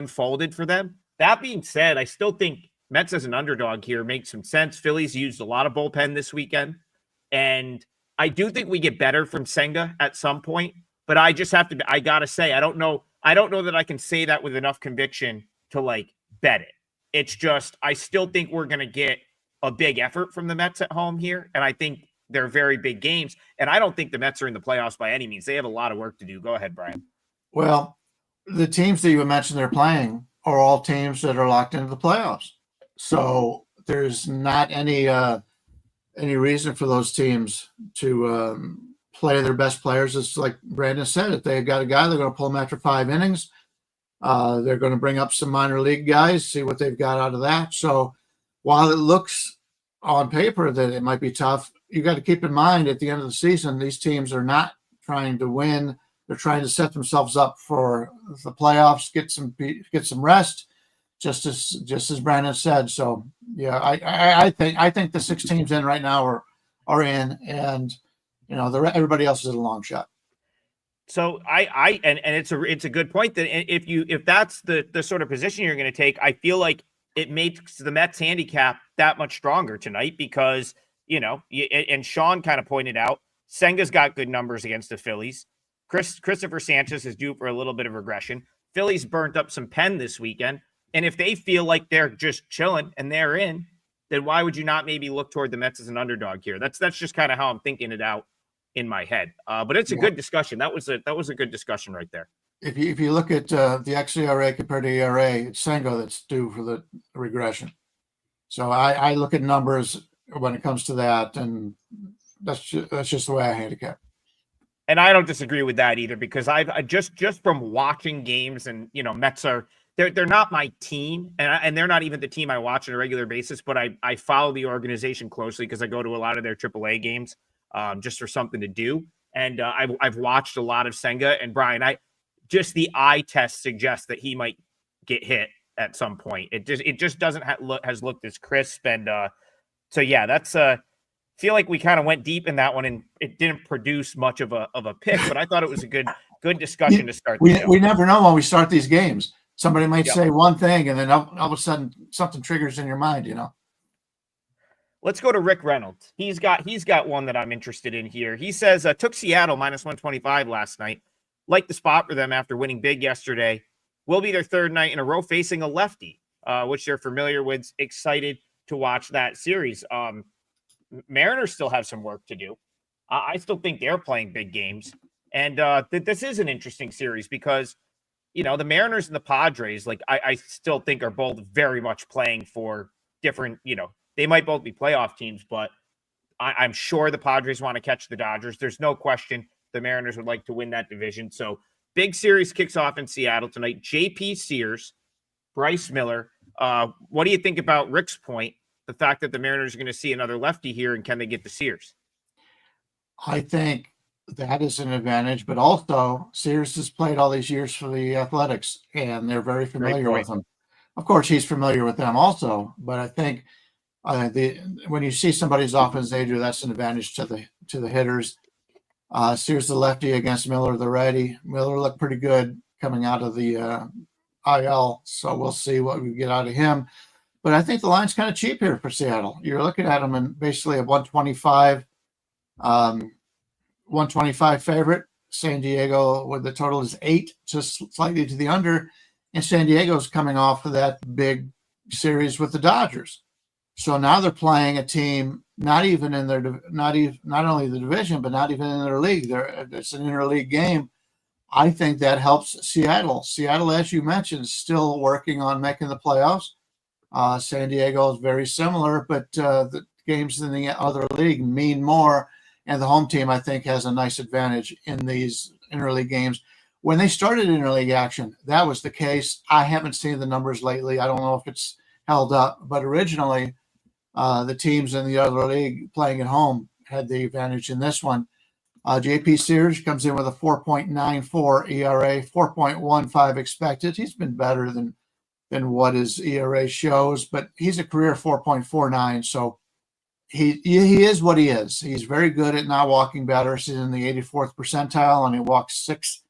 unfolded for them. That being said, I still think Mets as an underdog here makes some sense. Phillies used a lot of bullpen this weekend, and I do think we get better from Senga at some point, but I just have to, I got to say, I don't know that I can say that with enough conviction to like bet it. It's just, I still think we're going to get a big effort from the Mets at home here. And I think they're very big games. And I don't think the Mets are in the playoffs by any means. They have a lot of work to do. Go ahead, Brian. Well, the teams that you mentioned they're playing are all teams that are locked into the playoffs. So there's not any reason for those teams to play their best players. It's like Brandon said, if they've got a guy, they're going to pull him after 5 innings. They're going to bring up some minor league guys, see what they've got out of that. So while it looks on paper that it might be tough, you got to keep in mind at the end of the season, these teams are not trying to win. They're trying to set themselves up for the playoffs, get some rest, just as Brandon said. So yeah, I think the 6 teams in right now are in, and everybody else is at a long shot. So and it's a good point that if that's the sort of position you're going to take, I feel like it makes the Mets handicap that much stronger tonight because, and Sean kind of pointed out, Senga's got good numbers against the Phillies. Christopher Sanchez is due for a little bit of regression. Phillies burnt up some pen this weekend. And if they feel like they're just chilling and they're in, then why would you not maybe look toward the Mets as an underdog here? That's just kind of how I'm thinking it out in my head. But it's a good discussion. That was a good discussion right there. If you look at the xERA compared to ERA, it's Senga that's due for the regression. So I look at numbers when it comes to that, and that's just the way I handicap. And I don't disagree with that either, because I just from watching games, and Mets are they're not my team, and they're not even the team I watch on a regular basis. But I follow the organization closely because I go to a lot of their AAA games just for something to do. And I've watched a lot of Senga, and Brian, just the eye test suggests that he might get hit at some point. It just doesn't has looked as crisp, and so yeah, that's feel like we kind of went deep in that one, and it didn't produce much of a pick, but I thought it was a good discussion to start. We never know when we start these games. Somebody might say one thing, and then all of a sudden something triggers in your mind. Let's go to Rick Reynolds. He's got one that I'm interested in here. He says took Seattle -125 last night. Like the spot for them after winning big yesterday. Will be their 3rd night in a row facing a lefty, which they're familiar with. Excited to watch that series. Mariners still have some work to do. I still think they're playing big games. And this is an interesting series because, the Mariners and the Padres, I still think are both very much playing for different, they might both be playoff teams, but I'm sure the Padres want to catch the Dodgers. There's no question the Mariners would like to win that division. So big series kicks off in Seattle tonight. JP Sears, Bryce Miller. What do you think about Rick's point? The fact that the Mariners are going to see another lefty here, and can they get the Sears? I think that is an advantage, but also Sears has played all these years for the Athletics, and they're very familiar with him. Of course, he's familiar with them also, but I think when you see somebody's offense they do, that's an advantage to the hitters. Sears the lefty against Miller the righty. Miller looked pretty good coming out of the IL, so we'll see what we get out of him. But I think the line's kind of cheap here for Seattle. You're looking at them in basically a 125 favorite. San Diego, with the total is 8, just slightly to the under. And San Diego's coming off of that big series with the Dodgers. So now they're playing a team not even in their not only the division, but not even in their league. It's an interleague game. I think that helps Seattle. Seattle, as you mentioned, is still working on making the playoffs. San Diego is very similar, but the games in the other league mean more, and the home team, I think, has a nice advantage in these interleague games. When they started interleague action, that was the case. I haven't seen the numbers lately. I don't know if it's held up, but originally the teams in the other league playing at home had the advantage in this one. JP Sears comes in with a 4.94 ERA, 4.15 expected. He's been better than what his ERA shows, but he's a career 4.49. So he is what he is. He's very good at not walking batters. He's in the 84th percentile, and he walks 6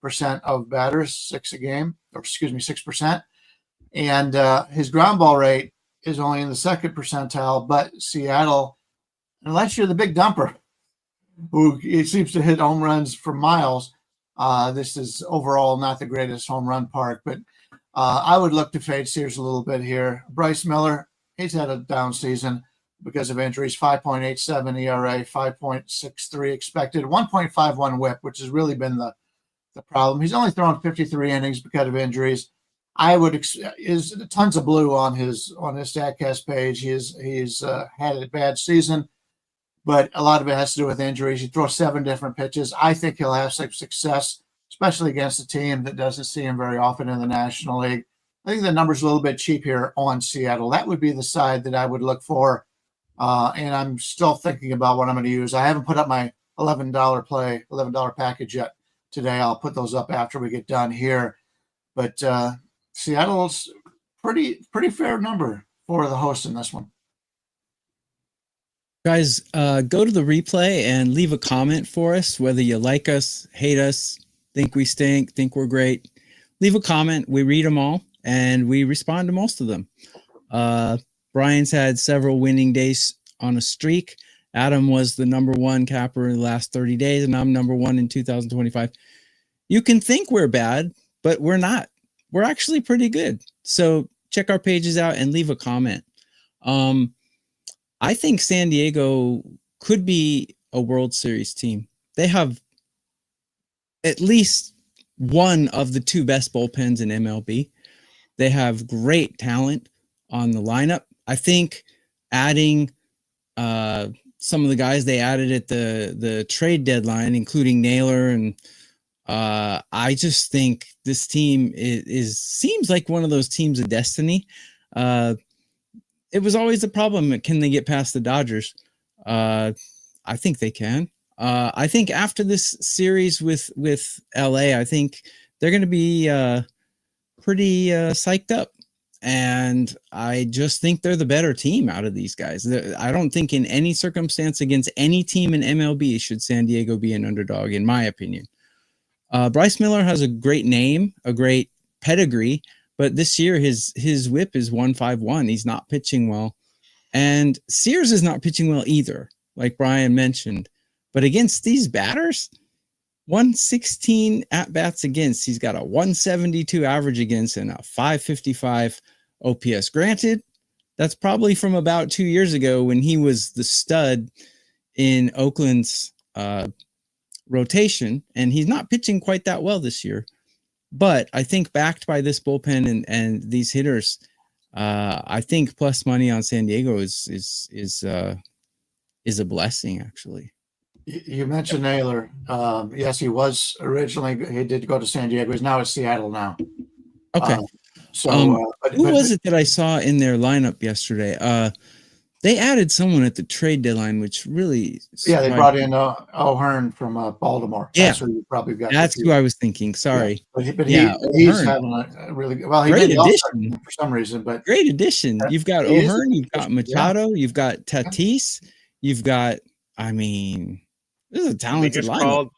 of batters, 6%. And his ground ball rate is only in the second percentile, but Seattle, unless you're the big dumper, who it seems to hit home runs for miles, this is overall not the greatest home run park, but I would look to fade Sears a little bit here. Bryce Miller, he's had a down season because of injuries, 5.87 ERA, 5.63 expected, 1.51 whip, which has really been the problem. He's only thrown 53 innings because of injuries. I would is tons of blue on his Statcast page. He's had a bad season, but a lot of it has to do with injuries. He throws 7 different pitches. I think he'll have some success, especially against a team that doesn't see him very often in the National League. I think the number's a little bit cheap here on Seattle. That would be the side that I would look for. And I'm still thinking about what I'm going to use. I haven't put up my $11 package yet today. I'll put those up after we get done here. But Seattle's pretty fair number for the host in this one. Guys, go to the replay and leave a comment for us, whether you like us, hate us, think we stink, think we're great. Leave a comment. We read them all, and we respond to most of them. Brian's had several winning days on a streak. Adam was the number 1 capper in the last 30 days, and I'm number 1 in 2025. You can think we're bad, but we're not. We're actually pretty good. So check our pages out and leave a comment. I think San Diego could be a World Series team. They have at least one of the 2 best bullpens in MLB. They have great talent on the lineup. I think adding some of the guys they added at the trade deadline, including Naylor, and I just think this team seems like one of those teams of destiny. It was always the problem. Can they get past the Dodgers? I think they can. I think after this series with LA, I think they're going to be pretty psyched up. And I just think they're the better team out of these guys. I don't think in any circumstance against any team in MLB should San Diego be an underdog, in my opinion. Bryce Miller has a great name, a great pedigree, but this year his whip is 1.51. He's not pitching well. And Sears is not pitching well either, like Brian mentioned. But against these batters, 116 at-bats against, he's got a 172 average against and a 555 OPS. Granted, that's probably from about 2 years ago when he was the stud in Oakland's rotation, and he's not pitching quite that well this year. But I think backed by this bullpen and these hitters, I think plus money on San Diego is a blessing, actually. You mentioned Naylor. Yes, he was originally. He did go to San Diego. He's now at Seattle now. Okay. Who was it that I saw in their lineup yesterday? They added someone at the trade deadline, which really they brought in O'Hearn from Baltimore. Yeah, that's who you probably got. That's who I was thinking. Sorry, yeah, he's having a really well. He great addition for some reason, but great addition. You've got O'Hearn, you've got Machado, you've got Tatis, you've got. I mean, this is a talented lineup.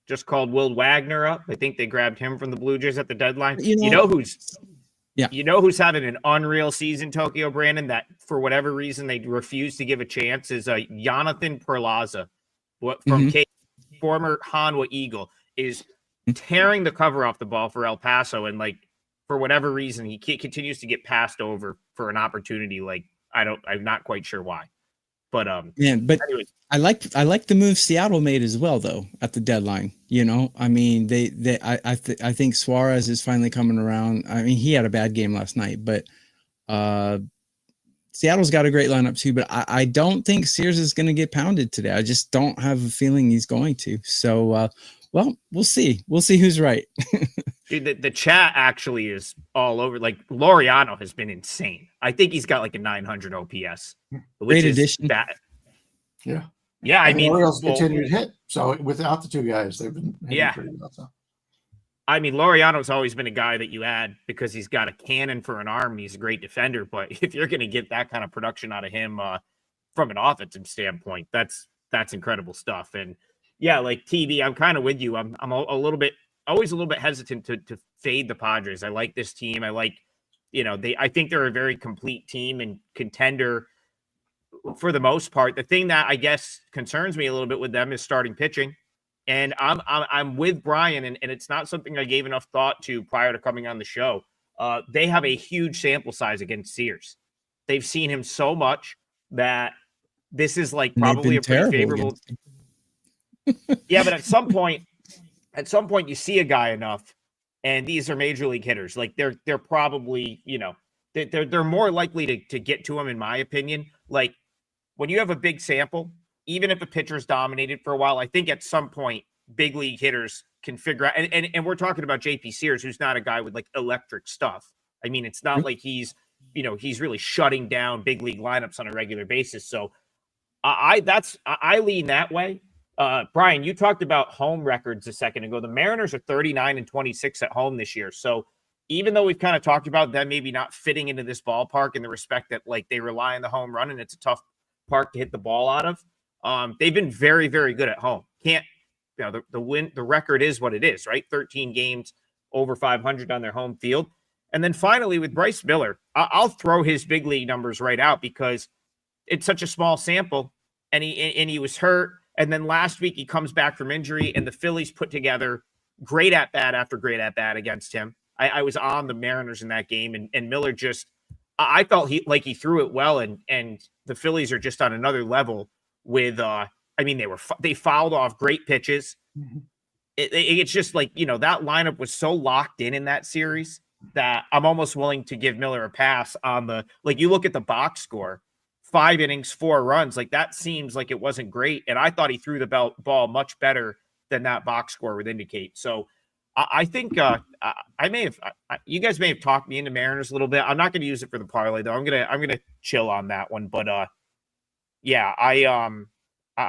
Just called Will Wagner up. I think they grabbed him from the Blue Jays at the deadline. You know who's having an unreal season, Tokyo Brandon, that for whatever reason they refuse to give a chance is Jonathan Perlaza from former Hanwha Eagle is tearing the cover off the ball for El Paso. And like, for whatever reason, he continues to get passed over for an opportunity. Like, I'm not quite sure why. But anyways. I like the move Seattle made as well, though, at the deadline. You know, I mean, I think Suarez is finally coming around. I mean, he had a bad game last night, but Seattle's got a great lineup too. But I don't think Sears is going to get pounded today. I just don't have a feeling he's going to. So, well, we'll see. We'll see who's right. Dude, the chat actually is all over. Like, Laureano has been insane. I think he's got like a 900 OPS. Great addition. Yeah, I mean, Orioles continue to hit. So without the 2 guys, they've been hitting pretty well. So. I mean, Laureano's always been a guy that you add because he's got a cannon for an arm. He's a great defender. But if you're going to get that kind of production out of him from an offensive standpoint, that's incredible stuff. And yeah, like TV, I'm kind of with you. I'm a little bit always a little bit hesitant to fade the Padres. I like this team. I like, I think they're a very complete team and contender for the most part. The thing that I guess concerns me a little bit with them is starting pitching. And I'm with Brian, and it's not something I gave enough thought to prior to coming on the show. They have a huge sample size against Sears. They've seen him so much that this is like probably a pretty favorable. Yeah, but at some point you see a guy enough, and these are major league hitters. Like they're probably, they're more likely to get to him, in my opinion. Like when you have a big sample, even if a pitcher's dominated for a while, I think at some point big league hitters can figure out. And we're talking about JP Sears, who's not a guy with like electric stuff. I mean, it's not like he's really shutting down big league lineups on a regular basis. So I lean that way. Brian, you talked about home records a second ago. The Mariners are 39-26 at home this year. So even though we've kind of talked about them maybe not fitting into this ballpark in the respect that like they rely on the home run and it's a tough park to hit the ball out of, they've been very, very good at home. The record is what it is, right? 13 games over 500 on their home field. And then finally with Bryce Miller, I'll throw his big league numbers right out because it's such a small sample, and he was hurt. And then last week he comes back from injury, and the Phillies put together great at bat after great at bat against him. I was on the Mariners in that game, and Miller I felt he threw it well, and the Phillies are just on another level with. They fouled off great pitches. Mm-hmm. It's just like that lineup was so locked in that series that I'm almost willing to give Miller a pass on the you look at the box score. 5 innings, 4 runs. Like that seems like it wasn't great. And I thought he threw the ball much better than that box score would indicate. So I think you guys may have talked me into Mariners a little bit. I'm not going to use it for the parlay though. I'm going to chill on that one. But I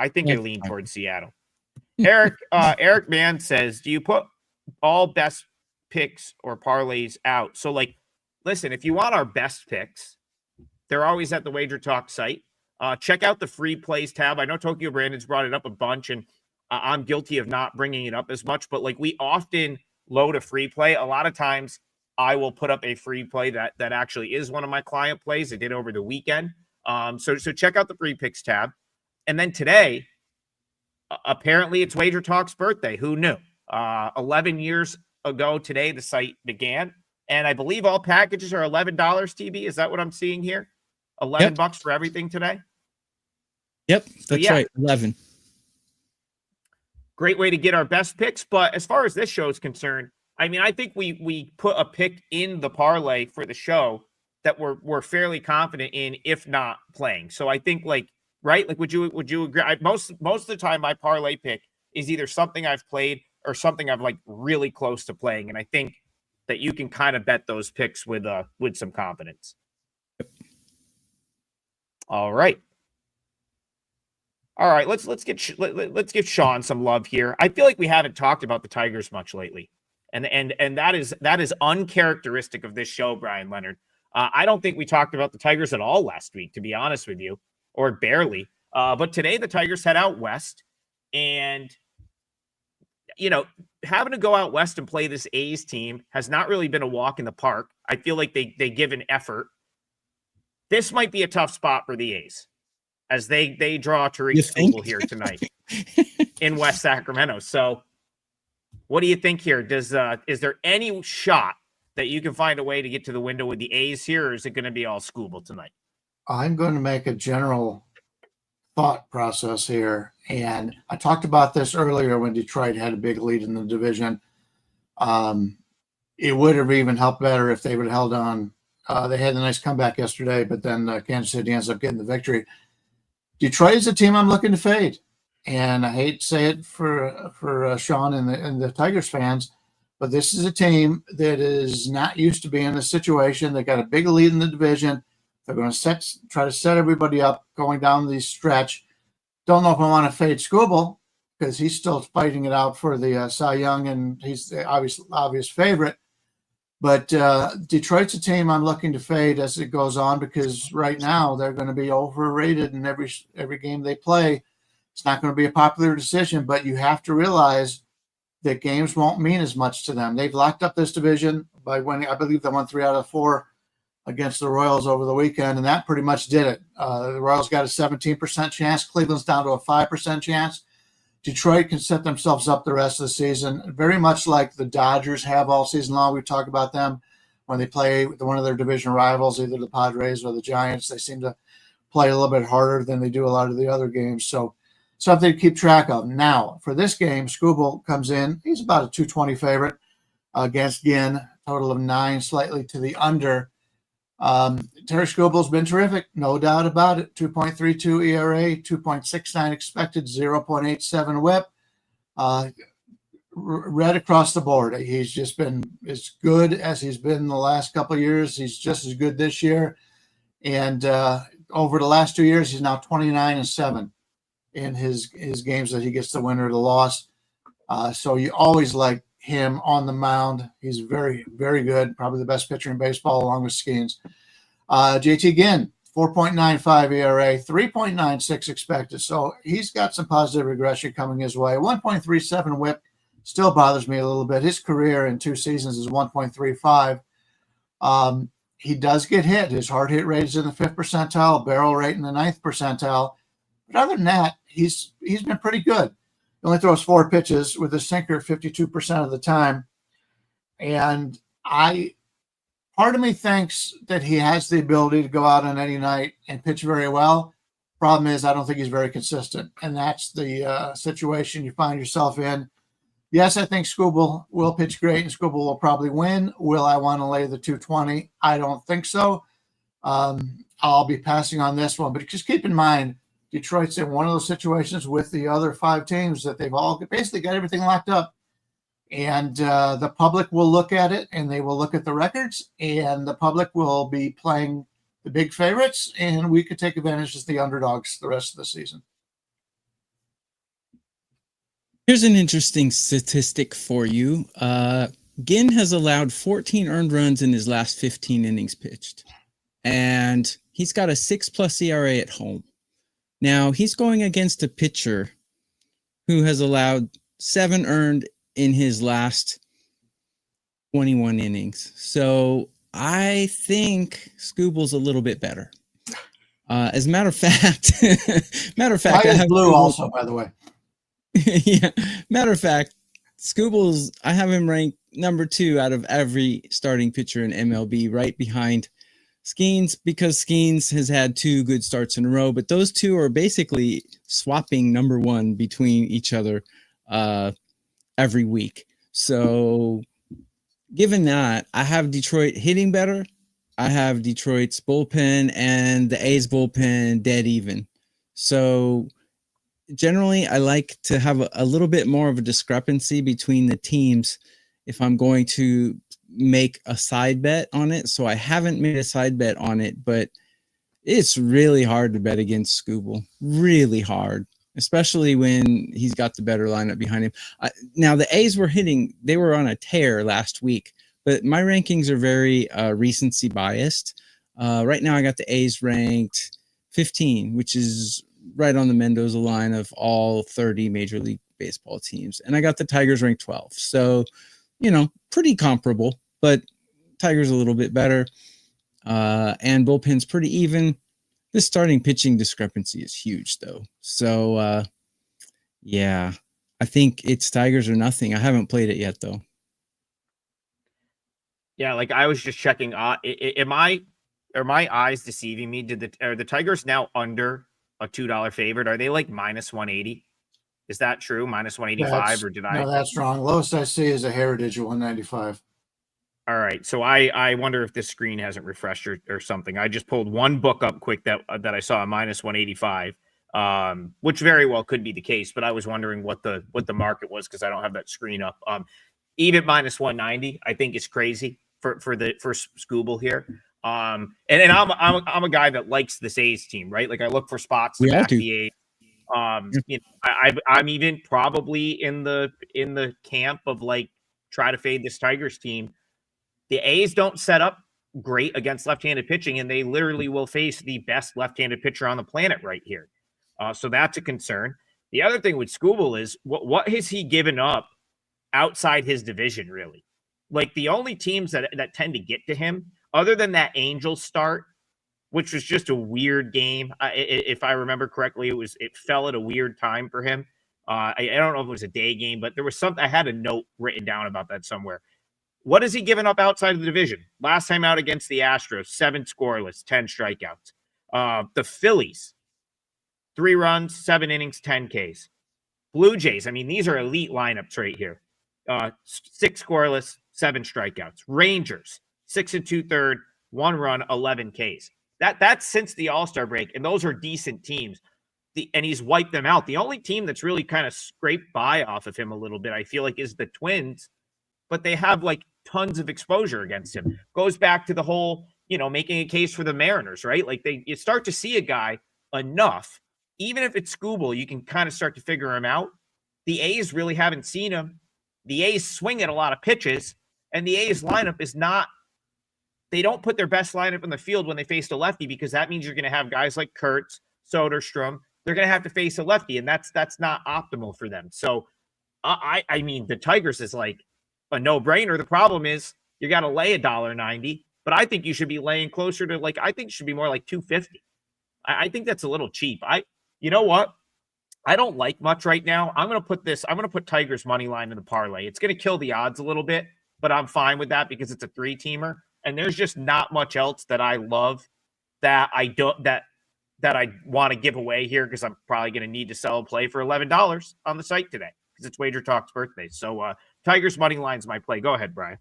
think I lean towards Seattle. Eric Mann says, do you put all best picks or parlays out? So listen, if you want our best picks, they're always at the WagerTalk site. Check out the free plays tab. I know Tokyo Brandon's brought it up a bunch, and I'm guilty of not bringing it up as much, but we often load a free play. A lot of times I will put up a free play that actually is one of my client plays. I did over the weekend. So check out the free picks tab. And then today, apparently it's WagerTalk's birthday. Who knew? 11 years ago today, the site began. And I believe all packages are $11, TB. Is that what I'm seeing here? $11 for everything today? Yep, that's right. 11. Great way to get our best picks. But as far as this show is concerned, I mean, I think we put a pick in the parlay for the show that we're fairly confident in, if not playing. So I think right? Would you agree? Most of the time my parlay pick is either something I've played or something I've really close to playing. And I think that you can kind of bet those picks with some confidence. All right. Let's give Sean some love here. I feel like we haven't talked about the Tigers much lately, and that is uncharacteristic of this show, Brian Leonard. I don't think we talked about the Tigers at all last week, to be honest with you, or barely. But today the Tigers head out west, and having to go out west and play this A's team has not really been a walk in the park. I feel like they give an effort. This might be a tough spot for the A's as they draw Tariq Skubal here tonight in West Sacramento. So what do you think here? Is there any shot that you can find a way to get to the window with the A's here, or is it going to be all Skubal tonight? I'm going to make a general thought process here. And I talked about this earlier when Detroit had a big lead in the division. It would have even helped better if they would have held on. They had a nice comeback yesterday, but then Kansas City ends up getting the victory. Detroit is a team I'm looking to fade. And I hate to say it for Sean and the Tigers fans, but this is a team that is not used to being in this situation. They got a big lead in the division. They're going to try to set everybody up going down the stretch. Don't know if I want to fade Skubal because he's still fighting it out for the Cy Young, and he's the obvious favorite. But Detroit's a team I'm looking to fade as it goes on because right now they're going to be overrated in every game they play. It's not going to be a popular decision, but you have to realize that games won't mean as much to them. They've locked up this division by winning. I believe they won 3 out of 4 against the Royals over the weekend, and that pretty much did it. The Royals got a 17% chance. Cleveland's down to a 5% chance. Detroit can set themselves up the rest of the season, very much like the Dodgers have all season long. We've talked about them when they play with one of their division rivals, either the Padres or the Giants. They seem to play a little bit harder than they do a lot of the other games. So something to keep track of. Now, for this game, Scooble comes in. He's about a 220 favorite against Ginn, total of 9, slightly to the under. Terry Scooble's been terrific, no doubt about it. 2.32 ERA, 2.69 expected, 0.87 whip. Red across the board. He's just been as good as he's been the last couple of years. He's just as good this year. And over the last 2 years, he's now 29-7 in his games that he gets the win or the loss. So you always like him on the mound. He's very, very good. Probably the best pitcher in baseball along with Skeens. JT Ginn, 4.95 ERA, 3.96 expected. So he's got some positive regression coming his way. 1.37 whip still bothers me a little bit. His career in 2 seasons is 1.35. He does get hit. His hard hit rate is in the 5th percentile, barrel rate in the 9th percentile. But other than that, he's been pretty good. He only throws 4 pitches with a sinker 52% of the time. And part of me thinks that he has the ability to go out on any night and pitch very well. Problem is, I don't think he's very consistent. And that's the situation you find yourself in. Yes, I think Scooble will pitch great and Scooble will probably win. Will I want to lay the 220? I don't think so. I'll be passing on this one. But just keep in mind, Detroit's in one of those situations with the other 5 teams that they've all basically got everything locked up. And the public will look at it, and they will look at the records, and the public will be playing the big favorites, and we could take advantage as the underdogs the rest of the season. Here's an interesting statistic for you. Ginn has allowed 14 earned runs in his last 15 innings pitched, and he's got a 6+ ERA at home. Now, he's going against a pitcher who has allowed 7 earned in his last 21 innings. So I think Scooble's a little bit better. As a matter of fact, I have blue also, by the way. Yeah. Matter of fact, Scooble's, I have him ranked number 2 out of every starting pitcher in MLB, right behind Skeens, because Skeens has had 2 good starts in a row, but those 2 are basically swapping number 1 between each other every week. So given that, I have Detroit hitting better. I have Detroit's bullpen and the A's bullpen dead even. So generally, I like to have a little bit more of a discrepancy between the teams if I'm going to make a side bet on it. So I haven't made a side bet on it, but it's really hard to bet against Scooble. Really hard, especially when he's got the better lineup behind him. Now, the A's were they were on a tear last week, but my rankings are very recency biased. Right now, I got the A's ranked 15, which is right on the Mendoza line of all 30 Major League Baseball teams. And I got the Tigers ranked 12. So, pretty comparable, but Tigers a little bit better. And bullpen's pretty even. This starting pitching discrepancy is huge, though. So, yeah, I think it's Tigers or nothing. I haven't played it yet, though. Yeah, like I was just checking. Are my eyes deceiving me? Are the Tigers now under a $2 favorite? Are they like minus 180? Is that true? Minus 185, or did I? No, that's wrong. Lowest I see is a Heritage at 195. All right. So I wonder if this screen hasn't refreshed or something. I just pulled one book up quick that I saw a minus 185, which very well could be the case. But I was wondering what the market was because I don't have that screen up. Even minus 190, I think is crazy for Scooble here. And I'm a guy that likes this A's team, right? Like I look for spots to back the A's. I'm even probably in the camp of like try to fade this Tigers team. The A's don't set up great against left-handed pitching, and they literally will face the best left-handed pitcher on the planet right here. So that's a concern. The other thing with Scooble is what has he given up outside his division, really. Like the only teams that tend to get to him, other than that Angels start, which was just a weird game. If I remember correctly, it fell at a weird time for him. I don't know if it was a day game, but there was something. I had a note written down about that somewhere. What has he given up outside of the division? Last time out against the Astros, 7 scoreless, 10 strikeouts. The Phillies, 3 runs, 7 innings, 10 Ks. Blue Jays, I mean, these are elite lineups right here. 6 scoreless, 7 strikeouts. Rangers, 6 2/3, 1 run, 11 Ks. That's since the All-Star break, and those are decent teams. And he's wiped them out. The only team that's really kind of scraped by off of him a little bit, I feel like, is the Twins, but they have like tons of exposure against him. Goes back to the whole, making a case for the Mariners, right? Like you start to see a guy enough, even if it's Skubal, you can kind of start to figure him out. The A's really haven't seen him. The A's swing at a lot of pitches, and the A's lineup is not. They don't put their best lineup in the field when they face a lefty, because that means you're going to have guys like Kurtz, Soderstrom. They're going to have to face a lefty, and that's not optimal for them. So, I mean, the Tigers is like a no-brainer. The problem is you got to lay $1.90, but I think you should be laying closer to I think it should be more like $2.50. I think that's a little cheap. You know what? I don't like much right now. I'm going to put Tigers money line in the parlay. It's going to kill the odds a little bit, but I'm fine with that because it's a 3-teamer. And there's just not much else that I love that I want to give away here, because I'm probably going to need to sell a play for $11 on the site today because it's WagerTalk's birthday. So Tigers money line's my play. Go ahead, Brian.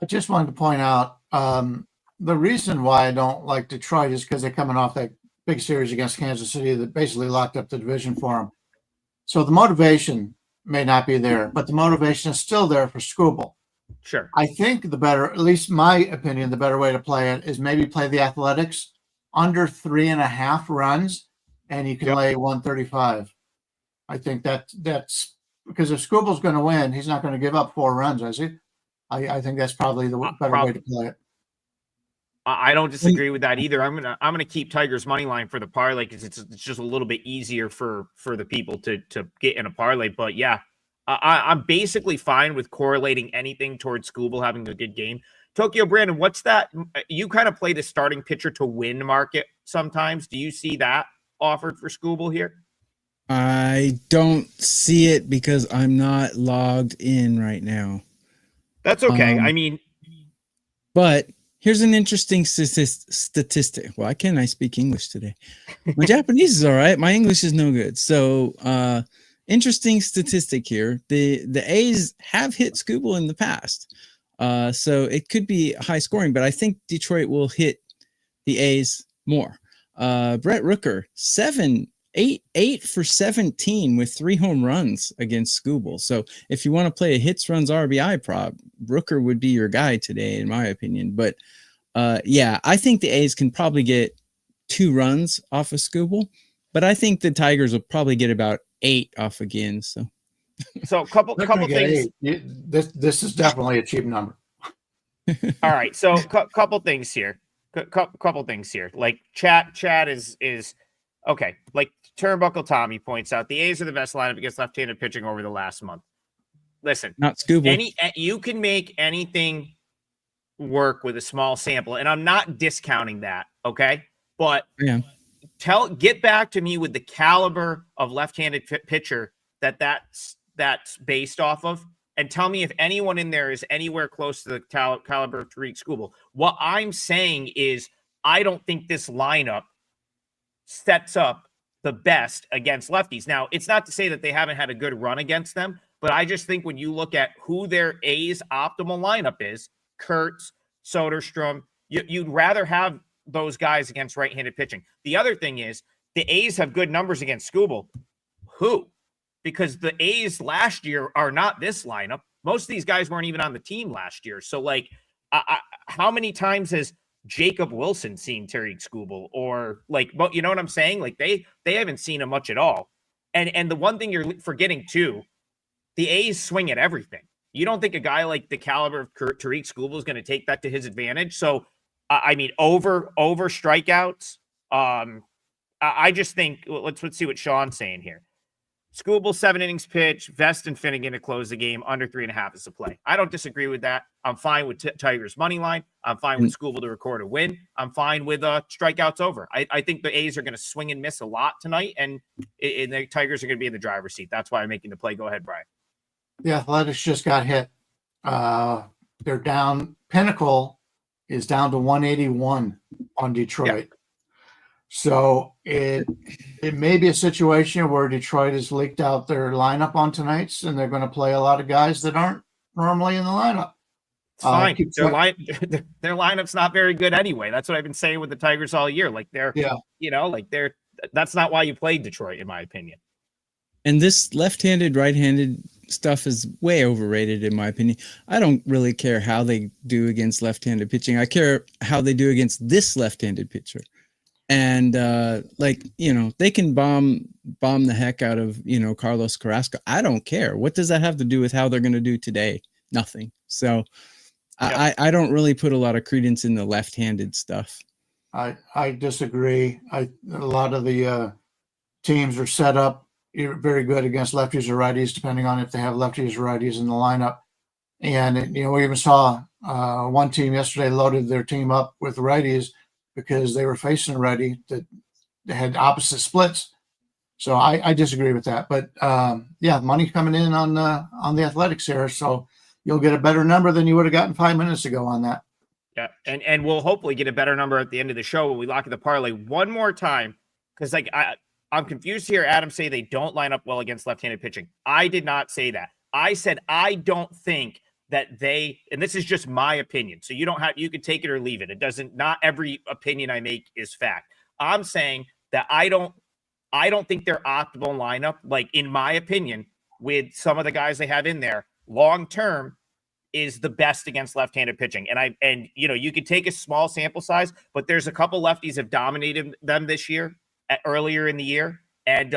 I just wanted to point out the reason why I don't like Detroit is because they're coming off that big series against Kansas City that basically locked up the division for them. So the motivation may not be there, but the motivation is still there for Skubal. Sure. I think the better, at least my opinion, the better way to play it is maybe play the Athletics under 3.5 runs, and you can lay 135. I think that's because if Skubal's going to win, he's not going to give up 4 runs, is he? I think that's probably the better way to play it. I don't disagree with that either. I'm gonna keep Tigers money line for the parlay because it's just a little bit easier for the people to get in a parlay. But yeah, I'm basically fine with correlating anything towards Skubal having a good game. Tokyo Brandon, what's that? You kind of play the starting pitcher to win market sometimes. Do you see that offered for Skubal here? I don't see it because I'm not logged in right now. That's okay. I mean, but here's an interesting statistic. Why can't I speak English today? My Japanese is all right. My English is no good. So, interesting statistic here. The A's have hit Skubal in the past. So it could be high scoring, but I think Detroit will hit the A's more. Brett Rooker, 8 for 17 with 3 home runs against Skubal. So if you want to play a hits, runs, RBI prop, Rooker would be your guy today, in my opinion. But yeah, I think the A's can probably get 2 runs off of Skubal, but I think the Tigers will probably get about 8 off again. So a couple things. This is definitely a cheap number. All right, so couple things here. Couple things here. Like chat is okay. Like Turnbuckle Tommy points out, the A's are the best lineup against left-handed pitching over the last month. Listen, not Skubal. You can make anything work with a small sample, and I'm not discounting that. Okay, but yeah, get back to me with the caliber of left-handed pitcher that's based off of, and tell me if anyone in there is anywhere close to the caliber of Tariq Skubal. What I'm saying is I don't think this lineup sets up the best against lefties. Now, it's not to say that they haven't had a good run against them, but I just think when you look at who their A's optimal lineup is, Kurtz, Soderstrom, you'd rather have those guys against right-handed pitching. The other thing is the A's have good numbers against Skubal. Who? Because the A's last year are not this lineup. Most of these guys weren't even on the team last year. So, like, how many times has Jacob Wilson seen Tariq Skubal? Or, like, but you know what I'm saying? Like, they haven't seen him much at all. And the one thing you're forgetting, too, the A's swing at everything. You don't think a guy like the caliber of Tariq Skubal is going to take that to his advantage? So, I mean, over strikeouts, I just think, let's see what Sean's saying here. Skubal 7 innings pitch, Vest and Finnegan to close the game, under 3.5 is the play. I don't disagree with that. I'm fine with Tigers money line. I'm fine with Skubal to record a win. I'm fine with strikeouts over. I think the A's are going to swing and miss a lot tonight, and the Tigers are going to be in the driver's seat. That's why I'm making the play. Go ahead, Brian. The Athletics just got hit. They're down. Pinnacle is down to 181 on Detroit. Yeah. So it may be a situation where Detroit has leaked out their lineup on tonight's, and they're going to play a lot of guys that aren't normally in the lineup. It's fine. Their lineup's not very good anyway. That's what I've been saying with the Tigers all year. Like that's not why you played Detroit, in my opinion. And this left-handed, right-handed stuff is way overrated, in my opinion. I don't really care how they do against left-handed pitching. I care how they do against this left-handed pitcher. And they can bomb the heck out of, Carlos Carrasco. I don't care. What does that have to do with how they're going to do today? Nothing. So yeah. I don't really put a lot of credence in the left-handed stuff. I disagree. A lot of the teams are set up very good against lefties or righties, depending on if they have lefties or righties in the lineup. And, we even saw one team yesterday loaded their team up with righties because they were facing a righty that had opposite splits. So I disagree with that. But, money coming in on the Athletics here. So you'll get a better number than you would have gotten 5 minutes ago on that. Yeah, and we'll hopefully get a better number at the end of the show when we lock in the parlay one more time. Because, I'm confused here. Adam say they don't line up well against left-handed pitching. I did not say that. I said I don't think that and this is just my opinion. So you can take it or leave it. Not every opinion I make is fact. I'm saying that I don't think their optimal lineup, like in my opinion, with some of the guys they have in there, long-term is the best against left-handed pitching. And you could take a small sample size, but there's a couple lefties have dominated them this year. Earlier in the year, and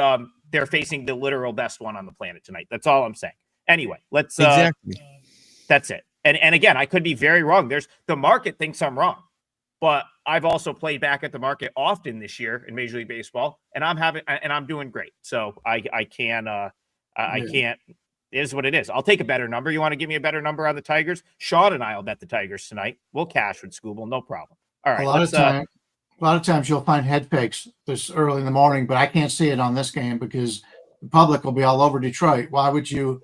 they're facing the literal best one on the planet tonight. That's all I'm saying. Anyway, let's exactly. That's it. And again, I could be very wrong. The market thinks I'm wrong, but I've also played back at the market often this year in Major League Baseball, and I'm doing great. So I can't. It is what it is. I'll take a better number. You want to give me a better number on the Tigers? Sean and I will bet the Tigers tonight. We'll cash with Skubal, no problem. All right. A lot of times you'll find head fakes this early in the morning, but I can't see it on this game because the public will be all over Detroit. Why would you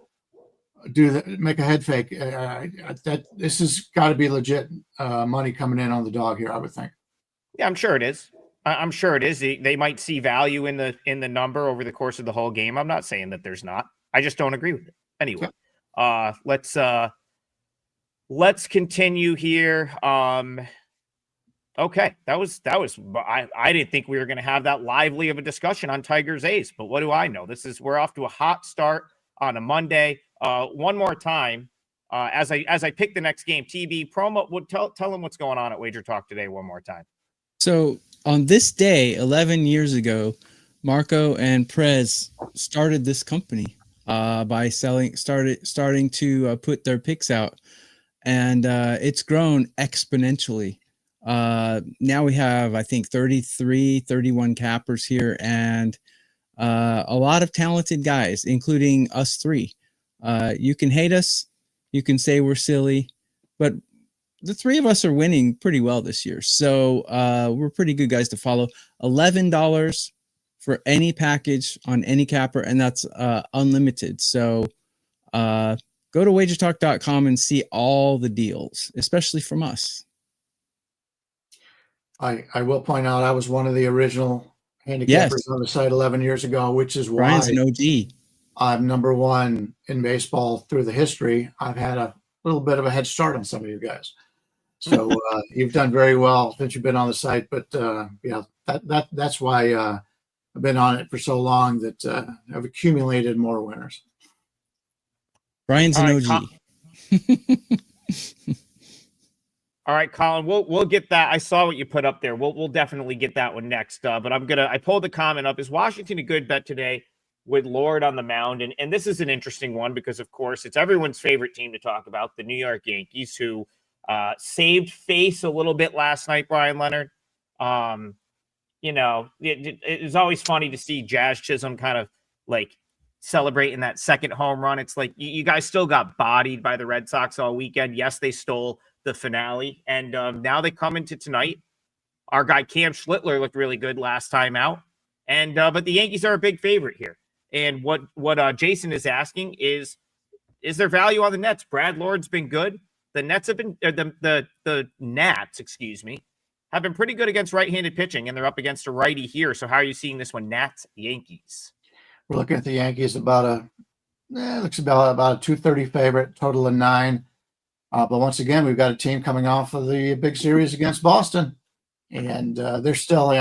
make a head fake? This has got to be legit money coming in on the dog here, I would think. Yeah, I'm sure it is. I'm sure it is. They might see value in the number over the course of the whole game. I'm not saying that there's not. I just don't agree with it. Anyway, let's continue here. Okay, that was. I didn't think we were going to have that lively of a discussion on Tigers A's, but what do I know? We're off to a hot start on a Monday. One more time, as I pick the next game, TB promo. Tell them what's going on at WagerTalk today. One more time. So on this day, 11 years ago, Marco and Prez started this company by starting to put their picks out, and it's grown exponentially. Now we have, I think, 31 cappers here, and a lot of talented guys, including us three. You can hate us, you can say we're silly, but the three of us are winning pretty well this year. So we're pretty good guys to follow. $11 for any package on any capper, and that's unlimited. So go to wagertalk.com and see all the deals, especially from us. I will point out I was one of the original handicappers on the site 11 years ago, which is why Brian's an OG. I'm number one in baseball through the history. I've had a little bit of a head start on some of you guys. So you've done very well since you've been on the site. But that's why I've been on it for so long that I've accumulated more winners. Brian's an OG. All right, Colin, we'll get that. I saw what you put up there. We'll definitely get that one next. But I pulled the comment up. Is Washington a good bet today with Lord on the mound? And this is an interesting one because, of course, it's everyone's favorite team to talk about, the New York Yankees, who saved face a little bit last night, Brian Leonard. It was always funny to see Jazz Chisholm kind of like celebrating that second home run. It's like you guys still got bodied by the Red Sox all weekend. Yes, they stole the finale, and now they come into tonight. Our guy Cam Schlittler looked really good last time out, and but the Yankees are a big favorite here. And what Jason is asking is there value on the Nets? Brad Lord's been good. The Nets have been the Nats, excuse me, have been pretty good against right-handed pitching, and they're up against a righty here. So how are you seeing this one, Nats Yankees? We're looking at the Yankees looks about a 230 favorite, total of 9. But once again, we've got a team coming off of the big series against Boston, and they're still.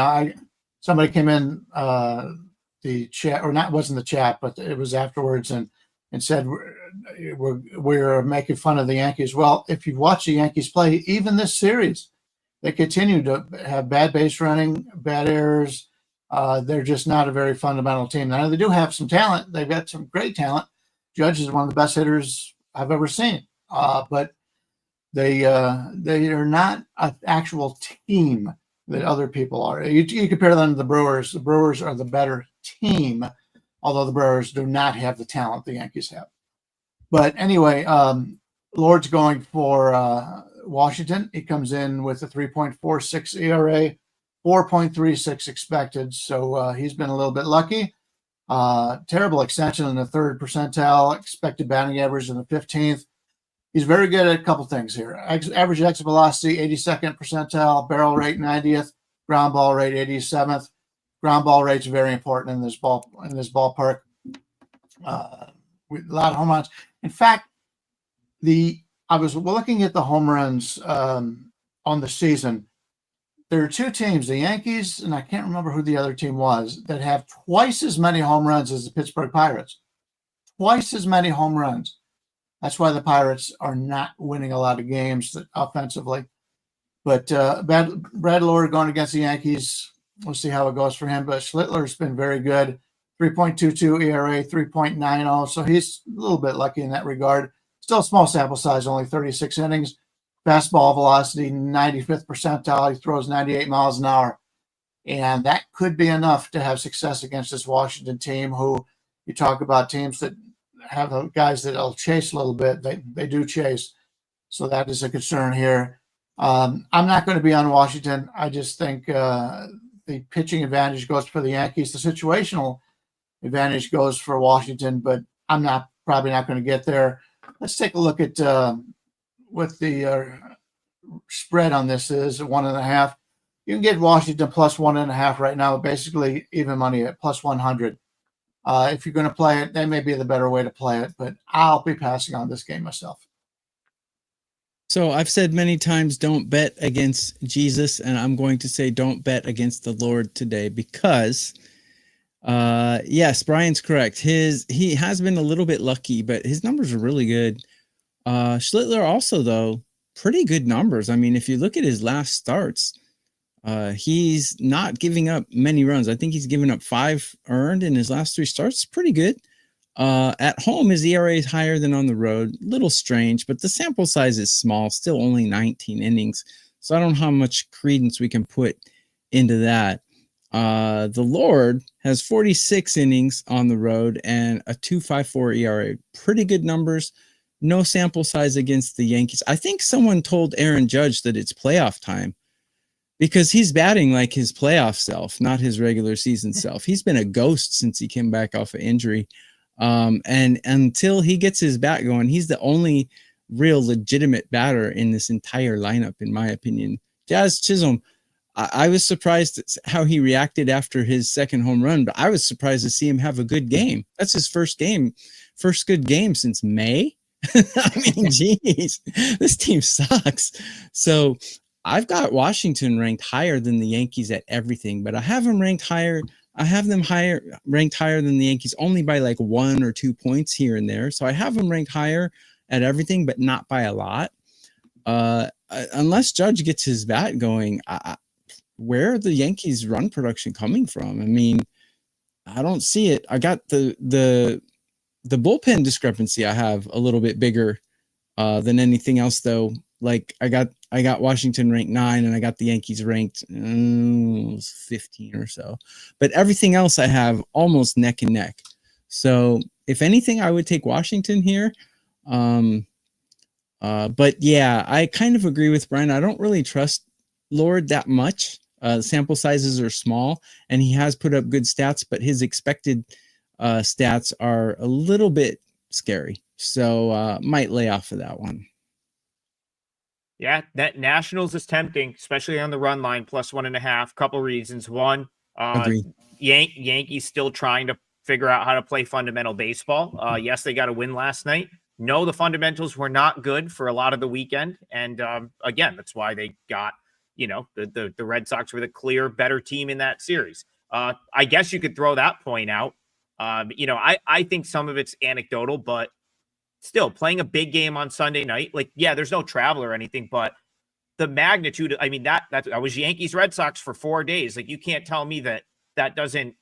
Somebody came in the chat, or not, wasn't the chat, but it was afterwards, and said we're making fun of the Yankees. Well, if you watch the Yankees play, even this series, they continue to have bad base running, bad errors. They're just not a very fundamental team. Now, they do have some talent. They've got some great talent. Judge is one of the best hitters I've ever seen. But they are not an actual team that other people are. You compare them to the Brewers. The Brewers are the better team, although the Brewers do not have the talent the Yankees have. But anyway, Lord's going for Washington. He comes in with a 3.46 ERA, 4.36 expected. So he's been a little bit lucky. Terrible extension in the 3rd percentile, expected batting average in the 15th. He's very good at a couple things here. Average exit velocity, 82nd percentile, barrel rate 90th, ground ball rate 87th. Ground ball rate's very important in this ballpark. With a lot of home runs. In fact, I was looking at the home runs on the season. There are 2 teams, the Yankees, and I can't remember who the other team was, that have twice as many home runs as the Pittsburgh Pirates. Twice as many home runs. That's why the Pirates are not winning a lot of games offensively. But Brad Lord going against the Yankees, we'll see how it goes for him. But Schlittler's been very good. 3.22 ERA, 3.90. So he's a little bit lucky in that regard. Still a small sample size, only 36 innings. Fastball velocity, 95th percentile. He throws 98 miles an hour. And that could be enough to have success against this Washington team, who you talk about teams that have guys that will chase a little bit. They do chase. So that is a concern here. I'm not going to be on Washington. I just think the pitching advantage goes for the Yankees. The situational advantage goes for Washington, but I'm probably not going to get there. Let's take a look at what the spread on this is, 1.5. You can get Washington plus 1.5 right now, basically even money at plus 100. If you're going to play it, that may be the better way to play it, but I'll be passing on this game myself. So I've said many times, don't bet against Jesus, and I'm going to say don't bet against the Lord today because, yes, Brian's correct. He has been a little bit lucky, but his numbers are really good. Schlittler also, though, pretty good numbers. I mean, if you look at his last starts, he's not giving up many runs. I think he's given up 5 earned in his last 3 starts. Pretty good. At home, his ERA is higher than on the road. Little strange, but the sample size is small, still only 19 innings. So I don't know how much credence we can put into that. The Lord has 46 innings on the road and a 2.54 ERA. Pretty good numbers. No sample size against the Yankees. I think someone told Aaron Judge that it's playoff time because he's batting like his playoff self, not his regular season self. He's been a ghost since he came back off of injury. And until he gets his bat going, he's the only real legitimate batter in this entire lineup, in my opinion. Jazz Chisholm, I was surprised at how he reacted after his second home run, but I was surprised to see him have a good game. That's his first good game since May. I mean, geez, this team sucks. So I've got Washington ranked higher than the Yankees at everything, but I have them ranked higher. I have them ranked higher than the Yankees only by like 1 or 2 points here and there. So I have them ranked higher at everything, but not by a lot. Unless Judge gets his bat going, where are the Yankees' run production coming from? I mean, I don't see it. I got the bullpen discrepancy I have a little bit bigger than anything else, though. Like I got Washington ranked 9 and I got the Yankees ranked 15 or so, but everything else I have almost neck and neck. So if anything, I would take Washington here. But yeah, I kind of agree with Brian. I don't really trust Lord that much. Sample sizes are small, and he has put up good stats, but his expected stats are a little bit scary. So might lay off of that one. Yeah, that Nationals is tempting, especially on the run line, +1.5. Couple reasons. One, Yankees still trying to figure out how to play fundamental baseball. Yes, they got a win last night. No, the fundamentals were not good for a lot of the weekend. And again, that's why they got, the Red Sox were the clear better team in that series. I guess you could throw that point out. I think some of it's anecdotal, but still playing a big game on Sunday night, there's no travel or anything, but the magnitude, that was Yankees Red Sox for 4 days. You can't tell me that doesn't,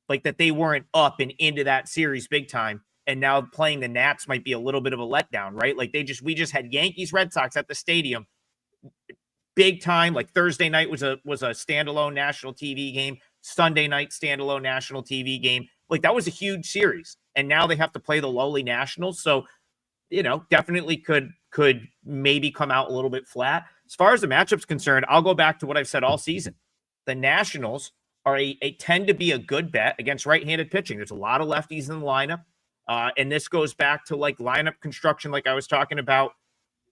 that they weren't up and into that series big time. And now playing the Nats might be a little bit of a letdown, right? We just had Yankees Red Sox at the stadium big time. Thursday night was a standalone national TV game. Sunday night standalone national TV game. That was a huge series. And now they have to play the lowly Nationals. So, definitely could maybe come out a little bit flat. As far as the matchup's concerned, I'll go back to what I've said all season. The Nationals are tend to be a good bet against right-handed pitching. There's a lot of lefties in the lineup. And this goes back to lineup construction, like I was talking about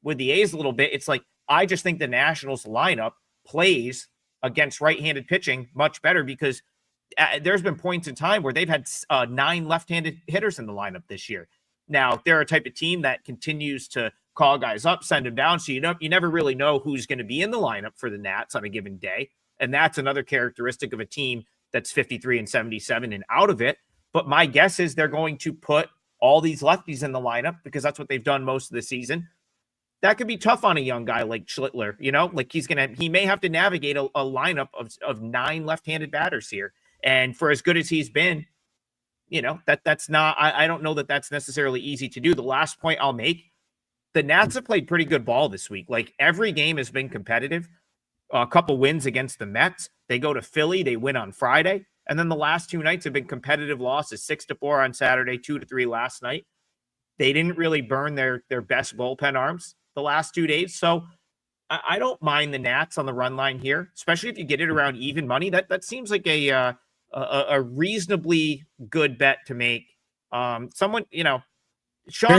with the A's a little bit. It's I just think the Nationals lineup plays against right-handed pitching much better because there's been points in time where they've had 9 left-handed hitters in the lineup this year. Now, they're a type of team that continues to call guys up, send them down. So you never really know who's going to be in the lineup for the Nats on a given day. And that's another characteristic of a team that's 53-77 and out of it. But my guess is they're going to put all these lefties in the lineup because that's what they've done most of the season. That could be tough on a young guy like Schlittler. He may have to navigate a lineup of 9 left-handed batters here. And for as good as he's been, that's not, I don't know that that's necessarily easy to do. The last point I'll make, the Nats have played pretty good ball this week. Every game has been competitive. A couple wins against the Mets. They go to Philly. They win on Friday. And then the last 2 nights have been competitive losses, 6-4 on Saturday, 2-3 last night. They didn't really burn their best bullpen arms the last 2 days. So I don't mind the Nats on the run line here, especially if you get it around even money. That seems like a reasonably good bet to make. Sean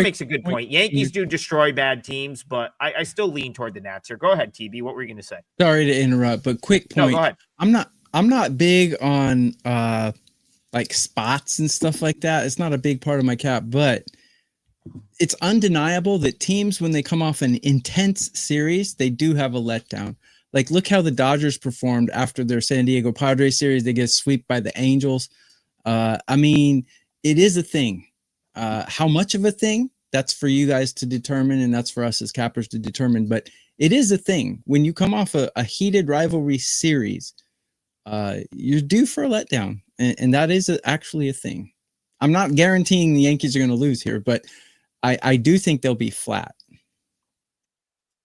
makes a good point. Yankees do destroy bad teams, but I still lean toward the Nats here. Go ahead, TB. What were you going to say? Sorry to interrupt, but quick point. No, go ahead. I'm not big on spots and stuff like that. It's not a big part of my cap, but it's undeniable that teams, when they come off an intense series, they do have a letdown. Look how the Dodgers performed after their San Diego Padres series. They get swept by the Angels. It is a thing. How much of a thing? That's for you guys to determine, and that's for us as cappers to determine. But it is a thing. When you come off a heated rivalry series, you're due for a letdown, and that is actually a thing. I'm not guaranteeing the Yankees are going to lose here, but I do think they'll be flat.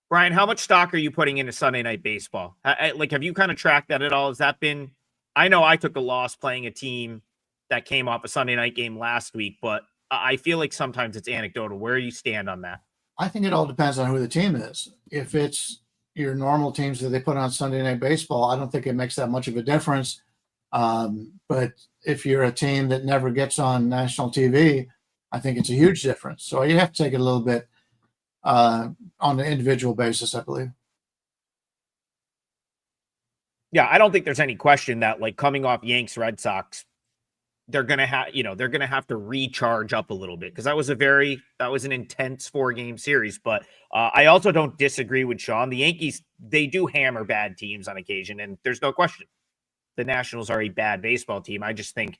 Brian, how much stock are you putting into Sunday Night Baseball? Have you kind of tracked that at all? Has that been? I know I took a loss playing a team that came off a Sunday night game last week, but I feel like sometimes it's anecdotal. Where do you stand on that? I think it all depends on who the team is. If it's your normal teams that they put on Sunday Night Baseball, I don't think it makes that much of a difference. But if you're a team that never gets on national TV, I think it's a huge difference. So you have to take it a little bit on an individual basis, I believe. Yeah, I don't think there's any question that coming off Yanks Red Sox, they're gonna have to recharge up a little bit because that was an intense 4-game series. But I also don't disagree with Sean. The Yankees, they do hammer bad teams on occasion, and there's no question the Nationals are a bad baseball team. I just think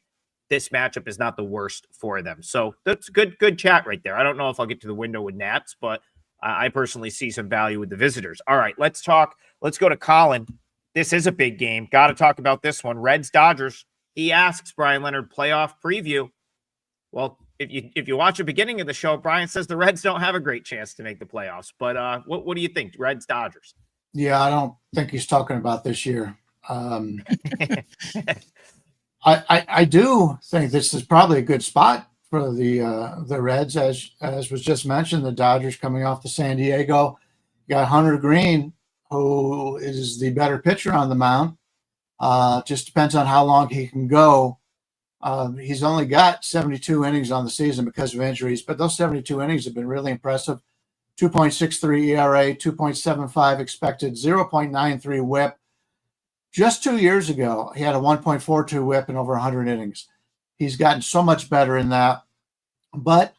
this matchup is not the worst for them. So that's good chat right there. I don't know if I'll get to the window with Nats, but I personally see some value with the visitors. All right, let's go to Colin. This is a big game. Got to talk about this one. Reds Dodgers. He asks Brian Leonard playoff preview. Well, if you watch the beginning of the show, Brian says the Reds don't have a great chance to make the playoffs. But what do you think, Reds Dodgers? Yeah, I don't think he's talking about this year. I do think this is probably a good spot for the Reds, as was just mentioned. The Dodgers coming off the San Diego. You got Hunter Green, who is the better pitcher on the mound. Just depends on how long he can go. He's only got 72 innings on the season because of injuries, but those 72 innings have been really impressive. 2.63 ERA, 2.75 expected, 0.93 whip. Just 2 years ago, he had a 1.42 whip and over 100 innings. He's gotten so much better in that, but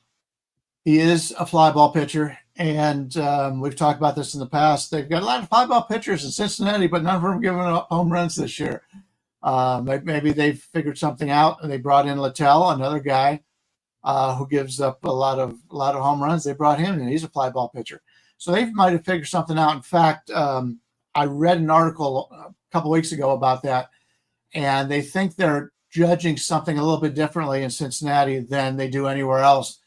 he is a fly ball pitcher, and we've talked about this in the past. They've got a lot of fly ball pitchers in Cincinnati, but none of them are giving up home runs this year. Maybe they've figured something out, and they brought in Littell, another guy who gives up a lot of home runs. They brought him in, and he's a fly ball pitcher. So they might have figured something out. In fact, I read an article a couple weeks ago about that, and they think they're judging something a little bit differently in Cincinnati than they do anywhere else.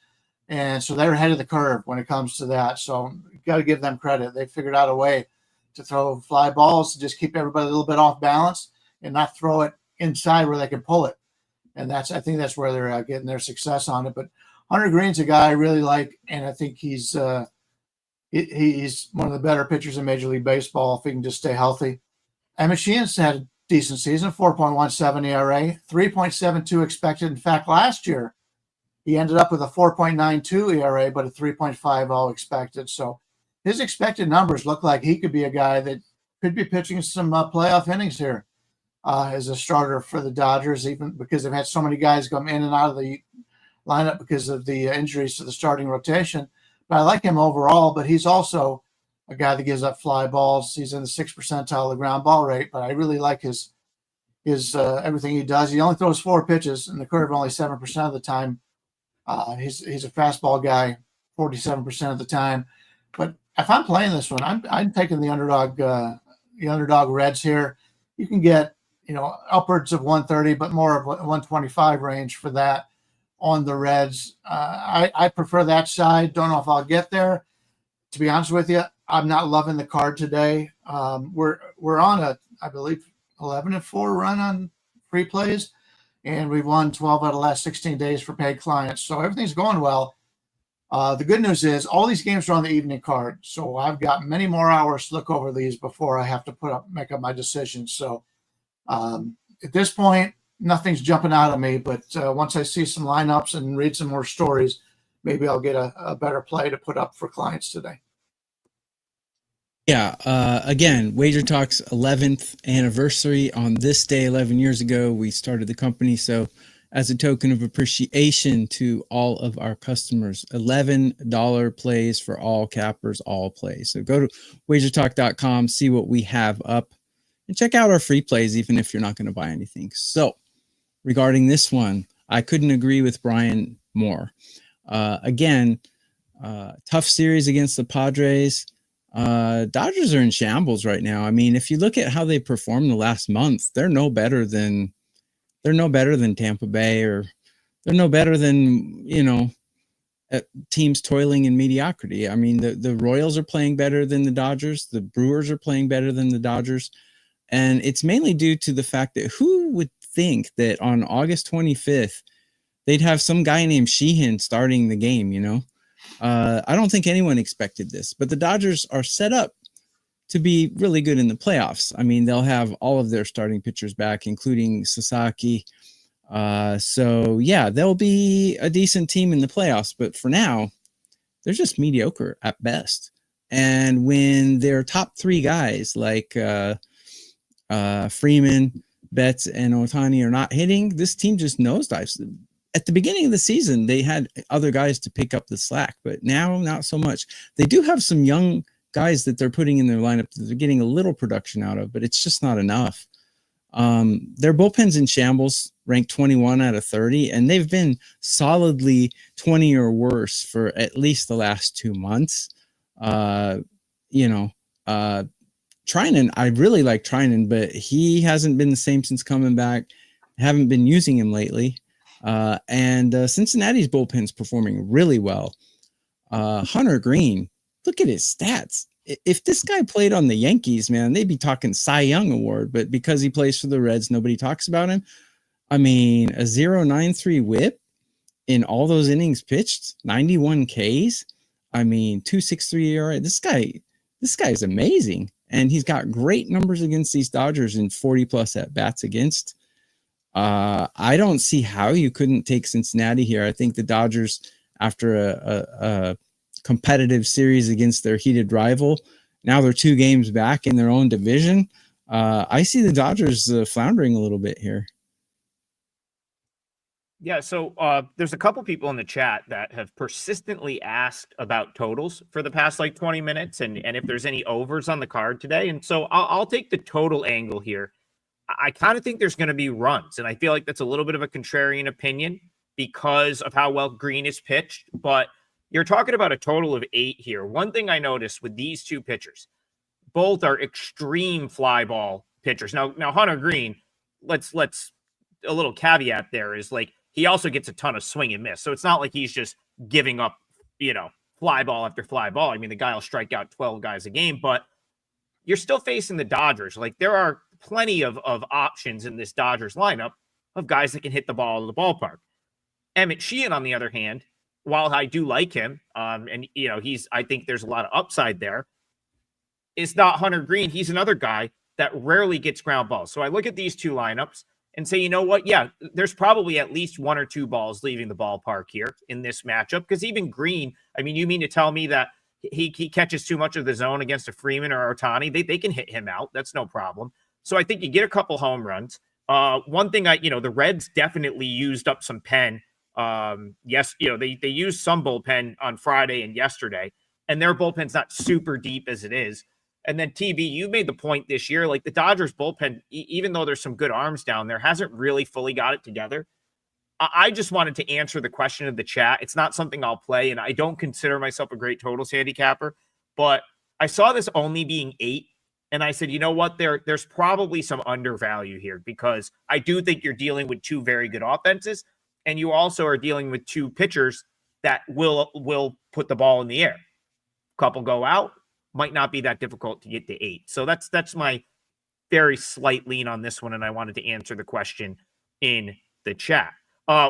And so they're ahead of the curve when it comes to that. So you got to give them credit. They figured out a way to throw fly balls to just keep everybody a little bit off balance and not throw it inside where they can pull it. And I think that's where they're getting their success on it. But Hunter Green's a guy I really like, and I think he's one of the better pitchers in Major League Baseball if he can just stay healthy. Emmett Sheehan's had a decent season, 4.17 ERA, 3.72 expected. In fact, last year he ended up with a 4.92 ERA, but a 3.50 expected. So his expected numbers look like he could be a guy that could be pitching some playoff innings here as a starter for the Dodgers, even because they've had so many guys come in and out of the lineup because of the injuries to the starting rotation. But I like him overall, but he's also a guy that gives up fly balls. He's in the 6th percentile of the ground ball rate, but I really like his everything he does. He only throws 4 pitches in the curve only 7% of the time. He's a fastball guy 47% of the time. But if I'm playing this one, I'm taking the underdog Reds here. You can get upwards of 130, but more of 125 range for that on the Reds. I prefer that side. Don't know if I'll get there. To be honest with you, I'm not loving the card today. We're on I believe 11-4 run on free plays, and we've won 12 out of the last 16 days for paid clients. So everything's going well. The good news is all these games are on the evening card, so I've got many more hours to look over these before I have to make up my decision. So at this point, nothing's jumping out at me, but once I see some lineups and read some more stories, maybe I'll get a better play to put up for clients today. Yeah. Again, WagerTalk's 11th anniversary on this day, 11 years ago, we started the company. So as a token of appreciation to all of our customers, $11 plays for all cappers, all plays. So go to WagerTalk.com, see what we have up, and check out our free plays, even if you're not going to buy anything. So regarding this one, I couldn't agree with Brian more. Again, tough series against the Padres. Dodgers are in shambles right now. I mean, if you look at how they performed the last month, they're no better than Tampa Bay, or they're no better than, teams toiling in mediocrity. I mean, the Royals are playing better than the Dodgers. The Brewers are playing better than the Dodgers. And it's mainly due to the fact that who would think that on August 25th, they'd have some guy named Sheehan starting the game, I don't think anyone expected this, but the Dodgers are set up to be really good in the playoffs. I mean, they'll have all of their starting pitchers back, including Sasaki. So yeah, they'll be a decent team in the playoffs, but for now, they're just mediocre at best. And when their top 3 guys like Freeman, Betts, and Ohtani are not hitting, this team just nosedives. At the beginning of the season, they had other guys to pick up the slack, but now not so much. They do have some young guys that they're putting in their lineup that they're getting a little production out of, but it's just not enough. Their bullpen's in shambles, ranked 21 out of 30, and they've been solidly 20 or worse for at least the last 2 months. Treinen, I really like Treinen, but he hasn't been the same since coming back. Haven't been using him lately. And Cincinnati's bullpen's performing really well. Hunter Green, look at his stats. If this guy played on the Yankees, man, they'd be talking Cy Young award, but because he plays for the Reds, nobody talks about him. I mean, a 0.93 whip in all those innings pitched, 91 Ks. I mean, 2.63 ERA. This guy is amazing. And he's got great numbers against these Dodgers in 40 plus at bats against. I don't see how you couldn't take Cincinnati here. I think the Dodgers, after a competitive series against their heated rival, now they're 2 games back in their own division. I see the Dodgers floundering a little bit here. Yeah, so there's a couple people in the chat that have persistently asked about totals for the past like 20 minutes and if there's any overs on the card today. And so I'll take the total angle here. I kind of think there's going to be runs, and I feel like that's a little bit of a contrarian opinion because of how well Green is pitched. But you're talking about a total of 8 here. One thing I noticed with these two pitchers, both are extreme fly ball pitchers. Now Hunter Green, let's a little caveat there is like he also gets a ton of swing and miss. So it's not like he's just giving up, fly ball after fly ball. I mean, the guy will strike out 12 guys a game, but you're still facing the Dodgers. Like there are plenty of options in this Dodgers lineup of guys that can hit the ball to the ballpark. Emmett Sheehan, on the other hand, while I do like him, and I think there's a lot of upside there, is not Hunter Green. He's another guy that rarely gets ground balls. So I look at these two lineups and say, you know what? Yeah, there's probably at least 1 or 2 balls leaving the ballpark here in this matchup. Because even Green, I mean, you mean to tell me that he catches too much of the zone against a Freeman or Ohtani? They can hit him out. That's no problem. So I think you get a couple home runs. One thing the Reds definitely used up some pen. Yes, they used some bullpen on Friday and yesterday, and their bullpen's not super deep as it is. And then TB, you made the point this year, like the Dodgers bullpen, even though there's some good arms down there, hasn't really fully got it together. I just wanted to answer the question of the chat. It's not something I'll play, and I don't consider myself a great totals handicapper, but I saw this only being 8, and I said, you know what, there's probably some undervalue here because I do think you're dealing with 2 very good offenses, and you also are dealing with 2 pitchers that will put the ball in the air. Couple go out. Might not be that difficult to get to 8. So that's my very slight lean on this one, and I wanted to answer the question in the chat.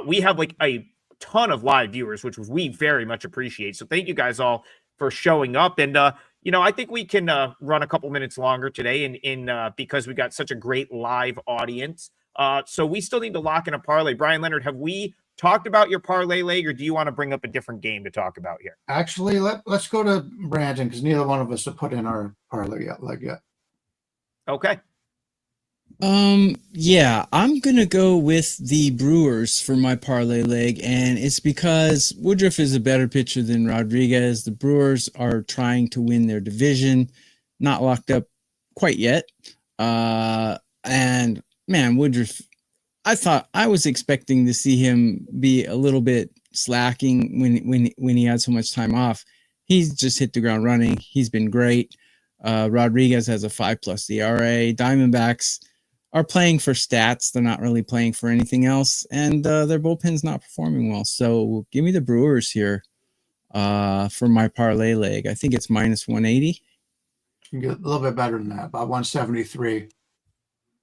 We have like a ton of live viewers, which we very much appreciate. So thank you guys all for showing up. And I think we can run a couple minutes longer today, in because we got such a great live audience. So we still need to lock in a parlay. Brian Leonard, have we talked about your parlay leg, or do you want to bring up a different game to talk about here? Actually, let's go to Brandon because neither one of us have put in our parlay leg yet. Okay. Yeah, I'm gonna go with the Brewers for my parlay leg, and it's because Woodruff is a better pitcher than Rodriguez. The Brewers are trying to win their division, not locked up quite yet. And man, Woodruff, I was expecting to see him be a little bit slacking when he had so much time off. He's just hit the ground running. He's been great. Rodriguez has a 5+ ERA. Diamondbacks are playing for stats. They're not really playing for anything else, and their bullpen's not performing well. So give me the Brewers here for my parlay leg. I think it's -180. You can get a little bit better than that, about 173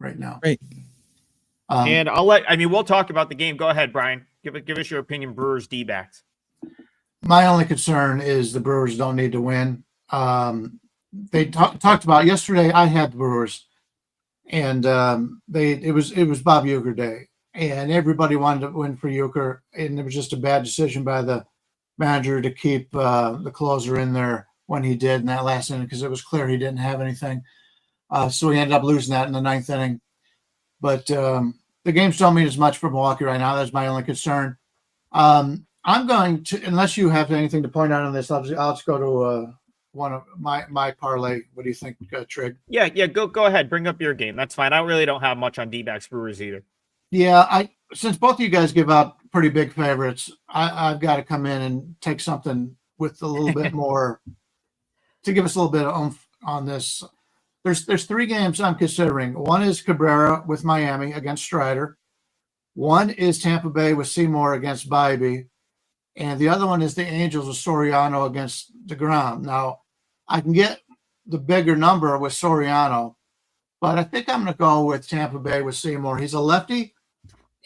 right now. Great. And we'll talk about the game. Go ahead, Brian. Give us your opinion, Brewers D-backs. My only concern is the Brewers don't need to win. They talked about yesterday. I had the Brewers, and it was Bob Uecker day, and everybody wanted to win for Uecker, and it was just a bad decision by the manager to keep the closer in there when he did in that last inning because it was clear he didn't have anything. So he ended up losing that in the 9th inning. But the games don't mean as much for Milwaukee right now. That's my only concern. I'm going to, unless you have anything to point out on this, I'll just go to one of my parlay. What do you think, Trig? Yeah, go ahead. Bring up your game. That's fine. I really don't have much on D-backs Brewers either. Yeah, since both of you guys give out pretty big favorites, I've got to come in and take something with a little bit more to give us a little bit of oomph on this. There's 3 games I'm considering. One is Cabrera with Miami against Strider. One is Tampa Bay with Seymour against Bybee. And the other one is the Angels with Soriano against DeGrom. Now, I can get the bigger number with Soriano, but I think I'm going to go with Tampa Bay with Seymour. He's a lefty,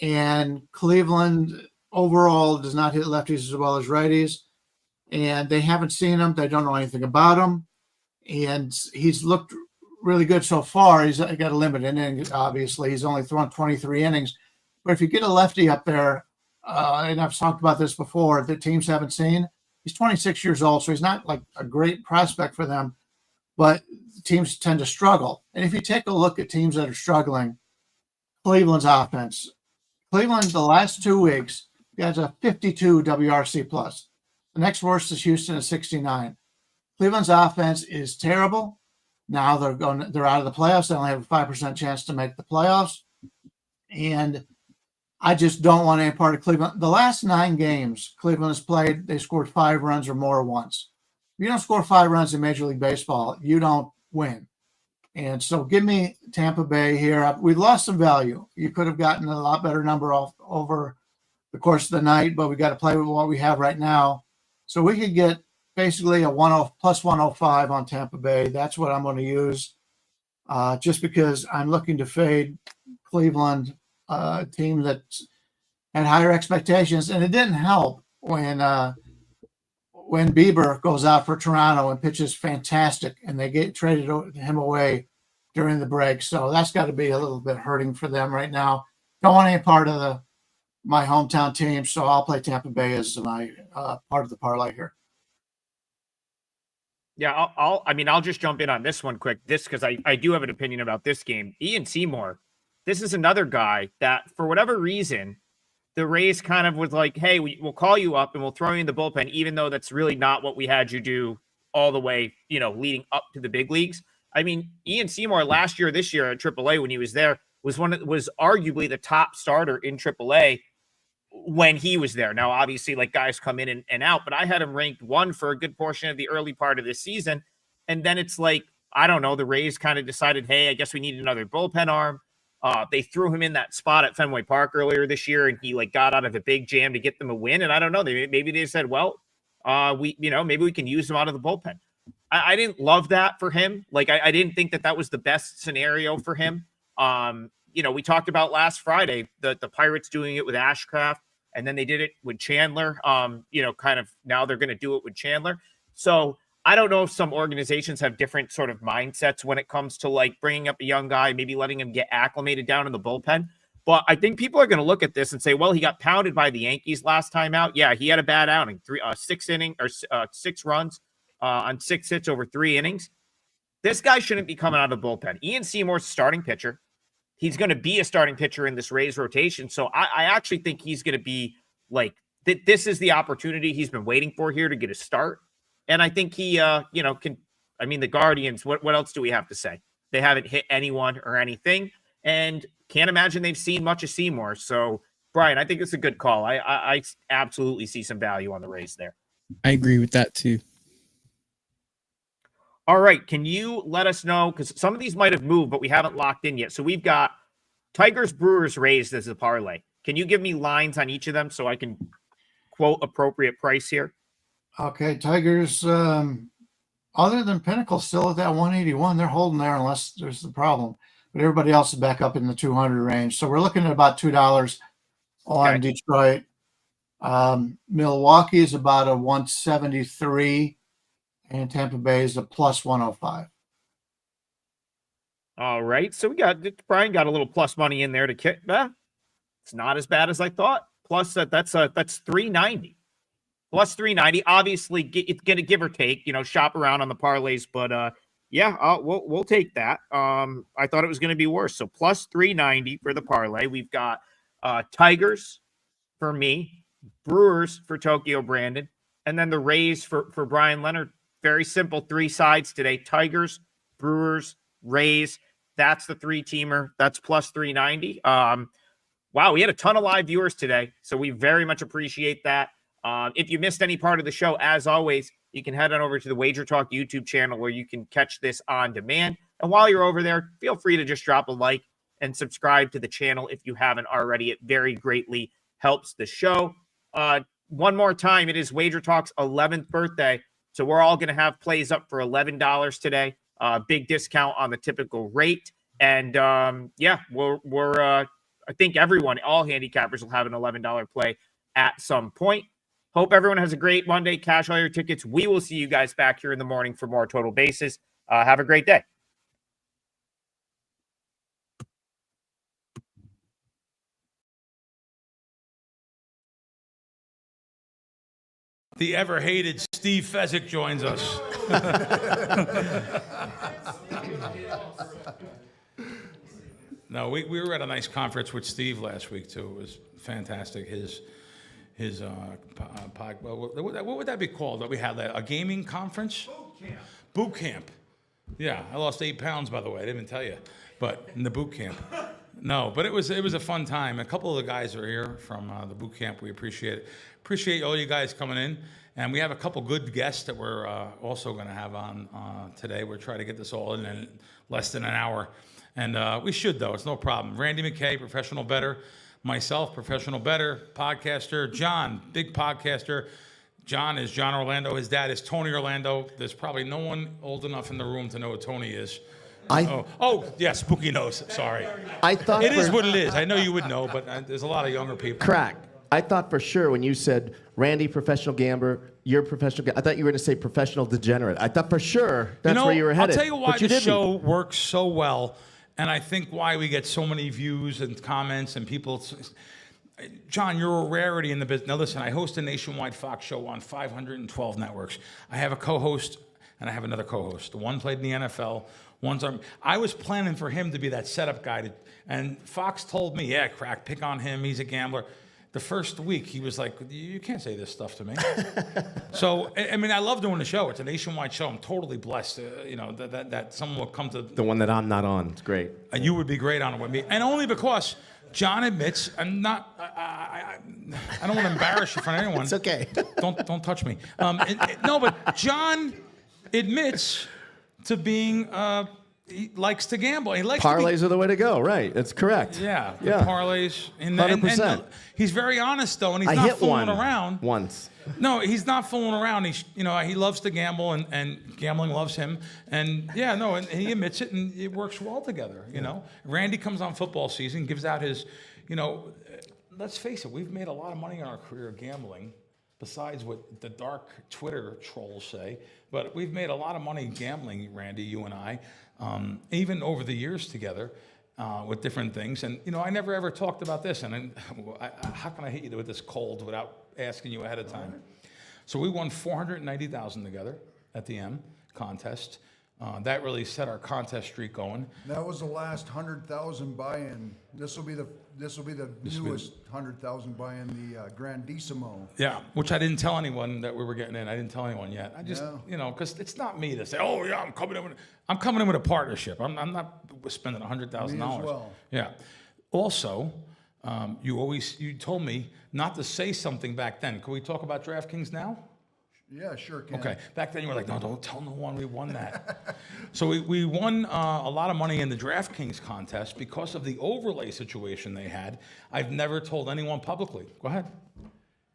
and Cleveland overall does not hit lefties as well as righties. And they haven't seen him. They don't know anything about him. And he's looked really good so far. He's got a limited innings, obviously. He's only thrown 23 innings. But if you get a lefty up there, and I've talked about this before, that teams haven't seen, he's 26 years old, so he's not like a great prospect for them, but teams tend to struggle. And if you take a look at teams that are struggling, Cleveland's offense, Cleveland, the last 2 weeks, has a 52 WRC plus. The next worst is Houston at 69. Cleveland's offense is terrible. Now they're out of the playoffs. They only have a 5% chance to make the playoffs. And I just don't want any part of Cleveland. The last 9 games Cleveland has played, they scored 5 runs or more once. If you don't score 5 runs in Major League Baseball, you don't win. And so give me Tampa Bay here. We lost some value. You could have gotten a lot better number off over the course of the night, but we got to play with what we have right now. So we could get basically a plus 105 on Tampa Bay. That's what I'm going to use just because I'm looking to fade Cleveland, a team that had higher expectations. And it didn't help when Bieber goes out for Toronto and pitches fantastic and they traded him away during the break. So that's got to be a little bit hurting for them right now. Don't want any part of my hometown team, so I'll play Tampa Bay as my part of the parlay here. Yeah, I'll just jump in on this one quick. Because I do have an opinion about this game. Ian Seymour, this is another guy that for whatever reason, the Rays kind of was like, hey, we'll call you up and we'll throw you in the bullpen, even though that's really not what we had you do all the way, leading up to the big leagues. I mean, Ian Seymour last year, this year at AAA when he was there was arguably the top starter in AAA when he was there. Now, obviously, like guys come in and out, but I had him ranked 1 for a good portion of the early part of this season. And then it's like, I don't know, the Rays kind of decided, hey, I guess we need another bullpen arm. They threw him in that spot at Fenway Park earlier this year, and he got out of a big jam to get them a win. And I don't know, maybe they said, well, maybe we can use him out of the bullpen. I didn't love that for him. I didn't think that was the best scenario for him. We talked about last Friday, the Pirates doing it with Ashcraft, and then they did it with Chandler. Kind of now they're going to do it with Chandler. So I don't know if some organizations have different sort of mindsets when it comes to bringing up a young guy, maybe letting him get acclimated down in the bullpen. But I think people are going to look at this and say, well, he got pounded by the Yankees last time out. Yeah, he had a bad outing, 6 runs on 6 hits over 3 innings. This guy shouldn't be coming out of the bullpen. Ian Seymour's a starting pitcher. He's going to be a starting pitcher in this Rays rotation. So I actually think he's going to be this is the opportunity he's been waiting for here to get a start. And I think he, can, the Guardians, what else do we have to say? They haven't hit anyone or anything, and can't imagine they've seen much of Seymour. So, Brian, I think it's a good call. I absolutely see some value on the Rays there. I agree with that too. All right. Can you let us know, because some of these might have moved, but we haven't locked in yet. So we've got Tigers, Brewers, Rays as a parlay. Can you give me lines on each of them so I can quote appropriate price here? Okay, Tigers, other than Pinnacle, still at that 181. They're holding there unless there's the problem. But everybody else is back up in the 200 range. So we're looking at about $2 on Detroit. Milwaukee is about a 173. And Tampa Bay is a plus 105. All right. So Brian got a little plus money in there to kick. It's not as bad as I thought. Plus that's 390. Plus 390. Obviously, it's going to give or take, shop around on the parlays. But we'll take that. I thought it was going to be worse. So plus 390 for the parlay. We've got Tigers for me, Brewers for Tokyo Brandon, and then the Rays for Brian Leonard. Very simple 3 sides today. Tigers, Brewers, Rays. That's the 3-teamer. That's plus 390. Wow, we had a ton of live viewers today, so we very much appreciate that. If you missed any part of the show, as always, you can head on over to the WagerTalk YouTube channel where you can catch this on demand. And while you're over there, feel free to just drop a like and subscribe to the channel if you haven't already. It very greatly helps the show. One more time, it is WagerTalk's 11th birthday. So we're all going to have plays up for $11 today. Big discount on the typical rate. And I think all handicappers will have an $11 play at some point. Hope everyone has a great Monday. Cash all your tickets. We will see you guys back here in the morning for more Total Bases. Have a great day. The ever-hated Steve Fezzik joins us. No, we were at a nice conference with Steve last week, too. It was fantastic. What would that be called that we had? A gaming conference? Boot camp. Yeah, I lost 8 pounds, by the way. I didn't even tell you. But in the boot camp. No, but it was a fun time. A couple of the guys are here from the boot camp. We appreciate it. Appreciate all you guys coming in. And we have a couple good guests that we're also going to have on today. We're trying to get this all in less than an hour. And we should, though. It's no problem. Randy McKay, professional bettor. Myself, professional bettor, podcaster. John, big podcaster. John is John Orlando. His dad is Tony Orlando. There's probably no one old enough in the room to know what Tony is. Yeah, Spooky knows. Sorry. I thought it is what it is. I know you would know, but there's a lot of younger people. Crack. I thought for sure when you said Randy, professional gambler, you're professional. I thought you were going to say professional degenerate. I thought for sure that's where you were headed. I'll tell you why the show works so well, and I think why we get so many views and comments and people. John, you're a rarity in the business. Now listen, I host a nationwide Fox show on 512 networks. I have a co-host and I have another co-host. One played in the NFL. I was planning for him to be that setup guy, and Fox told me, yeah, Crack, pick on him. He's a gambler. The first week, he was like, you can't say this stuff to me. So, I mean, I love doing the show. It's a nationwide show. I'm totally blessed, that someone will come to... The one that I'm not on. It's great. And you would be great on it with me. And only because John admits, I'm not... I don't want to embarrass you in front of anyone. It's okay. Don't touch me. No, but John admits to being... he likes to gamble. He likes parlays are the way to go, right? That's correct. Yeah, parlays. 100%. And he's very honest though, and he's not fooling around. Once. No, he's not fooling around. He loves to gamble, and gambling loves him. And and he admits it, and it works well together. You know, Randy comes on football season, gives out his, let's face it, we've made a lot of money in our career gambling. Besides what the dark Twitter trolls say, but we've made a lot of money gambling, Randy, you and I, even over the years together with different things. And, I never ever talked about this. And how can I hit you with this cold without asking you ahead of time? So we won $490,000 together at the M contest. That really set our contest streak going. That was the last 100,000 buy-in. This will be the newest 100,000 buy-in, the Grandissimo. Yeah, which I didn't tell anyone that we were getting in. I didn't tell anyone yet. I just, because it's not me to say, oh yeah, I'm coming in with a partnership. I'm not spending $100,000. Me as well. Yeah. Also, you told me not to say something back then. Can we talk about DraftKings now? Yeah, sure can. Okay. Back then you were like, no, don't tell no one we won that. So we won a lot of money in the DraftKings contest because of the overlay situation they had. I've never told anyone publicly. Go ahead.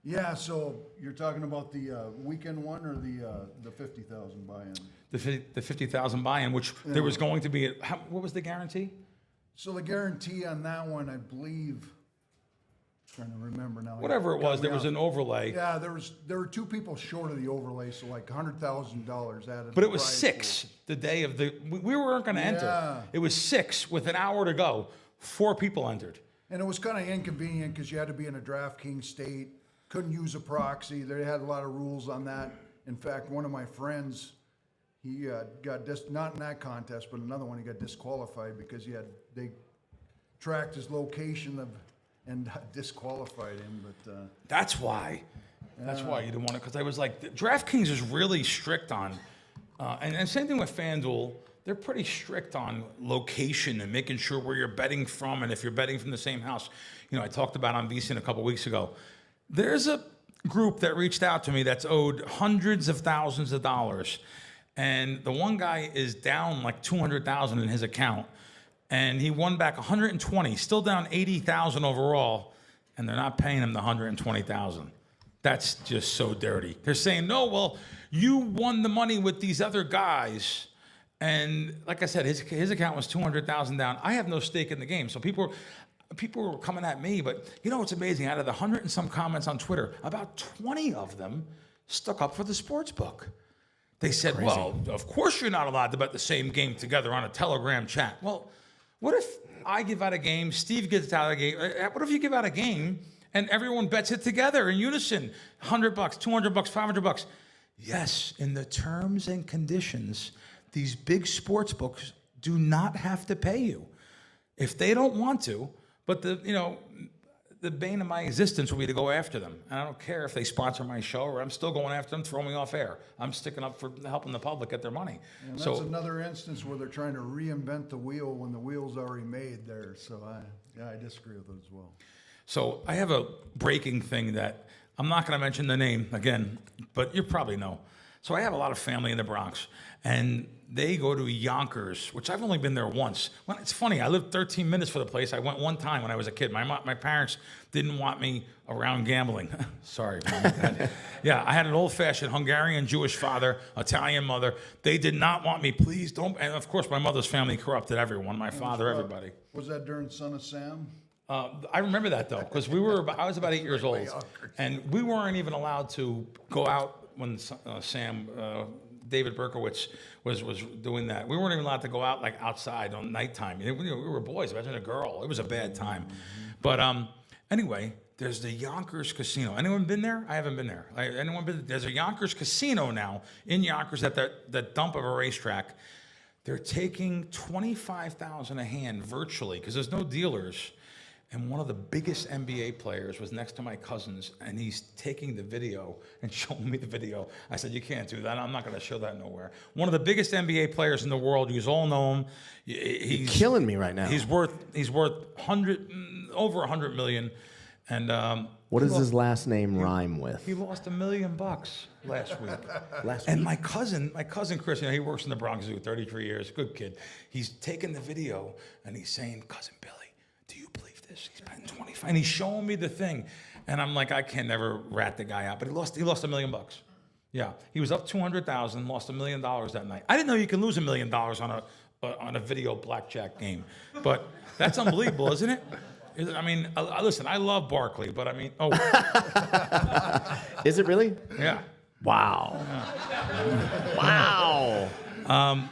Yeah, so you're talking about the weekend one or the 50,000 buy-in? The 50,000 buy-in, which there was going to be. What was the guarantee? So the guarantee on that one, I believe. Trying to remember now. Whatever it was, there was an overlay. Yeah, there were two people short of the overlay, so like $100,000 added. But it was 6 the day of the. We weren't going to enter. It was 6 with an hour to go. 4 people entered. And it was kind of inconvenient because you had to be in a DraftKings state, couldn't use a proxy. They had a lot of rules on that. In fact, one of my friends, he got not in that contest, but another one, he got disqualified because they tracked his location and disqualified him, but that's why. That's why you didn't want it, because I was like, DraftKings is really strict on, and same thing with FanDuel. They're pretty strict on location and making sure where you're betting from, and if you're betting from the same house. I talked about on VSiN a couple weeks ago. There's a group that reached out to me that's owed hundreds of thousands of dollars, and the one guy is down like $200,000 in his account. And he won back 120, still down 80,000 overall, and they're not paying him the 120,000. That's just so dirty. They're saying, no, well, you won the money with these other guys, and like I said, his account was 200,000 down. I have no stake in the game, so people. people were coming at me, but you know what's amazing? Out of the 100 and some comments on Twitter, about 20 of them stuck up for the sports book. They said, well, of course you're not allowed to bet the same game together on a Telegram chat. well, what if I give out a game, Steve gives out a game? What if you give out a game and everyone bets it together in unison? $100, $200, $500. Yes, in the terms and conditions, these big sports books do not have to pay you if they don't want to. But the bane of my existence will be to go after them. And I don't care if they sponsor my show or I'm still going after them, throw me off air. I'm sticking up for helping the public get their money. And that's another instance where they're trying to reinvent the wheel when the wheel's already made there. So I disagree with it as well. So I have a breaking thing that I'm not going to mention the name again, but you probably know. So I have a lot of family in the Bronx, and they go to Yonkers, which I've only been there once. Well, it's funny. I lived 13 minutes from the place. I went one time when I was a kid. My parents didn't want me around gambling. Sorry, Mom and Dad. Yeah, I had an old-fashioned Hungarian Jewish father, Italian mother. They did not want me. Please don't. And of course, my mother's family corrupted everyone. My father, everybody. Was that during Son of Sam? I remember that though, because I was about 8 years old, and we weren't even allowed to go out when David Berkowitz was doing that. We weren't even allowed to go out like outside on nighttime. We were boys. Imagine a girl. It was a bad time. But anyway, there's the Yonkers Casino. Anyone been there? I haven't been there. Anyone been? There's a Yonkers Casino now in Yonkers at that dump of a racetrack. They're taking $25,000 a hand virtually because there's no dealers. And one of the biggest NBA players was next to my cousins, and he's taking the video and showing me the video. I said, you can't do that. I'm not going to show that nowhere. One of the biggest NBA players in the world. You all know him. He's killing me right now. He's worth over $100 million. And what does his last name rhyme with? He lost $1 million last week. And my cousin Chris, he works in the Bronx Zoo, 33 years, good kid. He's taking the video and he's saying, Cousin Billy, do you believe this? He's betting 25, and he's showing me the thing, and I'm like, I can never rat the guy out, but he lost $1 million. Yeah, he was up 200,000, lost $1 million that night. I didn't know you can lose $1 million on a video blackjack game, but that's unbelievable, isn't it? I mean, listen, I love Barkley, but I mean, Is it really? Yeah. Wow. Yeah. Wow.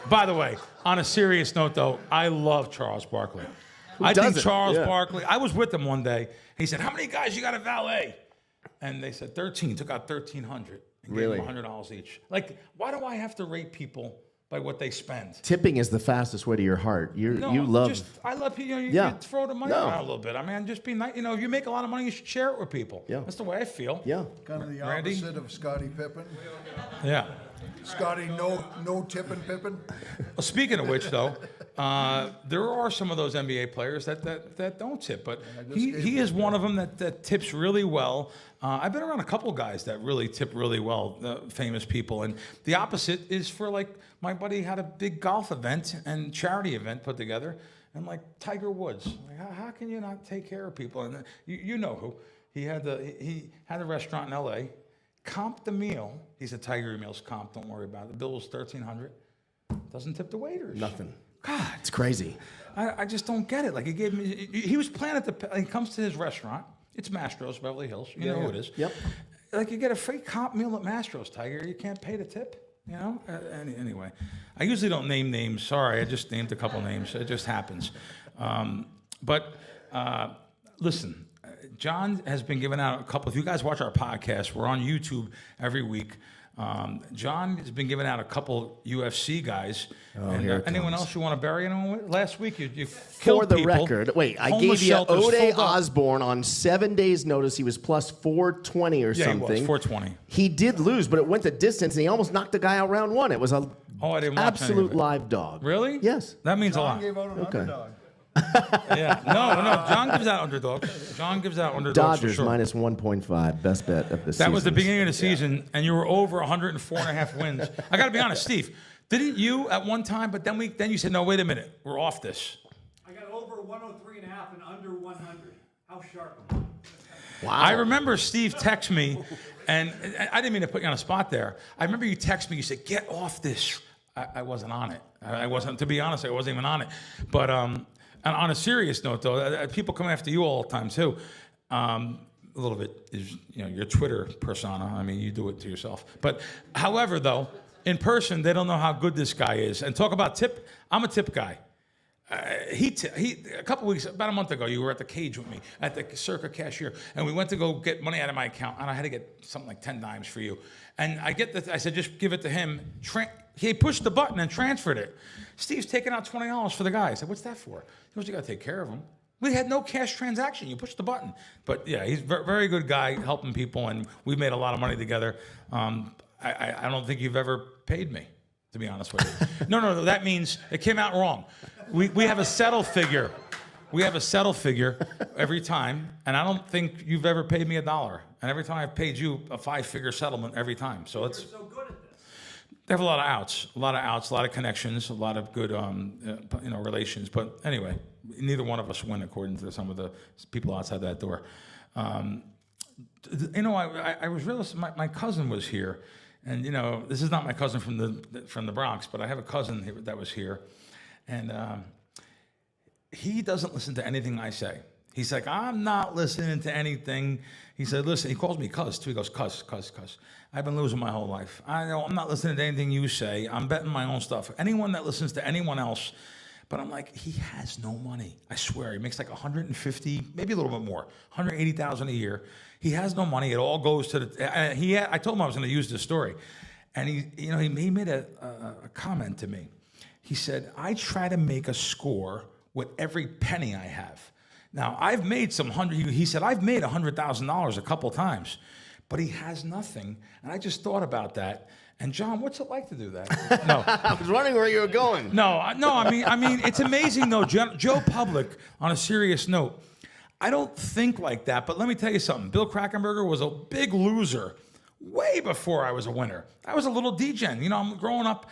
By the way, on a serious note, though, I love Charles Barkley. I think Charles Barkley, I was with him one day. He said, how many guys you got at valet? And they said 13, took out 1,300 and gave them $100 each. Like, why do I have to rate people by what they spend? Tipping is the fastest way to your heart. I love people. You throw the money around a little bit. I mean, just be nice. If you make a lot of money, you should share it with people. Yeah. That's the way I feel. Yeah. Kind of the Randy? opposite of Scottie Pippen. Yeah. Scotty, no tipping Pippen. Well, speaking of which, though, there are some of those NBA players that don't tip, but he is one of them that tips really well. I've been around a couple guys that really tip really well, famous people, and the opposite is for, like, my buddy had a big golf event and charity event put together, and like Tiger Woods, like, how can you not take care of people? And you know who he had a restaurant in L.A. Comped the meal. He said, Tiger meals comp, don't worry about it. The bill was $1,300. Doesn't tip the waiters. Nothing. God, It's crazy. I just don't get it. Like, he was planning he comes to his restaurant. It's Mastro's, Beverly Hills. You know who it is. Yep. Like, you get a free comp meal at Mastro's, Tiger. You can't pay the tip. Anyway, I usually don't name names. Sorry, I just named a couple names. It just happens. But listen. John has been giving out a couple. If you guys watch our podcast, we're on YouTube every week. John has been giving out a couple UFC guys. Anyone else you want to bury anyone with? Last week you killed For the people. record, wait, I Homeless gave you shelters Ode filled up. Osborne on 7 days' notice. He was plus 420 or something. He was 420. He did lose, but it went the distance, and he almost knocked the guy out round one. It was a I didn't watch any absolute of it. live dog. Really? Yes. That means a John lot. gave out an underdog. Yeah. No. John gives out underdogs. Dodgers for sure. minus 1.5. Best bet of the season. That was the beginning of the season, and you were over 104.5 wins. I got to be honest, Steve. Didn't you at one time? But then you said, no, wait a minute, we're off this. I got over 103.5 and under 100. How sharp am I? Wow. I remember Steve text me, and I didn't mean to put you on a spot there. I remember you text me. You said, get off this. I wasn't on it. I wasn't. To be honest, I wasn't even on it. But And on a serious note, though, people come after you all the time too. A little bit is, your Twitter persona. I mean, you do it to yourself. But however, though, in person, they don't know how good this guy is. And talk about tip. I'm a tip guy. He a couple weeks, about a month ago, you were at the cage with me at the Circa cashier, and we went to go get money out of my account, and I had to get something like 10 dimes for you. And I said, just give it to him. He pushed the button and transferred it. Steve's taking out $20 for the guy. I said, what's that for? He goes, you got to take care of him. We had no cash transaction. You push the button. But yeah, he's a very good guy helping people, and we've made a lot of money together. I don't think you've ever paid me, to be honest with you. No, that means it came out wrong. We have a settle figure. We have a settle figure every time, and I don't think you've ever paid me $1. And every time I've paid you a 5-figure settlement every time. So it's so good at this. they have a lot of outs, a lot of connections, a lot of good relations. But anyway, neither one of us win according to some of the people outside that door. I was realizing my cousin was here, and this is not my cousin from the Bronx, but I have a cousin that was here, and he doesn't listen to anything I say. He's like, I'm not listening to anything. He said, listen, he calls me cuz too. He goes, cuz. I've been losing my whole life. I'm not listening to anything you say. I'm betting my own stuff. Anyone that listens to anyone else. But I'm like, he has no money. I swear, he makes like 150, maybe a little bit more, 180,000 a year. He has no money. It all goes to the. I told him I was going to use this story, and he made a comment to me. He said, I try to make a score with every penny I have. Now, I've made he said, I've made $100,000 a couple times, but he has nothing. And I just thought about that. And John, what's it like to do that? No. I was wondering where you were going. No, I mean, it's amazing though, Joe Public, on a serious note, I don't think like that, but let me tell you something. Bill Krackomberger was a big loser way before I was a winner. I was a little degen. I'm growing up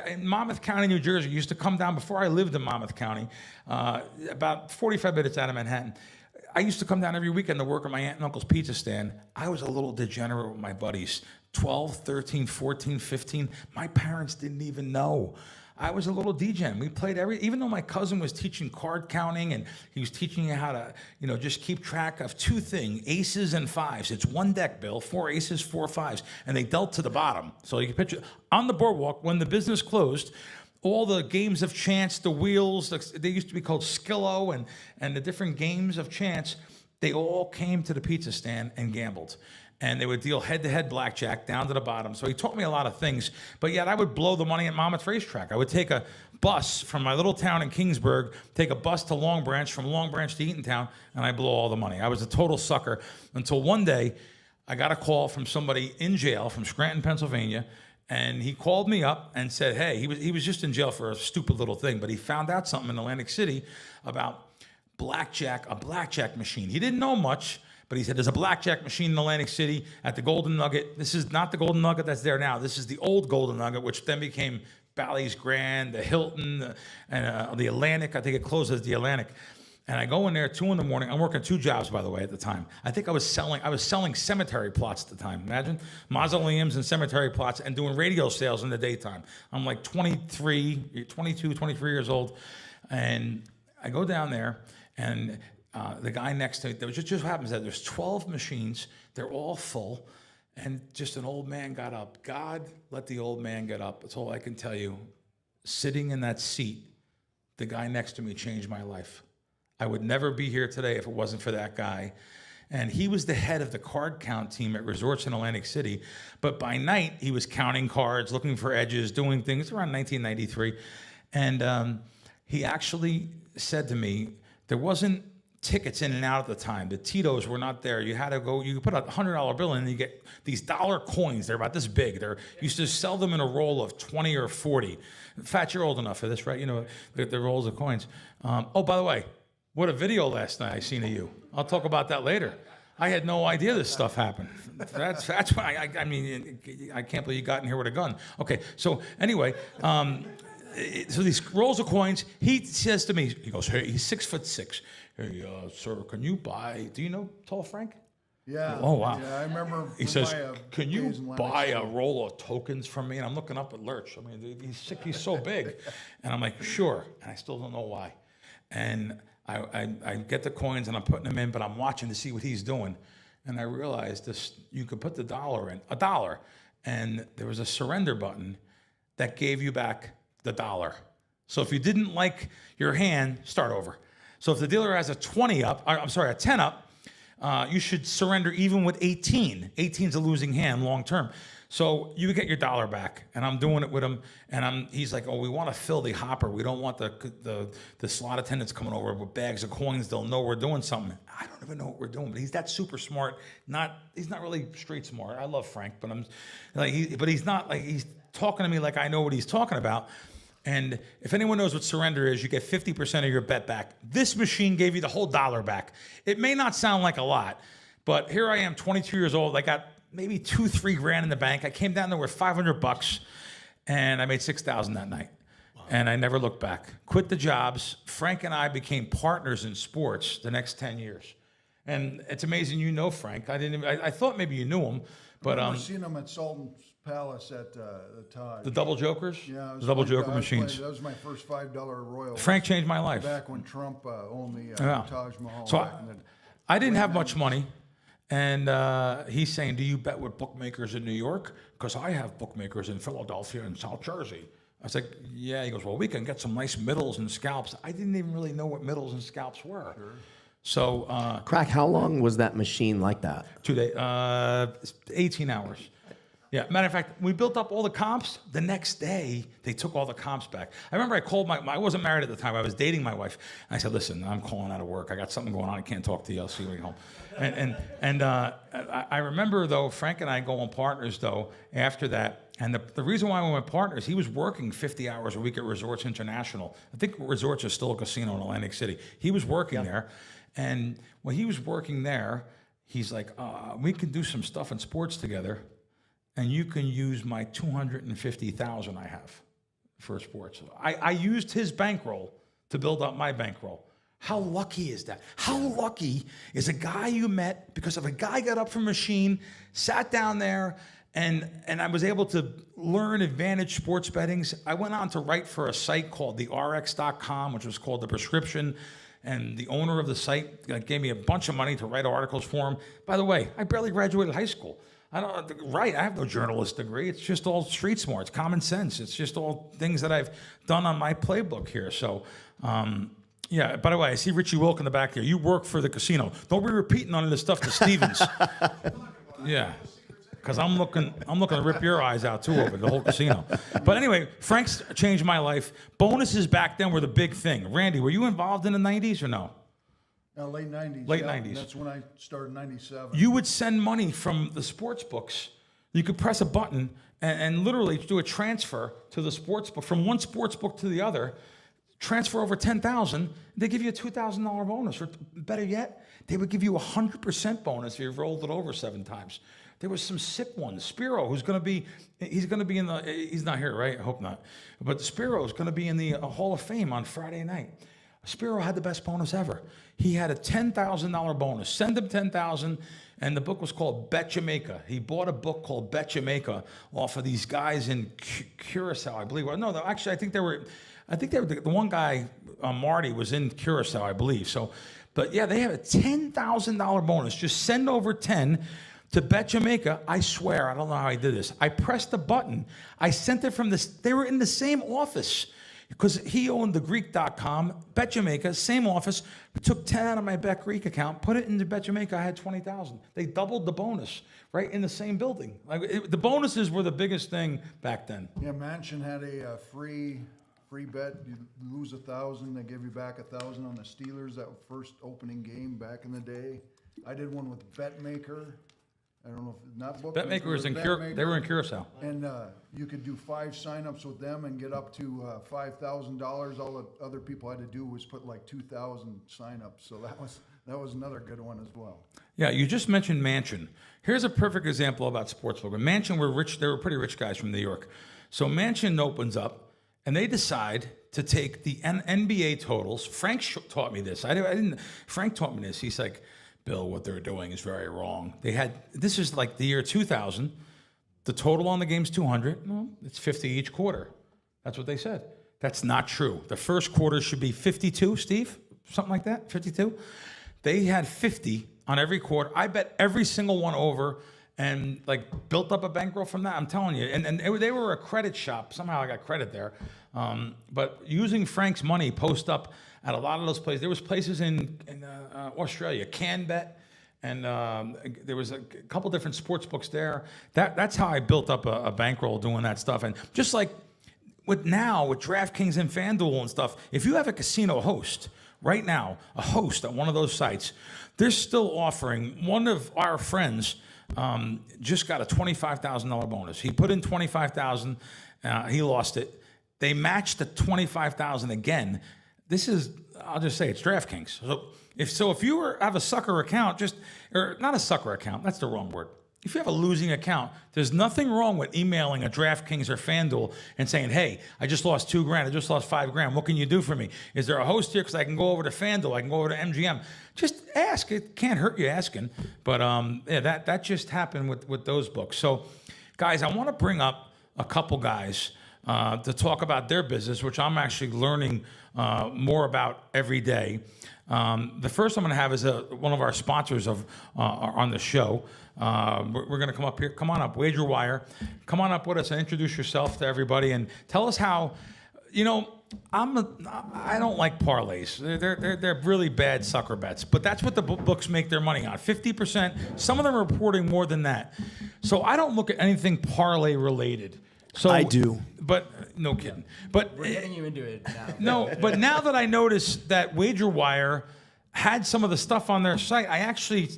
in Monmouth County, New Jersey. Used to come down before I lived in Monmouth County, about 45 minutes out of Manhattan. I used to come down every weekend to work at my aunt and uncle's pizza stand. I was a little degenerate with my buddies. 12, 13, 14, 15. My parents didn't even know. I was a little degen. We played even though my cousin was teaching card counting and he was teaching you how to, just keep track of two things, aces and fives. It's one deck, Bill, 4 aces, 4 fives, and they dealt to the bottom. So you can picture on the boardwalk when the business closed, all the games of chance, the wheels, they used to be called Skillo, and the different games of chance, they all came to the pizza stand and gambled. And they would deal head-to-head blackjack down to the bottom. So he taught me a lot of things. But yet I would blow the money at Monmouth Racetrack. I would take a bus from my little town in Kingsburg, take a bus to Long Branch, from Long Branch to Eatontown, and I blow all the money. I was a total sucker until one day I got a call from somebody in jail from Scranton, Pennsylvania, and he called me up and said, hey, he was just in jail for a stupid little thing, but he found out something in Atlantic City about a blackjack machine. He didn't know much, but he said, there's a blackjack machine in Atlantic City at the Golden Nugget. This is not the Golden Nugget that's there now. This is the old Golden Nugget, which then became Bally's Grand, the Hilton, and the Atlantic. I think it closed as the Atlantic. And I go in there 2 a.m. I'm working 2 jobs, by the way, at the time. I think I was selling cemetery plots at the time. Imagine mausoleums and cemetery plots and doing radio sales in the daytime. I'm like 22, 23 years old. And I go down there and the guy next to it, there just happens that there's 12 machines. They're all full. And just an old man got up. God let the old man get up. That's all I can tell you. Sitting in that seat, the guy next to me changed my life. I would never be here today if it wasn't for that guy. And he was the head of the card count team at Resorts in Atlantic City. But by night, he was counting cards, looking for edges, doing things around 1993. And he actually said to me, there wasn't tickets in and out at the time. The Tito's were not there. You had to go, you put a $100 bill in and you get these dollar coins. They're about this big. You used to sell them in a roll of 20 or 40. Fat, you're old enough for this, right? The rolls of coins. Oh, by the way, what a video last night I seen of you. I'll talk about that later. I had no idea this stuff happened. That's why, I mean, I can't believe you got in here with a gun. Okay, so anyway, so these rolls of coins, he says to me, he goes, hey, he's 6'6". Hey, sir, can you buy, do you know Tall Frank? Yeah. Oh, wow. Yeah, I remember. He says, can you buy a roll of tokens from me? And I'm looking up at Lurch. I mean, he's so big. And I'm like, sure. And I still don't know why. and I get the coins and I'm putting them in, but I'm watching to see what he's doing. And I realized this, you could put the $1, and there was a surrender button that gave you back the $1. So if you didn't like your hand, start over. So if the dealer has a 10 up, you should surrender even with 18. 18's a losing hand long term. So you would get your $1 back, and I'm doing it with him, and he's like, oh, we want to fill the hopper. We don't want the slot attendants coming over with bags of coins. They'll know we're doing something. I don't even know what we're doing, but he's that super smart. He's not really street smart. I love Frank, but he's not like, he's talking to me like I know what he's talking about. And if anyone knows what surrender is, you get 50% of your bet back. This machine gave you the whole $1 back. It may not sound like a lot, but here I am, 22 years old. I got maybe $2-3 grand in the bank. I came down there with $500, and I made $6,000 that night. Wow. And I never looked back. Quit the jobs. Frank and I became partners in sports the next 10 years. And it's amazing you know Frank. I thought maybe you knew him, but I've seen him at Sultan's Palace at the Taj. The double jokers? Yeah, the double joker machines. That was my first $5 Royal. Frank changed my life. Back when Trump owned the Taj Mahal. So I didn't have much money. And he's saying, do you bet with bookmakers in New York? Because I have bookmakers in Philadelphia and South Jersey. I was like, yeah. He goes, well, we can get some nice middles and scalps. I didn't even really know what middles and scalps were. Sure. So, Crack, how long was that machine like that? 2 days, 18 hours. Yeah, matter of fact, we built up all the comps. The next day, they took all the comps back. I remember I called I wasn't married at the time. I was dating my wife. And I said, listen, I'm calling out of work. I got something going on. I can't talk to you. I'll see you when you get home. I remember, though, Frank and I go on partners, though, after that. And the reason why we went partners, he was working 50 hours a week at Resorts International. I think Resorts is still a casino in Atlantic City. He was working there. And when he was working there, he's like, we can do some stuff in sports together. And you can use my $250,000 I have for sports. I used his bankroll to build up my bankroll. How lucky is that? How lucky is a guy you met because of a guy got up from a machine, sat down there, and I was able to learn advantage sports bettings. I went on to write for a site called the RX.com, which was called The Prescription. And the owner of the site gave me a bunch of money to write articles for him. By the way, I barely graduated high school. I have no journalist degree. It's just all street smarts, common sense. It's just all things that I've done on my playbook here. So, yeah, by the way, I see Richie Wilk in the back there. You work for the casino. Don't be repeating none of this stuff to Stevens. Yeah, because I'm looking to rip your eyes out too over the whole casino. But anyway, Frank's changed my life. Bonuses back then were the big thing. Randy, were you involved in the 90s or no? Late 90s. Late 90s. That's when I started 97. You would send money from the sports books. You could press a button and literally do a transfer to the sports book, from one sports book to the other, transfer over $10,000. They give you a $2,000 bonus. Or better yet, they would give you a 100% bonus if you rolled it over 7 times. There was some sick ones. Spiro, he's going to be in the, he's not here, right? I hope not. But Spiro is going to be in the Hall of Fame on Friday night. Spiro had the best bonus ever. He had a $10,000 bonus. Send him $10,000, and the book was called Bet Jamaica. He bought a book called Bet Jamaica off of these guys in Curacao, I believe. No, actually, I think they were the one guy, Marty, was in Curacao, I believe. So, but yeah, they have a $10,000 bonus. Just send over 10 to Bet Jamaica. I swear, I don't know how I did this. I pressed the button. I sent it from this. They were in the same office. Because he owned thegreek.com, Bet Jamaica, same office. Took 10 out of my Bet Greek account, put it into Bet Jamaica. I had 20,000. They doubled the bonus right in the same building. The bonuses were the biggest thing back then. Yeah, Mansion had a free bet. You lose 1,000, they give you back 1,000 on the Steelers. That first opening game back in the day. I did one with BetMaker. I don't know if not book. BetMaker was in they were in Curacao. And you could do 5 signups with them and get up to $5,000. All the other people had to do was put like 2,000 signups. So that was another good one as well. Yeah, you just mentioned Mansion. Here's a perfect example about sportsbook. Mansion were rich. They were pretty rich guys from New York. So Mansion opens up, and they decide to take the NBA totals. Frank taught me this. I didn't. Frank taught me this. He's like, Bill, what they're doing is very wrong. This is like the year 2000. The total on the game's 200. Well, it's 50 each quarter. That's what they said. That's not true. The first quarter should be 52, Steve. something like that, 52. They had 50 on every quarter. I bet every single one over and like built up a bankroll from that. I'm telling you. And they were a credit shop. Somehow I got credit there. But using Frank's money, post up at a lot of those places. There was places in Australia, CanBet, and there was a couple different sports books there. That's how I built up a bankroll doing that stuff. And just like with DraftKings and FanDuel and stuff, if you have a casino host right now, a host at one of those sites, they're still offering. One of our friends just got a $25,000 bonus. He put in $25,000. He lost it. They matched the $25,000 again. This is, I'll just say, it's DraftKings. So if you have a sucker account, or not a sucker account, that's the wrong word. If you have a losing account, there's nothing wrong with emailing a DraftKings or FanDuel and saying, hey, I just lost $2,000, I just lost $5,000. What can you do for me? Is there a host here? Because I can go over to FanDuel, I can go over to MGM. Just ask. It can't hurt you asking. But that just happened with those books. So, guys, I want to bring up a couple guys to talk about their business, which I'm actually learning more about every day. The first I'm going to have is one of our sponsors on the show. We're going to come up here. Come on up, WagerWire. Come on up with us and introduce yourself to everybody and tell us how. I don't like parlays. They're really bad sucker bets, but that's what the books make their money on. 50%. Some of them are reporting more than that. So I don't look at anything parlay related. So I do. But no kidding. But we're getting you into it now. No, but now that I noticed that WagerWire had some of the stuff on their site, I actually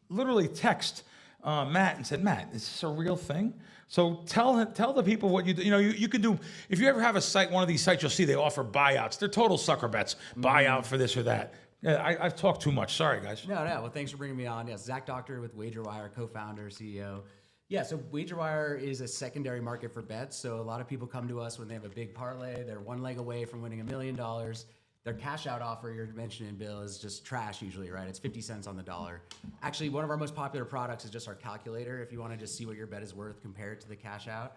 literally text Matt and said, Matt, is this a real thing? So tell the people what you do. You can do, if you ever have a site, one of these sites, you'll see they offer buyouts. They're total sucker bets. Buyout for this or that. Yeah, I've talked too much. Sorry, guys. No. Well, thanks for bringing me on. Yes, Zach Doctor with WagerWire, co-founder, CEO. Yeah, so WagerWire is a secondary market for bets. So a lot of people come to us when they have a big parlay. They're one leg away from winning $1 million. Their cash out offer you're mentioning, Bill, is just trash usually, right? It's 50 cents on the dollar. Actually, one of our most popular products is just our calculator if you want to just see what your bet is worth compared to the cash out.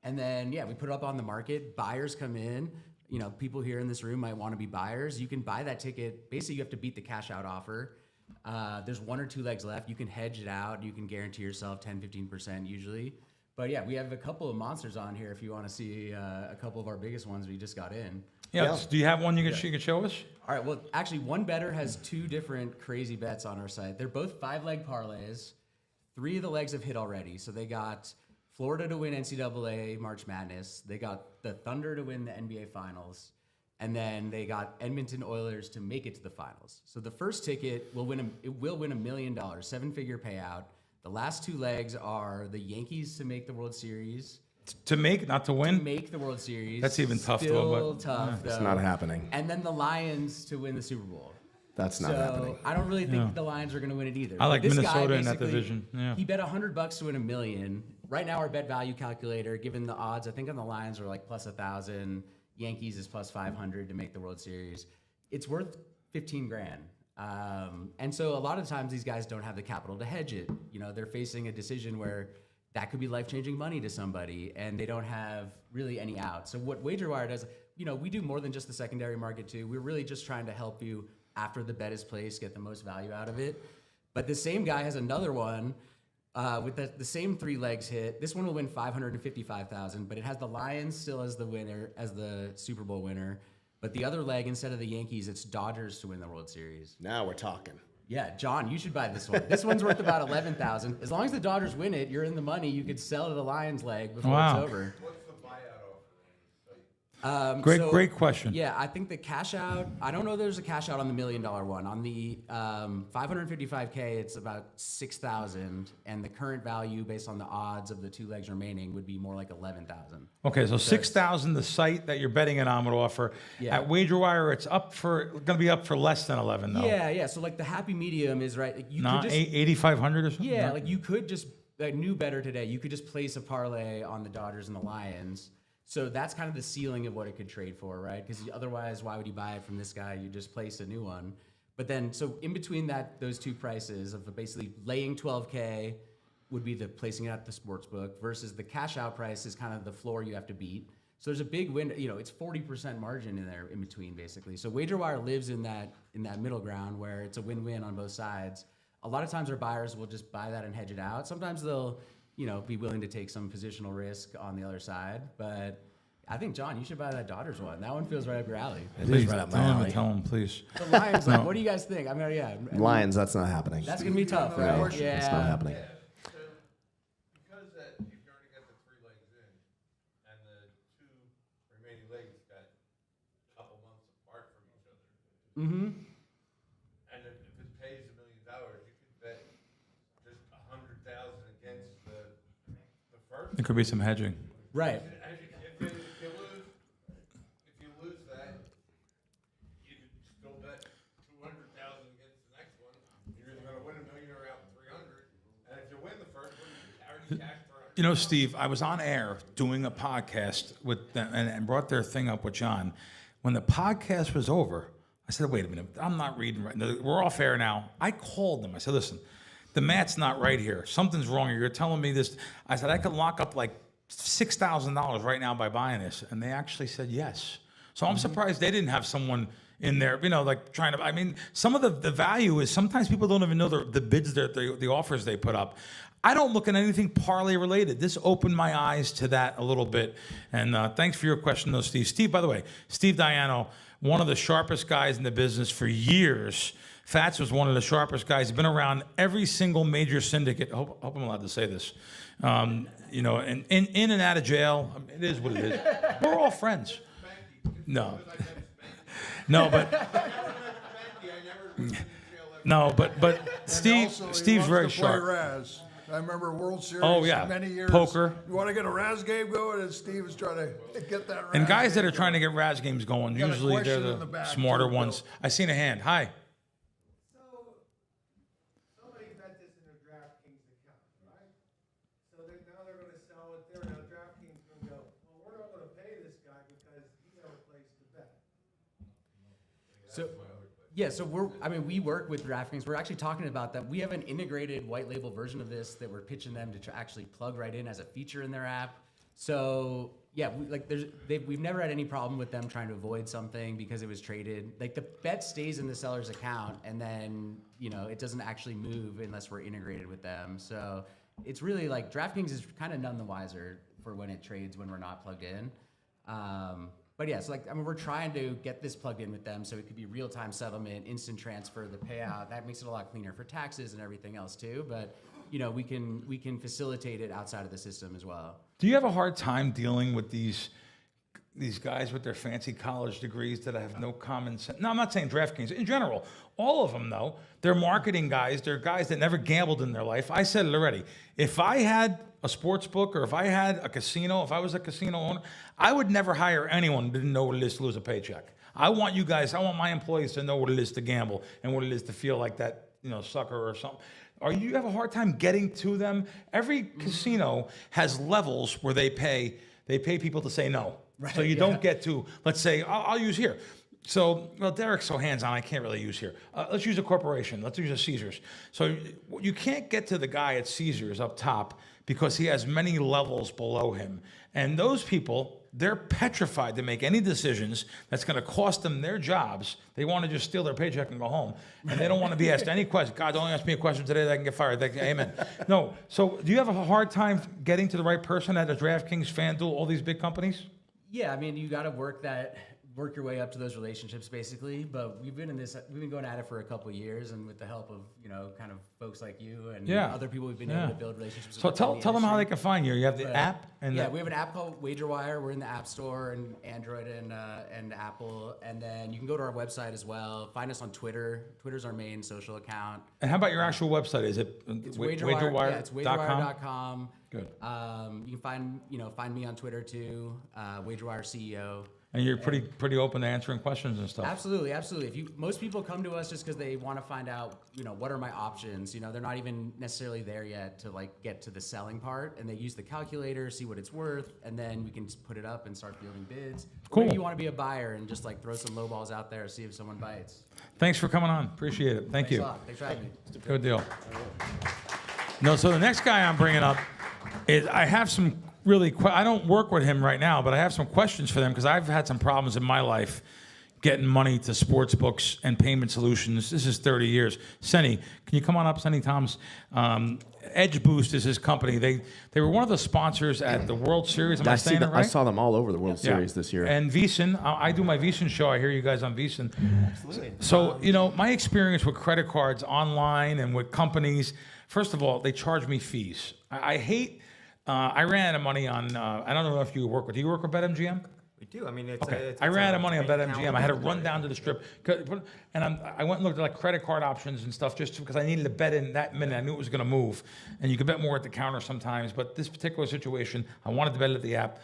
And then, we put it up on the market. Buyers come in. People here in this room might want to be buyers. You can buy that ticket. Basically, you have to beat the cash out offer. There's one or two legs left. You can hedge it out. You can guarantee yourself 10, 15% usually. But we have a couple of monsters on here if you want to see a couple of our biggest ones we just got in. Yeah. Do you have one you could show us? All right. Well, actually, one bettor has two different crazy bets on our site. They're both 5-leg parlays. 3 of the legs have hit already. So they got Florida to win NCAA March Madness. They got the Thunder to win the NBA Finals. And then they got Edmonton Oilers to make it to the finals. So the first ticket will win $1 million, 7-figure payout. The last 2 legs are the Yankees to make the World Series. To make, not to win? To make the World Series. That's even tough. Still tough, though. It's not happening. And then the Lions to win the Super Bowl. That's not happening. I don't really think the Lions are going to win it either. I like this Minnesota guy in that division. Yeah. He bet $100 to win $1 million. Right now, our bet value calculator, given the odds, I think on the Lions are like plus 1,000. Yankees is plus 500 to make the World Series. It's worth $15,000. And so a lot of times these guys don't have the capital to hedge it. They're facing a decision where that could be life-changing money to somebody, and they don't have really any out. So what WagerWire does, we do more than just the secondary market too. We're really just trying to help you after the bet is placed, get the most value out of it. But the same guy has another one with the same 3 legs hit. This one will win $555,000, but it has the Lions still as the winner, as the Super Bowl winner. But the other leg, instead of the Yankees, it's Dodgers to win the World Series. Now we're talking. Yeah, John, you should buy this one. This one's worth about $11,000. As long as the Dodgers win it, you're in the money. You could sell to the Lions leg before it's over. Great question. Yeah, I think the cash out, I don't know if there's a cash out on the $1 million one. On the 555K, it's about 6,000, and the current value based on the odds of the 2 legs remaining would be more like 11,000. Okay, so 6,000 the site that you're betting it on would offer. Yeah. At WagerWire, it's going to be up for less than 11 though. Yeah. So like the happy medium is right. You Not could just 8,500 or something. Yeah, No? like you could just a new bettor today. You could just place a parlay on the Dodgers and the Lions. So that's kind of the ceiling of what it could trade for, right? Because otherwise, why would you buy it from this guy? You just place a new one. But then, so in between those 2 prices of basically laying 12K would be the placing it at the sports book versus the cash out price is kind of the floor you have to beat. So there's a big window, it's 40% margin in there in between basically. So WagerWire lives in that middle ground where it's a win-win on both sides. A lot of times our buyers will just buy that and hedge it out. Sometimes they'll, be willing to take some positional risk on the other side. But I think, John, you should buy that Dodgers one. That one feels right up your alley. Please, tell him, please. The Lions, what do you guys think? Lions, that's not happening. That's going to be tough, right? No, it's not happening. Because you've already got the 3 legs in, and the 2 remaining legs got a couple months apart from each other. Mm-hmm. And if it pays $1 million, you could bet just 100,000 against the first. There could be some hedging. Right. If you lose that, you could still bet 200,000 against the next one. You're either going to win $1 million or out 300. And if you win the first one, you already cash for 100. Steve, I was on air doing a podcast with them and brought their thing up with John. When the podcast was over, I said, wait a minute, I'm not reading right now. We're off air now. I called them. I said, listen, the math's not right here. Something's wrong here. You're telling me this. I said, I could lock up like $6,000 right now by buying this. And they actually said yes. So I'm surprised they didn't have someone in there, like trying to, some of the value is sometimes people don't even know the bids, the offers they put up. I don't look at anything parlay related. This opened my eyes to that a little bit. And thanks for your question, though, Steve. Steve, by the way, Steve Diano, one of the sharpest guys in the business for years. Fats was one of the sharpest guys. He's been around every single major syndicate. I hope I'm allowed to say this. And in and out of jail. It is what it is. We're all friends. No, but Steve's very sharp. Raz. I remember World Series many years. Poker. You want to get a Raz game going, and Steve is trying to get that Raz And guys that are game trying to get Raz games going, Got a usually they're question in the the back, smarter too, ones. Bill. I seen a hand. Hi. So, somebody bet this in their DraftKings account, right? So now they're going to sell it there. Now DraftKings is going to go, well, we're not going to pay this guy because he never placed the bet. So we work with DraftKings. We're actually talking about that. We have an integrated white label version of this that we're pitching them to actually plug right in as a feature in their app. So we've never had any problem with them trying to avoid something because it was traded. Like the bet stays in the seller's account, and then it doesn't actually move unless we're integrated with them. So it's really like DraftKings is kind of none the wiser for when it trades when we're not plugged in. But yeah, so we're trying to get this plugged in with them so it could be real-time settlement, instant transfer, the payout. That makes it a lot cleaner for taxes and everything else too. But we can facilitate it outside of the system as well. Do you have a hard time dealing with these guys with their fancy college degrees that have no common sense? No, I'm not saying DraftKings. In general, all of them, though, they're marketing guys. They're guys that never gambled in their life. I said it already. If I had a sports book or if I had a casino, if I was a casino owner, I would never hire anyone who didn't know what it is to lose a paycheck. I want my employees to know what it is to gamble and what it is to feel like that, sucker or something. You have a hard time getting to them? Every casino has levels where they pay people to say no. Right, so you don't get to, let's say, I'll use here. So, Derek's so hands-on, I can't really use here. Let's use a corporation. Let's use a Caesars. So you can't get to the guy at Caesars up top because he has many levels below him. And those people, they're petrified to make any decisions that's going to cost them their jobs. They want to just steal their paycheck and go home. And they don't want to be asked any questions. God, don't ask me a question today that I can get fired. Amen. No. So do you have a hard time getting to the right person at a DraftKings, FanDuel, all these big companies? Yeah, you got to work your way up to those relationships, basically. But we've been going at it for a couple of years, and with the help of kind of folks like you and other people, we've been able to build relationships. So tell them how they can find you. You have the app, and we have an app called WagerWire. We're in the App Store and Android and Apple, and then you can go to our website as well. Find us on Twitter. Twitter's our main social account. And how about your actual website? Is it WagerWire? Yeah, it's WagerWire.com. Good. You can find me on Twitter too, WagerWire CEO. And you're pretty open to answering questions and stuff. Absolutely. Most people come to us just because they want to find out, what are my options? They're not even necessarily there yet to get to the selling part, and they use the calculator, see what it's worth, and then we can just put it up and start fielding bids. Cool. Or maybe you want to be a buyer and just throw some low balls out there, see if someone bites. Thanks for coming on. Appreciate it. Thanks you. A lot. Thanks for having me. Good deal. No, so the next guy I'm bringing up is I have some really. I don't work with him right now, but I have some questions for them because I've had some problems in my life getting money to sports books and payment solutions. This is 30 years. Senny, can you come on up, Senny Toms? Edge Boost is his company. They were one of the sponsors at the World Series. Am I saying it right? I saw them all over the World Series this year. And VEASAN, I do my VEASAN show. I hear you guys on VEASAN. Absolutely. So, my experience with credit cards online and with companies, first of all, they charge me fees. I hate, I ran out of money on, I don't know if you work with, do you work with BetMGM? We do. I mean, I ran out of money on BetMGM. I had to run down to the strip, and I went and looked at like credit card options and stuff just because I needed to bet in that minute. I knew it was going to move, and you could bet more at the counter sometimes. But this particular situation, I wanted to bet it at the app.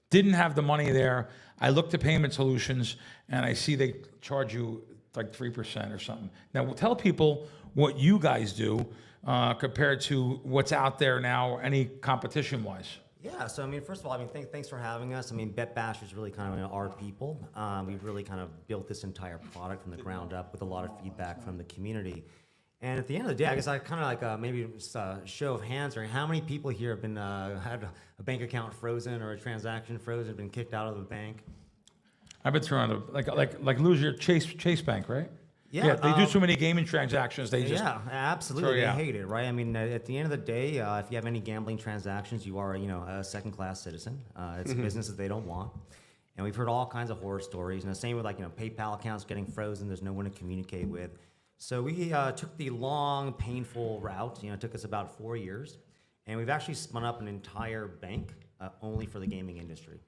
Didn't have the money there. I looked at payment solutions, and I see they charge you like 3% or something. Now, tell people what you guys do compared to what's out there now, any competition-wise. Yeah, so I mean, first of all, thanks for having us. I mean, Bet Bash is really kind of our people. We've really kind of built this entire product from the ground up with a lot of feedback from the community. And at the end of the day, I guess I kind of like maybe just a show of hands, or how many people here have been had a bank account frozen or a transaction frozen, been kicked out of the bank? I've been thrown like lose your Chase Bank, right? Yeah, they do so many gaming transactions. They just absolutely. They hate it, right? I mean, at the end of the day, if you have any gambling transactions, you are, a second-class citizen. It's a business that they don't want, and we've heard all kinds of horror stories. And the same with PayPal accounts getting frozen. There's no one to communicate with. So we took the long, painful route. It took us about 4 years, and we've actually spun up an entire bank only for the gaming industry.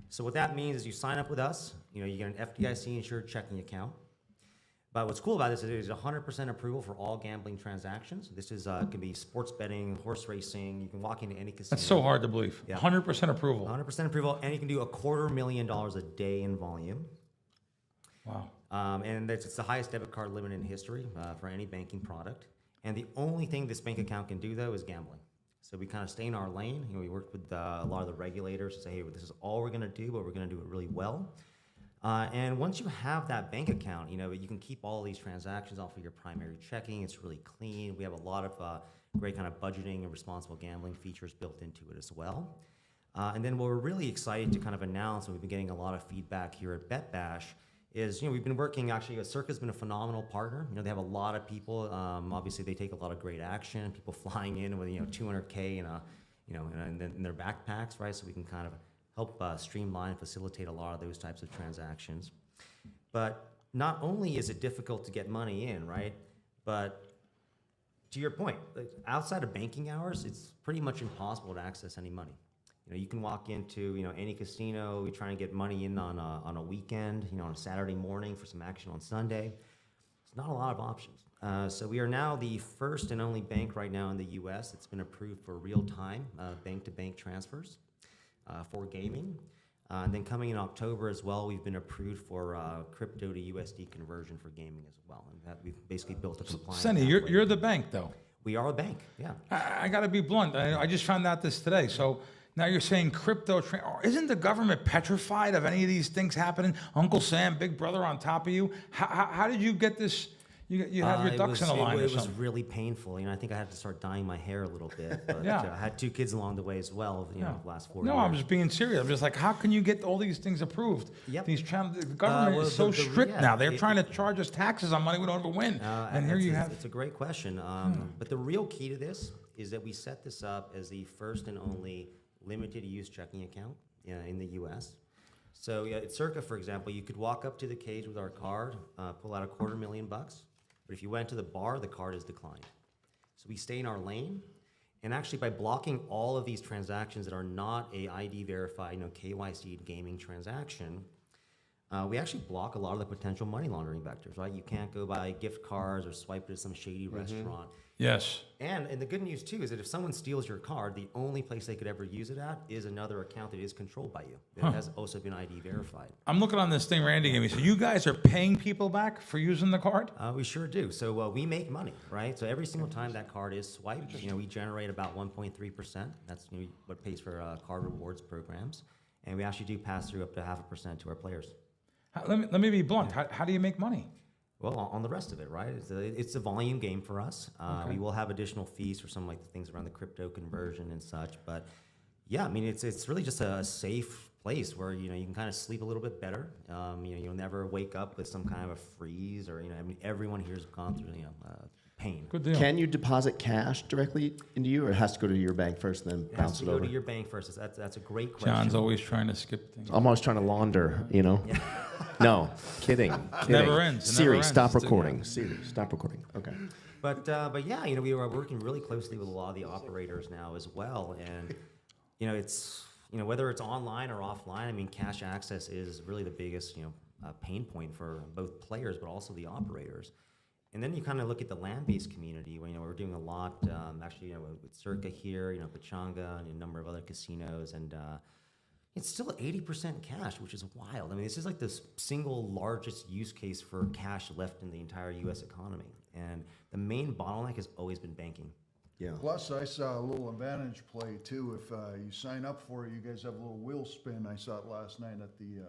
So what that means is you sign up with us. You get an FDIC-insured checking account. But what's cool about this is it is 100% approval for all gambling transactions. This is can be sports betting, horse racing. You can walk into any casino. That's so hard to believe. Yeah. 100% approval. 100% approval, and you can do $250,000 a day in volume. Wow. And it's the highest debit card limit in history for any banking product. And the only thing this bank account can do, though, is gambling. So we kind of stay in our lane. We work with a lot of the regulators to say, hey, this is all we're going to do, but we're going to do it really well. And once you have that bank account, you can keep all of these transactions off of your primary checking. It's really clean. We have a lot of great kind of budgeting and responsible gambling features built into it as well. And then what we're really excited to kind of announce, and we've been getting a lot of feedback here at Bet Bash, is we've been working, actually, Circa's been a phenomenal partner. They have a lot of people. Obviously, they take a lot of great action. People flying in with $200K in their backpacks, right? So we can kind of help streamline, facilitate a lot of those types of transactions. But not only is it difficult to get money in, right? But to your point, outside of banking hours, it's pretty much impossible to access any money. You can walk into any casino, you're trying to get money in on a weekend, on a Saturday morning for some action on Sunday. It's not a lot of options. So we are now the first and only bank right now in the U.S. that's been approved for real-time bank-to-bank transfers for gaming. And then coming in October as well, we've been approved for crypto to USD conversion for gaming as well. And we've basically built a compliance. Senny, you're the bank, though. We are a bank, yeah. I got to be blunt. I just found out this today. So now you're saying crypto. Isn't the government petrified of any of these things happening? Uncle Sam, Big Brother on top of you. How did you get this? You have your ducks in a line. It was really painful. I think I had to start dyeing my hair a little bit. But I had 2 kids along the way as well. The last 4 years. No, I'm just being serious. I'm just like, how can you get all these things approved? Yep. The government is so strict now. They're trying to charge us taxes on money we don't ever win. And here you have. It's a great question. But the real key to this is that we set this up as the first and only limited use checking account in the U.S. So at Circa, for example, you could walk up to the cage with our card, pull out $250,000. But if you went to the bar, the card is declined. So we stay in our lane. And actually, by blocking all of these transactions that are not a ID verified, KYC gaming transaction, we actually block a lot of the potential money laundering vectors, right? You can't go buy gift cards or swipe it at some shady restaurant. Yes. And the good news, too, is that if someone steals your card, the only place they could ever use it at is another account that is controlled by you. That has also been ID verified. I'm looking on this thing Randy gave me. So you guys are paying people back for using the card? We sure do. So we make money, right? So every single time that card is swiped, we generate about 1.3%. That's what pays for card rewards programs. And we actually do pass through up to 0.5% to our players. Let me be blunt. How do you make money? Well, on the rest of it, right? It's a volume game for us. We will have additional fees for some like the things around the crypto conversion and such, but Yeah, I mean, it's really just a safe place where, you can kind of sleep a little bit better. You'll never wake up with some kind of a freeze or, I mean, everyone here's gone through, pain. Good deal. Can you deposit cash directly into you, or it has to go to your bank first and then It has bounce to it go over? to your bank first. That's a great question. John's always trying to skip things. I'm always trying to launder, No, kidding. Never ends. It Siri, never stop ends. recording. Siri, stop recording. Okay. But yeah, we are working really closely with a lot of the operators now as well, and it's whether it's online or offline. I mean, cash access is really the biggest pain point for both players, but also the operators. And then you kind of look at the land-based community. Where, we're doing a lot actually, with Circa here, Pachanga, and a number of other casinos, and it's still 80% cash, which is wild. I mean, this is like the single largest use case for cash left in the entire U.S. economy. And the main bottleneck has always been banking. Yeah. Plus, I saw a little advantage play too. If you sign up for it, you guys have a little wheel spin. I saw it last night at the.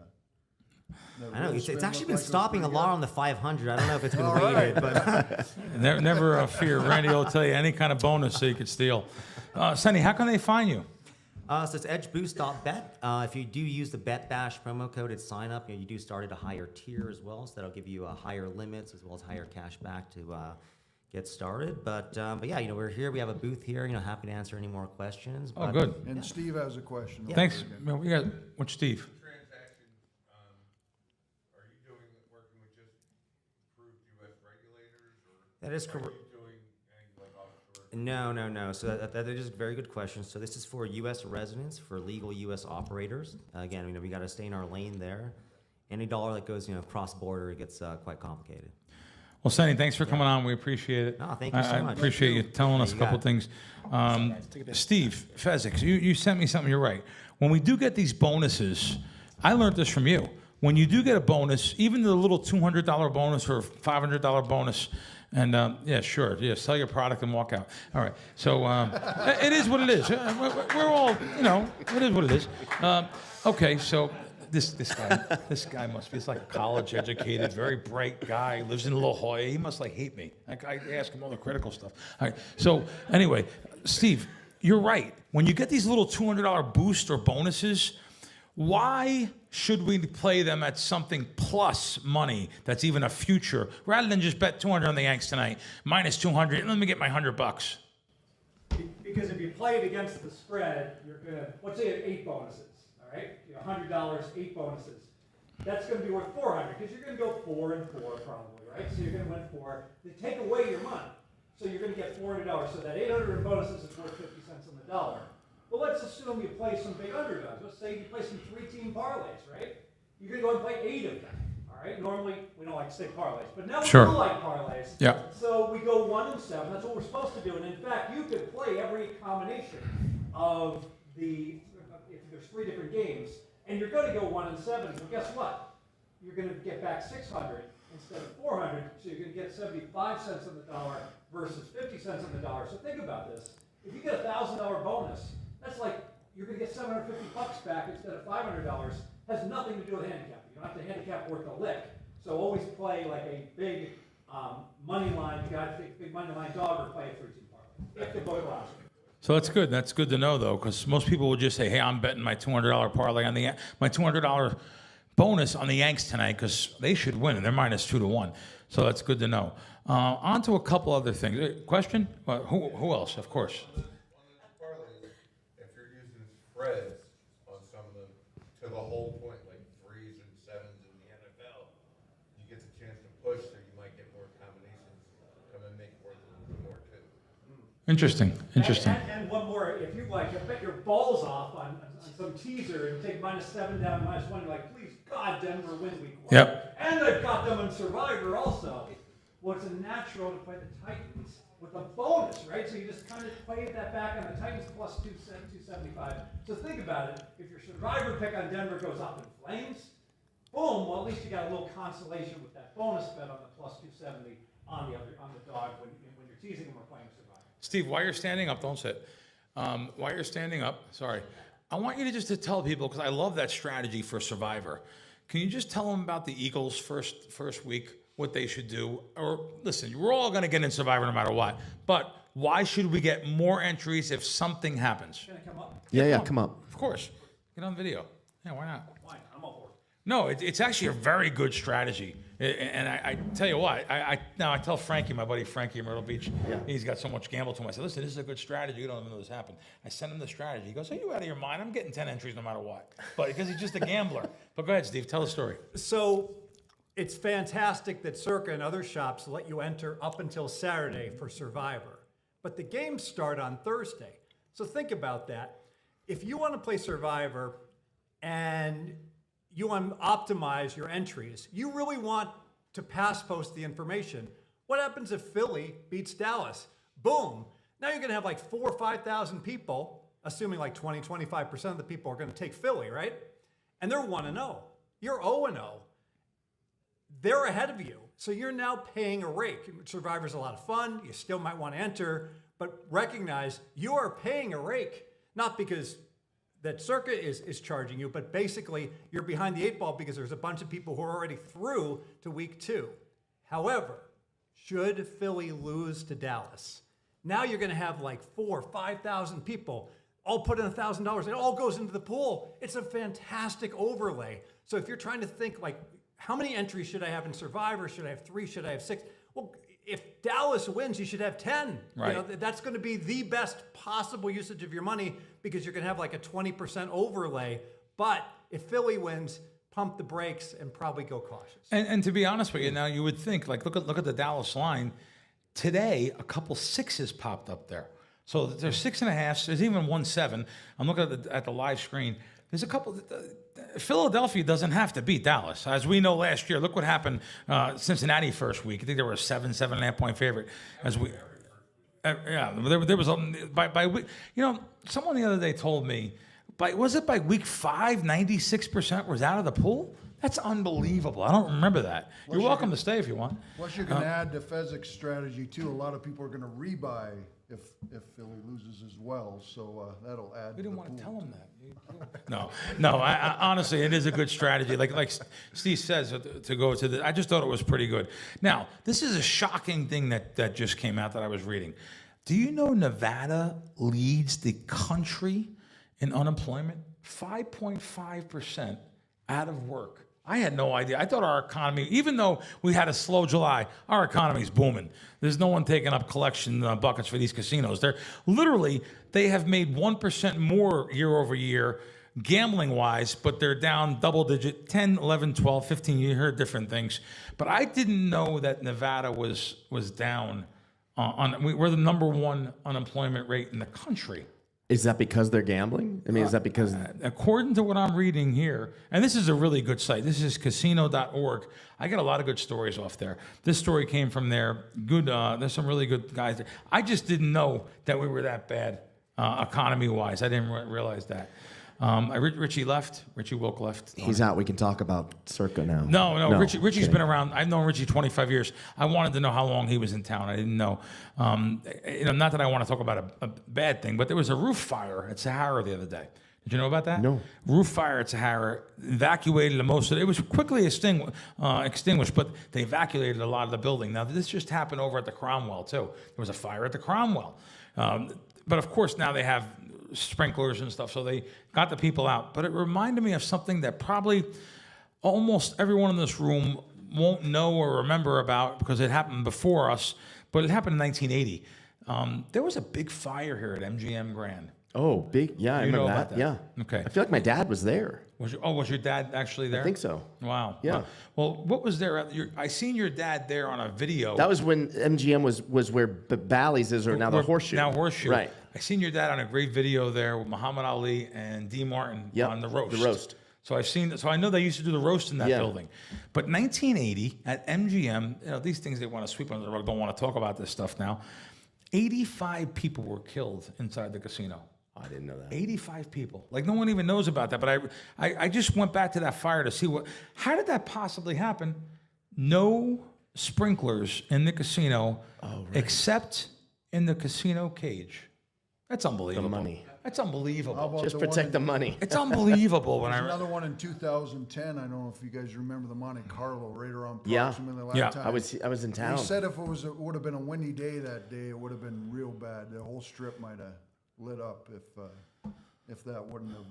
I know, it's actually been looked like it was stopping a pretty lot good. on the 500. I don't know if it's been All weighted, right. but Never fear. Randy will tell you any kind of bonus so you could steal. Sonny, how can they find you? so it's edgeboost.bet. If you do use the BetBash promo code at sign up, you do start at a higher tier as well, so that'll give you higher limits as well as higher cash back to get started. But yeah, we're here. We have a booth here. Happy to answer any more questions. Oh, But, good. And Steve has a question. Thanks. We got what's Steve? Transaction, are you working with just approved U.S. regulators, or That is are correct. you doing any offshore? No. So that is a very good question. So this is for U.S. residents, for legal U.S. operators. Again, we got to stay in our lane there. Any dollar that goes, cross border, it gets quite complicated. Well, Sonny, thanks for coming on. We appreciate it. No, thank you so I much. appreciate you telling us a You couple got things. Steve Fezzik, you sent me something. You're right. When we do get these bonuses, I learned this from you. When you do get a bonus, even the little $200 bonus or $500 bonus, and yeah, sure, yeah, sell your product and walk out. All right. So it is what it is. We're all, it is what it is. Okay, so. This guy must be. It's like a college educated, very bright guy. Lives in La Jolla. He must hate me. I ask him all the critical stuff. All right. So anyway, Steve, you're right. When you get these little $200 boost or bonuses, why should we play them at something plus money that's even a future, rather than just bet 200 on the Yanks tonight, minus 200, and let me get my $100? Because if you play it against the spread, you're gonna, let's say you have 8 bonuses, all right? You have $100, 8 bonuses. That's gonna be worth 400, because you're gonna go 4 and 4 probably, right? So you're gonna win 4. They take away your money. So you're gonna get $400. So that 800 in bonuses is worth 50 cents on the dollar. But let's assume you play some big underdogs. Let's say you play some 3-team parlays, right? You're gonna go and play 8 of them. All right. Normally we don't like stick parlays, but now we Sure. do like parlays. Yeah. So we go 1 and 7. That's what we're supposed to do. And in fact, you could play every combination of the. If there's 3 different games, and you're going to go 1 and 7. Well, guess what? You're going to get back 600 instead of 400. So you're going to get 75 cents on the dollar versus 50 cents on the dollar. So think about this. If you get a $1,000 bonus, that's like you're going to get $750 back instead of $500. Has nothing to do with handicap. You don't have to handicap worth a lick. So always play like a big money line. You got to take a big money line dog or play a 3-team parlay. If the boat allows you. So that's good. That's good to know, though, because most people will just say, "Hey, I'm betting my $200 parlay on my $200 bonus on the Yanks tonight because they should win, and they're minus 2 to 1." So that's good to know. On to a couple other things. Question? Who else? Of course. On the parlays, if you're using spreads on some of them to the whole point, like 3s and 7s in the NFL, you get the chance to push, so you might get more combinations come and make it worth a little bit more too. Interesting. And one more, if you like, you bet your balls off on some teaser and take -7 down, -1, you're like, please God, Denver win week 1. Yep. And they've got them in Survivor also. Well, it's natural to play the Titans with a bonus, right? So you just kind of played that back on the Titans plus 275. So think about it. If your Survivor pick on Denver goes up in flames, boom, well, at least you got a little consolation with that bonus bet on the plus 270 on the dog when you're teasing them or playing Survivor. Steve, while you're standing up, don't sit. While you're standing up, sorry, I want you to just to tell people, because I love that strategy for Survivor. Can you just tell them about the Eagles' first week? what they should do. Or listen, we're all going to get in Survivor no matter what. But why should we get more entries if something happens? Can I come up? Yeah, come up. Of course. Get on video. Yeah, why not? Why? I'm all board. No, it's actually a very good strategy. And I tell you what, I tell Frankie, my buddy Frankie in Myrtle Beach, he's got so much gamble to him. I said, listen, this is a good strategy. You don't even know this happened. I sent him the strategy. He goes, are you out of your mind? I'm getting 10 entries no matter what. But because he's just a gambler. But go ahead, Steve, tell the story. So it's fantastic that Circa and other shops let you enter up until Saturday for Survivor. But the games start on Thursday. So think about that. If you want to play Survivor and you want to optimize your entries, you really want to pass post the information. What happens if Philly beats Dallas? Boom. Now you're going to have like 4,000 or 5,000 people, assuming like 20, 25% of the people are going to take Philly, right? And they're 1-0. You're 0-0. They're ahead of you. So you're now paying a rake. Survivor's a lot of fun. You still might want to enter, but recognize you are paying a rake, not because that Circa is charging you, but basically you're behind the 8 ball because there's a bunch of people who are already through to week 2. However, should Philly lose to Dallas, now you're going to have like 4,000 or 5,000 people all put in $1,000. It all goes into the pool. It's a fantastic overlay. So if you're trying to think like, how many entries should I have in Survivor? Should I have 3? Should I have 6? Well, if Dallas wins, you should have 10. Right. You know, that's going to be the best possible usage of your money because you're going to have like a 20% overlay. But if Philly wins, pump the brakes and probably go cautious. And to be honest with you, now you would think, like, look at the Dallas line. Today, a couple 6s popped up there. So there's 6.5. There's even 1-7. I'm looking at the live screen. There's a couple. Philadelphia doesn't have to beat Dallas. As we know last year, look what happened Cincinnati first week. I think they were a 7.5 point favorite. As we, there was by week. You know, someone the other day told me, was it by week 5, 96% was out of the pool? That's unbelievable. I don't remember that. You're welcome to stay if you want. Plus, you can add to Fezzik's strategy too. A lot of people are going to rebuy if Philly loses as well, so that'll add. We didn't want to tell him that. No. I, honestly, it is a good strategy. Like Steve says, to go to the. I just thought it was pretty good. Now, this is a shocking thing that just came out that I was reading. Do you know Nevada leads the country in unemployment? 5.5% out of work. I had no idea. I thought our economy, even though we had a slow July, our economy's booming. There's no one taking up collection buckets for these casinos. They have made 1% more year over year, gambling wise, but they're down double digit, 10, 11, 12, 15. You heard different things. But I didn't know that Nevada was down. We're the #1 unemployment rate in the country. Is that because they're gambling? I mean, is that because... According to what I'm reading here, and this is a really good site. This is casino.org. I get a lot of good stories off there. This story came from there. Good. There's some really good guys there. I just didn't know that we were that bad economy-wise. I didn't realize that. Richie left. Richie Wilk left. He's out. We can talk about Circa now. No. Richie's been around. I've known Richie 25 years. I wanted to know how long he was in town. I didn't know. Not that I want to talk about a bad thing, but there was a roof fire at Sahara the other day. Did you know about that? No. Roof fire at Sahara, evacuated most of it. It was quickly extinguished, but they evacuated a lot of the building. Now, this just happened over at the Cromwell, too. There was a fire at the Cromwell. But, of course, now they have sprinklers and stuff, so they got the people out. But it reminded me of something that probably almost everyone in this room won't know or remember about because it happened before us, but it happened in 1980. There was a big fire here at MGM Grand. Oh, big. Yeah, I remember that. Yeah. Okay. I feel like my dad was there. Was your dad actually there? I think so. Wow. Yeah. Well, what was there? I seen your dad there on a video. That was when MGM was where Bally's is, or now the Horseshoe. Now Horseshoe. Right. I seen your dad on a great video there with Muhammad Ali and D. Martin on the roast. The roast. So I know they used to do the roast in that building. But 1980 at MGM, these things they want to sweep under the rug, don't want to talk about this stuff now. 85 people were killed inside the casino. I didn't know that. 85 people. Like, no one even knows about that. But I just went back to that fire to see how did that possibly happen? No sprinklers in the casino except in the casino cage. That's unbelievable. The money. That's unbelievable. How about Just the one protect in- the money. It's unbelievable when There's I. another one in 2010. I don't know if you guys remember the Monte Carlo right around Yeah. approximately that Yeah. time. I was in town. He said if it would have been a windy day that day, it would have been real bad. The whole strip might have lit up if that wouldn't have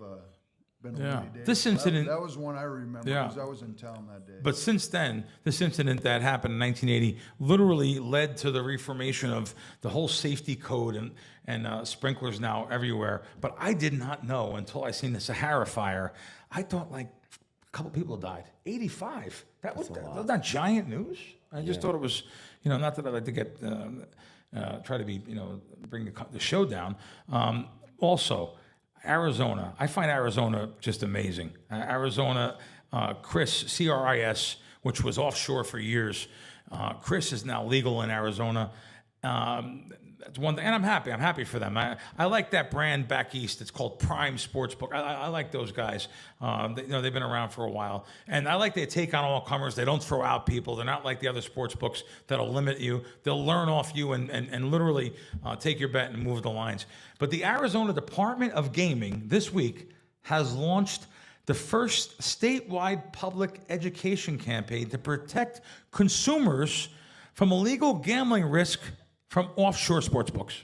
been a Yeah. windy day. This So incident- that was one I remember Yeah. because I was in town that day. But since then, this incident that happened in 1980 literally led to the reformation of the whole safety code and sprinklers now everywhere. But I did not know until I seen the Sahara fire. I thought like a couple people died. 85. That was not giant news. I just thought it was, not that I like to get try to be, bring the show down. Also, Arizona. I find Arizona just amazing. Arizona, Chris, CRIS, which was offshore for years. Chris is now legal in Arizona. That's one thing, and I'm happy. I'm happy for them. I like that brand back east. It's called Prime Sportsbook. I like those guys. They've been around for a while, and I like they take on all comers. They don't throw out people. They're not like the other sports books that'll limit you. They'll learn off you and literally take your bet and move the lines. But the Arizona Department of Gaming this week has launched the first statewide public education campaign to protect consumers from illegal gambling risk from offshore sports books.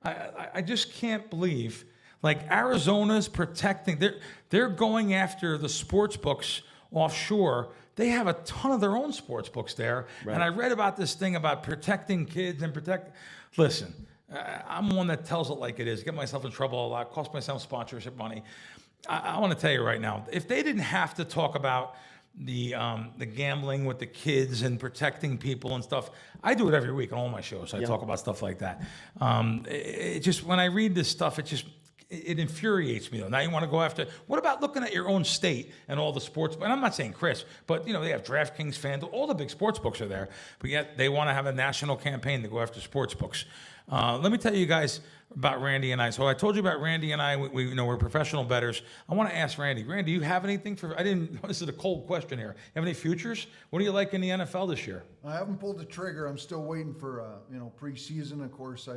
I just can't believe, like, Arizona's protecting, they're going after the sports books offshore. They have a ton of their own sports books there. Right. And I read about this thing about protecting kids and listen, I'm one that tells it like it is, get myself in trouble a lot, cost myself sponsorship money. I want to tell you right now, if they didn't have to talk about the gambling with the kids and protecting people and stuff, I do it every week on all my shows. I talk about stuff like that. It just, when I read this stuff, it infuriates me though. Now you want to go after, what about looking at your own state and all the sports, and I'm not saying Chris, but they have DraftKings, FanDuel, all the big sports books are there, but yet they want to have a national campaign to go after sports books. Let me tell you guys about Randy and I. So I told you about Randy and I. We're professional bettors. I want to ask Randy. Randy, do you have anything for? This is a cold question here. Have any futures? What do you like in the NFL this year? I haven't pulled the trigger. I'm still waiting for preseason. Of course, some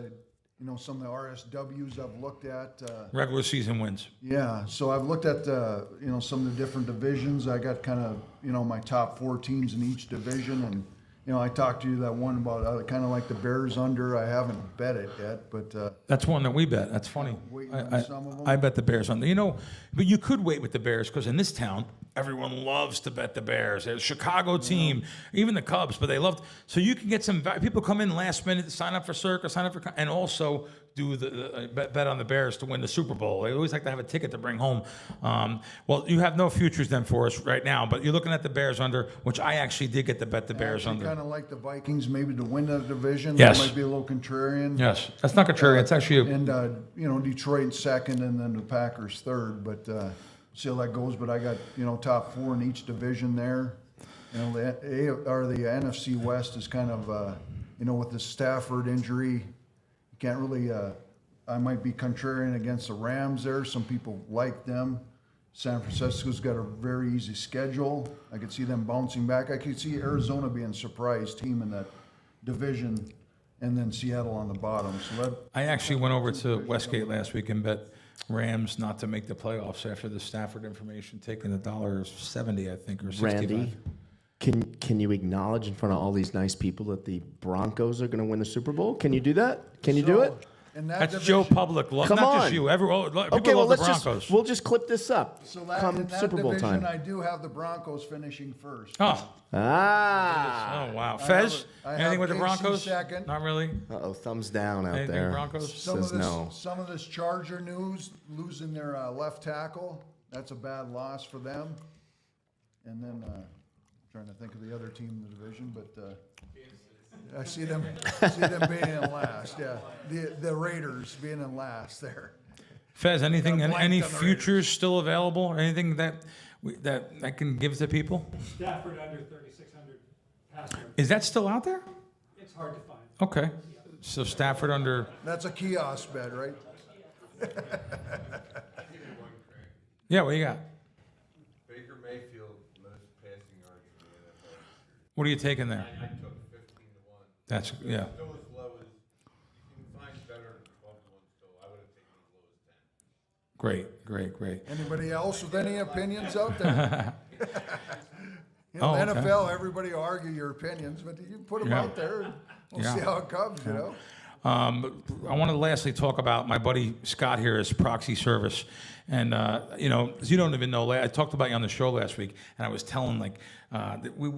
of the RSWs I've looked at. Regular season wins. Yeah, so I've looked at some of the different divisions. I got kind of my top 4 teams in each division, and I talked to you that one about I kind of like the Bears under. I haven't bet it yet, but that's one that we bet. That's funny. I bet the Bears under. But you could wait with the Bears because in this town, everyone loves to bet the Bears. There's a Chicago team, even the Cubs, but they loved. So you can get some people come in last minute to sign up for Circa, sign up for, and also do the bet on the Bears to win the Super Bowl. They always like to have a ticket to bring home. Well, you have no futures then for us right now, but you're looking at the Bears under, which I actually did get to bet the Bears under. Kind of like the Vikings maybe to win the division. Yes. That might be a little contrarian. Yes, that's not contrarian. It's actually and Detroit second, and then the Packers third. But see how that goes. But I got top 4 in each division there. The NFC West is kind of with the Stafford injury. Can't really, I might be contrarian against the Rams there. Some people like them. San Francisco's got a very easy schedule. I could see them bouncing back. I could see Arizona being a surprise team in that division, and then Seattle on the bottom. So I actually went over to Westgate last week and bet Rams not to make the playoffs after the Stafford information, taking $1.70, I think, or 65. Randy, can you acknowledge in front of all these nice people that the Broncos are going to win the Super Bowl? Can you do that? Can you do it? That's Joe Public. Come not on. just you. People love the Broncos. We'll just clip this up. So come in that Super Bowl division, time. I do have the Broncos finishing first. Oh, wow. Fez, anything with the KC Broncos? second. Not really. Thumbs down out Anything there. Broncos? Some Says no. Some of this Charger news, losing their left tackle, that's a bad loss for them. And then trying to think of the other team in the division, but I see them being in last. Yeah, the Raiders being in last there. Fez, anything? Got a blank Any on the futures still available? Or anything that I can give to people? Stafford under 3,600 passer. Is that still out there? It's hard to find. Okay. So Stafford under. That's a kiosk bet, right? Yeah, what do you got? Baker Mayfield, most passing yards in the NFL. What are you taking there? I took 15 to 1. That's, yeah. Still as low as, you can find better than 12 to 1 still. I would have taken as low as Great. Anybody else with any opinions out there? Oh, okay. NFL, everybody argue your opinions, but you put them out there and we'll see how it comes, you know? I want to lastly talk about my buddy Scott here as proxy service. And, you know, you don't even know, I talked about you on the show last week, and I was telling, like, that we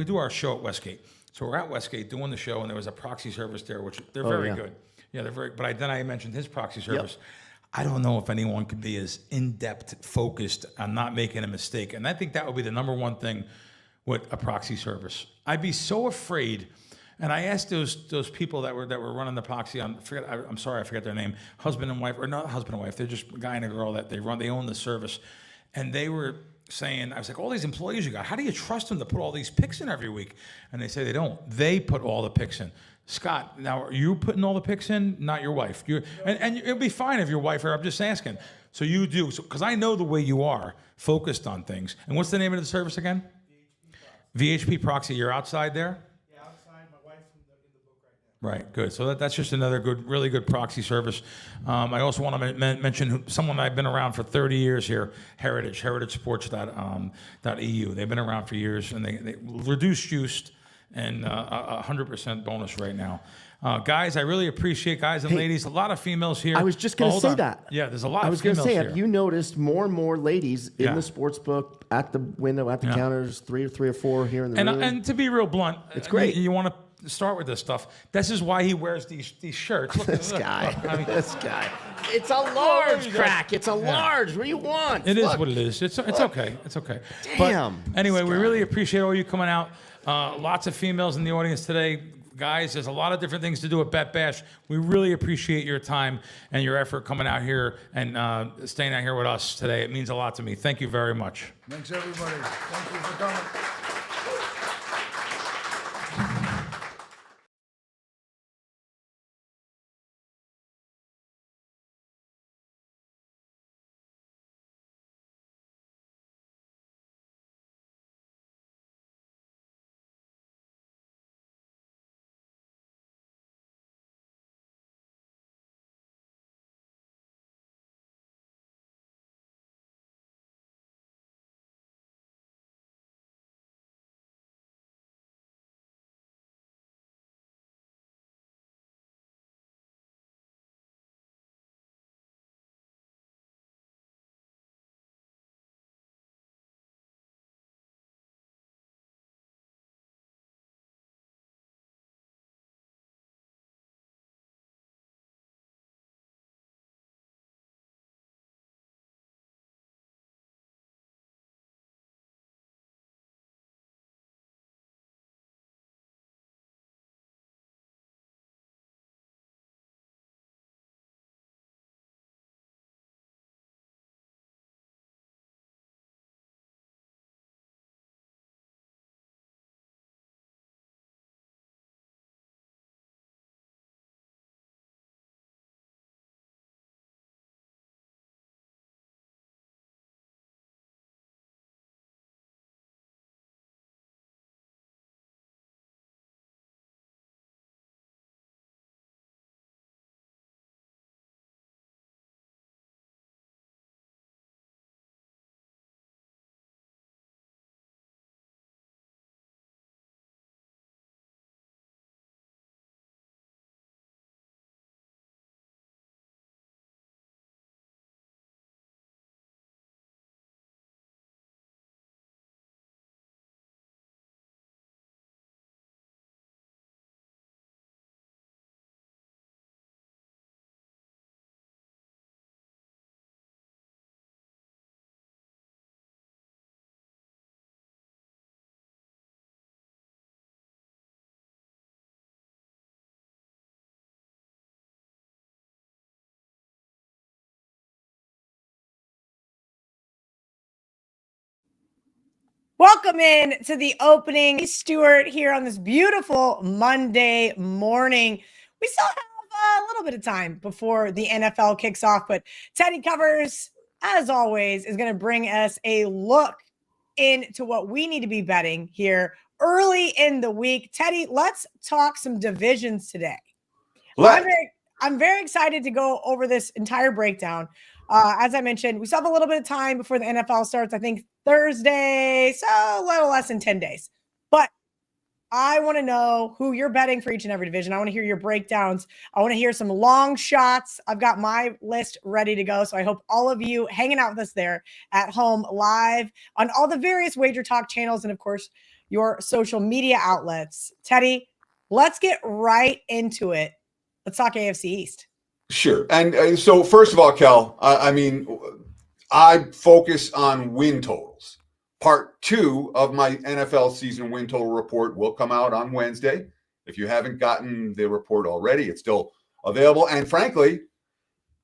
do our show at Westgate. So we're at Westgate doing the show, and there was a proxy service there, which they're very good. Yeah, they're very, but then I mentioned his proxy service. I don't know if anyone could be as in-depth focused on not making a mistake. And I think that would be the number one thing with a proxy service. I'd be so afraid. And I asked those people that were running the proxy on, I'm sorry, I forget their name, husband and wife, or not husband and wife, they're just a guy and a girl that they own the service. And they were saying, I was like, all these employees you got, how do you trust them to put all these picks in every week? And they say they don't. They put all the picks in. Scott, now are you putting all the picks in? Not your wife. And it'll be fine if your wife are. I'm just asking. So you do, because I know the way you are focused on things. And what's the name of the service again? VHP Proxy. You're outside there? Yeah, outside. My wife's in the book right now. Right, good. So that's just another really good proxy service. I also want to mention someone I've been around for 30 years here, heritagesports.eu. They've been around for years, and they reduced juiced and 100% bonus right now. Guys, I really appreciate, guys and ladies, a lot of females here. I was just going to say that. Yeah, there's a lot I of was going females to say, here. have you noticed more and more ladies in the sports book, at the window, at the counters, three or four here in the room? And to be real blunt, it's great. You want to start with this stuff. This is why he wears these shirts. Look, this look, guy. Look, I mean, this guy. It's a large crack. It's a large. What do you want? It is what it is. It's okay. It's okay. Damn. But anyway, we really appreciate all you coming out. Lots of females in the audience today. Guys, there's a lot of different things to do at Bet Bash. We really appreciate your time and your effort coming out here and staying out here with us today. It means a lot to me. Thank you very much. Thanks, everybody. Thank you for coming. Welcome in to the opening. Stewart here on this beautiful Monday morning. We still have a little bit of time before the NFL kicks off, but Teddy Covers, as always, is going to bring us a look into what we need to be betting here early in the week. Teddy, let's talk some divisions today. I'm very excited to go over this entire breakdown. As I mentioned, we still have a little bit of time before the NFL starts. I think Thursday, so a little less than 10 days. But I want to know who you're betting for each and every division. I want to hear your breakdowns. I want to hear some long shots. I've got my list ready to go. So I hope all of you hanging out with us there at home live on all the various WagerTalk channels and, of course, your social media outlets. Teddy, let's get right into it. Let's talk AFC East. Sure. And so first of all, Kel, I focus on win totals. Part 2 of my NFL season win total report will come out on Wednesday. If you haven't gotten the report already, it's still available. And frankly,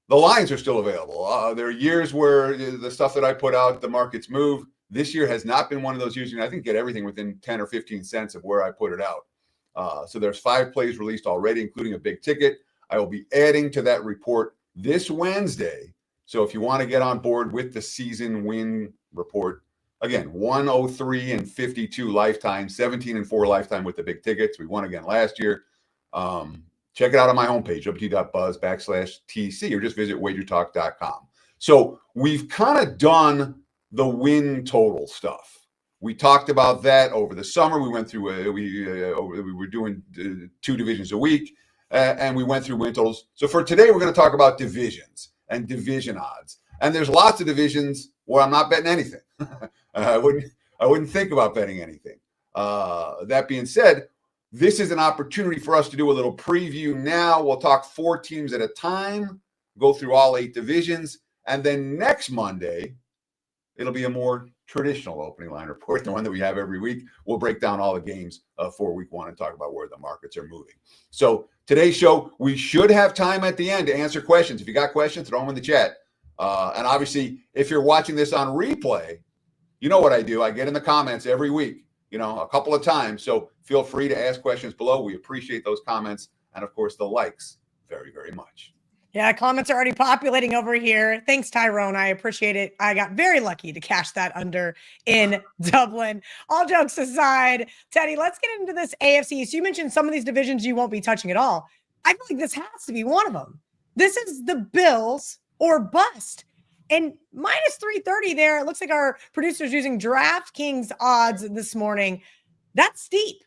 the lines are still available. There are years where the stuff that I put out, the markets move. This year has not been one of those years. I think get everything within 10 or 15 cents of where I put it out. So there's 5 plays released already, including a big ticket. I will be adding to that report this Wednesday. So if you want to get on board with the season win report, again, 103 and 52 lifetime, 17 and 4 lifetime with the big tickets. We won again last year. Check it out on my homepage, wt.buzz/TC, or just visit wagertalk.com. So we've kind of done the win total stuff. We talked about that over the summer. We went through, we were doing 2 divisions a week, and we went through win totals. So for today, we're going to talk about divisions and division odds. And there's lots of divisions where I'm not betting anything. I wouldn't think about betting anything. That being said, this is an opportunity for us to do a little preview now. We'll talk 4 teams at a time, go through all 8 divisions, and then next Monday, it'll be a more traditional opening line report, the one that we have every week. We'll break down all the games for week 1 and talk about where the markets are moving. So today's show, we should have time at the end to answer questions. If you got questions, throw them in the chat. And obviously, if you're watching this on replay, you know what I do. I get in the comments every week, a couple of times. So feel free to ask questions below. We appreciate those comments. And of course, the likes very, very much. Yeah, comments are already populating over here. Thanks, Tyrone. I appreciate it. I got very lucky to cash that under in Dublin. All jokes aside, Teddy, let's get into this AFC. So you mentioned some of these divisions you won't be touching at all. I feel like this has to be one of them. This is the Bills or bust. And minus 330 there. It looks like our producer's using DraftKings odds this morning. That's steep.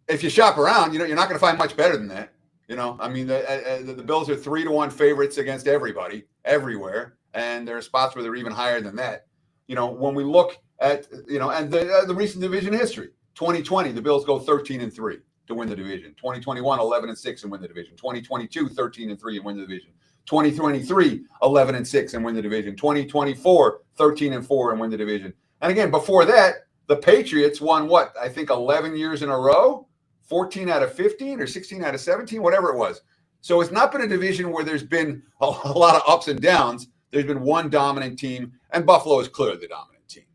If you shop around, you're not going to find much better than that. The Bills are 3-1 favorites against everybody, everywhere. And there are spots where they're even higher than that. When we look at, and the recent division history, 2020, the Bills go 13-3 to win the division. 2021, 11-6 and win the division. 2022, 13-3 and win the division. 2023, 11-6 and win the division. 2024, 13-4 and win the division. And again, before that, the Patriots won 11 years in a row, 14 out of 15 or 16 out of 17, whatever it was. So it's not been a division where there's been a lot of ups and downs. There's been one dominant team, and Buffalo is clearly the dominant team.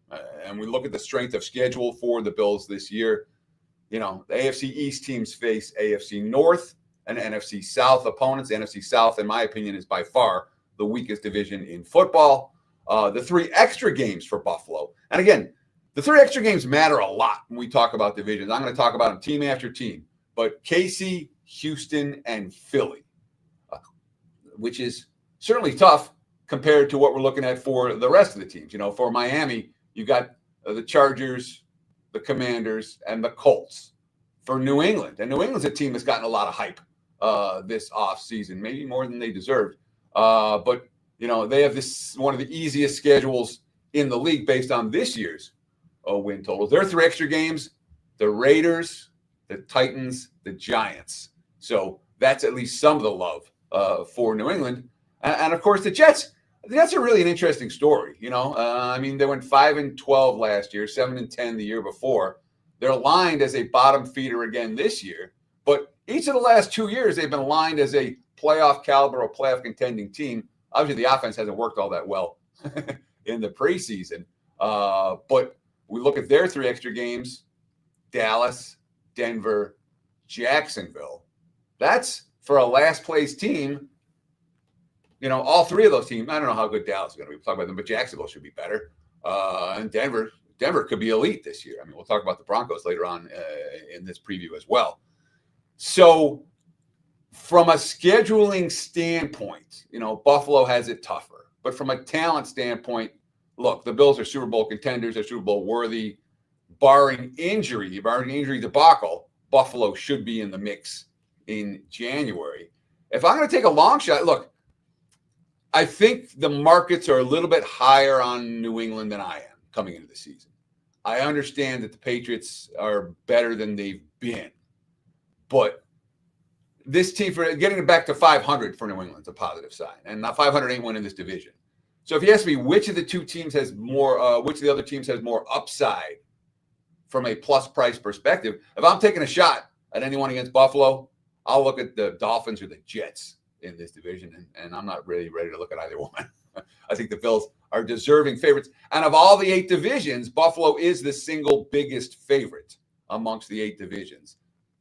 And we look at the strength of schedule for the Bills this year. The AFC East teams face AFC North and NFC South opponents. The NFC South, in my opinion, is by far the weakest division in football. The 3 extra games for Buffalo. And again, the 3 extra games matter a lot when we talk about divisions. I'm going to talk about them team after team. But KC, Houston, and Philly, which is certainly tough compared to what we're looking at for the rest of the teams. For Miami, you got the Chargers, the Commanders, and the Colts. For New England, and New England's a team that's gotten a lot of hype this offseason, maybe more than they deserved. But they have this one of the easiest schedules in the league based on this year's win totals. Their 3 extra games: the Raiders, the Titans, the Giants. So that's at least some of the love for New England. And of course, the Jets. The Jets are really an interesting story. They went 5-12 last year, 7-10 the year before. They're aligned as a bottom feeder again this year, but each of the last 2 years, they've been aligned as a playoff caliber or playoff contending team. Obviously, the offense hasn't worked all that well in the preseason, but we look at their 3 extra games: Dallas, Denver, Jacksonville. That's for a last place team. All 3 of those teams. I don't know how good Dallas is going to be. We'll talk about them, but Jacksonville should be better. And Denver could be elite this year. We'll talk about the Broncos later on in this preview as well. So from a scheduling standpoint, Buffalo has it tougher. But from a talent standpoint, look, the Bills are Super Bowl contenders. They're Super Bowl worthy. Barring injury debacle, Buffalo should be in the mix in January. If I'm going to take a long shot, look, I think the markets are a little bit higher on New England than I am coming into the season. I understand that the Patriots are better than they've been, but this team, for getting it back to 500 for New England, is a positive sign, and now 500 ain't winning this division. So if you ask me which of the other teams has more upside from a plus price perspective, if I'm taking a shot at anyone against Buffalo, I'll look at the Dolphins or the Jets in this division, and I'm not really ready to look at either one. I think the Bills are deserving favorites. And of all the 8 divisions, Buffalo is the single biggest favorite amongst the 8 divisions.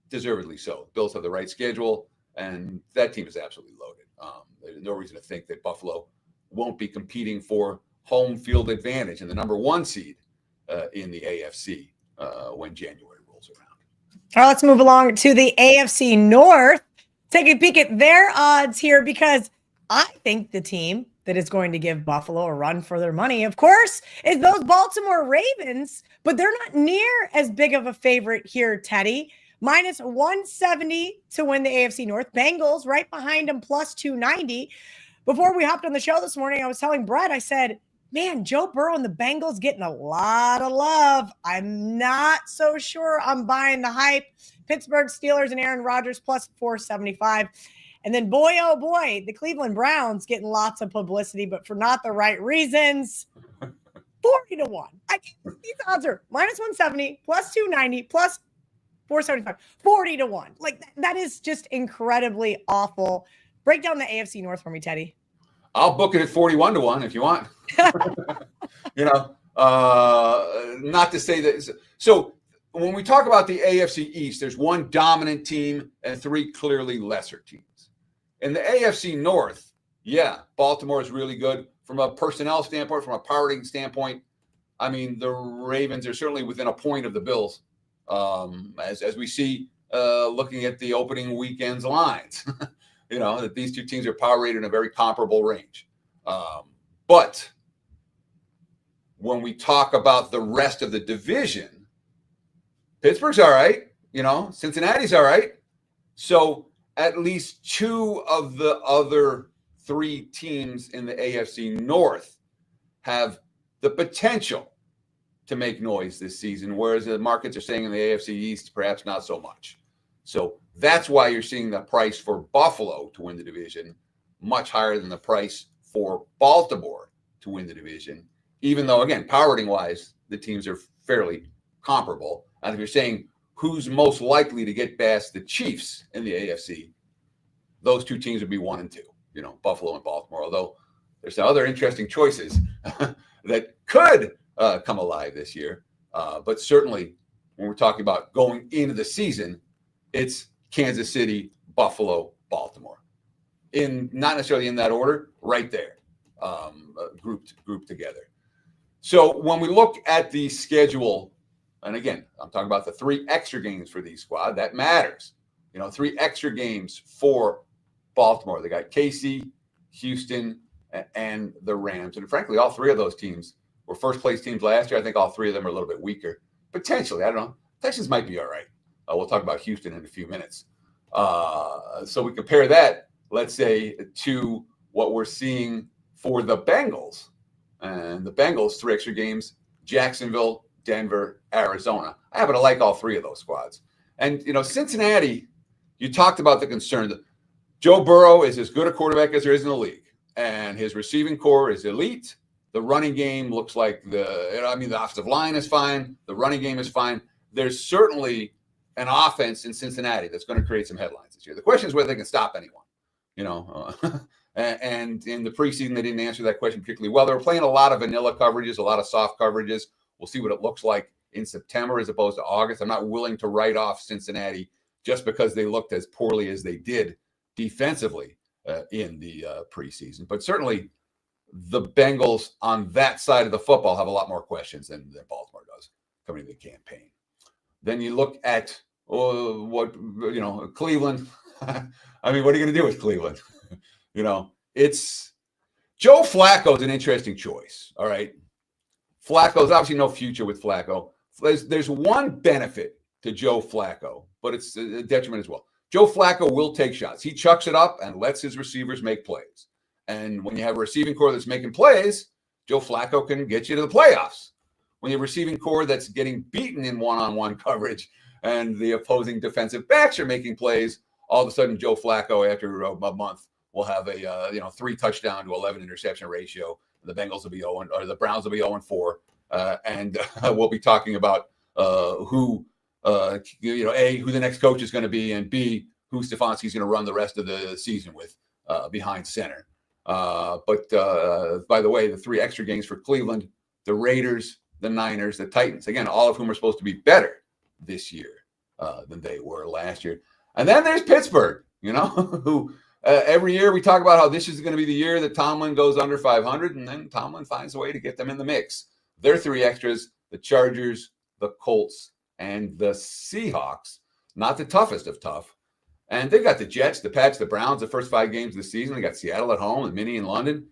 Deservedly so. Bills have the right schedule, and that team is absolutely loaded. There's no reason to think that Buffalo won't be competing for home field advantage and the number 1 seed in the AFC when January rolls around. All right, let's move along to the AFC North. Take a peek at their odds here, because I think the team that is going to give Buffalo a run for their money, of course, is those Baltimore Ravens, but they're not near as big of a favorite here, Teddy. Minus 170 to win the AFC North. Bengals right behind them, plus 290. Before we hopped on the show this morning, I was telling Brett, I said, man, Joe Burrow and the Bengals getting a lot of love. I'm not so sure I'm buying the hype. Pittsburgh Steelers and Aaron Rodgers plus 475. And then, boy, oh boy, the Cleveland Browns getting lots of publicity, but for not the right reasons. 40-1. These odds are minus 170, plus 290, plus 475, 40-1. Like, that is just incredibly awful. Break down the AFC North for me, Teddy. I'll book it at 41-1 if you want. Not to say that. So when we talk about the AFC East, there's one dominant team and 3 clearly lesser teams. In the AFC North, yeah, Baltimore is really good from a personnel standpoint, from a power rating standpoint. I mean, the Ravens are certainly within a point of the Bills, as we see looking at the opening weekend's lines. That these 2 teams are power rated in a very comparable range. But when we talk about the rest of the division, Pittsburgh's all right. Cincinnati's all right. So at least 2 of the other 3 teams in the AFC North have the potential to make noise this season, whereas the markets are saying in the AFC East, perhaps not so much. So that's why you're seeing the price for Buffalo to win the division much higher than the price for Baltimore to win the division, even though, again, power rating wise, the teams are fairly comparable. And if you're saying who's most likely to get past the Chiefs in the AFC, those 2 teams would be 1 and 2, Buffalo and Baltimore, although there's some other interesting choices that could come alive this year. But certainly when we're talking about going into the season, it's Kansas City, Buffalo, Baltimore. Not necessarily in that order, right there, grouped together. So when we look at the schedule, and again, I'm talking about the 3 extra games for these squad, that matters. 3 extra games for Baltimore. They got KC, Houston, and the Rams. And frankly, all 3 of those teams were first-place teams last year. I think all 3 of them are a little bit weaker. Potentially, I don't know. Texans might be all right. We'll talk about Houston in a few minutes. So we compare that, let's say, to what we're seeing for the Bengals. And the Bengals, 3 extra games, Jacksonville, Denver, Arizona. I happen to like all 3 of those squads. And, Cincinnati, you talked about the concern that Joe Burrow is as good a quarterback as there is in the league. And his receiving core is elite. The running game looks like the offensive line is fine. The running game is fine. There's certainly an offense in Cincinnati that's going to create some headlines this year. The question is whether they can stop anyone, and in the preseason, they didn't answer that question particularly well. They were playing a lot of vanilla coverages, a lot of soft coverages. We'll see what it looks like in September as opposed to August. I'm not willing to write off Cincinnati just because they looked as poorly as they did defensively in the preseason. But certainly the Bengals on that side of the football have a lot more questions than Baltimore does coming into the campaign. Then you look at Cleveland. I mean, what are you going to do with Cleveland? It's Joe Flacco is an interesting choice. All right. Flacco's obviously no future with Flacco. There's one benefit to Joe Flacco, but it's a detriment as well. Joe Flacco will take shots. He chucks it up and lets his receivers make plays. And when you have a receiving core that's making plays, Joe Flacco can get you to the playoffs. When you have a receiving core that's getting beaten in one-on-one coverage and the opposing defensive backs are making plays, all of a sudden Joe Flacco, after a month, will have a 3 touchdown to 11 interception ratio. The Bengals will be 0, or the Browns will be 0-4, and we'll be talking about who the next coach is going to be, and B, who Stefanski's going to run the rest of the season with behind center. But by the way, the 3 extra games for Cleveland, the Raiders, the Niners, the Titans, again, all of whom are supposed to be better this year than they were last year. And then there's Pittsburgh, who every year we talk about how this is going to be the year that Tomlin goes under 500, and then Tomlin finds a way to get them in the mix. Their 3 extras, the Chargers, the Colts, and the Seahawks, not the toughest of tough. And they've got the Jets, the Pats, the Browns, the first 5 games of the season. They got Seattle at home and Minnie in London.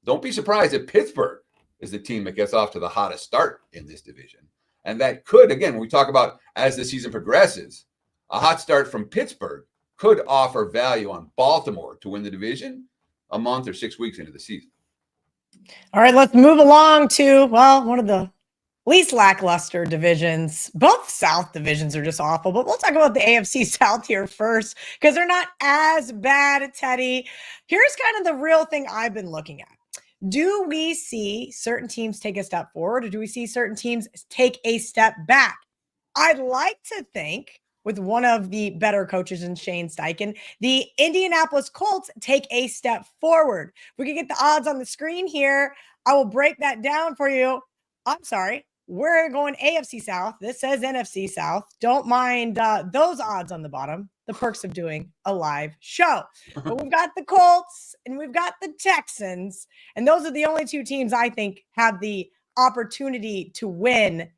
Don't be surprised if Pittsburgh is the team that gets off to the hottest start in this division. And that could, again, when we talk about as the season progresses, a hot start from Pittsburgh could offer value on Baltimore to win the division a month or 6 weeks into the season. All right, let's move along to, one of the least lackluster divisions. Both South divisions are just awful, but we'll talk about the AFC South here first because they're not as bad, Teddy. Here's kind of the real thing I've been looking at. Do we see certain teams take a step forward, or do we see certain teams take a step back? I'd like to think, with one of the better coaches in Shane Steichen, the Indianapolis Colts take a step forward. We can get the odds on the screen here. I will break that down for you. I'm sorry. We're going AFC South. This says NFC South. Don't mind those odds on the bottom. The perks of doing a live show. But we've got the Colts and we've got the Texans. And those are the only 2 teams I think have the opportunity to win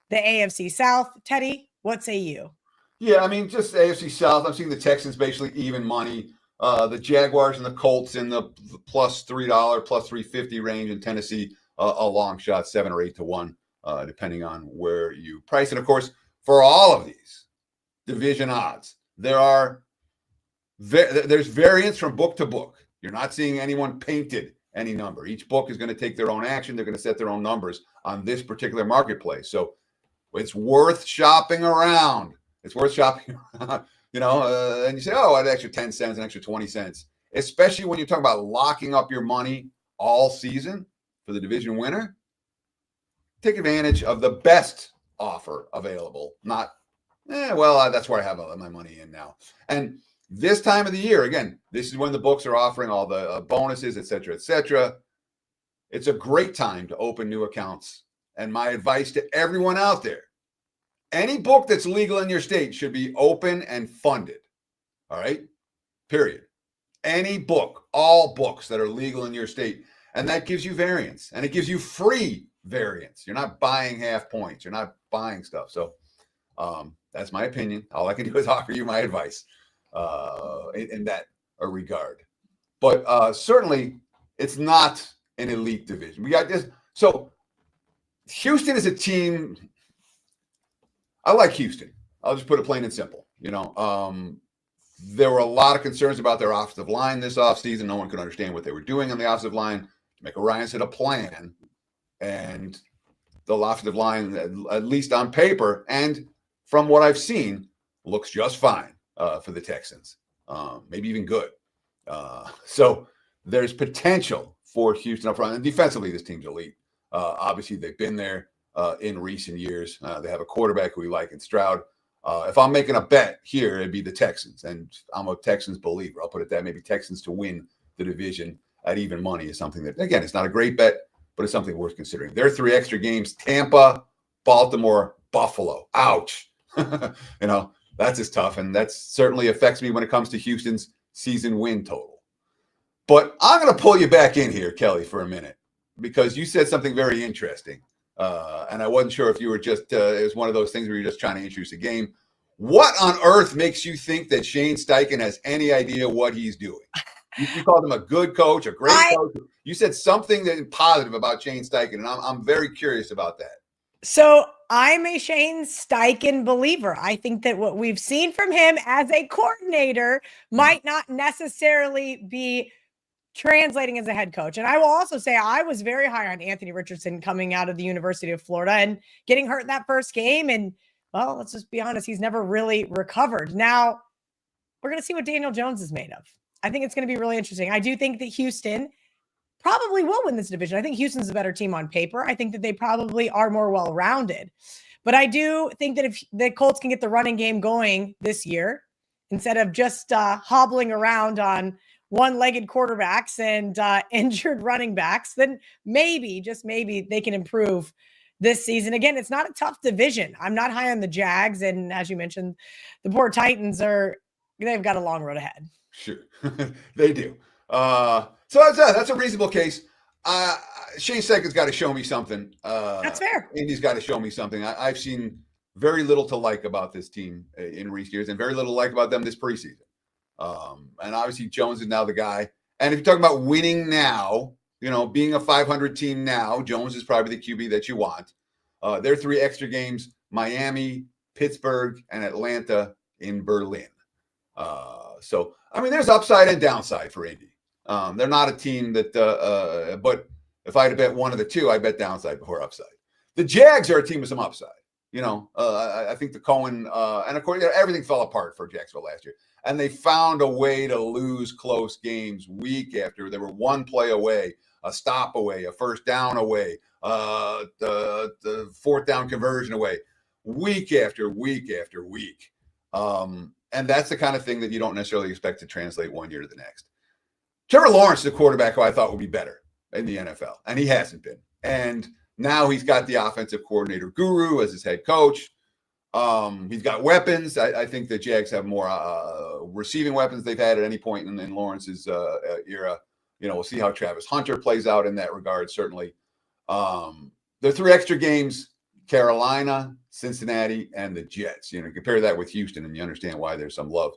the AFC South. Teddy, what say you? Yeah, I mean, just AFC South. I'm seeing the Texans basically even money. The Jaguars and the Colts in the plus $3, plus $3.50 range, in Tennessee, a long shot, 7 or 8 to 1, depending on where you price. And of course, for all of these division odds, there's variance from book to book. You're not seeing anyone painted any number. Each book is going to take their own action. They're going to set their own numbers on this particular marketplace. So it's worth shopping around. It's worth shopping around, and you say, an extra 10 cents, an extra 20 cents, especially when you're talking about locking up your money all season for the division winner. Take advantage of the best offer available. Not, that's where I have my money in now. And this time of the year, again, this is when the books are offering all the bonuses, et cetera, et cetera. It's a great time to open new accounts. And my advice to everyone out there, any book that's legal in your state should be open and funded. All right? Period. Any book, all books that are legal in your state. And that gives you variance. And it gives you free variance. You're not buying half points. You're not buying stuff. So that's my opinion. All I can do is offer you my advice in that regard. But certainly, it's not an elite division. We got this. So Houston is a team. I like Houston. I'll just put it plain and simple. There were a lot of concerns about their offensive line this offseason. No one could understand what they were doing on the offensive line. Michael Ryan said a plan, and the offensive line, at least on paper and from what I've seen, looks just fine for the Texans. Maybe even good. So there's potential for Houston up front. And defensively, this team's elite. Obviously, they've been there in recent years. They have a quarterback who we like in Stroud. If I'm making a bet here, it'd be the Texans. And I'm a Texans believer. I'll put it that. Maybe Texans to win the division at even money is something that, again, it's not a great bet, but it's something worth considering. There are 3 extra games: Tampa, Baltimore, Buffalo. Ouch. That's just tough. And that certainly affects me when it comes to Houston's season win total. But I'm going to pull you back in here, Kelly, for a minute, because you said something very interesting. And I wasn't sure if you were just, it was one of those things where you're just trying to introduce a game. What on earth makes you think that Shane Steichen has any idea what he's doing? You called him a good coach, a great coach. You said something that positive about Shane Steichen, and I'm very curious about that. So I'm a Shane Steichen believer. I think that what we've seen from him as a coordinator might not necessarily be translating as a head coach. And I will also say I was very high on Anthony Richardson coming out of the University of Florida and getting hurt in that first game. And, well, let's just be honest, he's never really recovered. Now, we're going to see what Daniel Jones is made of. I think it's going to be really interesting. I do think that Houston probably will win this division. I think Houston's a better team on paper. I think that they probably are more well-rounded. But I do think that if the Colts can get the running game going this year, instead of just hobbling around on one-legged quarterbacks and injured running backs, then maybe, just maybe, they can improve this season. Again, it's not a tough division. I'm not high on the Jags. And as you mentioned, the poor Titans they've got a long road ahead. Sure, they do. So that's a reasonable case. Shane Steichen's got to show me something. That's fair. Indy's got to show me something. I've seen very little to like about this team in recent years, and very little to like about them this preseason. And obviously Jones is now the guy. And if you're talking about winning now, being a 500 team now, Jones is probably the QB that you want. Their 3 extra games: Miami, Pittsburgh, and Atlanta in Berlin. So, I mean, there's upside and downside for Indy. They're not a team that, but if I had to bet one of the two, I bet downside before upside. The Jags are a team with some upside. I think the Cohen, and of course, everything fell apart for Jacksonville last year. And they found a way to lose close games week after. They were one play away, a stop away, a first down away, the fourth down conversion away, week after week after week. And that's the kind of thing that you don't necessarily expect to translate one year to the next. Trevor Lawrence is a quarterback who I thought would be better in the NFL, and he hasn't been. And now he's got the offensive coordinator guru as his head coach. He's got weapons. I think the Jags have more receiving weapons they've had at any point in Lawrence's era. We'll see how Travis Hunter plays out in that regard, certainly. The 3 extra games: Carolina, Cincinnati, and the Jets. Compare that with Houston, and you understand why there's some love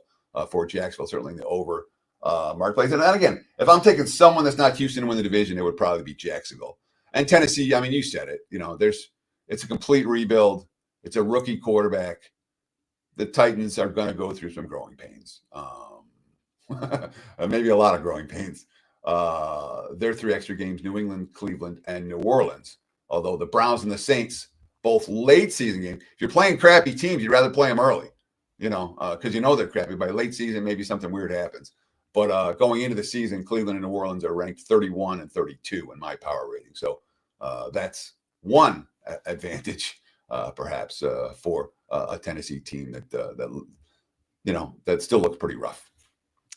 for Jacksonville, certainly in the over marketplace. And again, if I'm taking someone that's not Houston to win the division, it would probably be Jacksonville. And Tennessee, I mean, you said it. It's a complete rebuild. It's a rookie quarterback. The Titans are going to go through some growing pains, maybe a lot of growing pains. Their 3 extra games: New England, Cleveland, and New Orleans. Although the Browns and the Saints, both late season games. If you're playing crappy teams, you'd rather play them early, because they're crappy. By late season, maybe something weird happens. But going into the season, Cleveland and New Orleans are ranked 31 and 32 in my power rating. So that's one advantage, perhaps, for a Tennessee team that still looks pretty rough.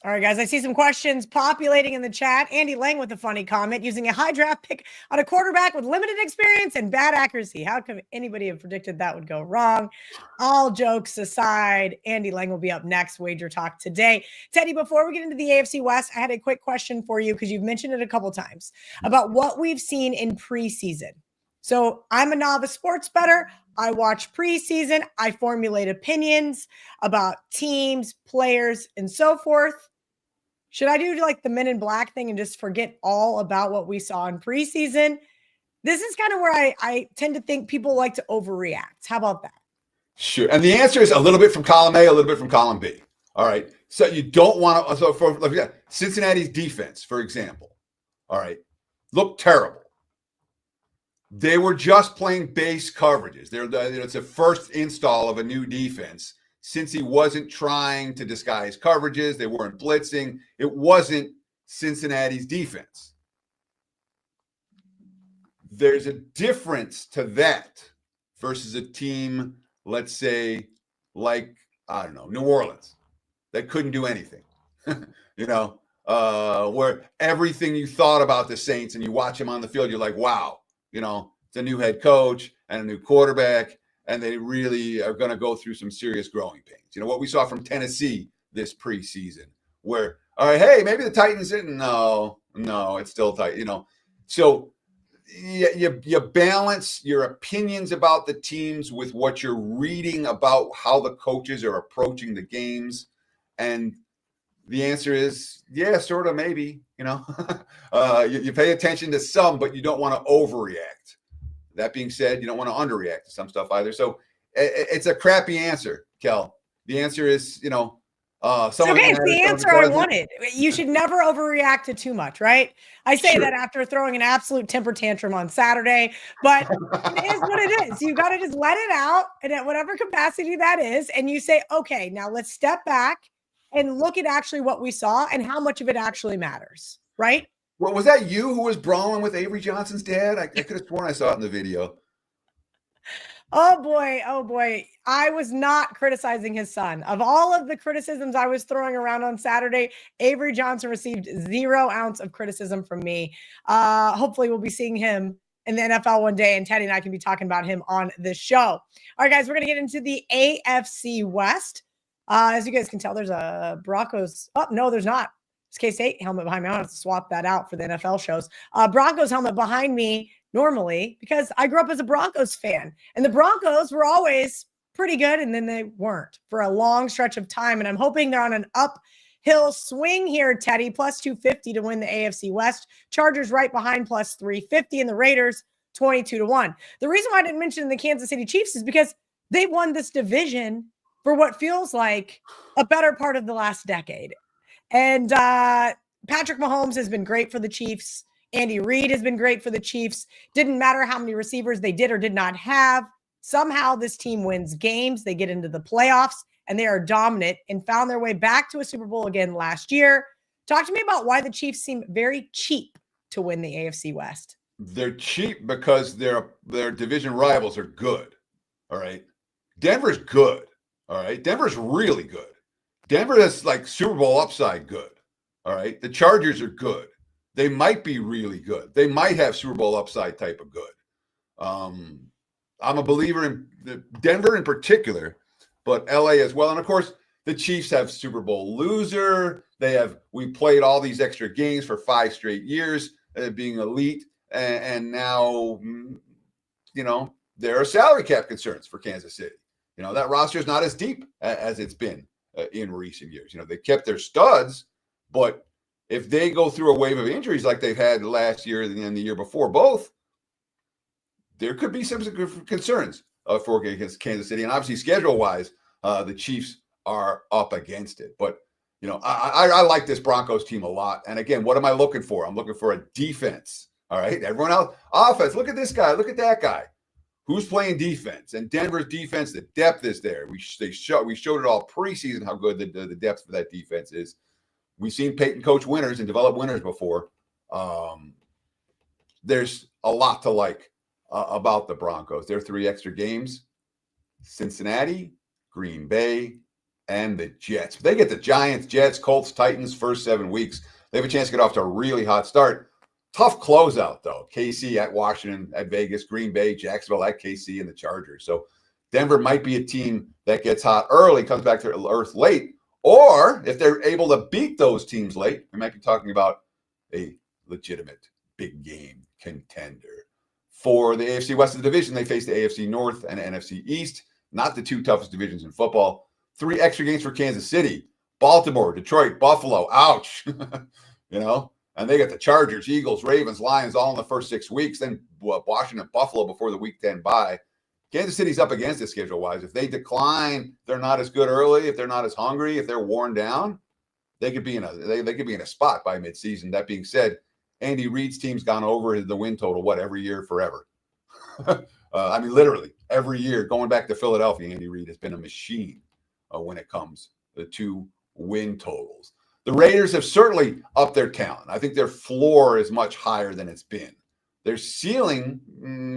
All right, guys, I see some questions populating in the chat. Andy Lang with a funny comment: using a high draft pick on a quarterback with limited experience and bad accuracy. How could anybody have predicted that would go wrong? All jokes aside, Andy Lang will be up next, Wager Talk today. Teddy, before we get into the AFC West, I had a quick question for you because you've mentioned it a couple times about what we've seen in preseason. So I'm a novice sports bettor. I watch preseason. I formulate opinions about teams, players, and so forth. Should I do like the Men in Black thing and just forget all about what we saw in preseason? This is kind of where I tend to think people like to overreact. How about that? Sure. And the answer is a little bit from column A, a little bit from column B. All right. So you don't want to, so for Cincinnati's defense, for example, all right, looked terrible. They were just playing base coverages. It's a first install of a new defense. Since he wasn't trying to disguise coverages, they weren't blitzing. It wasn't Cincinnati's defense. There's a difference to that versus a team, let's say, like, New Orleans, that couldn't do anything. Where everything you thought about the Saints and you watch them on the field, you're like, wow, it's a new head coach and a new quarterback. And they really are going to go through some serious growing pains. What we saw from Tennessee this preseason, where, all right, hey, maybe the Titans didn't. No, it's still tight. So you balance your opinions about the teams with what you're reading about how the coaches are approaching the games. And the answer is, yeah, sort of, maybe, you pay attention to some, but you don't want to overreact. That being said, you don't want to underreact to some stuff either. So it's a crappy answer, Kel. The answer is, okay, it's the answer I wanted. You should never overreact to too much, right? I say that after throwing an absolute temper tantrum on Saturday, but it is what it is. You got to just let it out, and at whatever capacity that is, and you say, okay, now let's step back and look at actually what we saw and how much of it actually matters, right? Well, was that you who was brawling with Avery Johnson's dad? I could have sworn I saw it in the video. Oh boy. I was not criticizing his son. Of all of the criticisms I was throwing around on Saturday, Avery Johnson received 0 ounce of criticism from me. Hopefully we'll be seeing him in the NFL one day, and Teddy and I can be talking about him on this show. All right, guys, we're going to get into the AFC West. As you guys can tell, there's a Broncos. Oh, no, there's not. It's K-State helmet behind me. I have to swap that out for the NFL shows. Broncos helmet behind me normally because I grew up as a Broncos fan, and the Broncos were always pretty good, and then they weren't for a long stretch of time. And I'm hoping they're on an uphill swing here, Teddy. Plus 250 to win the AFC West. Chargers right behind plus 350, and the Raiders 22-1. The reason why I didn't mention the Kansas City Chiefs is because they won this division for what feels like a better part of the last decade. And Patrick Mahomes has been great for the Chiefs. Andy Reid has been great for the Chiefs. Didn't matter how many receivers they did or did not have. Somehow this team wins games. They get into the playoffs, and they are dominant and found their way back to a Super Bowl again last year. Talk to me about why the Chiefs seem very cheap to win the AFC West. They're cheap because their division rivals are good. All right. Denver's good. All right. Denver's really good. Denver is like Super Bowl upside good. All right. The Chargers are good. They might be really good. They might have Super Bowl upside type of good. I'm a believer in Denver in particular, but LA as well. And of course, the Chiefs have Super Bowl loser. We played all these extra games for 5 straight years, being elite. And now, there are salary cap concerns for Kansas City. That roster is not as deep as it's been in recent years. They kept their studs, but if they go through a wave of injuries like they've had last year and the year before, both, there could be some concerns for Kansas City. And obviously, schedule-wise, the Chiefs are up against it. But, I like this Broncos team a lot. And again, what am I looking for? I'm looking for a defense. All right. Everyone else, offense. Look at this guy. Look at that guy. Who's playing defense? And Denver's defense, the depth is there. We showed it all preseason how good the depth for that defense is. We've seen Peyton coach winners and develop winners before. There's a lot to like about the Broncos. Their 3 extra games: Cincinnati, Green Bay, and the Jets. If they get the Giants, Jets, Colts, Titans first 7 weeks, they have a chance to get off to a really hot start. Tough closeout, though. KC at Washington, at Vegas, Green Bay, Jacksonville at KC, and the Chargers. So Denver might be a team that gets hot early, comes back to earth late. Or if they're able to beat those teams late, we might be talking about a legitimate big game contender. For the AFC West of the division, they face the AFC North and NFC East. Not the 2 toughest divisions in football. 3 extra games for Kansas City, Baltimore, Detroit, Buffalo. Ouch. And they got the Chargers, Eagles, Ravens, Lions all in the first 6 weeks. Then Washington, Buffalo before the Week 10 bye. Kansas City's up against it schedule-wise. If they decline, they're not as good early. If they're not as hungry, if they're worn down, they could be in a spot by midseason. That being said, Andy Reid's team's gone over the win total every year forever. Literally every year going back to Philadelphia. Andy Reid has been a machine when it comes to win totals. The Raiders have certainly upped their talent. I think their floor is much higher than it's been. Their ceiling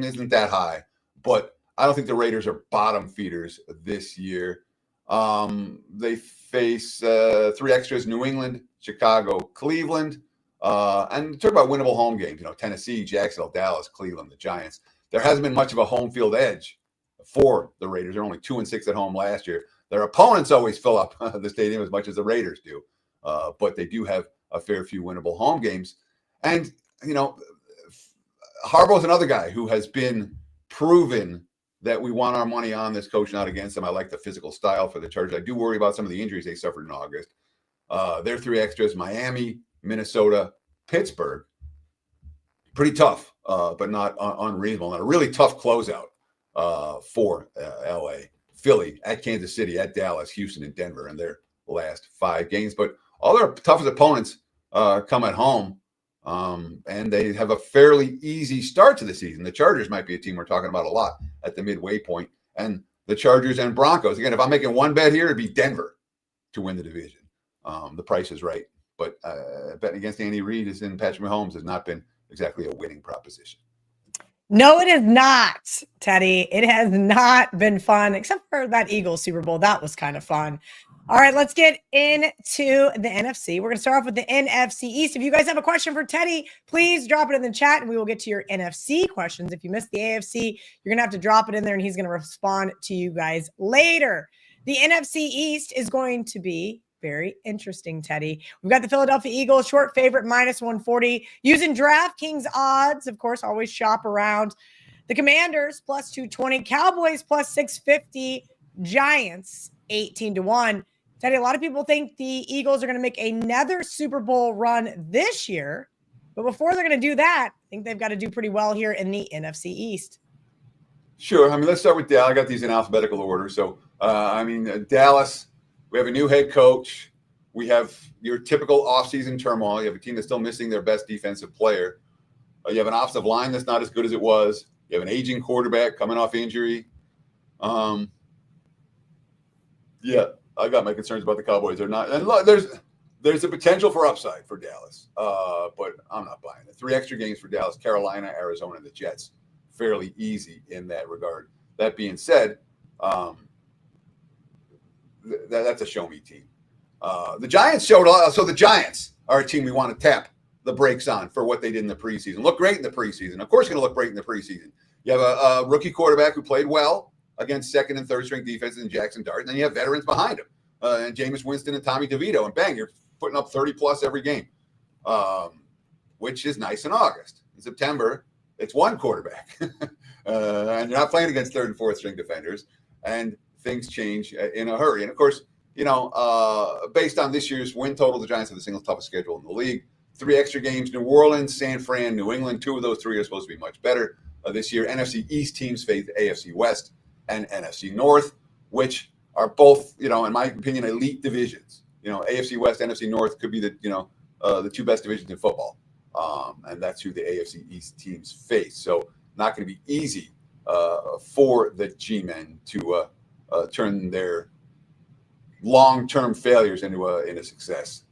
isn't that high, but I don't think the Raiders are bottom feeders this year. They face 3 extras: New England, Chicago, Cleveland. And talk about winnable home games, Tennessee, Jacksonville, Dallas, Cleveland, the Giants. There hasn't been much of a home field edge for the Raiders. They're only 2-6 at home last year. Their opponents always fill up the stadium as much as the Raiders do. But they do have a fair few winnable home games. And, Harbaugh's another guy who has been proven that we want our money on this coach, not against him. I like the physical style for the Chargers. I do worry about some of the injuries they suffered in August. Their 3 extras: Miami, Minnesota, Pittsburgh. Pretty tough, but not unreasonable. And a really tough closeout for LA. Philly, at Kansas City, at Dallas, Houston, and Denver in their last 5 games. But all their toughest opponents come at home, and they have a fairly easy start to the season. The Chargers might be a team we're talking about a lot at the midway point. And the Chargers and Broncos, again, if I'm making one bet here, it'd be Denver to win the division. The price is right. But betting against Andy Reid and Patrick Mahomes has not been exactly a winning proposition. No, it is not, Teddy. It has not been fun, except for that Eagles Super Bowl. That was kind of fun. All right, let's get into the NFC. We're going to start off with the NFC East. If you guys have a question for Teddy, please drop it in the chat, and we will get to your NFC questions. If you missed the AFC, you're going to have to drop it in there, and he's going to respond to you guys later. The NFC East is going to be very interesting, Teddy. We've got the Philadelphia Eagles, short favorite, -140. Using DraftKings odds, of course, always shop around. The Commanders, +220. Cowboys, +650. Giants, 18-1. Teddy, a lot of people think the Eagles are going to make another Super Bowl run this year. But before they're going to do that, I think they've got to do pretty well here in the NFC East. Sure. I mean, let's start with Dallas. I got these in alphabetical order. So, Dallas, we have a new head coach. We have your typical offseason turmoil. You have a team that's still missing their best defensive player. You have an offensive line that's not as good as it was. You have an aging quarterback coming off injury. Yeah, I got my concerns about the Cowboys. They're not. And look, there's a potential for upside for Dallas, but I'm not buying it. 3 extra games for Dallas: Carolina, Arizona, and the Jets. Fairly easy in that regard. That being said, that's a show-me team. The Giants showed so the Giants are a team we want to tap the brakes on for what they did in the preseason. Look great in the preseason. Of course, going to look great in the preseason. You have a rookie quarterback who played well against second and third string defenses in Jackson Dart, and then you have veterans behind him, and Jameis Winston and Tommy DeVito, and bang, you're putting up 30+ every game, which is nice in August. In September, it's one quarterback, and you're not playing against third and fourth string defenders, and things change in a hurry. And of course, based on this year's win total, the Giants have the single toughest schedule in the league. 3 extra games: New Orleans, San Fran, New England. 2 of those 3 are supposed to be much better this year. NFC East teams face AFC West and NFC North, which are both, in my opinion, elite divisions. AFC West, NFC North could be the 2 best divisions in football. And that's who the AFC East teams face. So not going to be easy for the G-men to turn their long-term failures into a success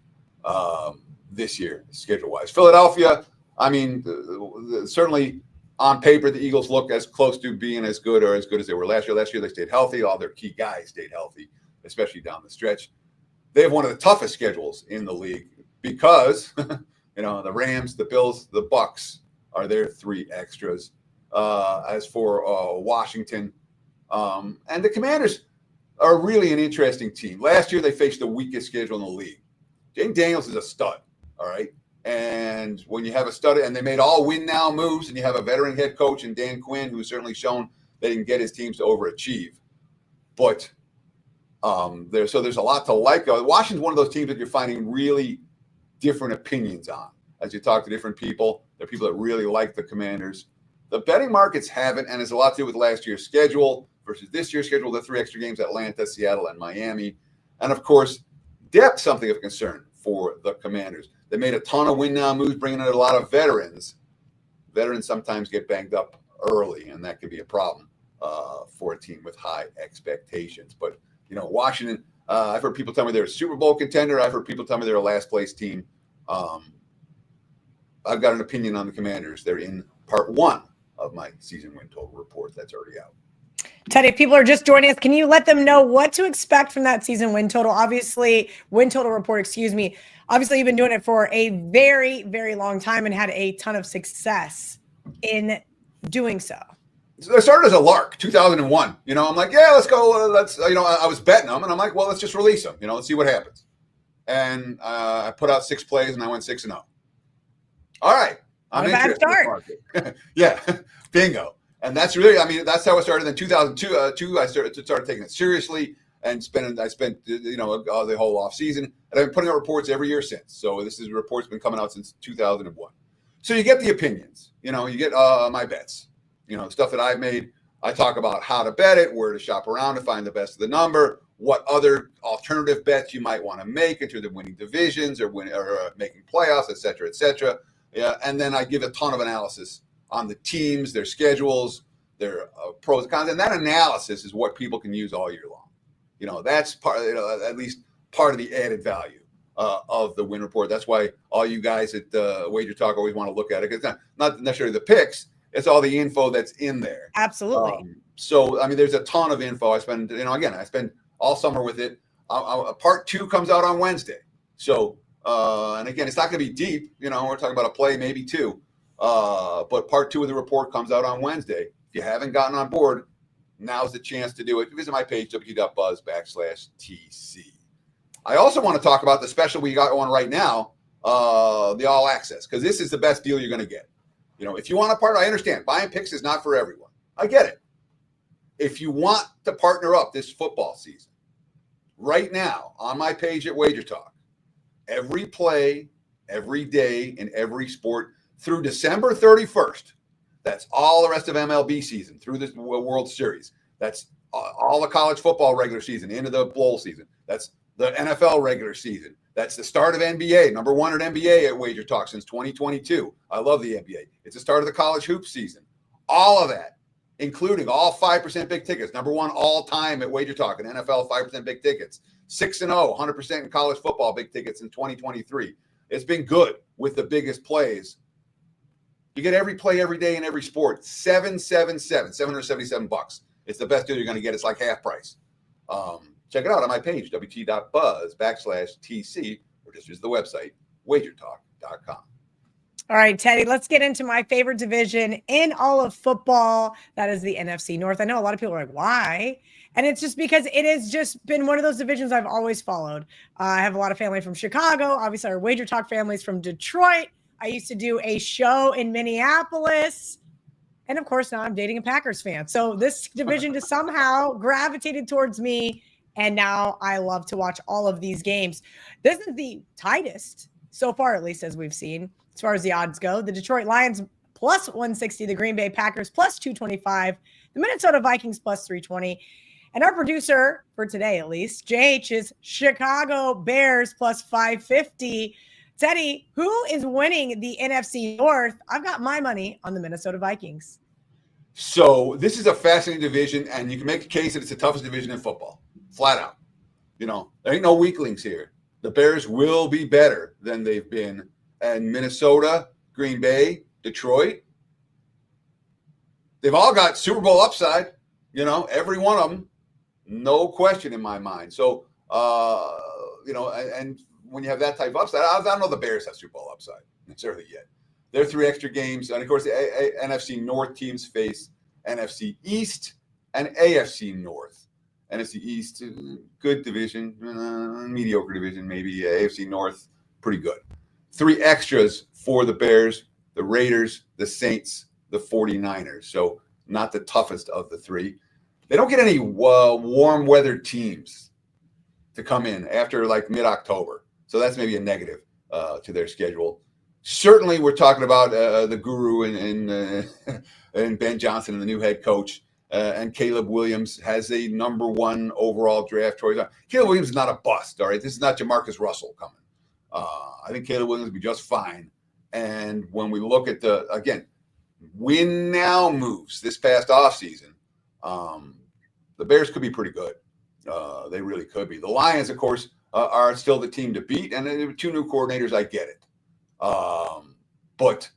this year, schedule-wise. Philadelphia, I mean, certainly on paper, the Eagles look as close to being as good as they were last year. Last year, they stayed healthy. All their key guys stayed healthy, especially down the stretch. They have one of the toughest schedules in the league because, the Rams, the Bills, the Bucks are their 3 extras. As for Washington, and the Commanders are really an interesting team. Last year, they faced the weakest schedule in the league. Jaden Daniels is a stud, all right? And when you have a stud, and they made all win-now moves, and you have a veteran head coach in Dan Quinn, who's certainly shown that he can get his teams to overachieve. But there's a lot to like. Washington's one of those teams that you're finding really different opinions on. As you talk to different people, there are people that really like the Commanders. The betting markets haven't, and it's a lot to do with last year's schedule versus this year's schedule, the 3 extra games: Atlanta, Seattle, and Miami. And, of course, depth, something of concern for the Commanders. They made a ton of win-now moves, bringing in a lot of veterans. Veterans sometimes get banged up early, and that can be a problem for a team with high expectations. But, Washington, I've heard people tell me they're a Super Bowl contender. I've heard people tell me they're a last-place team. I've got an opinion on the Commanders. They're in part 1 of my season win total report. That's already out. Teddy, if people are just joining us, can you let them know what to expect from that season win total? Win total report, excuse me. Obviously, you've been doing it for a very, very long time and had a ton of success in doing so. I started as a lark, 2001. I'm like, yeah, let's go. I was betting them, and I'm like, well, let's just release them. Let's see what happens. And I put out 6 plays, and I went 6-0. All right. I'm Not a bad interested in the market. Yeah, bingo. And that's really, I mean, that's how I started in 2002. I started taking it seriously and I spent the whole off season, and I've been putting out reports every year since. So this is a report's been coming out since 2001. So you get the opinions, you get my bets, stuff that I've made. I talk about how to bet it, where to shop around to find the best of the number, what other alternative bets you might want to make in terms of winning divisions or making playoffs, et cetera, et cetera. Yeah, and then I give a ton of analysis on the teams, their schedules, their pros and cons, and that analysis is what people can use all year long. That's part, at least part of the added value of the win report. That's why all you guys at WagerTalk always want to look at it. It's not necessarily the picks; it's all the info that's in there. Absolutely. So I mean, there's a ton of info. I spend, I spend all summer with it. Part 2 comes out on Wednesday. So, and again, it's not going to be deep. We're talking about a play, maybe 2. But part 2 of the report comes out on Wednesday. If you haven't gotten on board, now's the chance to do it. Visit my page, www.buzz.com/TC. I also want to talk about the special we got on right now, the All Access, because this is the best deal you're going to get. If you want to partner, I understand. Buying picks is not for everyone. I get it. If you want to partner up this football season, right now on my page at WagerTalk, every play, every day, in every sport through December 31st, that's all the rest of MLB season through the World Series. That's all the college football regular season into the bowl season. That's the NFL regular season. That's the start of NBA, number 1 at NBA at WagerTalk since 2022. I love the NBA. It's the start of the college hoop season. All of that, including all 5% big tickets, number 1 all time at WagerTalk and NFL 5% big tickets. 6-0, 100% in college football big tickets in 2023. It's been good with the biggest plays. You get every play every day in every sport. $777. It's the best deal you're going to get. It's like half price. Check it out on my page, wt.buzz/TC, or just use the website, WagerTalk.com. All right, Teddy, let's get into my favorite division in all of football. That is the NFC North. I know a lot of people are like, why? And it's just because it has just been one of those divisions I've always followed. I have a lot of family from Chicago. Obviously, our WagerTalk family's from Detroit. I used to do a show in Minneapolis. And of course, now I'm dating a Packers fan. So this division just somehow gravitated towards me. And now I love to watch all of these games. This is the tightest so far, at least as we've seen, as far as the odds go. The Detroit Lions plus 160, the Green Bay Packers plus 225, the Minnesota Vikings plus 320. And our producer for today, at least, JH, is Chicago Bears plus 550. Teddy, who is winning the NFC North? I've got my money on the Minnesota Vikings. So this is a fascinating division, and you can make a case that it's the toughest division in football, flat out. There ain't no weaklings here. The Bears will be better than they've been. And Minnesota, Green Bay, Detroit, they've all got Super Bowl upside, every one of them, no question in my mind. So, and when you have that type of upside, I don't know the Bears have Super Bowl upside necessarily yet. There are 3 extra games. And, of course, the NFC North teams face NFC East and AFC North. NFC East, good division, mediocre division, maybe. AFC North, pretty good. 3 extras for the Bears, the Raiders, the Saints, the 49ers. So not the toughest of the 3. They don't get any warm weather teams to come in after like mid-October. So that's maybe a negative to their schedule. Certainly, we're talking about the guru and Ben Johnson and the new head coach. And Caleb Williams has a number 1 overall draft choice. Caleb Williams is not a bust, all right? This is not Jamarcus Russell coming. I think Caleb Williams will be just fine. And when we look at again, win now moves this past offseason, the Bears could be pretty good. They really could be. The Lions, of course, are still the team to beat. And there were 2 new coordinators, I get it. But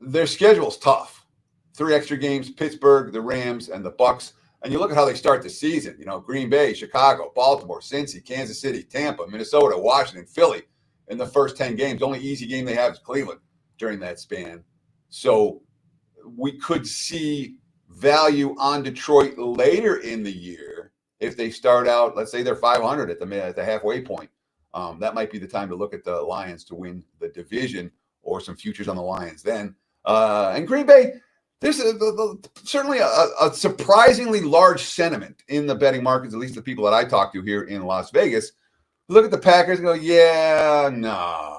their schedule's tough. 3 extra games, Pittsburgh, the Rams, and the Bucks. And you look at how they start the season. Green Bay, Chicago, Baltimore, Cincy, Kansas City, Tampa, Minnesota, Washington, Philly in the first 10 games. The only easy game they have is Cleveland during that span. So we could see value on Detroit later in the year if they start out, let's say they're 500 at the halfway point. That might be the time to look at the Lions to win the division. or some futures on the Lions then. And Green Bay, there's certainly a surprisingly large sentiment in the betting markets, at least the people that I talk to here in Las Vegas. Look at the Packers and go, yeah, nah.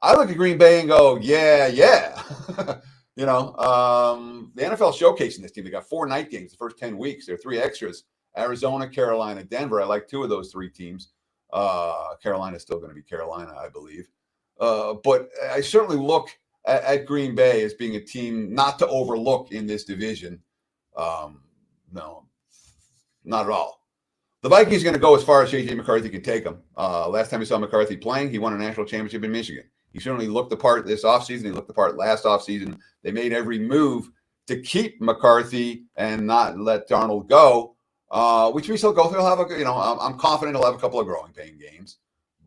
I look at Green Bay and go, yeah. The NFL showcasing this team. They got 4 night games the first 10 weeks. There are 3 extras. Arizona, Carolina, Denver. I like 2 of those 3 teams. Carolina is still going to be Carolina, I believe. But I certainly look at Green Bay as being a team not to overlook in this division. No, not at all. The Vikings are going to go as far as J.J. McCarthy can take them. Last time we saw McCarthy playing, he won a national championship in Michigan. He certainly looked the part this offseason. He looked the part last offseason. They made every move to keep McCarthy and not let Darnold go, which we still go through. He'll have I'm confident he'll have a couple of growing pain games.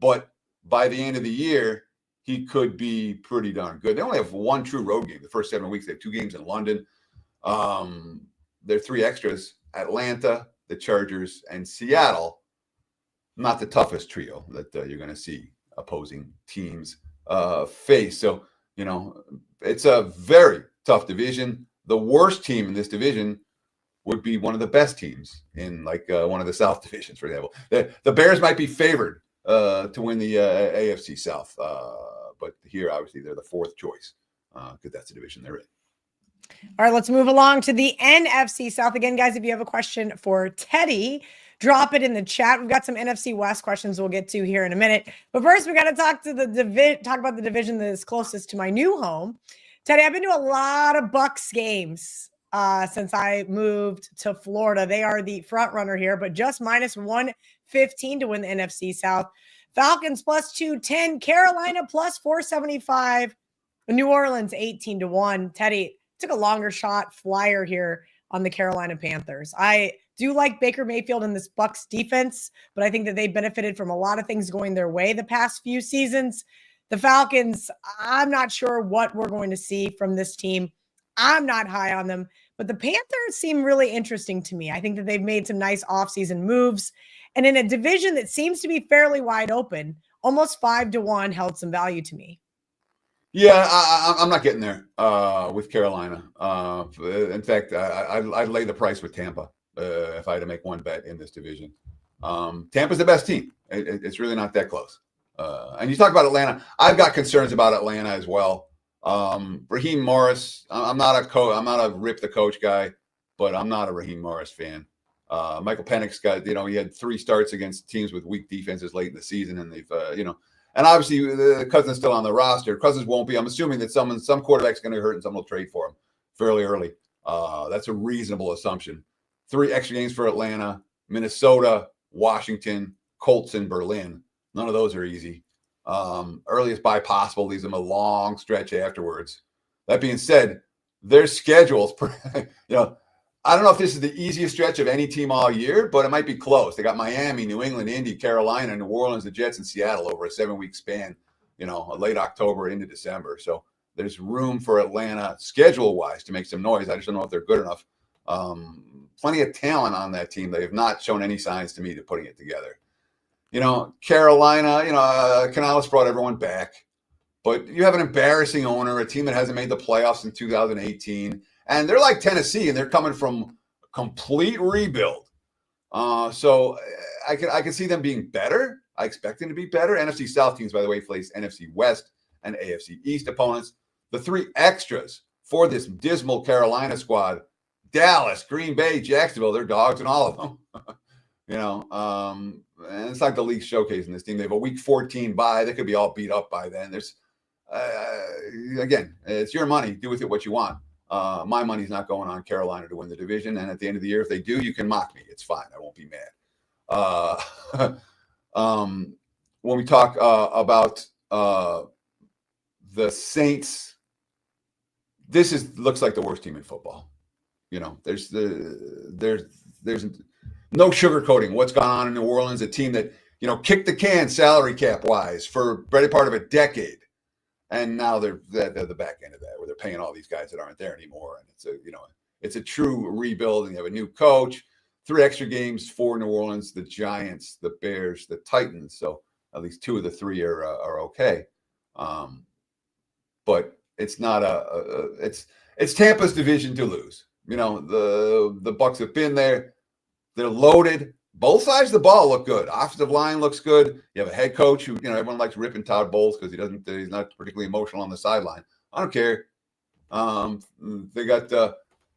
But by the end of the year, he could be pretty darn good. They only have 1 true road game the first 7 weeks. They have 2 games in London. There are 3 extras: Atlanta, the Chargers, and Seattle. Not the toughest trio that you're going to see opposing teams face. So, it's a very tough division. The worst team in this division would be one of the best teams in one of the South divisions, for example. The Bears might be favored to win the AFC South. But here, obviously, they're the 4th choice because that's the division they're in. All right, let's move along to the NFC South. Again, guys, if you have a question for Teddy, drop it in the chat. We've got some NFC West questions we'll get to here in a minute. But first, we got to talk about the division that is closest to my new home. Teddy, I've been to a lot of Bucs games since I moved to Florida. They are the front runner here, but just minus 115 to win the NFC South. Falcons plus 210, Carolina plus 475, New Orleans 18-1. Teddy, took a longer shot flyer here on the Carolina Panthers. I do like Baker Mayfield in this Bucs defense, but I think that they benefited from a lot of things going their way the past few seasons. The Falcons, I'm not sure what we're going to see from this team. I'm not high on them, but the Panthers seem really interesting to me. I think that they've made some nice offseason moves, and in a division that seems to be fairly wide open, almost 5-1 held some value to me. Yeah, I'm not getting there with Carolina. In fact, I'd lay the price with Tampa if I had to make one bet in this division. Tampa's the best team. It's really not that close. And you talk about Atlanta. I've got concerns about Atlanta as well. Raheem Morris, I'm not a rip the coach guy, but I'm not a Raheem Morris fan. Michael Penix got, he had 3 starts against teams with weak defenses late in the season, and they've, and obviously the Cousins still on the roster. Cousins won't be. I'm assuming that some quarterback's going to hurt and someone will trade for him fairly early. That's a reasonable assumption. 3 extra games for Atlanta, Minnesota, Washington, Colts, and Berlin. None of those are easy. Earliest bye possible leaves them a long stretch afterwards. That being said, their schedules, I don't know if this is the easiest stretch of any team all year, but it might be close. They got Miami, New England, Indy, Carolina, New Orleans, the Jets, and Seattle over a 7-week span, late October into December. So there's room for Atlanta schedule-wise to make some noise. I just don't know if they're good enough. Plenty of talent on that team. They have not shown any signs to me to putting it together. Carolina, Canales brought everyone back. But you have an embarrassing owner, a team that hasn't made the playoffs in 2018. And they're like Tennessee, and they're coming from a complete rebuild. So I can see them being better. I expect them to be better. NFC South teams, by the way, face NFC West and AFC East opponents. The 3 extras for this dismal Carolina squad: Dallas, Green Bay, Jacksonville. They're dogs in all of them. And it's like the league's showcasing this team. They have a week 14 bye. They could be all beat up by then. There's again, it's your money. Do with it what you want. My money's not going on Carolina to win the division. And at the end of the year, if they do, you can mock me. It's fine. I won't be mad. When we talk about the Saints, this looks like the worst team in football. There's no sugarcoating what's gone on in New Orleans, a team that, kicked the can salary cap wise for a better part of a decade. And now they're the back end of that, where they're paying all these guys that aren't there anymore. And it's a true rebuild, and you have a new coach, 3 extra games for New Orleans, the Giants, the Bears, the Titans. So at least 2 of the 3 are okay. but it's not it's Tampa's division to lose. You know, the Bucs have been there. They're loaded. Both sides of the ball look good. Offensive line looks good. You have a head coach who, everyone likes ripping Todd Bowles because he's not particularly emotional on the sideline. I don't care. They got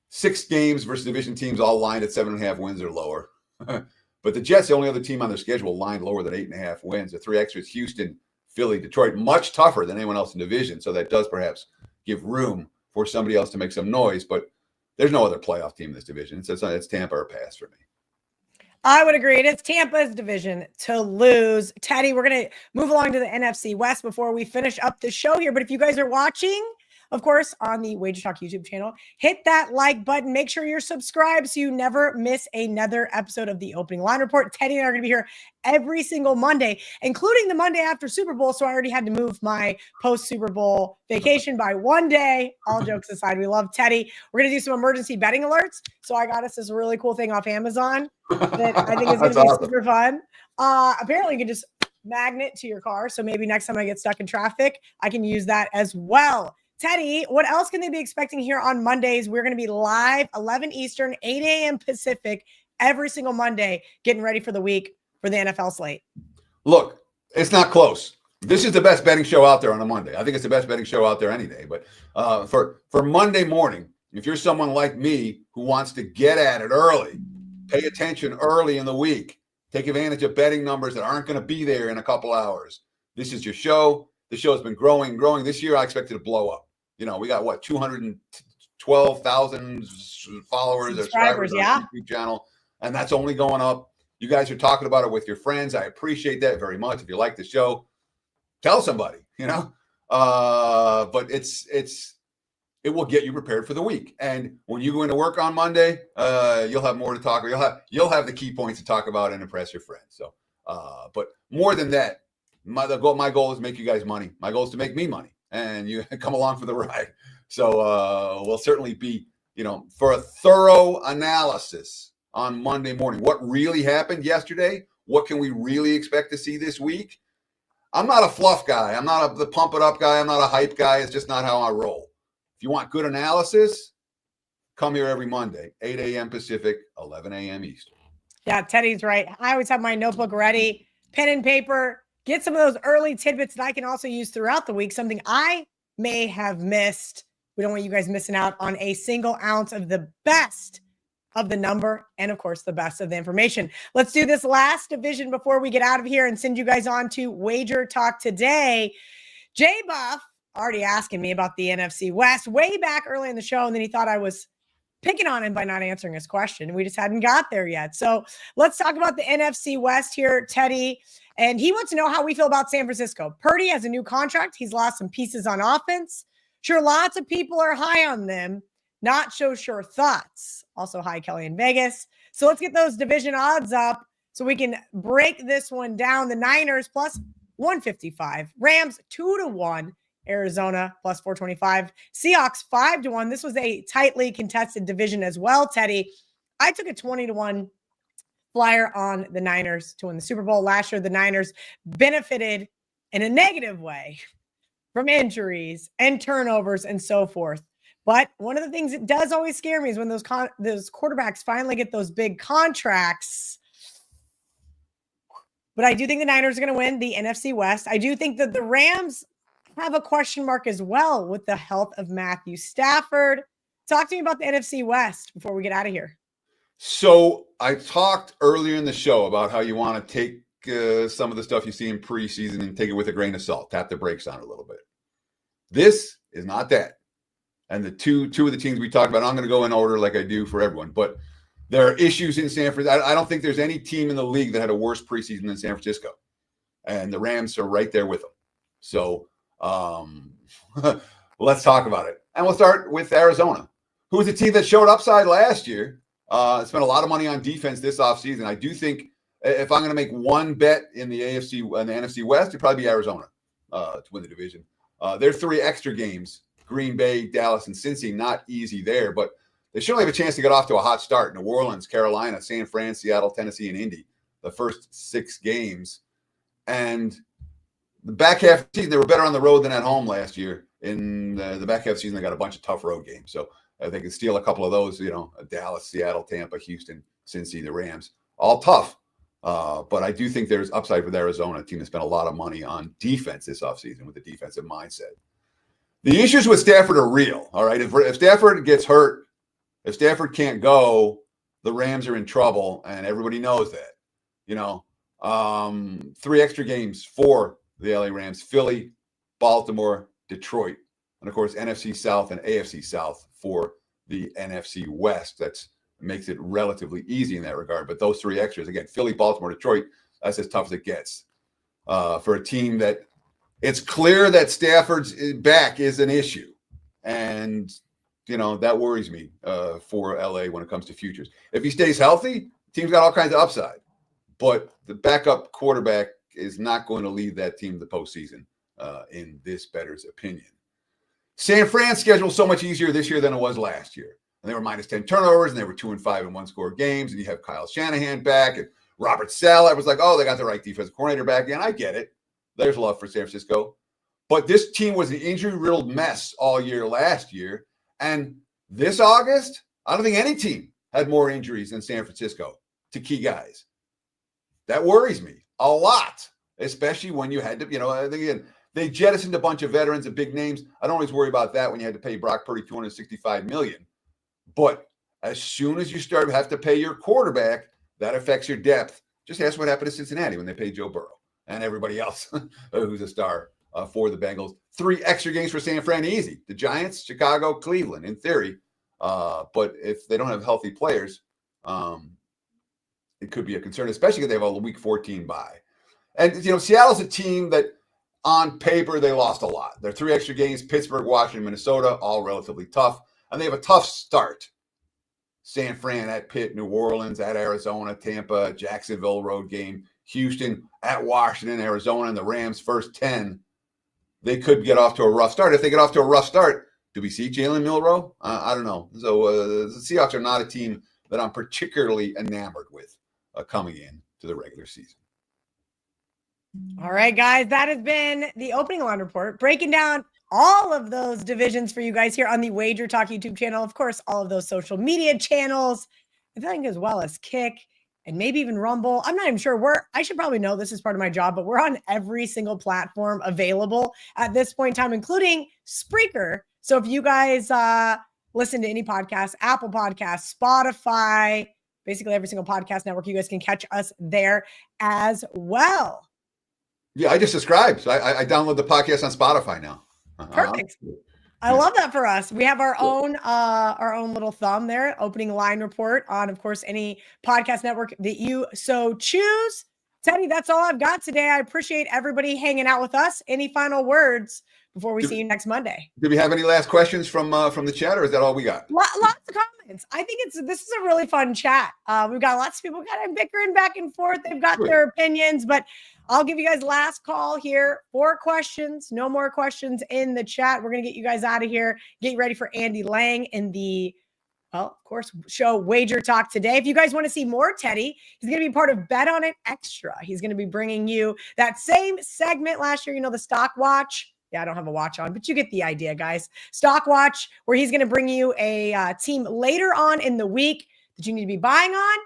6 games versus division teams all lined at 7.5 wins or lower. But the Jets, the only other team on their schedule lined lower than 8.5 wins. The 3 extras, Houston, Philly, Detroit, much tougher than anyone else in the division. So that does perhaps give room for somebody else to make some noise. But there's no other playoff team in this division. It's Tampa or pass for me. I would agree. It's Tampa's division to lose. Teddy, we're going to move along to the NFC West before we finish up the show here. But if you guys are watching, of course, on the WagerTalk YouTube channel, hit that like button. Make sure you're subscribed so you never miss another episode of the Opening Line Report. Teddy and I are going to be here every single Monday, including the Monday after Super Bowl. So I already had to move my post-Super Bowl vacation by 1 day. All jokes aside, we love Teddy. We're going to do some emergency betting alerts. So I got us this really cool thing off Amazon that I think is going to be super fun. Apparently, you can just magnet to your car. So maybe next time I get stuck in traffic, I can use that as well. Teddy, what else can they be expecting here on Mondays? We're going to be live 11 Eastern, 8 a.m. Pacific every single Monday, getting ready for the week for the NFL slate. Look, it's not close. This is the best betting show out there on a Monday. I think it's the best betting show out there any day. But for Monday morning, if you're someone like me who wants to get at it early, pay attention early in the week, take advantage of betting numbers that aren't going to be there in a couple hours, this is your show. The show has been growing. This year, I expect it to blow up. We got 212,000 followers, subscribers on our YouTube channel, and that's only going up. You guys are talking about it with your friends. I appreciate that very much. If you like the show, tell somebody. But it will get you prepared for the week. And when you go into work on Monday, you'll have more to talk about. You'll have the key points to talk about and impress your friends. So, but more than that, my goal is to make you guys money. My goal is to make me money. And you come along for the ride. So we'll certainly be, for a thorough analysis on Monday morning. What really happened yesterday? What can we really expect to see this week? I'm not a fluff guy. I'm not the pump it up guy. I'm not a hype guy. It's just not how I roll. If you want good analysis, come here every Monday, 8 a.m. Pacific, 11 a.m. Eastern. Yeah, Teddy's right. I always have my notebook ready, pen and paper. Get some of those early tidbits that I can also use throughout the week, something I may have missed. We don't want you guys missing out on a single ounce of the best of the number and, of course, the best of the information. Let's do this last division before we get out of here and send you guys on to WagerTalk today. Jay Buff already asking me about the NFC West way back early in the show, and then he thought I was picking on him by not answering his question. We just hadn't got there yet. So let's talk about the NFC West here, Teddy. And he wants to know how we feel about San Francisco. Purdy has a new contract. He's lost some pieces on offense. Sure, lots of people are high on them. Not so sure thoughts. Also high Kelly in Vegas. So let's get those division odds up so we can break this one down. The Niners plus 155. Rams 2-1. Arizona plus 425. Seahawks 5-1. This was a tightly contested division as well, Teddy. I took a 20-1 flyer on the Niners to win the Super Bowl. Last year, the Niners benefited in a negative way from injuries and turnovers and so forth. But one of the things that does always scare me is when those quarterbacks finally get those big contracts. But I do think the Niners are going to win the NFC West. I do think that the Rams have a question mark as well with the health of Matthew Stafford. Talk to me about the NFC West before we get out of here. So I talked earlier in the show about how you want to take some of the stuff you see in preseason and take it with a grain of salt, tap the brakes on it a little bit. This is not that. And the two of the teams we talked about, I'm going to go in order like I do for everyone, but there are issues in San Francisco. I don't think there's any team in the league that had a worse preseason than San Francisco. And the Rams are right there with them. So let's talk about it. And we'll start with Arizona, who was a team that showed upside last year. Spent a lot of money on defense this offseason. I do think if I'm going to make one bet in the AFC and the NFC West, it'd probably be Arizona to win the division. Their 3 extra games, Green Bay, Dallas, and Cincy, not easy there, but they certainly have a chance to get off to a hot start. New Orleans, Carolina, San Fran, Seattle, Tennessee, and Indy, the first 6 games. And the back half of the season, they were better on the road than at home last year. In the back half of the season, they got a bunch of tough road games. So they can steal a couple of those, Dallas, Seattle, Tampa, Houston, Cincy, the Rams, all tough. But I do think there's upside with Arizona, a team that spent a lot of money on defense this offseason with the defensive mindset. The issues with Stafford are real, all right? If Stafford gets hurt, if Stafford can't go, the Rams are in trouble, and everybody knows that. 3 extra games for the LA Rams: Philly, Baltimore, Detroit, and of course NFC South and AFC South for the NFC West. That makes it relatively easy in that regard. But those 3 extras, again, Philly, Baltimore, Detroit, that's as tough as it gets for a team that it's clear that Stafford's back is an issue. And, that worries me for LA when it comes to futures. If he stays healthy, team's got all kinds of upside. But the backup quarterback is not going to lead that team to the postseason, in this bettor's opinion. San Fran's schedule is so much easier this year than it was last year. And they were minus 10 turnovers, and they were 2-5 in one-score games. And you have Kyle Shanahan back, and Robert Saleh was like, oh, they got the right defensive coordinator back again. I get it. There's love for San Francisco. But this team was an injury-riddled mess all year last year. And this August, I don't think any team had more injuries than San Francisco to key guys. That worries me a lot, especially when you had to, again, they jettisoned a bunch of veterans and big names. I don't always worry about that when you had to pay Brock Purdy $265 million. But as soon as you have to pay your quarterback, that affects your depth. Just ask what happened to Cincinnati when they paid Joe Burrow and everybody else who's a star for the Bengals. 3 extra games for San Fran, easy. The Giants, Chicago, Cleveland, in theory. But if they don't have healthy players, it could be a concern, especially because they have a week 14 bye. And, Seattle's a team that on paper, they lost a lot. Their 3 extra games: Pittsburgh, Washington, Minnesota, all relatively tough. And they have a tough start. San Fran at Pitt, New Orleans, at Arizona, Tampa, Jacksonville road game, Houston, at Washington, Arizona, and the Rams first 10. They could get off to a rough start. If they get off to a rough start, do we see Jalen Milroe? I don't know. So the Seahawks are not a team that I'm particularly enamored with coming in to the regular season. All right, guys, that has been the opening line report, breaking down all of those divisions for you guys here on the WagerTalk YouTube channel. Of course, all of those social media channels, I think, as well as Kick and maybe even Rumble. I'm not even sure. I should probably know this is part of my job, but we're on every single platform available at this point in time, including Spreaker. So if you guys listen to any podcast, Apple Podcasts, Spotify, basically every single podcast network, you guys can catch us there as well. Yeah, I just subscribed. So I download the podcast on Spotify now. Perfect. I love that for us. We have our own little thumb there, opening line report on, of course, any podcast network that you so choose. Teddy, that's all I've got today. I appreciate everybody hanging out with us. Any final words before we see you next Monday? Do we have any last questions from the chat, or is that all we got? Lots of comments. I think this is a really fun chat. We've got lots of people kind of bickering back and forth. They've got their opinions, but I'll give you guys last call here. 4 questions. No more questions in the chat. We're going to get you guys out of here. Get ready for Andy Lang in the, of course, show Wager Talk today. If you guys want to see more Teddy, he's going to be part of Bet On It Extra. He's going to be bringing you that same segment last year, the Stock Watch. Yeah, I don't have a watch on, but you get the idea, guys. Stock Watch, where he's going to bring you a team later on in the week that you need to be buying on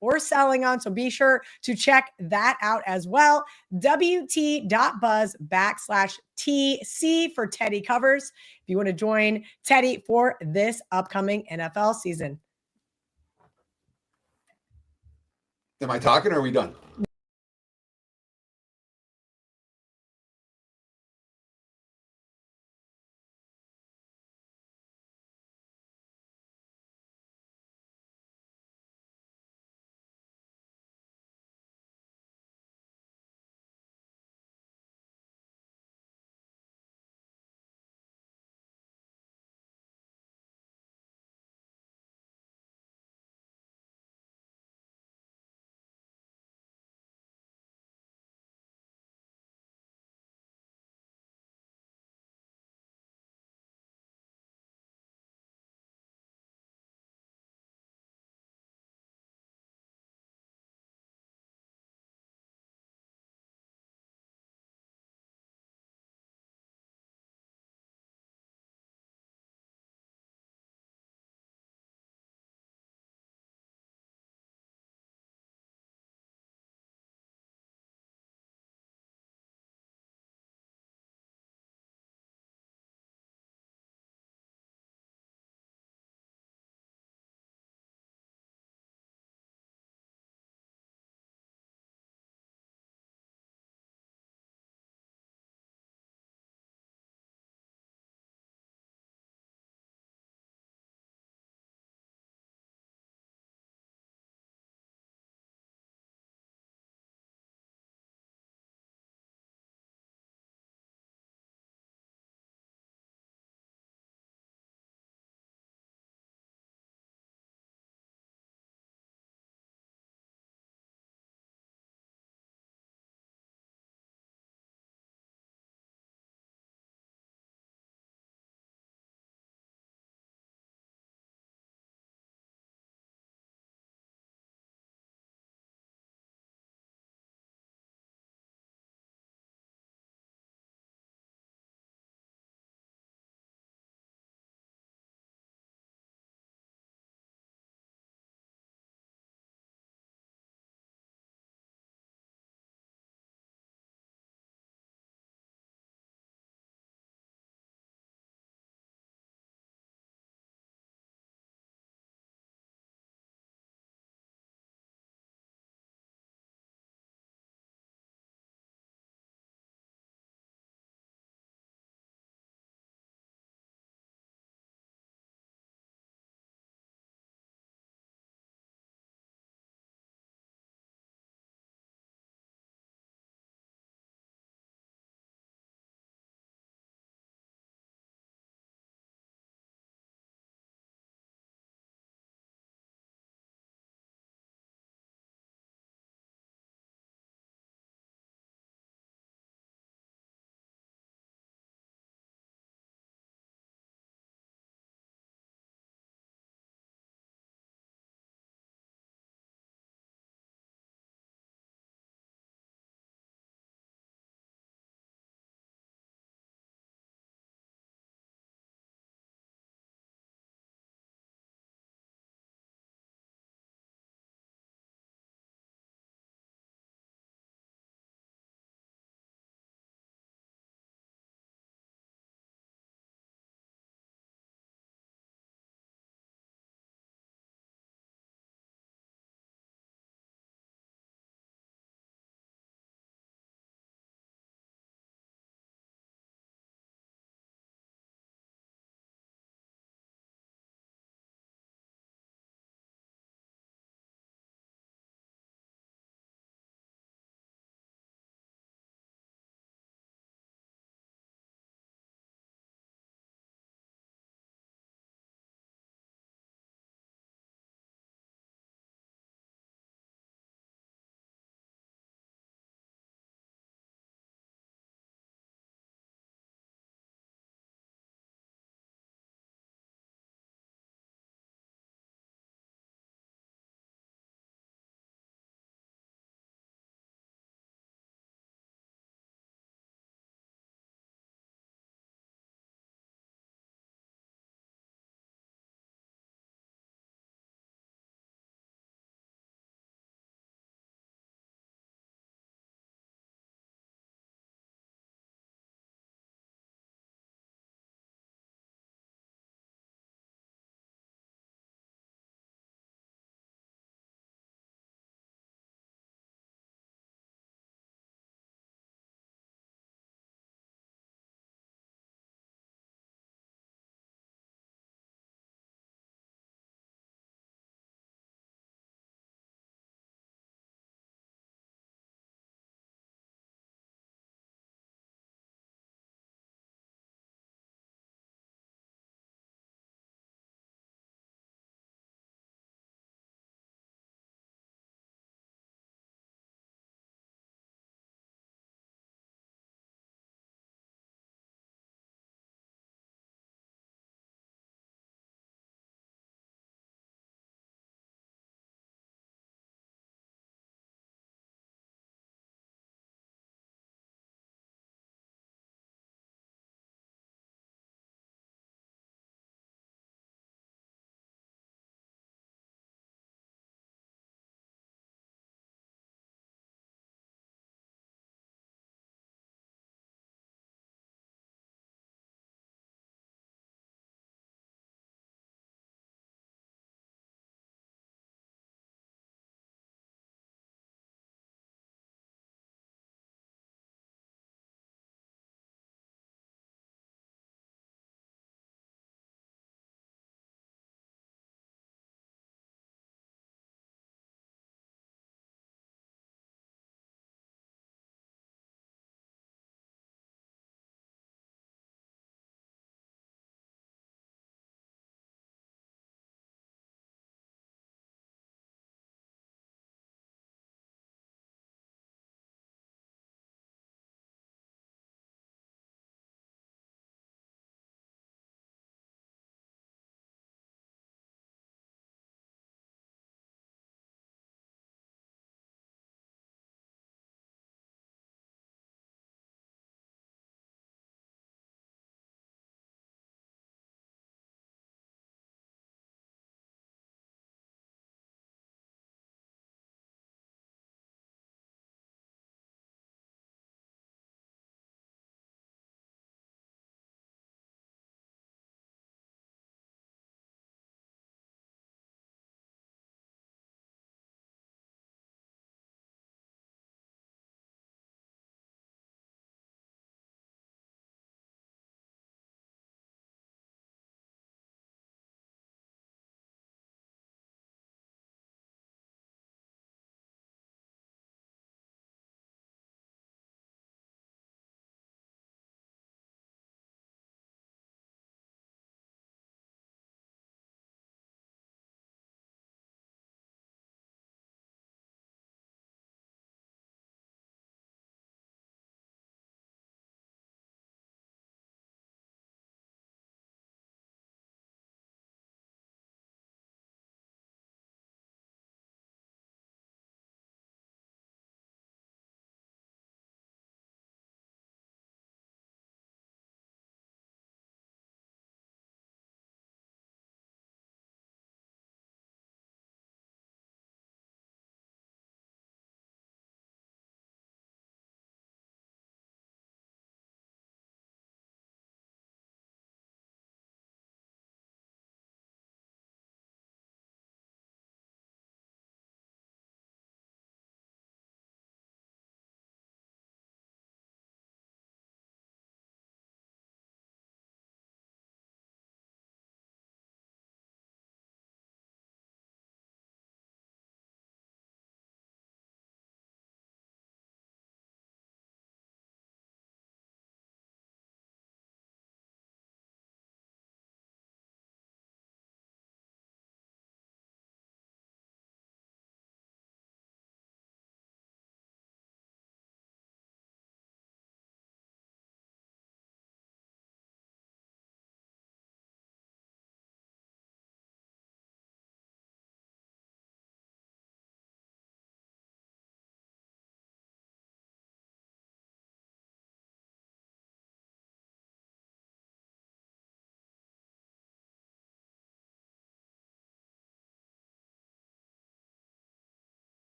or selling on. So be sure to check that out as well. WT.buzz/TC for Teddy covers. If you want to join Teddy for this upcoming NFL season. Am I talking or are we done?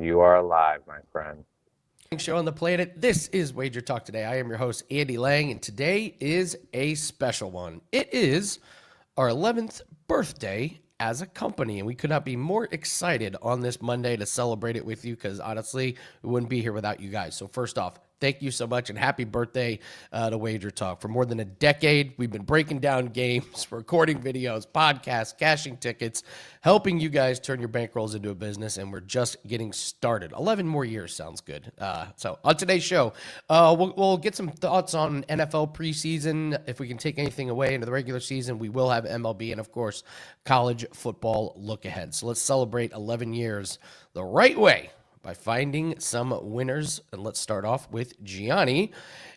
You are alive, my friend. Show on the planet. This is Wager Talk Today. I am your host, Andy Lang, and today is a special one. It is our 11th birthday as a company, and we could not be more excited on this Monday to celebrate it with you because honestly, we wouldn't be here without you guys. So first off, thank you so much and happy birthday to Wager Talk. For more than a decade, we've been breaking down games, recording videos, podcasts, cashing tickets, helping you guys turn your bankrolls into a business, and we're just getting started. 11 more years sounds good. So on today's show, we'll get some thoughts on NFL preseason. If we can take anything away into the regular season, we will have MLB and, of course, college football look ahead. So let's celebrate 11 years the right way by finding some winners. And let's start off with Gianni.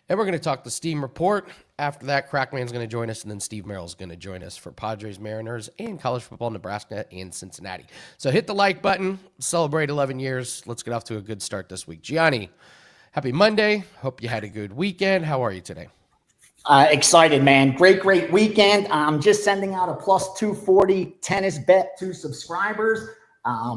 And we're going to talk the Steam Report. After that, Crackman's going to join us, and then Steve Merrill's going to join us for Padres, Mariners, and college football, Nebraska, and Cincinnati. So hit the like button. Celebrate 11 years. Let's get off to a good start this week. Gianni, happy Monday. Hope you had a good weekend. How are you today? Excited, man. Great weekend. I'm just sending out a plus 240 tennis bet to subscribers.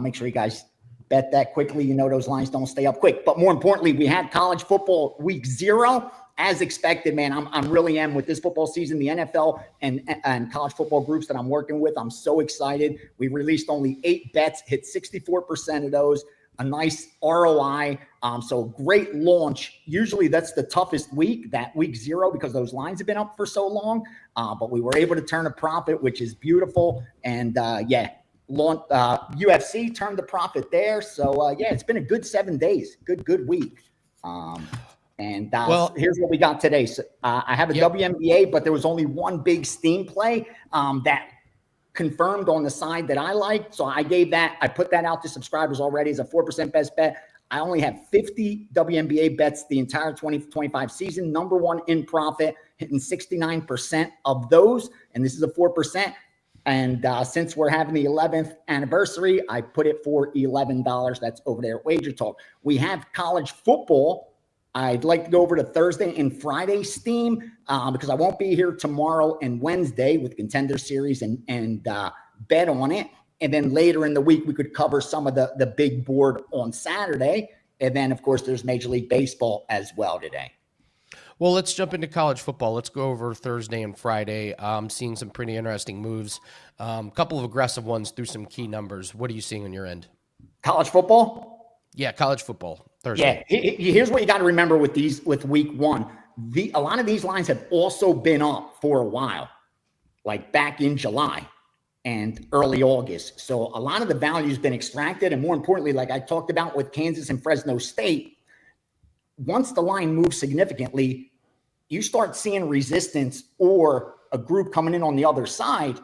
Make sure you guys bet that quickly. You know those lines don't stay up quick. But more importantly, we had college football week 0. As expected, man, I'm really am with this football season, the NFL and college football groups that I'm working with. I'm so excited. We released only 8 bets, hit 64% of those. A nice ROI. So great launch. Usually that's the toughest week, that week 0, because those lines have been up for so long. But we were able to turn a profit, which is beautiful. And UFC turned the profit there. So it's been a good 7 days. Good week. Here's what we got today. So, I have a WNBA, but there was only one big Steam play that confirmed on the side that I like. So I put that out to subscribers already as a 4% best bet. I only have 50 WNBA bets the entire 2025 season. Number one in profit, hitting 69% of those. And this is a 4%. And since we're having the 11th anniversary, I put it for $11. That's over there at Wager Talk. We have college football. I'd like to go over to Thursday and Friday Steam because I won't be here tomorrow and Wednesday with Contender Series and bet on it. And then later in the week, we could cover some of the big board on Saturday. And then, of course, there's Major League Baseball as well today. Well, let's jump into college football. Let's go over Thursday and Friday. Seeing some pretty interesting moves. A couple of aggressive ones through some key numbers. What are you seeing on your end? College football? Yeah, college football. Thursday. Yeah, here's what you got to remember with week 1. A lot of these lines have also been up for a while, like back in July and early August. So a lot of the value has been extracted. And more importantly, like I talked about with Kansas and Fresno State, once the line moves significantly, you start seeing resistance or a group coming in on the other side.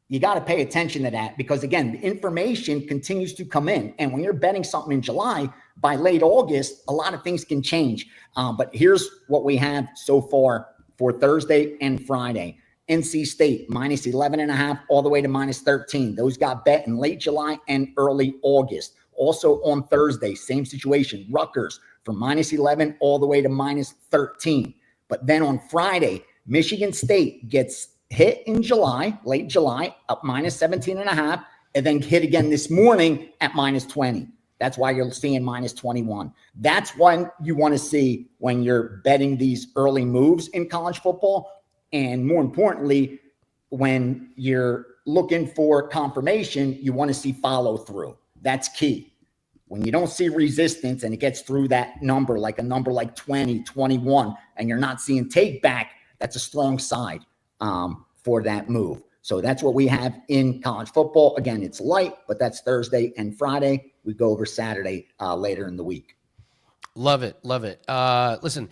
You got to pay attention to that because, again, the information continues to come in. And when you're betting something in July, by late August, a lot of things can change. But here's what we have so far for Thursday and Friday. NC State, minus 11.5 all the way to minus 13. Those got bet in late July and early August. Also on Thursday, same situation. Rutgers from minus 11 all the way to minus 13. But then on Friday, Michigan State gets hit in July, late July, up minus 17.5, and then hit again this morning at minus 20. That's why you're seeing minus 21. That's what you want to see when you're betting these early moves in college football. And more importantly, when you're looking for confirmation, you want to see follow through. That's key. When you don't see resistance and it gets through that number, like a number like 20, 21, and you're not seeing take back, that's a strong side for that move. So that's what we have in college football. Again, it's light, but that's Thursday and Friday. We go over Saturday later in the week. Love it. Love it. Listen,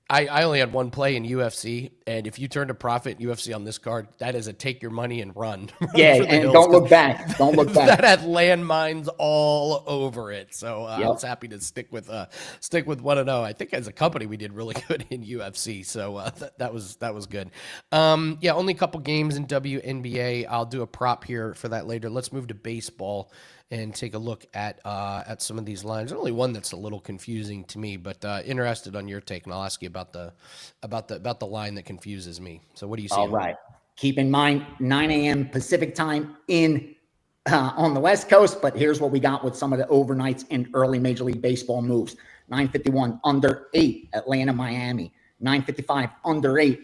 I only had one play in UFC, and if you turn a profit in UFC on this card, that is a take your money and run. Yeah, and don't look back. Don't look back. That had landmines all over it. So I was happy to stick with 1-0. I think as a company we did really good in UFC. So that was good. Only a couple games in WNBA. I'll do a prop here for that later. Let's move to baseball and take a look at some of these lines. There's only one that's a little confusing to me, but interested on your take, and I'll ask you about the line that confuses me. So what do you see? All right. Keep in mind, 9 a.m. Pacific time in on the West Coast, but here's what we got with some of the overnights and early Major League Baseball moves. 9:51 under 8 Atlanta, Miami. 9:55 under 8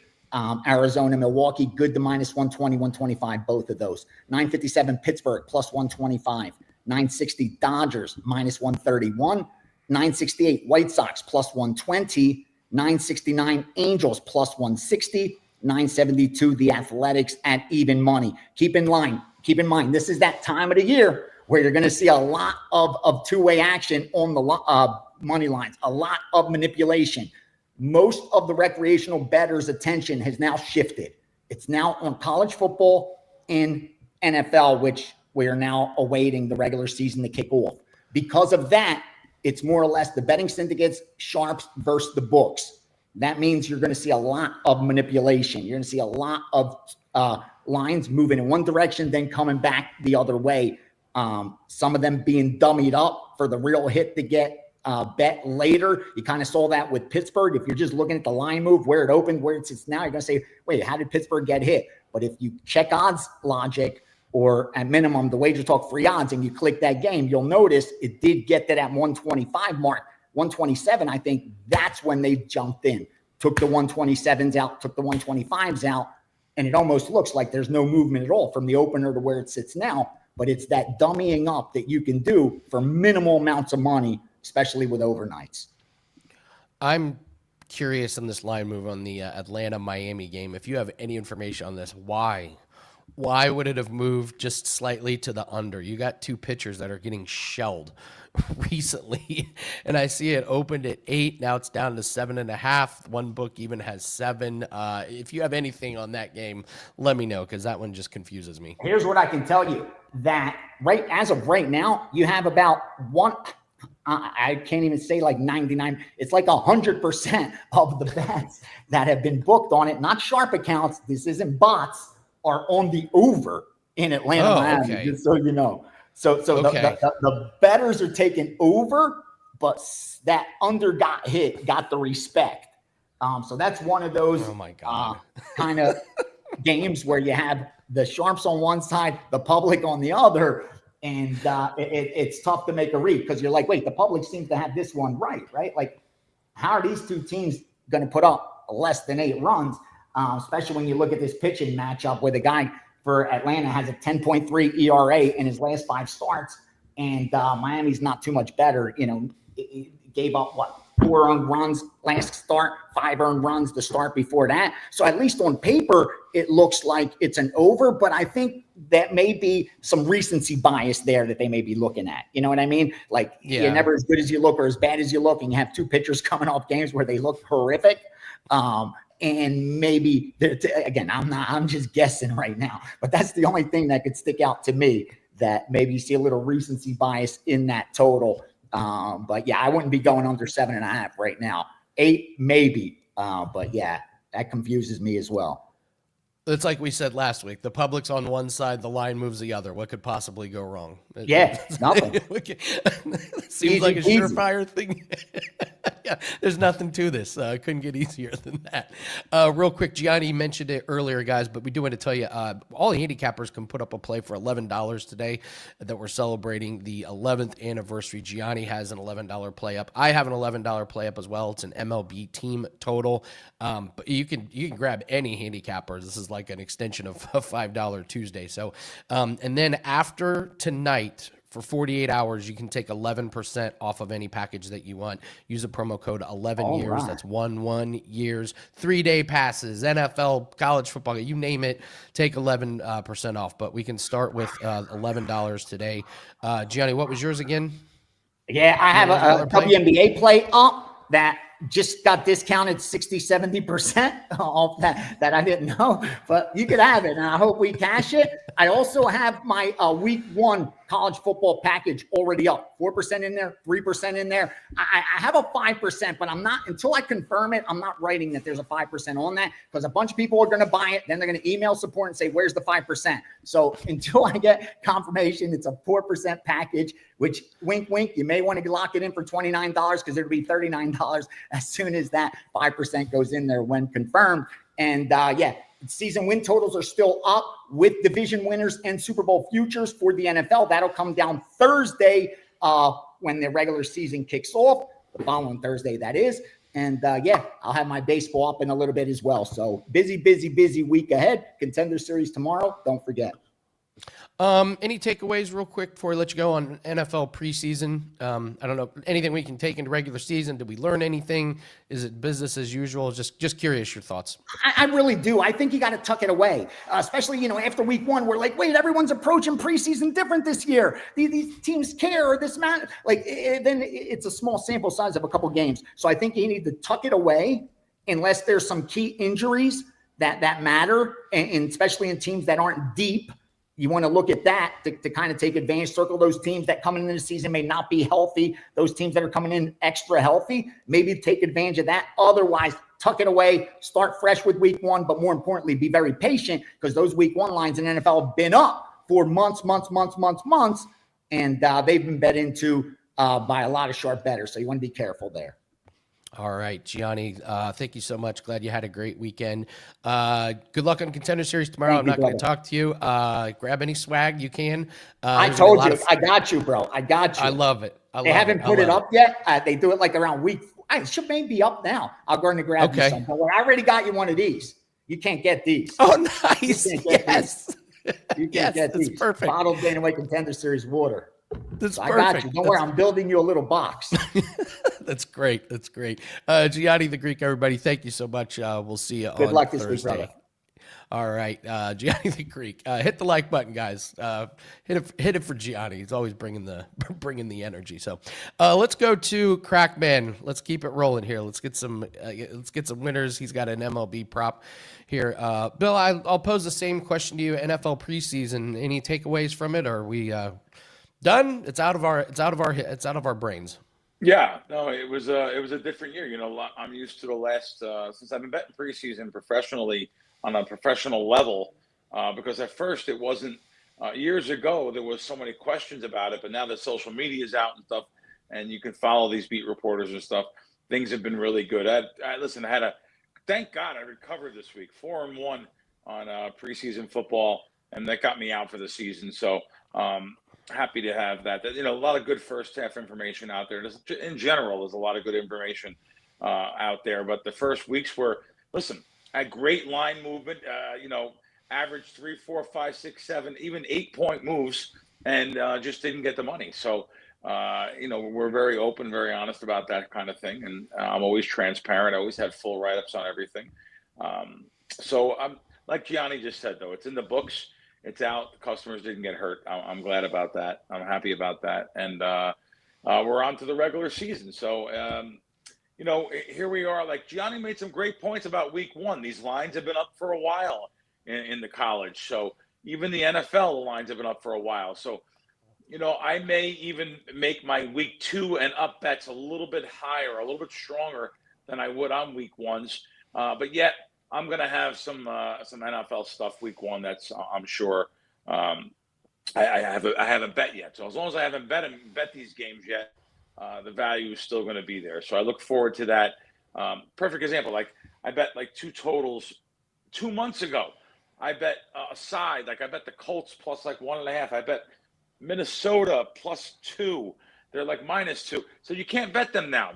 Arizona, Milwaukee, good to minus 120, 125, both of those. 9:57 Pittsburgh plus 125. 960 Dodgers minus 131. 968 White Sox plus 120. 969 Angels plus 160. 972 the Athletics at even money. Keep in mind, this is that time of the year where you're going to see a lot of two-way action on the money lines, a lot of manipulation. Most of the recreational bettors' attention has now shifted. It's now on college football and NFL, which we are now awaiting the regular season to kick off. Because of that, it's more or less the betting syndicates, sharps versus the books. That means you're going to see a lot of manipulation. You're going to see a lot of lines moving in one direction, then coming back the other way. Some of them being dummied up for the real hit to get bet later. You kind of saw that with Pittsburgh. If you're just looking at the line move, where it opened, where it sits now, you're going to say, wait, how did Pittsburgh get hit? But if you check odds logic, or at minimum the WagerTalk free odds, and you click that game, you'll notice it did get to that 125 mark. 127, I think that's when they jumped in, took the 127s out, took the 125s out, and it almost looks like there's no movement at all from the opener to where it sits now. But it's that dummying up that you can do for minimal amounts of money, especially with overnights. I'm curious on this line move on the Atlanta-Miami game. If you have any information on this, why would it have moved just slightly to the under? You got two pitchers that are getting shelled recently, and I see it opened at 8. Now it's down to 7.5. One book even has 7. If you have anything on that game, let me know, because that one just confuses me. Here's what I can tell you, that as of right now, you have about one. I can't even say like 99. It's like 100% of the bets that have been booked on it, not sharp accounts. This isn't bots, are on the over in Atlanta, Miami, okay. just so you know. So Okay. the bettors are taking over, but that under got the respect. So that's one of those kind of games where you have the sharps on one side, the public on the other, and it's tough to make a read because you're like, wait, the public seems to have this one right? Like, how are these two teams going to put up less than 8 runs? Especially when you look at this pitching matchup where the guy for Atlanta has a 10.3 ERA in his last 5 starts, and Miami's not too much better. You know, it gave up 4 earned runs last start, 5 earned runs the start before that. So at least on paper, it looks like it's an over, but I think that may be some recency bias there that they may be looking at. You know what I mean? Like, you're never as good as you look or as bad as you look, and you have 2 pitchers coming off games where they look horrific. And maybe, again, I'm just guessing right now, but that's the only thing that could stick out to me, that maybe you see a little recency bias in that total. But yeah, I wouldn't be going under 7.5 right now. 8 maybe, but yeah, that confuses me as well. It's like we said last week. The public's on one side, the line moves the other. What could possibly go wrong? Yeah, nothing. Seems Easy, like a easy. surefire thing. Yeah, there's nothing to this. Couldn't get easier than that. Real quick, Gianni mentioned it earlier, guys, but we do want to tell you, all the handicappers can put up a play for $11 today that we're celebrating the 11th anniversary. Gianni has an $11 play up. I have an $11 play up as well. It's an MLB team total. But you can grab any handicappers. This is like an extension of a $5 Tuesday. So, and then after tonight, for 48 hours, you can take 11% off of any package that you want. Use the promo code 11 All years. right. That's 11 years. 3-day passes, NFL, college football, you name it. Take 11% off. But we can start with $11 today. Gianni, what was yours again? Yeah, I have a WNBA play up that just got discounted 60-70% off that I didn't know, but you could have it, and I hope we cash it. I also have my week 1 college football package already up, 4% in there, 3% in there. I have a 5%, but I'm not, until I confirm it, I'm not writing that there's a 5% on that, because a bunch of people are going to buy it. Then they're going to email support and say, where's the 5%? So until I get confirmation, it's a 4% package, which, wink, wink, you may want to lock it in for $29 because it'll be $39 as soon as that 5% goes in there when confirmed. And yeah, Season win totals are still up with division winners and Super Bowl futures for the NFL. That'll come down Thursday when the regular season kicks off, the following Thursday, that is. And yeah, I'll have my baseball up in a little bit as well. So busy week ahead. Contender Series tomorrow. Don't forget. Any takeaways real quick before we let you go on NFL preseason? I don't know, anything we can take into regular season? Did we learn anything? Is it business as usual? Just curious your thoughts. I really do. I think you got to tuck it away, especially, after week one, we're like, wait, everyone's approaching preseason different this year. These teams care or this matter. Then it's a small sample size of a couple games. So I think you need to tuck it away unless there's some key injuries that matter, and especially in teams that aren't deep. You want to look at that to kind of take advantage, circle those teams that coming into the season may not be healthy, those teams that are coming in extra healthy, maybe take advantage of that. Otherwise, tuck it away, start fresh with week one, but more importantly, be very patient because those week one lines in NFL have been up for months, and they've been bet into by a lot of sharp bettors. So you want to be careful there. All right, Gianni, thank you so much. Glad you had a great weekend. Good luck on Contender Series tomorrow. I'm not going to talk to you. Grab any swag you can. I told you. I got you, bro. I got you. I love it. They haven't put it up yet. They do it like around week. It should maybe be up now. I'll go and grab you some. But I already got you one of these. You can't get these. Oh, nice. Yes. You can't get that's these. perfect. Bottled Dana White Contender Series water. That's so perfect. I got you. Don't worry. I'm building you a little box. That's great. That's great. Gianni The Greek, everybody, thank you so much. We'll see you Good on luck Thursday. this week, brother. All right, Gianni The Greek. Hit the like button, guys. Hit it for Gianni. He's always bringing the energy. So let's go to Crackman. Let's keep it rolling here. Let's get some winners. He's got an MLB prop here. Bill, I'll pose the same question to you. NFL preseason. Any takeaways from it? Or are we done? It's out of our brains. Yeah, no, it was a different year. I'm used to the last since I've been betting preseason professionally on a professional level, because at first it wasn't. Years ago there was so many questions about it, but now that social media is out and stuff, and you can follow these beat reporters and stuff, things have been really good. Thank God I recovered this week, 4-1 on preseason football, and that got me out for the season. So happy to have that. A lot of good first half information out there. In general, there's a lot of good information out there. But the first weeks were, had great line movement. Average 3, 4, 5, 6, 7, even 8-point moves, and just didn't get the money. So we're very open, very honest about that kind of thing, and I'm always transparent. I always have full write-ups on everything. So I'm like Gianni just said, though, it's in the books. It's out. The customers didn't get hurt. I'm glad about that. I'm happy about that. And we're on to the regular season. So, here we are. Like Gianni made some great points about week one. These lines have been up for a while in the college. So even the NFL, the lines have been up for a while. So, I may even make my week 2 and up bets a little bit higher, a little bit stronger than I would on week ones. But yet, I'm going to have some NFL stuff week 1 that's, I'm sure, I haven't bet yet. So as long as I haven't bet these games yet, the value is still going to be there. So I look forward to that. Perfect example, I bet 2 totals 2 months ago. I bet a side, I bet the Colts plus 1.5. I bet Minnesota plus 2. They're -2. So you can't bet them now,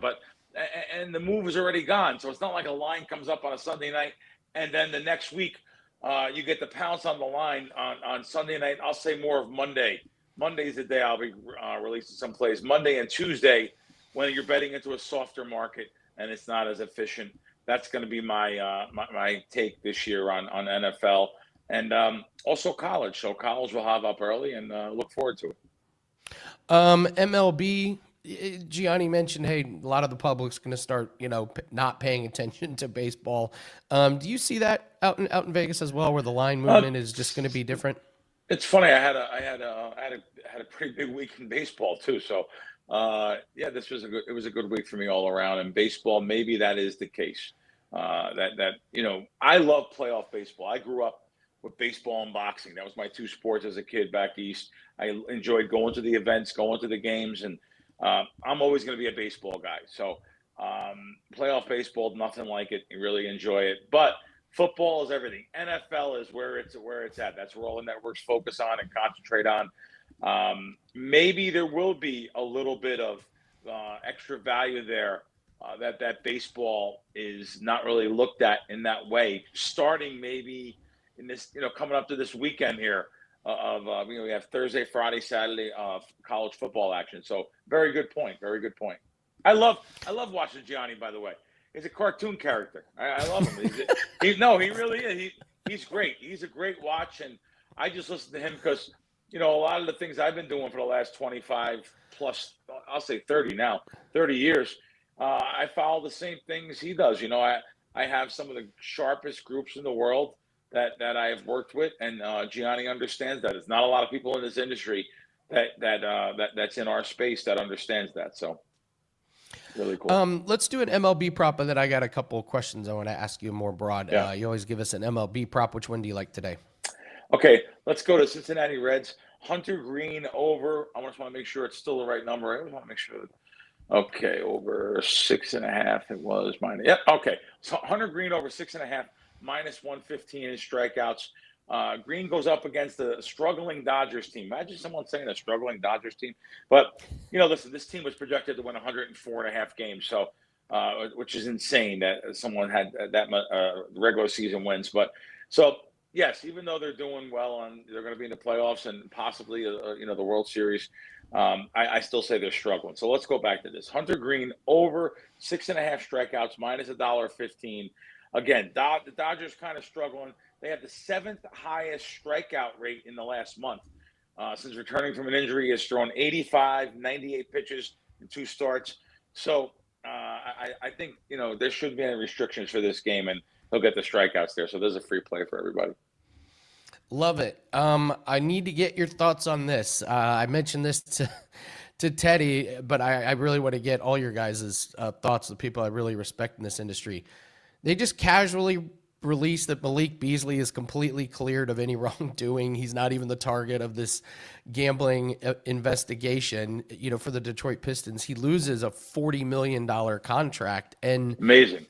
and the move is already gone. So it's not like a line comes up on a Sunday night and then the next week you get the pounce on the line on Sunday night. I'll say more of Monday. Monday's the day I'll be releasing some plays. Monday and Tuesday, when you're betting into a softer market and it's not as efficient. That's going to be my take this year on NFL and also college. So college will have up early and look forward to it. MLB, Gianni mentioned, hey, a lot of the public's going to start, not paying attention to baseball. Do you see that out in Vegas as well, where the line movement is just going to be different? It's funny. I had a pretty big week in baseball too. So this was it was a good week for me all around. And baseball, maybe that is the case. I love playoff baseball. I grew up with baseball and boxing. That was my 2 sports as a kid back east. I enjoyed going to the events, going to the games, and I'm always going to be a baseball guy. So playoff baseball, nothing like it. You really enjoy it. But Football is everything. NFL is where it's at. That's where all the networks focus on and concentrate on. Maybe there will be a little bit of extra value there that baseball is not really looked at in that way. Starting maybe in this, coming up to this weekend here we have Thursday, Friday, Saturday college football action. So very good point. Very good point. I love watching Gianni, by the way. He's a cartoon character. I love him. He really is. He's great. He's a great watch, and I just listen to him because, a lot of the things I've been doing for the last 25 plus, I'll say 30 now, 30 years, I follow the same things he does. I have some of the sharpest groups in the world that I have worked with, and Gianni understands that. There's not a lot of people in this industry that's in our space that understands that. So. Really cool. Let's do an MLB prop, and then I got a couple of questions I want to ask you more broad. Yeah. You always give us an MLB prop. Which one do you like today? Okay, let's go to Cincinnati Reds. Hunter Green over. I just want to make sure it's still the right number. I just want to make sure. Okay, over 6.5. It was minus. Yep. Okay, so Hunter Green over 6.5, minus 115 in strikeouts. Green goes up against a struggling Dodgers team. Imagine someone saying a struggling Dodgers team. But, listen, this team was projected to win 104.5 games, so which is insane that someone had that regular season wins. But so, yes, even though they're doing well and they're going to be in the playoffs and possibly, the World Series, I still say they're struggling. So let's go back to this. Hunter Green over 6.5 strikeouts, minus $1.15. Again, the Dodgers kind of struggling. They have the 7th highest strikeout rate in the last month. Since returning from an injury, he has thrown 85, 98 pitches in 2 starts. So I think, there shouldn't be any restrictions for this game, and he'll get the strikeouts there. So there's a free play for everybody. Love it. I need to get your thoughts on this. I mentioned this to Teddy, but I really want to get all your guys' thoughts, the people I really respect in this industry. They just casually released that Malik Beasley is completely cleared of any wrongdoing. He's not even the target of this gambling investigation, for the Detroit Pistons. He loses a $40 million contract. And amazing.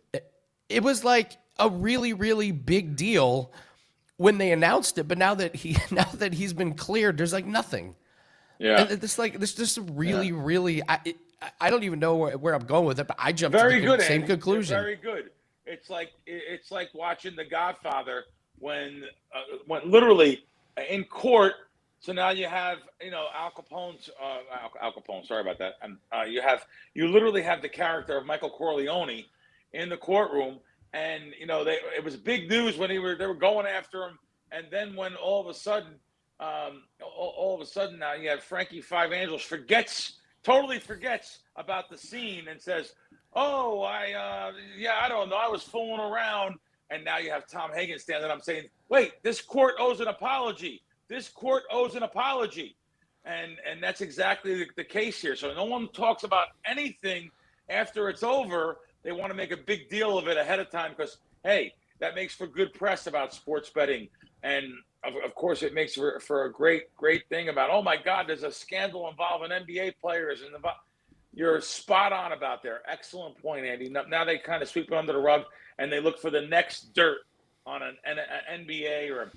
It was like a really, really big deal when they announced it. But now that he's been cleared, there's like nothing. Yeah. And this just really, really, I don't even know where I'm going with it, but I jumped Very to good, the same Andy. conclusion. Very good. It's like watching The Godfather when literally in court. So now you have Al Capone. Sorry about that. You literally have the character of Michael Corleone in the courtroom, and it was big news when they were going after him, and then when all of a sudden now you have Frankie Five Angels totally forgets about the scene and says, "Oh, I don't know. I was fooling around." And now you have Tom Hagen standing up saying, "Wait, this court owes an apology. This court owes an apology." And that's exactly the case here. So no one talks about anything after it's over. They want to make a big deal of it ahead of time because, hey, that makes for good press about sports betting. And, of course, it makes for a great thing about, oh, my God, there's a scandal involving NBA players. And you're spot on about there. Excellent point, Andy. Now they kind of sweep it under the rug, and they look for the next dirt on an NBA or a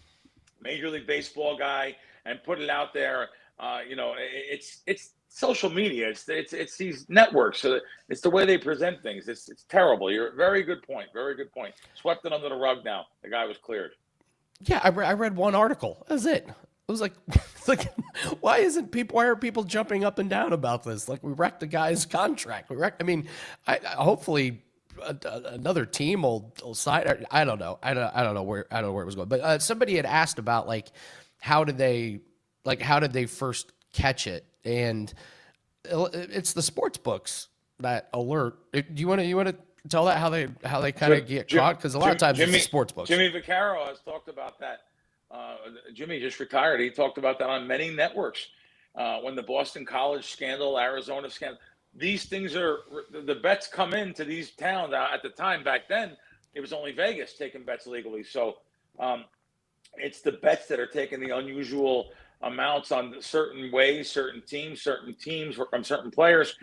Major League Baseball guy and put it out there. It's social media. It's these networks. So it's the way they present things. It's terrible. You're very good point. Very good point. Swept it under the rug now. The guy was cleared. Yeah, I read one article. That was it. It was like, why are people jumping up and down about this? Like, we wrecked the guy's contract. Hopefully another team will sign. I don't know. I don't know where it was going. But somebody had asked about how did they first catch it? And it's the sports books that alert. Do you want to tell that how they kind of get caught? Because a lot of times it's the sports books. Jimmy Vaccaro has talked about that. Jimmy just retired. He talked about that on many networks. When the Boston College scandal, Arizona scandal, these things the bets come into these towns. At the time back then, it was only Vegas taking bets legally. So it's the bets that are taking the unusual amounts on certain ways, certain teams from certain players.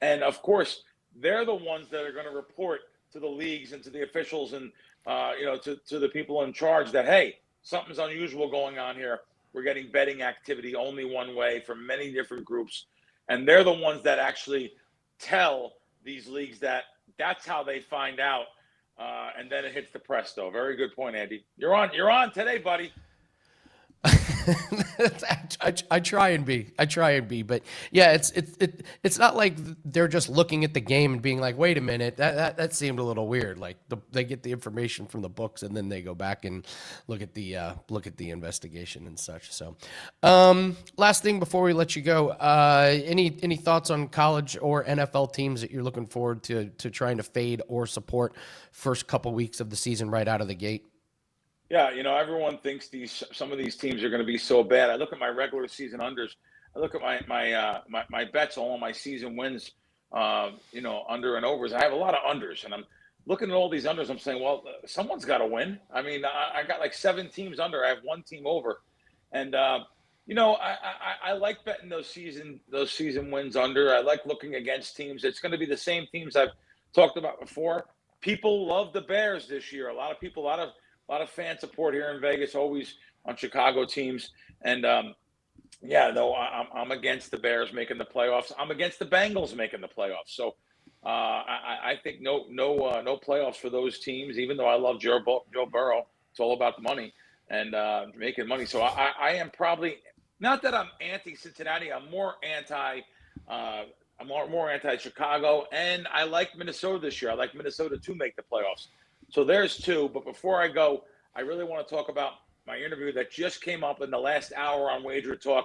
And of course, they're the ones that are going to report to the leagues and to the officials and to the people in charge that, hey, something's unusual going on here. We're getting betting activity only one way from many different groups. And they're the ones that actually tell these leagues that that's how they find out. And then it hits the press, though. Very good point, Andy. You're on today, buddy. I try and be, but yeah, it's not like they're just looking at the game and being like, wait a minute, that seemed a little weird. Like they get the information from the books and then they go back and look at the investigation and such. So, last thing before we let you go, any thoughts on college or NFL teams that you're looking forward to trying to fade or support first couple weeks of the season right out of the gate? Yeah, everyone thinks some of these teams are going to be so bad. I look at my regular season unders. I look at my bets, all my season wins, under and overs. I have a lot of unders, and I'm looking at all these unders. I'm saying, well, someone's got to win. I mean, I got like 7 teams under. I have 1 team over, and I like betting those season wins under. I like looking against teams. It's going to be the same teams I've talked about before. People love the Bears this year. A lot of fan support here in Vegas, always on Chicago teams. And I'm against the Bears making the playoffs. I'm against the Bengals making the playoffs. So I think no playoffs for those teams, even though I love Joe Burrow. It's all about the money and making money. So I am probably, not that I'm anti-Cincinnati, I'm more anti-Chicago. And I like Minnesota this year. I like Minnesota to make the playoffs. So there's 2, but before I go, I really want to talk about my interview that just came up in the last hour on WagerTalk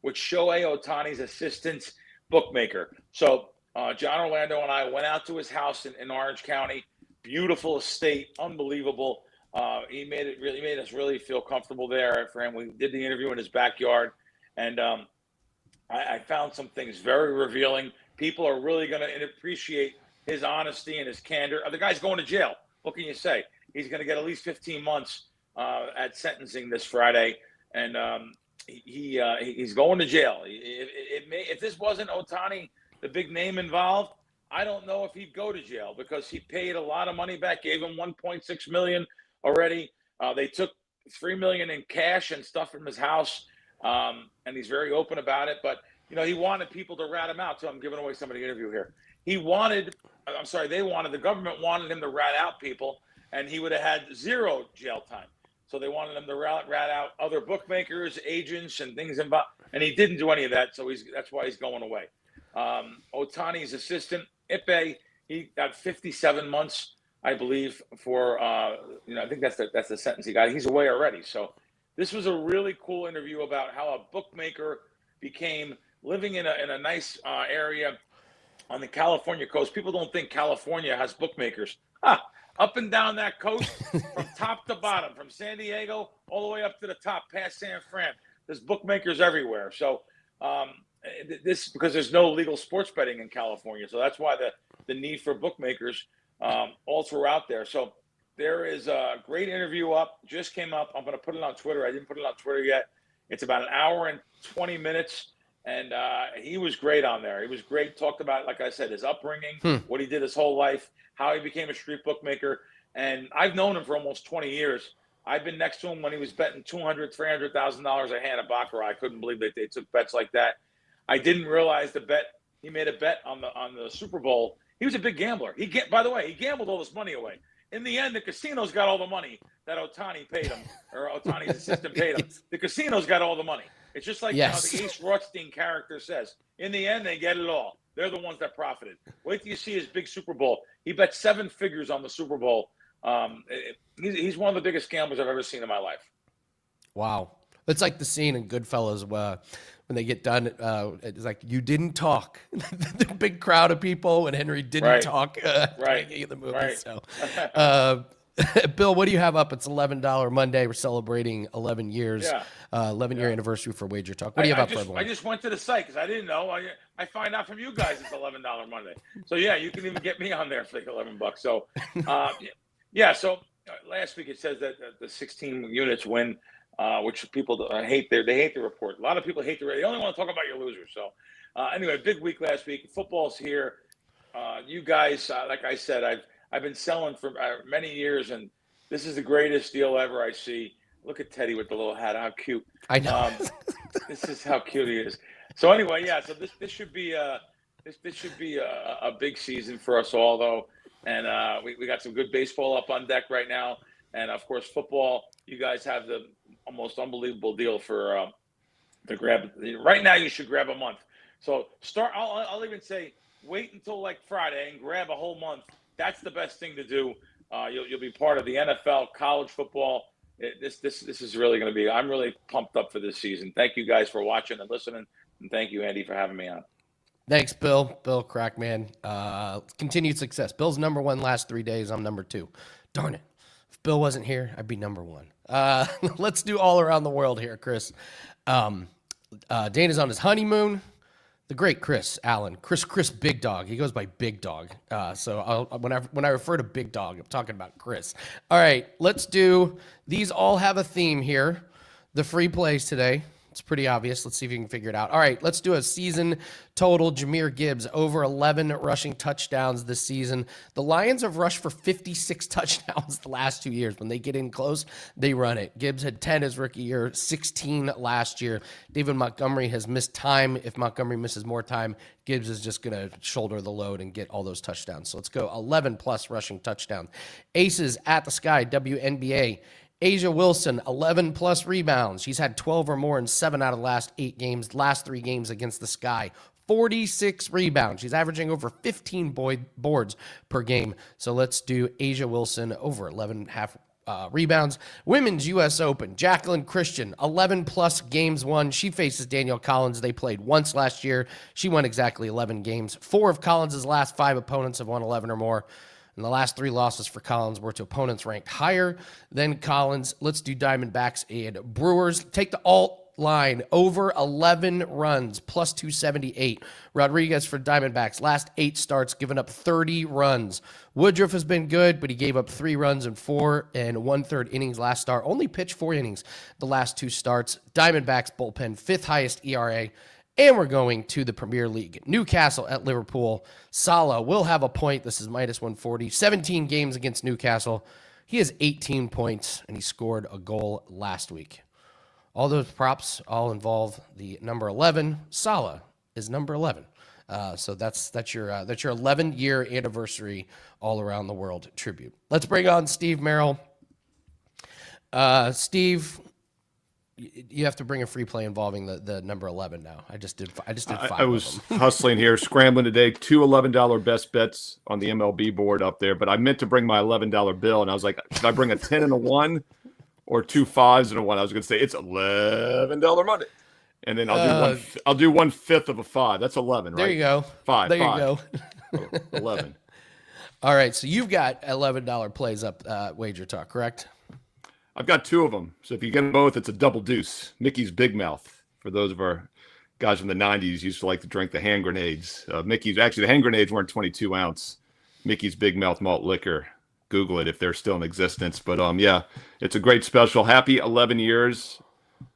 with Shohei Ohtani's assistant bookmaker. So John Orlando and I went out to his house in Orange County. Beautiful estate, unbelievable. He made us really feel comfortable there for him. We did the interview in his backyard, and I found some things very revealing. People are really going to appreciate his honesty and his candor. The guy's going to jail. What can you say? He's going to get at least 15 months at sentencing this Friday, and he's going to jail. If this wasn't Ohtani, the big name involved, I don't know if he'd go to jail because he paid a lot of money back, gave him $1.6 million already. They took $3 million in cash and stuff from his house, and he's very open about it. But he wanted people to rat him out. So I'm giving away some of the interview here. The government wanted him to rat out people, and he would have had 0 jail time. So they wanted him to rat out other bookmakers, agents, and things involved, and he didn't do any of that. So that's why he's going away. Ohtani's assistant, Ipe, he got 57 months, I believe, for I think that's the sentence he got. He's away already. So this was a really cool interview about how a bookmaker became living in a nice area on the California coast. People don't think California has bookmakers. Up and down that coast, from top to bottom, from San Diego all the way up to the top, past San Fran. There's bookmakers everywhere. So because there's no legal sports betting in California. So that's why the need for bookmakers all throughout there. So there is a great interview up, just came up. I'm going to put it on Twitter. I didn't put it on Twitter yet. It's about 1 hour and 20 minutes. And he was great on there. He was great. Talked about, like I said, his upbringing, what he did his whole life, how he became a street bookmaker. And I've known him for almost 20 years. I've been next to him when he was betting $200,000, $300,000 a hand at Baccarat. I couldn't believe that they took bets like that. I didn't realize he made a bet on the Super Bowl. He was a big gambler. By the way, he gambled all this money away. In the end, the casinos got all the money that Ohtani paid him, or Ohtani's assistant paid him. The casinos got all the money. It's just like how the Ace Rothstein character says. In the end, they get it all. They're the ones that profited. Wait till you see his big Super Bowl. He bet 7 figures on the Super Bowl. He's one of the biggest gamblers I've ever seen in my life. Wow. It's like the scene in Goodfellas when they get done. It's like, you didn't talk. The big crowd of people when Henry didn't talk in the movie. Right. So, Bill, what do you have up? It's $11 Monday. We're celebrating 11 years, 11-year anniversary for WagerTalk. What do you have up for everyone? I just went to the site because I didn't know. I find out from you guys it's $11 Monday. So, yeah, you can even get me on there for like $11. So, so last week it says that the 16 units win, which people hate. They hate the report. A lot of people hate they only want to talk about your losers. So, anyway, big week last week. Football's here. You guys, like I said, I've been selling for many years, and This is the greatest deal ever. I see. Look at Teddy with the little hat. How cute. I know. This is how cute he is. So anyway, yeah. So this should be this should be a big season for us all, though. And we got some good baseball up on deck right now, and of course football. You guys have the almost unbelievable deal for to grab. Right now, you should grab a month. So start. I'll even say wait until like Friday and grab a whole month. That's the best thing to do. You'll be part of the NFL, college football. This is really going to be. I'm really pumped up for this season. Thank you guys for watching and listening, and thank you, Andy, for having me on. Thanks, Bill. Bill Crackman. Continued success. Bill's number 1 last 3 days. I'm number 2. Darn it. If Bill wasn't here, I'd be number 1. Let's do all around the world here, Chris. Dana's on his honeymoon. The great Chris Allen. Chris Big Dog. He goes by Big Dog. So when I refer to Big Dog, I'm talking about Chris. All right, let's do, these all have a theme here. The free plays today. It's pretty obvious. Let's see if you can figure it out. All right, let's do a season total. Jahmyr Gibbs, over 11 rushing touchdowns this season. The Lions have rushed for 56 touchdowns the last 2 years. When they get in close, they run it. Gibbs had 10 his rookie year, 16 last year. David Montgomery has missed time. If Montgomery misses more time, Gibbs is just going to shoulder the load and get all those touchdowns. So let's go 11-plus rushing touchdowns. Aces at the Sky, WNBA. Asia Wilson, 11-plus rebounds. She's had 12 or more in 7 out of the last 8 games. Last 3 games against the Sky, 46 rebounds. She's averaging over 15 boards per game. So let's do Asia Wilson over 11.5 rebounds. Women's U.S. Open, Jacqueline Christian, 11-plus games won. She faces Danielle Collins. They played once last year. She won exactly 11 games. 4 of Collins' last 5 opponents have won 11 or more. And the last 3 losses for Collins were to opponents ranked higher than Collins. Let's do Diamondbacks and Brewers. Take the alt line, over 11 runs, plus 278. Rodriguez for Diamondbacks, last 8 starts, given up 30 runs. Woodruff has been good, but he gave up 3 runs in 4 1/3 innings last start. Only pitched 4 innings the last 2 starts. Diamondbacks bullpen, 5th highest ERA. And we're going to the Premier League. Newcastle at Liverpool. Salah will have a point. This is minus 140. 17 games against Newcastle. He has 18 points, and he scored a goal last week. All those props all involve the number 11. Salah is number 11. So that's your 11-year anniversary all around the world tribute. Let's bring on Steve Merrill. Steve, you have to bring a free play involving the number 11 now. I just did 5 I was hustling here, scrambling today. 2 $11 best bets on the MLB board up there, but I meant to bring my $11 bill, and I was like, should I bring a 10 and a 1 or 2 5s and a 1? I was going to say it's $11 money, and then I'll do 1/5 of a 5. That's 11, right? There you go. 5. There 5. you go. 11. All right, so you've got $11 plays up WagerTalk, correct? I've got 2 of them. So if you get them both, it's a double deuce. Mickey's Big Mouth. For those of our guys from the 90s, used to like to drink the hand grenades. Mickey's, actually, the hand grenades weren't 22 ounce. Mickey's Big Mouth malt liquor. Google it if they're still in existence. But yeah, it's a great special. Happy 11 years.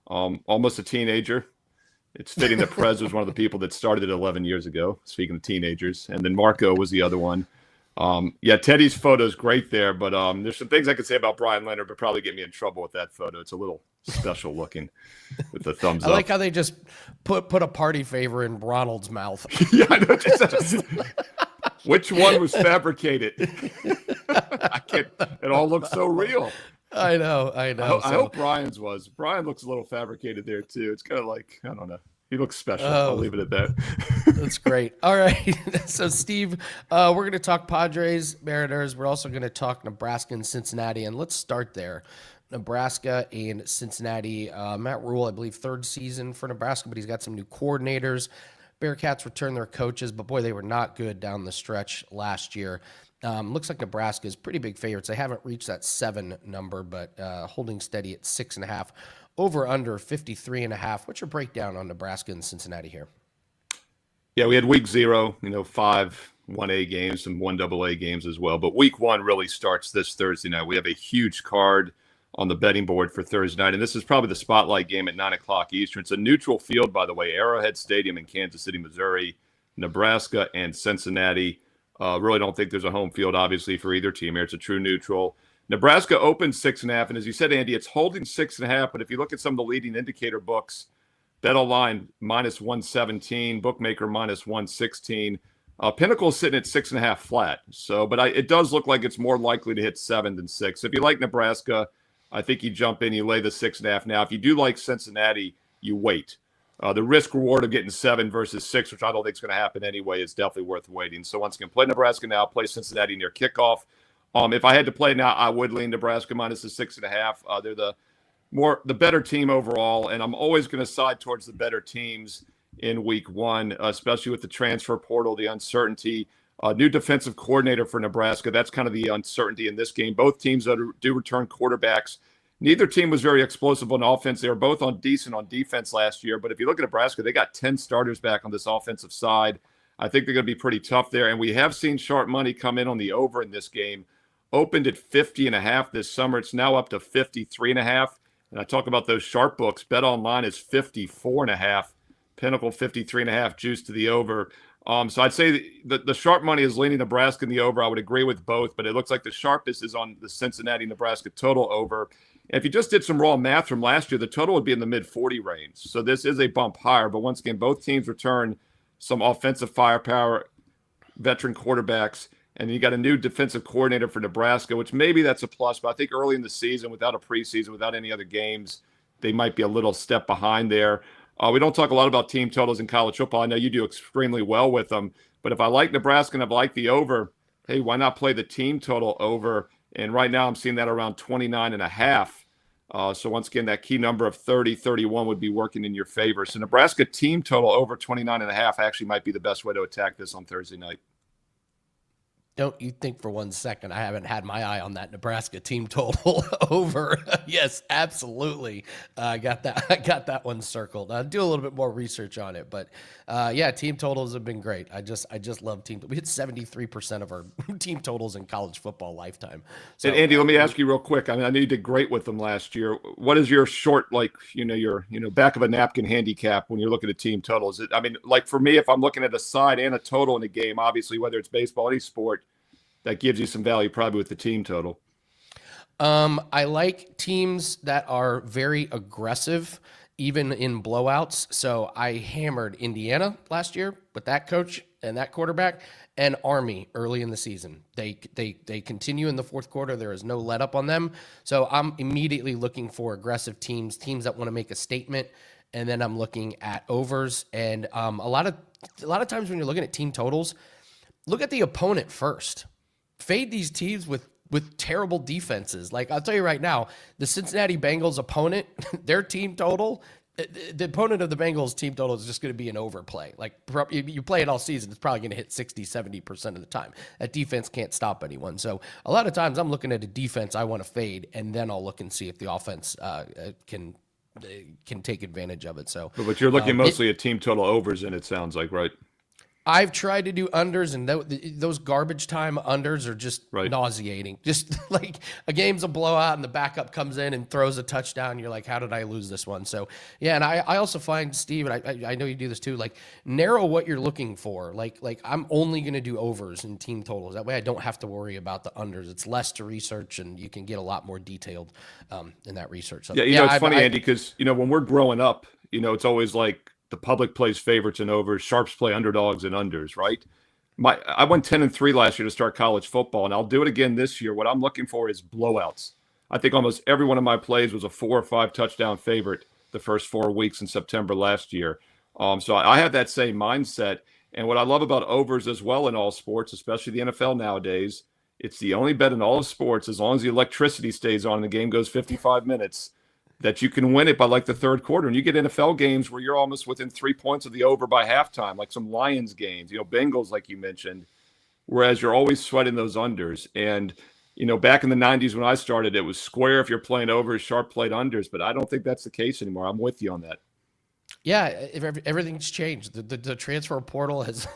Almost a teenager. It's fitting that Prez was one of the people that started it 11 years ago, speaking of teenagers. And then Marco was the other one. Yeah, Teddy's photo is great there, but there's some things I could say about Brian Leonard, but probably get me in trouble with that photo. It's a little special looking with the thumbs up. I like how they just put a party favor in Ronald's mouth. Yeah, I know. Which one was fabricated? I can't. It all looks so real. I know. I hope Brian's was. Brian looks a little fabricated there too. It's kind of like, I don't know. He looks special. I'll leave it at that. That's great. All right. So, Steve, we're going to talk Padres, Mariners. We're also going to talk Nebraska and Cincinnati. And let's start there. Nebraska and Cincinnati. Matt Rule, I believe, 3rd season for Nebraska, but he's got some new coordinators. Bearcats returned their coaches, but boy, they were not good down the stretch last year. Looks like Nebraska is pretty big favorites. They haven't reached that 7 number, but holding steady at 6.5. Over under 53.5. What's your breakdown on Nebraska and Cincinnati here? Yeah, we had week 0, 5 1A games, some 1 AA games as well. But week 1 really starts this Thursday night. We have a huge card on the betting board for Thursday night, and this is probably the spotlight game at 9 o'clock Eastern. It's a neutral field, by the way, Arrowhead Stadium in Kansas City, Missouri. Nebraska and Cincinnati. Really don't think there's a home field, obviously, for either team here. It's a true neutral. Nebraska opened 6.5, and as you said, Andy, it's holding 6.5. But if you look at some of the leading indicator books, BetOnline -117, Bookmaker -116. Pinnacle is sitting at 6.5 flat. So, but it does look like it's more likely to hit 7 than 6. If you like Nebraska, I think you jump in, you lay the 6.5. Now, if you do like Cincinnati, you wait. The risk reward of getting 7 versus 6, which I don't think is going to happen anyway, is definitely worth waiting. So once again, play Nebraska now, play Cincinnati near kickoff. If I had to play now, I would lean Nebraska minus the 6.5. They're the better team overall, and I'm always going to side towards the better teams in week 1, especially with the transfer portal, the uncertainty. New defensive coordinator for Nebraska. That's kind of the uncertainty in this game. Both teams do return quarterbacks. Neither team was very explosive on offense. They were both decent on defense last year. But if you look at Nebraska, they got 10 starters back on this offensive side. I think they're going to be pretty tough there. And we have seen sharp money come in on the over in this game. Opened at 50.5 this summer. It's now up to 53.5. And I talk about those sharp books. BetOnline is 54.5. Pinnacle 53.5, juice to the over. So I'd say the sharp money is leaning Nebraska in the over. I would agree with both, but it looks like the sharpest is on the Cincinnati-Nebraska total over. And if you just did some raw math from last year, the total would be in the mid-40 range. So this is a bump higher. But once again, both teams return some offensive firepower, veteran quarterbacks, and you got a new defensive coordinator for Nebraska, which maybe that's a plus. But I think early in the season, without a preseason, without any other games, they might be a little step behind there. We don't talk a lot about team totals in college football. I know you do extremely well with them. But if I like Nebraska and I like the over, hey, why not play the team total over? And right now I'm seeing that around 29.5. So once again, that key number of 30, 31 would be working in your favor. So Nebraska team total over 29.5 actually might be the best way to attack this on Thursday night. Don't you think for one second I haven't had my eye on that Nebraska team total over? Yes, absolutely. I got that one circled. I'll do a little bit more research on it, but yeah, team totals have been great. I just love team. We hit 73% of our team totals in college football lifetime. So, and Andy, let me ask you real quick. I mean, I know you did great with them last year. What is your short, your back of a napkin handicap when you're looking at team totals? I mean, like for me, if I'm looking at a side and a total in a game, obviously whether it's baseball, any sport, that gives you some value probably with the team total. I like teams that are very aggressive, even in blowouts. So I hammered Indiana last year with that coach and that quarterback, and Army early in the season. They continue in the fourth quarter. There is no let up on them. So I'm immediately looking for aggressive teams that want to make a statement. And then I'm looking at overs. And a lot of times when you're looking at team totals, look at the opponent first. Fade these teams with terrible defenses. Like, I'll tell you right now, the Cincinnati Bengals opponent, their team total, the opponent of the Bengals team total is just going to be an overplay. Like, you play it all season, it's probably going to hit 60, 70% of the time. That defense can't stop anyone. So a lot of times I'm looking at a defense I want to fade, and then I'll look and see if the offense can take advantage of it. So, but you're looking mostly at team total overs, and it sounds like, right? I've tried to do unders, and those garbage time unders are just nauseating. Just like a game's a blowout and the backup comes in and throws a touchdown. You're like, how did I lose this one? So, yeah, and I also find, Steve, and I know you do this too, like narrow what you're looking for. Like I'm only going to do overs and team totals. That way I don't have to worry about the unders. It's less to research, and you can get a lot more detailed in that research. So, yeah, it's funny, Andy, because, when we're growing up, it's always like, the public plays favorites and overs. Sharps play underdogs and unders, right? I went 10-3 last year to start college football, and I'll do it again this year. What I'm looking for is blowouts. I think almost every one of my plays was a 4 or 5 touchdown favorite the first 4 weeks in September last year. So I have that same mindset. And what I love about overs as well in all sports, especially the NFL nowadays, it's the only bet in all of sports, as long as the electricity stays on and the game goes 55 minutes, that you can win it by like the third quarter. And you get NFL games where you're almost within 3 points of the over by halftime, like some Lions games, Bengals, like you mentioned, whereas you're always sweating those unders. And, back in the 90s when I started, it was square if you're playing overs, sharp played unders, but I don't think that's the case anymore. I'm with you on that. Yeah, everything's changed. The transfer portal has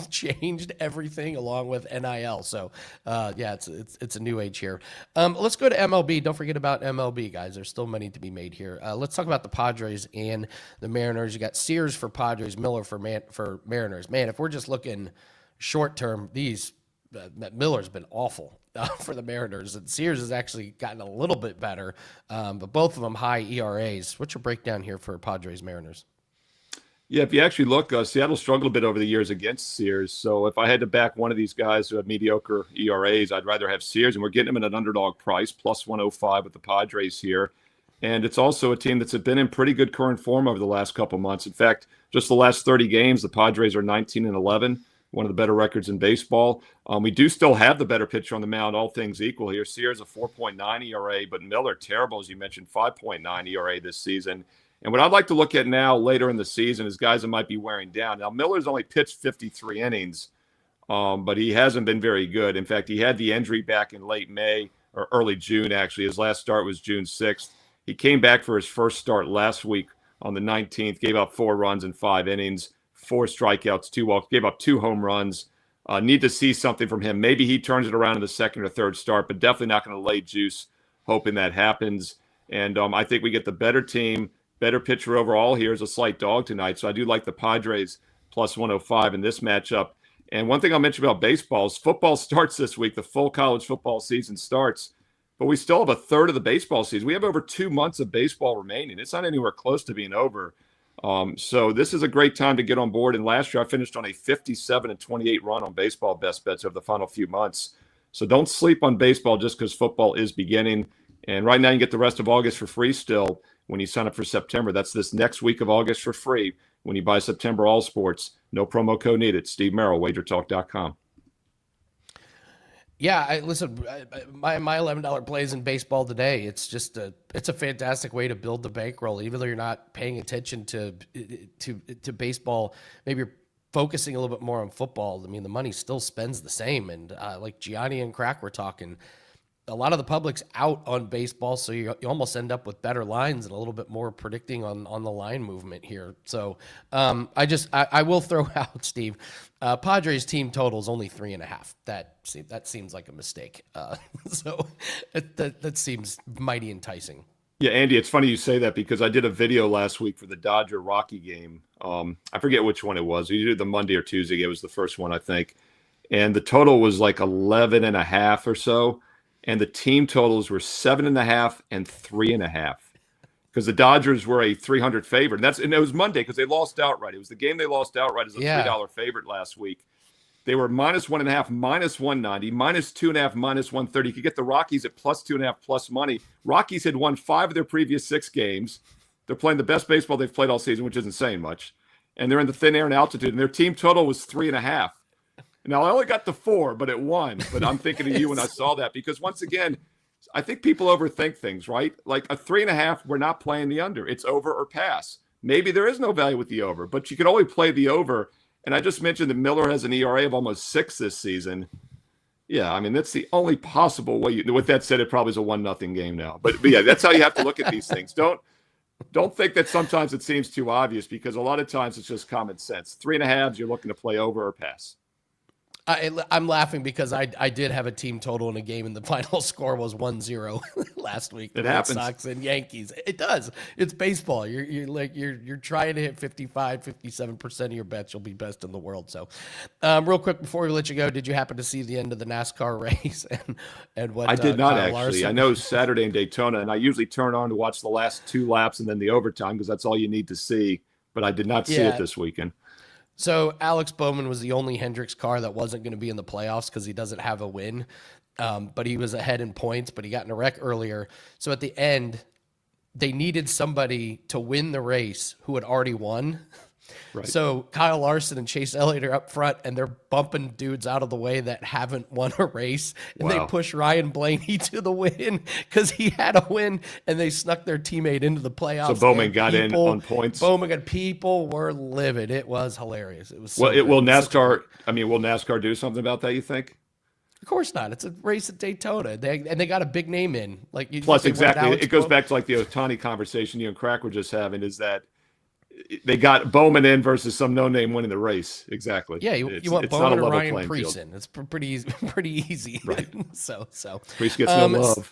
changed everything along with NIL. So, yeah, it's a new age here. Let's go to MLB. Don't forget about MLB, guys. There's still money to be made here. Let's talk about the Padres and the Mariners. You got Sears for Padres, Miller for Mariners. Man, if we're just looking short term, Miller's been awful. for the Mariners. And Sears has actually gotten a little bit better, but both of them high ERAs. What's your breakdown here for Padres Mariners? Yeah, if you actually look, Seattle struggled a bit over the years against Sears. So if I had to back one of these guys who have mediocre ERAs, I'd rather have Sears. And we're getting them at an underdog price, plus 105 with the Padres here. And it's also a team that's been in pretty good current form over the last couple months. In fact, just the last 30 games, the Padres are 19-11, one of the better records in baseball. We do still have the better pitcher on the mound, all things equal here. Sears a 4.9 ERA, but Miller, terrible, as you mentioned, 5.9 ERA this season. And what I'd like to look at now later in the season is guys that might be wearing down. Now, Miller's only pitched 53 innings, but he hasn't been very good. In fact, he had the injury back in late May or early June, actually. His last start was June 6th. He came back for his first start last week on the 19th, gave up 4 runs in 5 innings, 4 strikeouts, 2 walks, gave up 2 home runs. Need to see something from him. Maybe he turns it around in the second or third start, but definitely not going to lay juice hoping that happens. And I think we get the better team. Better pitcher overall here is a slight dog tonight. So I do like the Padres plus 105 in this matchup. And one thing I'll mention about baseball is football starts this week. The full college football season starts, but we still have a third of the baseball season. We have over 2 months of baseball remaining. It's not anywhere close to being over. So this is a great time to get on board. And last year I finished on a 57-28 run on baseball best bets over the final few months. So don't sleep on baseball just because football is beginning. And right now you get the rest of August for free still when you sign up for September. That's this next week of August for free when you buy September All Sports. No promo code needed. Steve Merrill, WagerTalk.com. Yeah, listen, my $11 plays in baseball today. It's just it's a fantastic way to build the bankroll, even though you're not paying attention to baseball. Maybe you're focusing a little bit more on football. I mean, the money still spends the same. And like Gianni and Crack were talking, a lot of the public's out on baseball, so you almost end up with better lines and a little bit more predicting on the line movement here. So I will throw out, Steve, Padres team total is only 3.5. That seems like a mistake. So that seems mighty enticing. Yeah, Andy, it's funny you say that because I did a video last week for the Dodger-Rocky game. I forget which one it was. We did the Monday or Tuesday. It was the first one, I think. And the total was like 11.5 or so. And the team totals were 7.5 and 3.5 because the Dodgers were a 300 favorite. And it was Monday because they lost outright. It was the game they lost outright as a $3 favorite last week. They were minus 1.5, minus 190, minus 2.5, minus 130. You could get the Rockies at plus 2.5 plus money. Rockies had won 5 of their previous 6 games. They're playing the best baseball they've played all season, which isn't saying much. And they're in the thin air and altitude. And their team total was 3.5. Now, I only got the 4, but it won. But I'm thinking of you when I saw that because, once again, I think people overthink things, right? Like a 3.5, we're not playing the under. It's over or pass. Maybe there is no value with the over, but you can only play the over. And I just mentioned that Miller has an ERA of almost 6 this season. Yeah, I mean, that's the only possible way. With that said, it probably is a 1-0 game now. But yeah, that's how you have to look at these things. Don't think that sometimes it seems too obvious because a lot of times it's just common sense. 3.5s, you're looking to play over or pass. I'm laughing because I did have a team total in a game and the final score was 1-0 last week. It Red happens. Sox and Yankees. It does. It's baseball. You're trying to hit 55, 57% of your bets. You'll be best in the world. So, real quick before we let you go, did you happen to see the end of the NASCAR race and what? I did not Kyle actually. Larson? I know Saturday in Daytona, and I usually turn on to watch the last 2 laps and then the overtime because that's all you need to see. But I did not see it this weekend. So Alex Bowman was the only Hendricks car that wasn't going to be in the playoffs because he doesn't have a win. But he was ahead in points, but he got in a wreck earlier. So at the end, they needed somebody to win the race who had already won. Right. So Kyle Larson and Chase Elliott are up front, and they're bumping dudes out of the way that haven't won a race. And they push Ryan Blaney to the win because he had a win, and they snuck their teammate into the playoffs. So Bowman got in on points. Bowman got people were livid. It was hilarious. It was so will NASCAR do something about that, you think? Of course not. It's a race at Daytona. They got a big name in. Plus, exactly. It goes back to like the Ohtani conversation you and Crack were just having, is that they got Bowman in versus some no-name winning the race. Exactly. Yeah, you want Bowman or Ryan Preece in. It's pretty easy. Right. so Preece gets no love.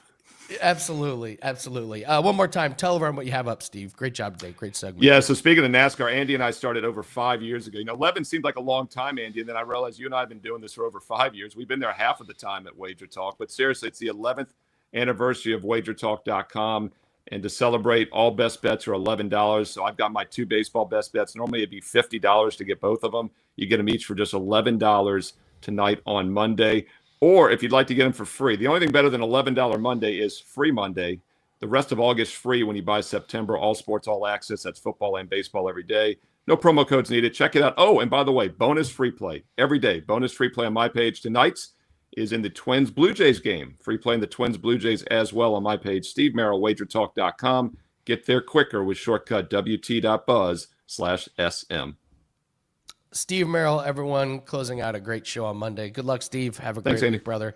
Absolutely. One more time, tell everyone what you have up, Steve. Great job today. Great segment. Yeah, so speaking of NASCAR, Andy and I started over 5 years ago. 11 seemed like a long time, Andy, and then I realized you and I have been doing this for over 5 years. We've been there half of the time at Wager Talk, but seriously, it's the 11th anniversary of WagerTalk.com, and to celebrate, all best bets are $11. So I've got my 2 baseball best bets. Normally it'd be $50 to get both of them. You get them each for just $11 tonight on Monday. Or if you'd like to get them for free, the only thing better than $11 Monday is free Monday. The rest of August free when you buy September. All sports, all access. That's football and baseball every day. No promo codes needed. Check it out. Oh, and by the way, bonus free play every day. Bonus free play on my page. Tonight's is in the Twins Blue Jays game. Free play in the Twins Blue Jays as well on my page. Steve Merrill, WagerTalk.com. Get there quicker with shortcut WT.buzz/SM. Steve Merrill, everyone, closing out a great show on Monday. Good luck, Steve. Have a great week, brother.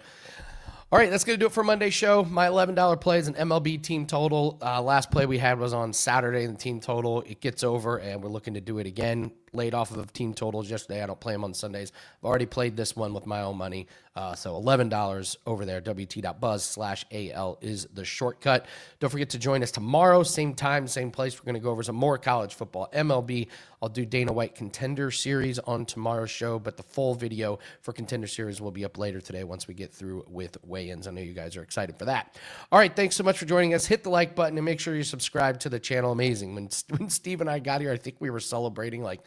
All right, that's going to do it for Monday's show. My $11 play is an MLB team total. Last play we had was on Saturday, the team total. It gets over, and we're looking to do it again. Laid off of team totals yesterday. I don't play them on Sundays. I've already played this one with my own money. So $11 over there. WT.buzz/AL is the shortcut. Don't forget to join us tomorrow. Same time, same place. We're going to go over some more college football, MLB. I'll do Dana White Contender Series on tomorrow's show, but the full video for Contender Series will be up later today once we get through with weigh-ins. I know you guys are excited for that. All right, thanks so much for joining us. Hit the like button and make sure you subscribe to the channel. Amazing. When Steve and I got here, I think we were celebrating like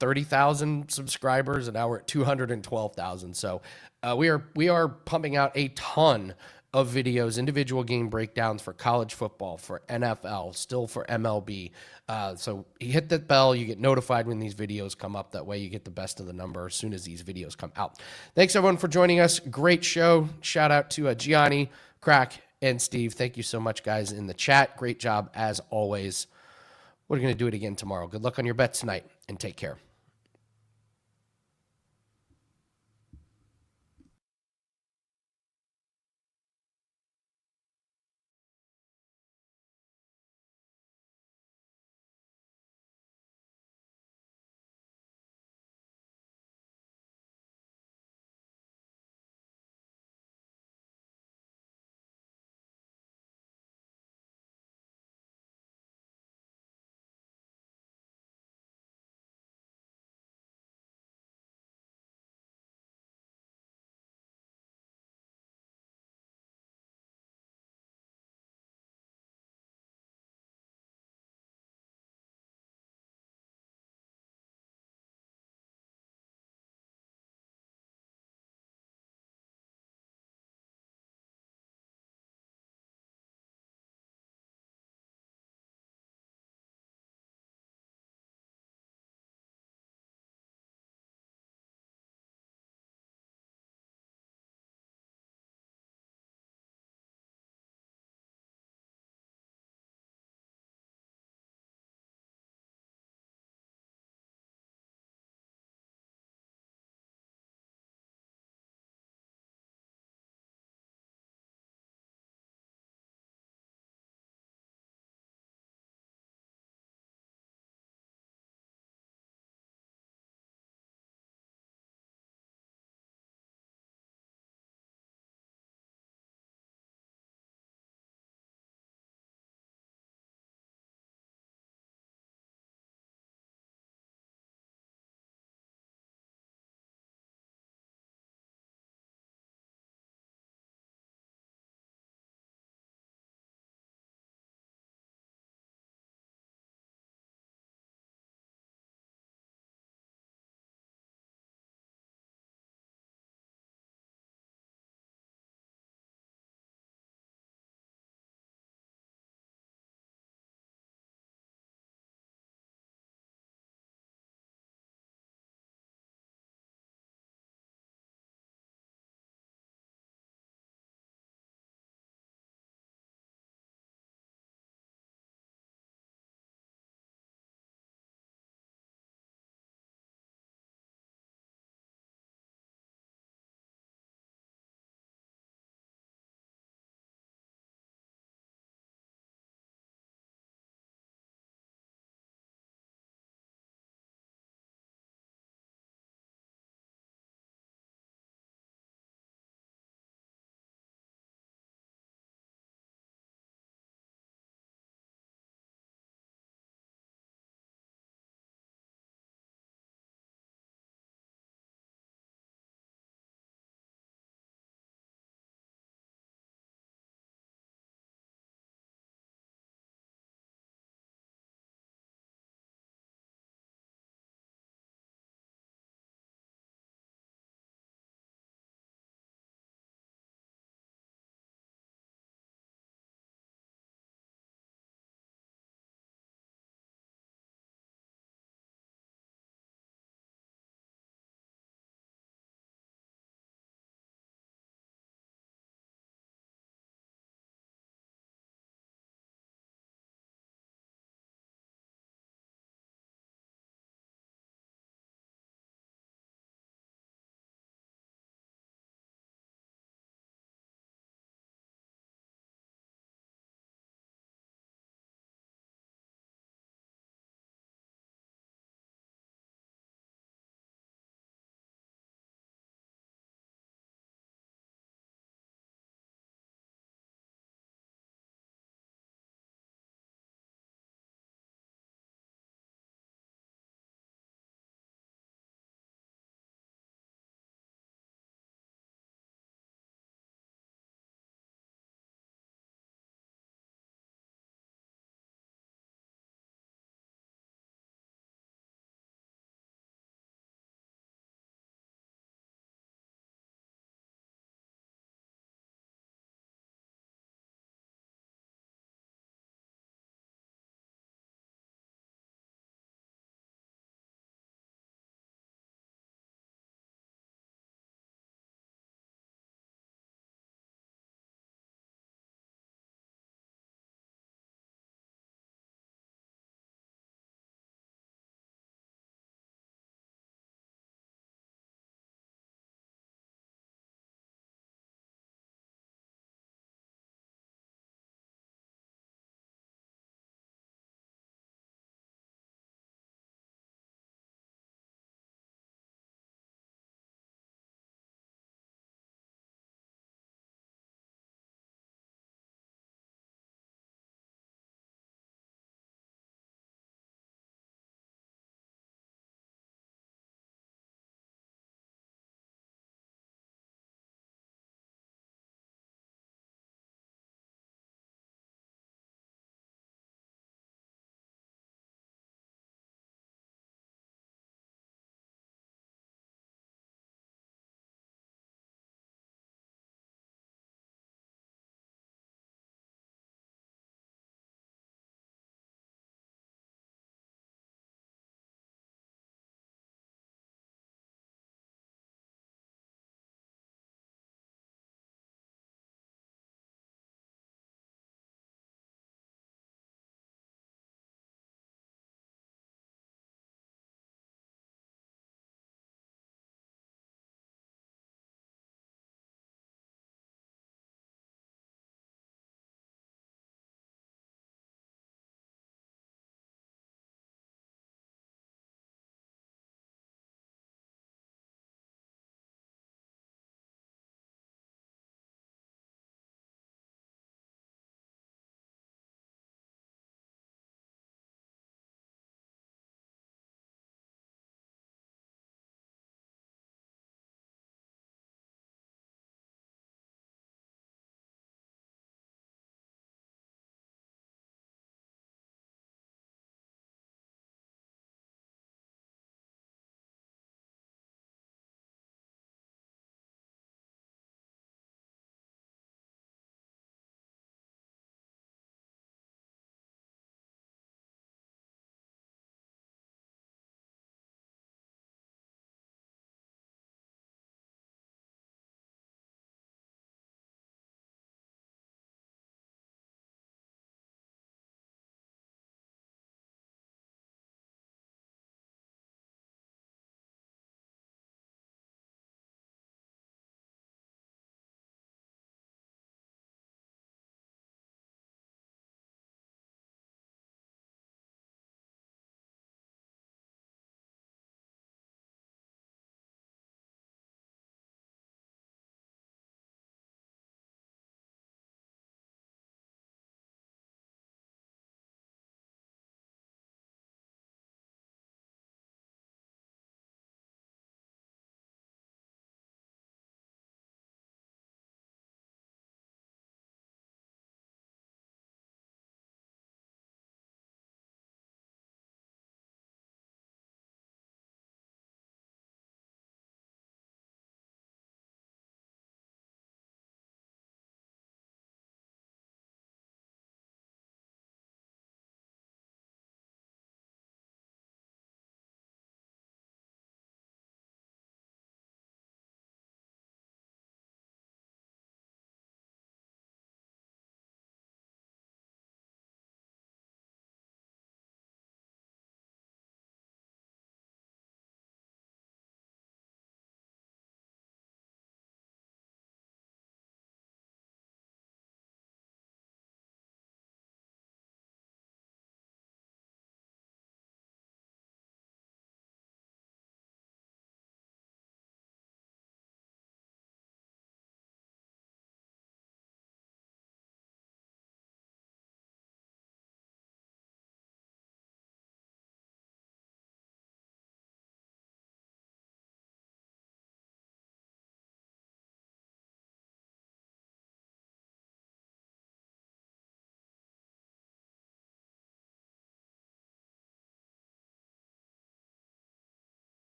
30,000 subscribers, and now we're at 212,000. So we are pumping out a ton of videos, individual game breakdowns for college football, for NFL, still for MLB. So you hit that bell, you get notified when these videos come up. That way you get the best of the number as soon as these videos come out. Thanks everyone for joining us. Great show. Shout out to Gianni, Crack, and Steve. Thank you so much, guys, in the chat. Great job as always. We're going to do it again tomorrow. Good luck on your bets tonight, and take care.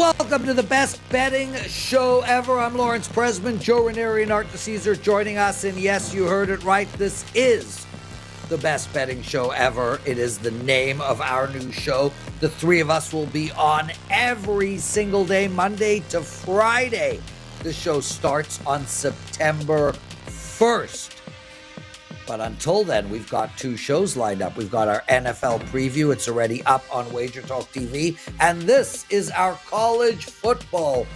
Welcome to the best betting show ever. I'm Lawrence Presman, Joe Ranieri, and Art DeCesar joining us. And yes, you heard it right. This is the best betting show ever. It is the name of our new show. The three of us will be on every single day, Monday to Friday. The show starts on September 1st. But until then, we've got two shows lined up. We've got our NFL preview. It's already up on WagerTalk TV. And this is our college football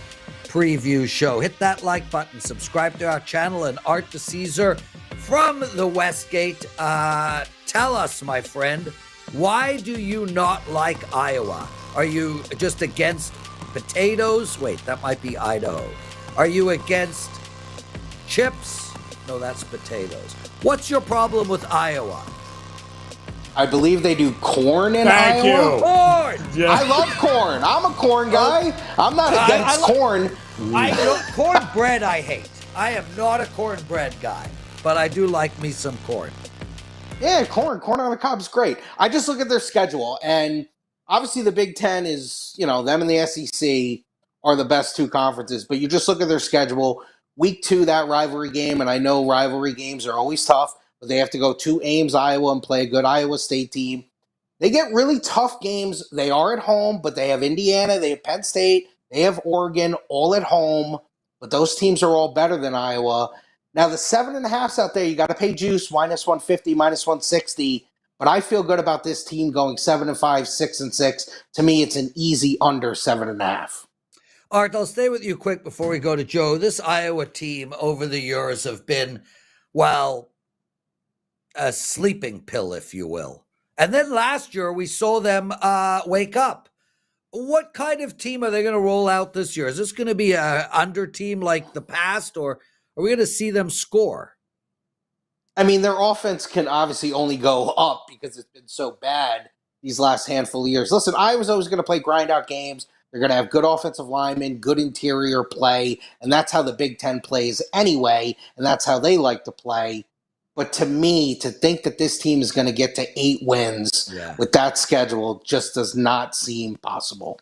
preview show. Hit that like button. Subscribe to our channel. And Art DeCesar from the Westgate. Tell us, my friend, why do you not like Iowa? Are you just against potatoes? Wait, that might be Idaho. Are you against chips? No, that's potatoes. What's your problem with Iowa? I believe they do corn in Thank Iowa. you. Corn! Yeah. I love corn. I'm a corn guy. I'm not against corn. Cornbread I hate. I am not a cornbread guy, but I do like me some corn. Yeah, corn on the cob is great. I just look at their schedule, and obviously the Big Ten is, them and the SEC are the best two conferences, but you just look at their schedule. Week 2, that rivalry game, and I know rivalry games are always tough, but they have to go to Ames, Iowa, and play a good Iowa State team. They get really tough games. They are at home, but they have Indiana, they have Penn State, they have Oregon, all at home, but those teams are all better than Iowa. Now, the 7.5s out there, you got to pay juice, -150, -160, but I feel good about this team going 7-5, 6-6. To me, it's an easy under 7.5. Art, I'll stay with you quick before we go to Joe. This Iowa team over the years have been, well, a sleeping pill, if you will. And then last year we saw them wake up. What kind of team are they going to roll out this year? Is this going to be an under team like the past, or are we going to see them score? I mean, their offense can obviously only go up because it's been so bad these last handful of years. Listen, Iowa's always going to play grind out games. They're going to have good offensive linemen, good interior play, and that's how the Big Ten plays anyway, and that's how they like to play. But to me, to think that this team is going to get to 8 wins with that schedule just does not seem possible.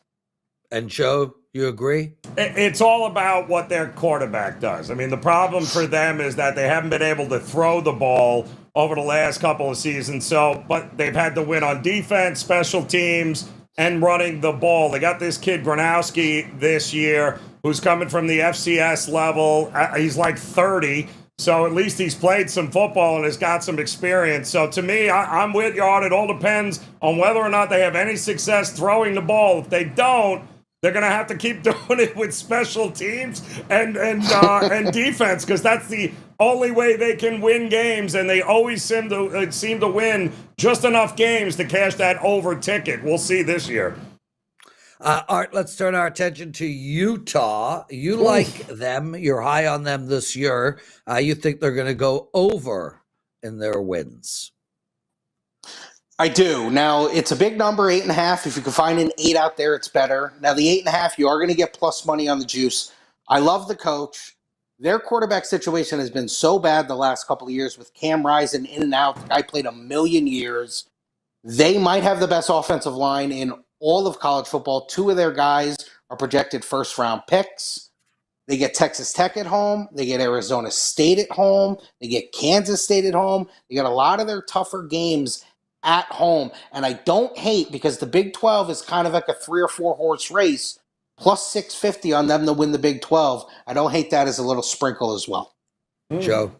And Joe, you agree? It's all about what their quarterback does. I mean, the problem for them is that they haven't been able to throw the ball over the last couple of seasons. But they've had to win on defense, special teams, and running the ball. They got this kid Gronowski this year who's coming from the FCS level. He's like 30, so at least he's played some football and has got some experience. So to me, I'm with you on it. All depends on whether or not they have any success throwing the ball. If they don't, they're going to have to keep doing it with special teams and defense, because that's the only way they can win games, and they always seem to win just enough games to cash that over ticket. We'll see this year. Art, let's turn our attention to Utah. You like them. You're high on them this year. You think they're going to go over in their wins. I do. Now, it's a big number, 8.5. If you can find an 8 out there, it's better. Now, the 8.5, you are going to get plus money on the juice. I love the coach. Their quarterback situation has been so bad the last couple of years with Cam Rising in and out. The guy played 1,000,000 years. They might have the best offensive line in all of college football. 2 of their guys are projected first-round picks. They get Texas Tech at home. They get Arizona State at home. They get Kansas State at home. They got a lot of their tougher games at home. And I don't hate, because the Big 12 is kind of like a 3 or 4 horse race, plus 650 on them to win the Big 12. I don't hate that as a little sprinkle as well. Joe?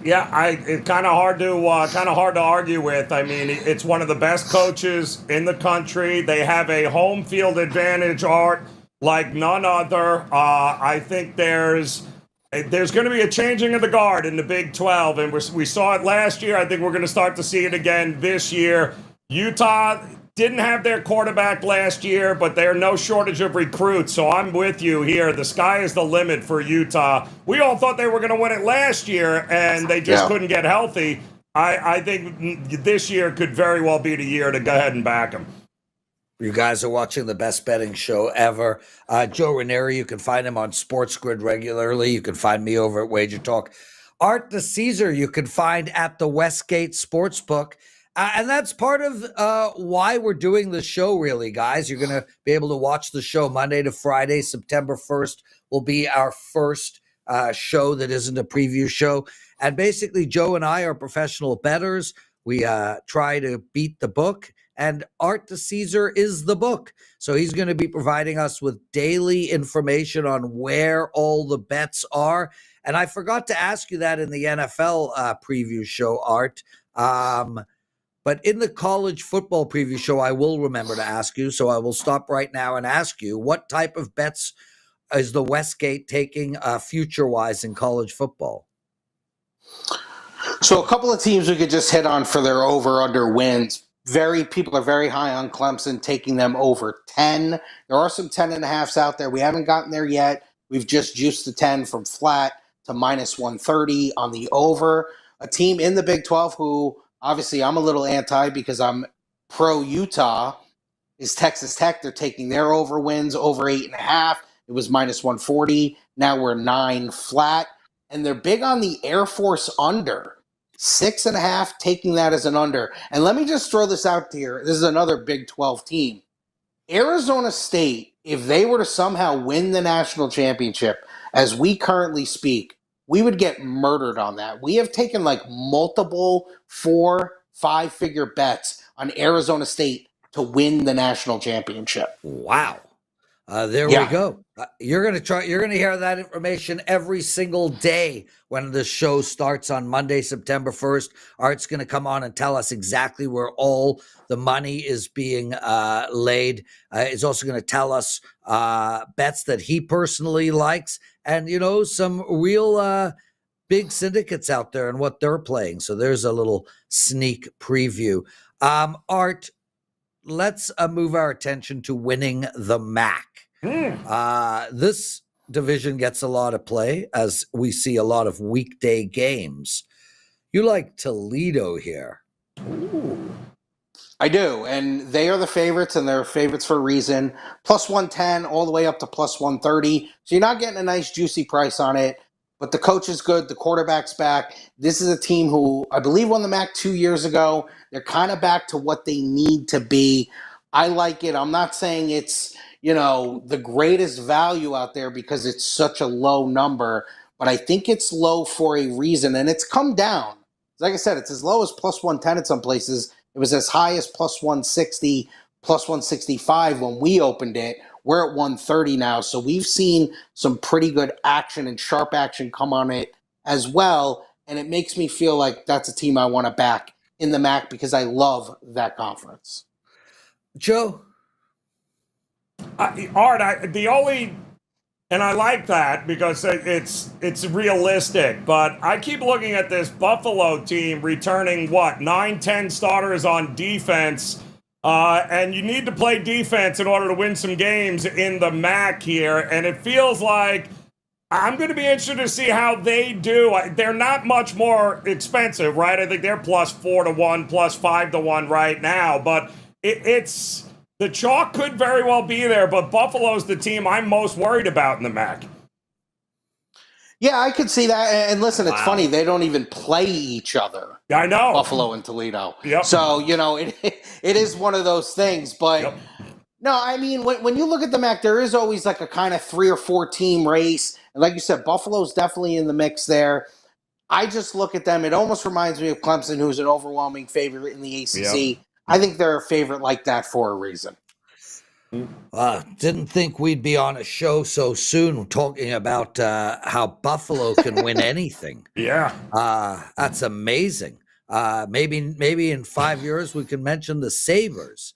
Yeah, it's kind of hard to argue with. I mean, it's one of the best coaches in the country. They have a home field advantage, Art, like none other. I think there's going to be a changing of the guard in the Big 12, and we saw it last year. I think we're going to start to see it again this year. Utah didn't have their quarterback last year, but they're no shortage of recruits, so I'm with you here. The sky is the limit for Utah. We all thought they were going to win it last year, and they just couldn't get healthy. I think this year could very well be the year to go ahead and back them. You guys are watching the best betting show ever. Joe Ranieri, you can find him on Sports Grid regularly. You can find me over at WagerTalk. Art DeCesar, you can find at the Westgate Sportsbook. And that's part of why we're doing the show, really, guys. You're going to be able to watch the show Monday to Friday. September 1st will be our first show that isn't a preview show. And basically, Joe and I are professional bettors. We try to beat the book. And Art the Caesar is the book. So he's going to be providing us with daily information on where all the bets are. And I forgot to ask you that in the NFL preview show, Art. But in the college football preview show, I will remember to ask you. So I will stop right now and ask you, what type of bets is the Westgate taking future-wise in college football? So a couple of teams we could just hit on for their over-under wins. People are very high on Clemson, taking them over 10. There are some 10.5s out there. We haven't gotten there yet. We've just juiced the 10 from flat to minus 130 on the over. A team in the Big 12 who obviously I'm a little anti because I'm pro-Utah is Texas Tech. They're taking their over wins over 8.5. It was minus 140. Now we're 9 flat. And they're big on the Air Force under. 6.5, taking that as an under. And let me just throw this out here. This is another Big 12 team. Arizona State, if they were to somehow win the national championship, as we currently speak, we would get murdered on that. We have taken like multiple 4-5-figure bets on Arizona State to win the national championship. Wow. There we go. You're going to hear that information every single day when the show starts on Monday, September 1st. Art's going to come on and tell us exactly where all the money is being laid. He's also going to tell us bets that he personally likes and, some real big syndicates out there and what they're playing. So there's a little sneak preview. Art, let's move our attention to winning the MAC. This division gets a lot of play as we see a lot of weekday games. You like Toledo here. Ooh. I do, and they are the favorites, and they're favorites for a reason. Plus 110 all the way up to plus 130. So you're not getting a nice juicy price on it, but the coach is good. The quarterback's back. This is a team who I believe won the MAC 2 years ago. They're kind of back to what they need to be. I like it. I'm not saying it's, the greatest value out there because it's such a low number, but I think it's low for a reason, and it's come down. Like I said, it's as low as plus 110 at some places. It was as high as plus 160, plus 165 when we opened it. We're at 130 now, so we've seen some pretty good action and sharp action come on it as well, and it makes me feel like that's a team I want to back in the MAC because I love that conference. Joe? Art, and I like that because it's realistic, but I keep looking at this Buffalo team returning, 9-10 starters on defense, and you need to play defense in order to win some games in the MAC here, and it feels like I'm going to be interested to see how they do. They're not much more expensive, right? I think they're plus 4-1, plus 5-1 right now, but it's... The chalk could very well be there, but Buffalo's the team I'm most worried about in the MAC. Yeah, I could see that. And listen, it's funny. They don't even play each other. I know. Buffalo and Toledo. Yep. So, it is one of those things. But, no, I mean, when you look at the MAC, there is always like a kind of 3 or 4 team race. And like you said, Buffalo's definitely in the mix there. I just look at them. It almost reminds me of Clemson, who's an overwhelming favorite in the ACC. Yep. I think they're a favorite like that for a reason. Didn't think we'd be on a show so soon talking about how Buffalo can win anything. Yeah. That's amazing. Maybe in 5 years we can mention the Sabres.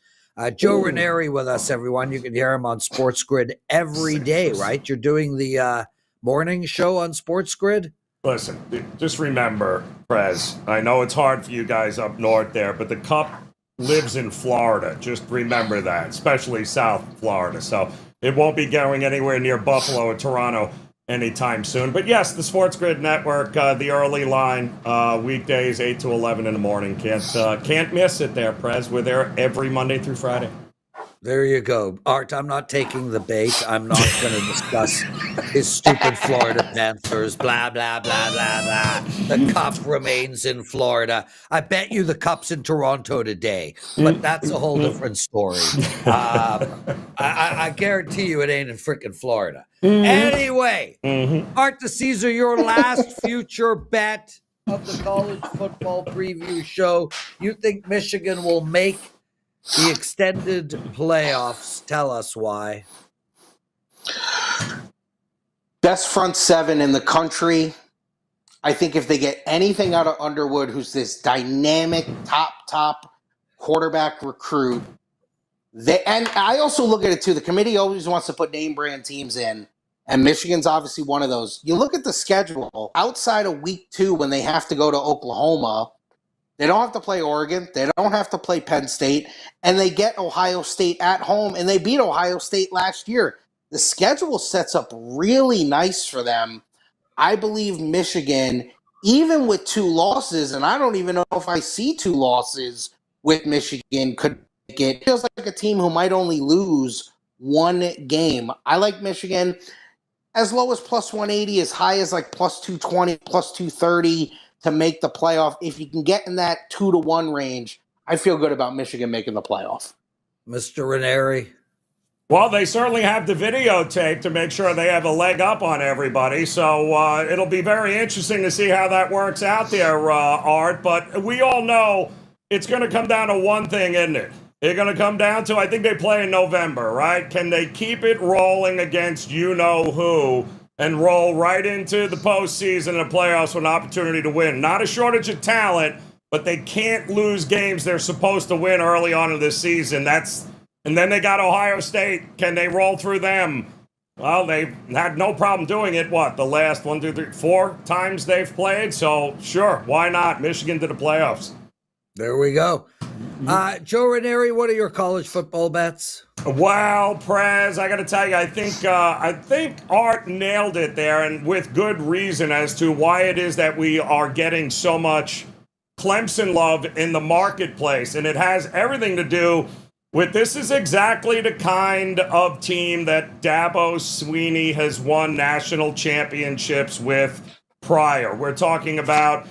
Joe Ranieri with us, everyone. You can hear him on Sports Grid every day, right? You're doing the morning show on Sports Grid? Listen, just remember, Prez, I know it's hard for you guys up north there, but the Cup lives in Florida. Just remember that, especially South Florida. So it won't be going anywhere near Buffalo or Toronto anytime soon. But yes, the Sports Grid Network, the early line, weekdays 8 to 11 in the morning. Can't miss it there, Prez. We're there every Monday through Friday. There you go. Art, I'm not taking the bait. I'm not going to discuss his stupid Florida Panthers, blah, blah, blah, blah, blah. The cup remains in Florida. I bet you the cup's in Toronto today, but that's a whole different story. I guarantee you it ain't in freaking Florida. Anyway, Art the Caesar, your last future bet of the college football preview show. You think Michigan will make the extended playoffs? Tell us why. Best front seven in the country. I think if they get anything out of Underwood, who's this dynamic top quarterback recruit, and I also look at it too, the committee always wants to put name brand teams in, and Michigan's obviously one of those. You look at the schedule, outside of week 2 when they have to go to Oklahoma, they don't have to play Oregon. They don't have to play Penn State. And they get Ohio State at home, and they beat Ohio State last year. The schedule sets up really nice for them. I believe Michigan, even with 2 losses, and I don't even know if I see 2 losses with Michigan, could make it. It feels like a team who might only lose 1 game. I like Michigan as low as plus 180, as high as like plus 220, plus 230. To make the playoff. If you can get in that 2-1 range, I feel good about Michigan making the playoff. Mr. Ranieri. Well, they certainly have the videotape to make sure they have a leg up on everybody. So it'll be very interesting to see how that works out there, Art. But we all know it's going to come down to one thing, isn't it? It's going to come down to, I think they play in November, right? Can they keep it rolling against you-know-who and roll right into the postseason and the playoffs with an opportunity to win? Not a shortage of talent, but they can't lose games they're supposed to win early on in this season. And then they got Ohio State. Can they roll through them? Well, they've had no problem doing it, the last 1, 2, 3, 4 times they've played? So, sure, why not? Michigan to the playoffs. There we go. Joe Ranieri, what are your college football bets? Well, Prez, I got to tell you, I think Art nailed it there, and with good reason as to why it is that we are getting so much Clemson love in the marketplace. And it has everything to do with, this is exactly the kind of team that Dabo Swinney has won national championships with prior. We're talking about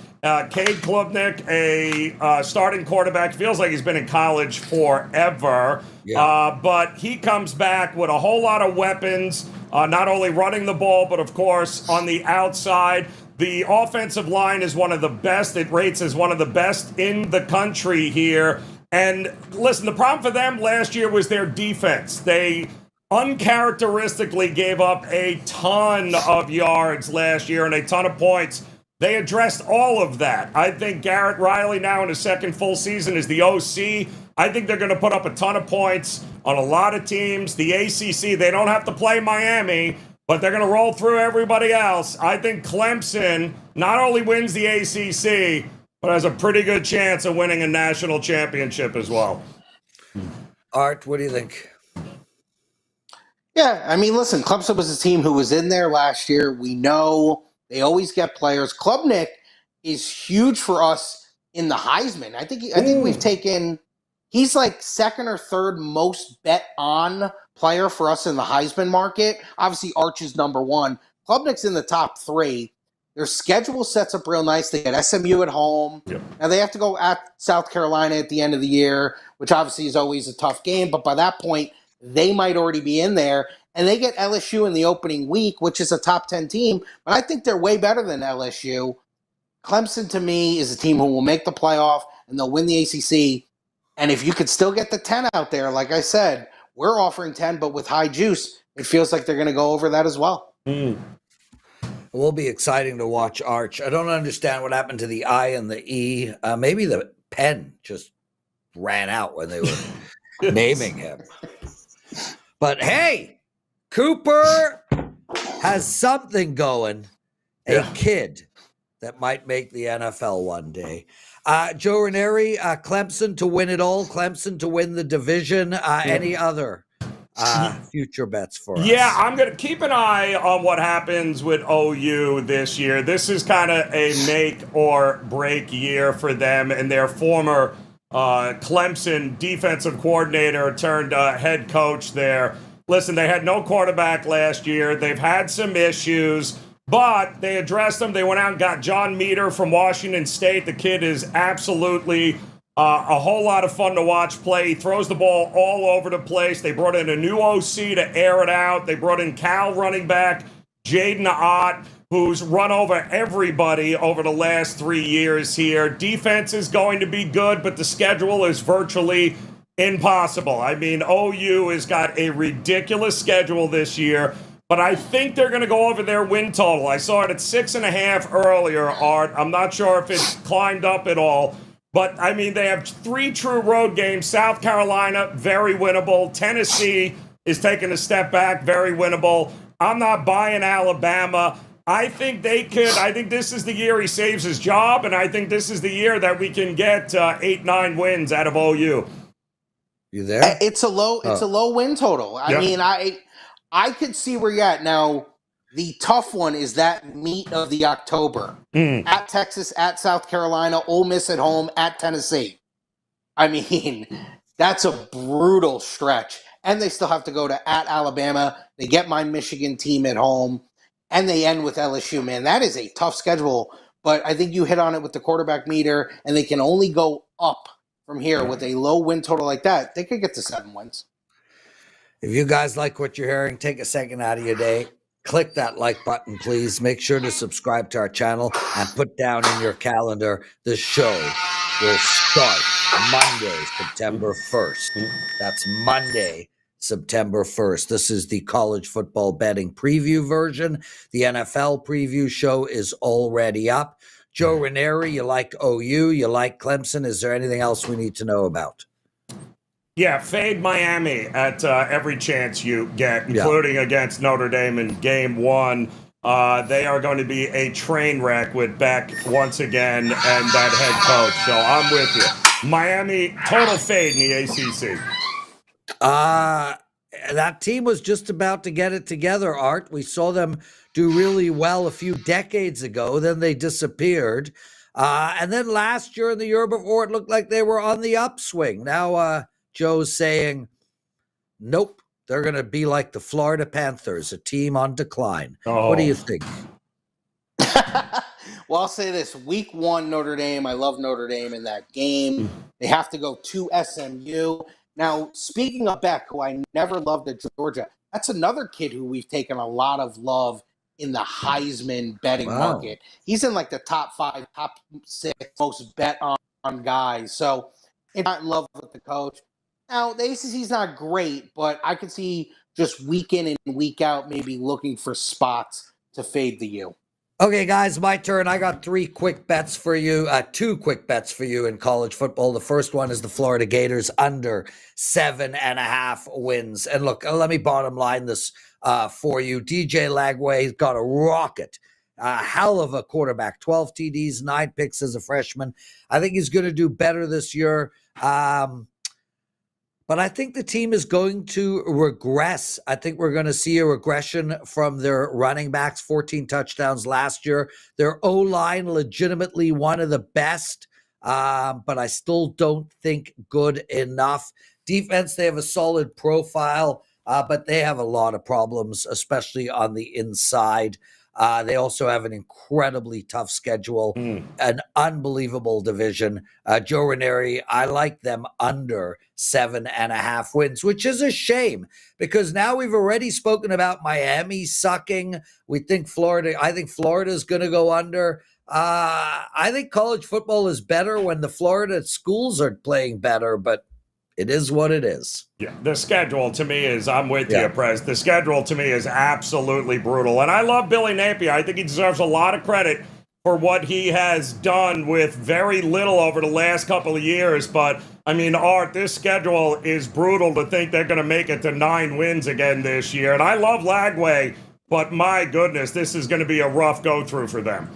Cade Klubnik, a starting quarterback. Feels like he's been in college forever. Yeah. But he comes back with a whole lot of weapons, not only running the ball, but, of course, on the outside. The offensive line is one of the best. It rates as one of the best in the country here. And, listen, the problem for them last year was their defense. They uncharacteristically gave up a ton of yards last year and a ton of points. They addressed all of that. I think Garrett Riley now in his second full season is the OC. I think they're going to put up a ton of points on a lot of teams. The ACC, they don't have to play Miami, but they're going to roll through everybody else. I think Clemson not only wins the ACC, but has a pretty good chance of winning a national championship as well. Art, what do you think? Yeah, I mean, listen, Clemson was a team who was in there last year. We know they always get players. Klubnik is huge for us in the Heisman. I think we've taken, he's like second or third most bet on player for us in the Heisman market. Obviously, Arch is number 1. Klubnik's in the top 3. Their schedule sets up real nice. They get SMU at home. Yep. Now they have to go at South Carolina at the end of the year, which obviously is always a tough game. But by that point, they might already be in there. And they get LSU in the opening week, which is a top 10 team. But I think they're way better than LSU. Clemson, to me, is a team who will make the playoff, and they'll win the ACC. And if you could still get the 10 out there, like I said, we're offering 10, but with high juice, it feels like they're going to go over that as well. It will be exciting to watch Arch. I don't understand what happened to the I and the E. Maybe the pen just ran out when they were naming him. But hey, Cooper has something going. A kid that might make the NFL one day. Joe Ranieri, Clemson to win it all. Clemson to win the division. Any other future bets for us? Yeah, I'm going to keep an eye on what happens with OU this year. This is kind of a make or break year for them and their former Clemson defensive coordinator turned head coach there. Listen, they had no quarterback last year. They've had some issues, but they addressed them. They went out and got John Meter from Washington State. The kid is absolutely a whole lot of fun to watch play. He throws the ball all over the place. They brought in a new OC to air it out. They brought in Cal running back Jaden Ott, who's run over everybody over the last 3 years here. Defense is going to be good, but the schedule is virtually impossible. I mean, OU has got a ridiculous schedule this year, but I think they're going to go over their win total. I saw it at 6.5 earlier, Art. I'm not sure if it's climbed up at all. But, I mean, they have 3 true road games. South Carolina, very winnable. Tennessee is taking a step back, very winnable. I'm not buying Alabama. I think they could. I think this is the year he saves his job, and I think this is the year that we can get 8-9 wins out of OU. You there? It's a low win total. I mean, I could see where you're at. Now, the tough one is that meat of the October. At Texas, at South Carolina, Ole Miss at home, at Tennessee. I mean, that's a brutal stretch. And they still have to go to at Alabama. They get my Michigan team at home. And they end with LSU. Man, that is a tough schedule. But I think you hit on it with the quarterback meter. And they can only go up from here with a low win total like that. They could get to 7 wins. If you guys like what you're hearing, take a second out of your day. Click that like button, please. Make sure to subscribe to our channel and put down in your calendar the show will start Monday, September 1st. That's Monday, September 1st. This is the college football betting preview version. The NFL preview show is already up. Joe Ranieri, you like OU, you like Clemson. Is there anything else we need to know about? Yeah, fade Miami at every chance you get, including against Notre Dame in Game 1. They are going to be a train wreck with Beck once again and that head coach. So I'm with you. Miami, total fade in the ACC. That team was just about to get it together, Art. We saw them do really well a few decades ago. Then they disappeared. And then last year and the year before, it looked like they were on the upswing. Now, Joe's saying, nope, they're going to be like the Florida Panthers, a team on decline. What do you think? Well, I'll say this. Week 1, Notre Dame. I love Notre Dame in that game. They have to go to SMU. Now, speaking of Beck, who I never loved at Georgia, that's another kid who we've taken a lot of love in the Heisman betting market. He's in like the top 5, top 6 most bet on guys. So I'm not in love with the coach. Now, the ACC's not great, but I could see just week in and week out maybe looking for spots to fade the U. Okay, guys, my turn. I got 3 quick bets for you, 2 quick bets for you in college football. The first one is the Florida Gators under 7.5 wins. And look, let me bottom line this for you. DJ Lagway's got a rocket. Hell of a quarterback, 12 TDs, 9 picks as a freshman. I think he's going to do better this year. But I think the team is going to regress. I think we're going to see a regression from their running backs, 14 touchdowns last year. Their O-line, legitimately one of the best, but I still don't think good enough. Defense, they have a solid profile, but they have a lot of problems, especially on the inside. They also have an incredibly tough schedule, an unbelievable division. Joe Ranieri, I like them under 7.5 wins, which is a shame because now we've already spoken about Miami sucking. I think Florida is going to go under. I think college football is better when the Florida schools are playing better, but it is what it is. Yeah, the schedule to me is, I'm with you, Prez. The schedule to me is absolutely brutal. And I love Billy Napier. I think he deserves a lot of credit for what he has done with very little over the last couple of years. But, I mean, Art, this schedule is brutal to think they're going to make it to 9 wins again this year. And I love Lagway, but my goodness, this is going to be a rough go-through for them.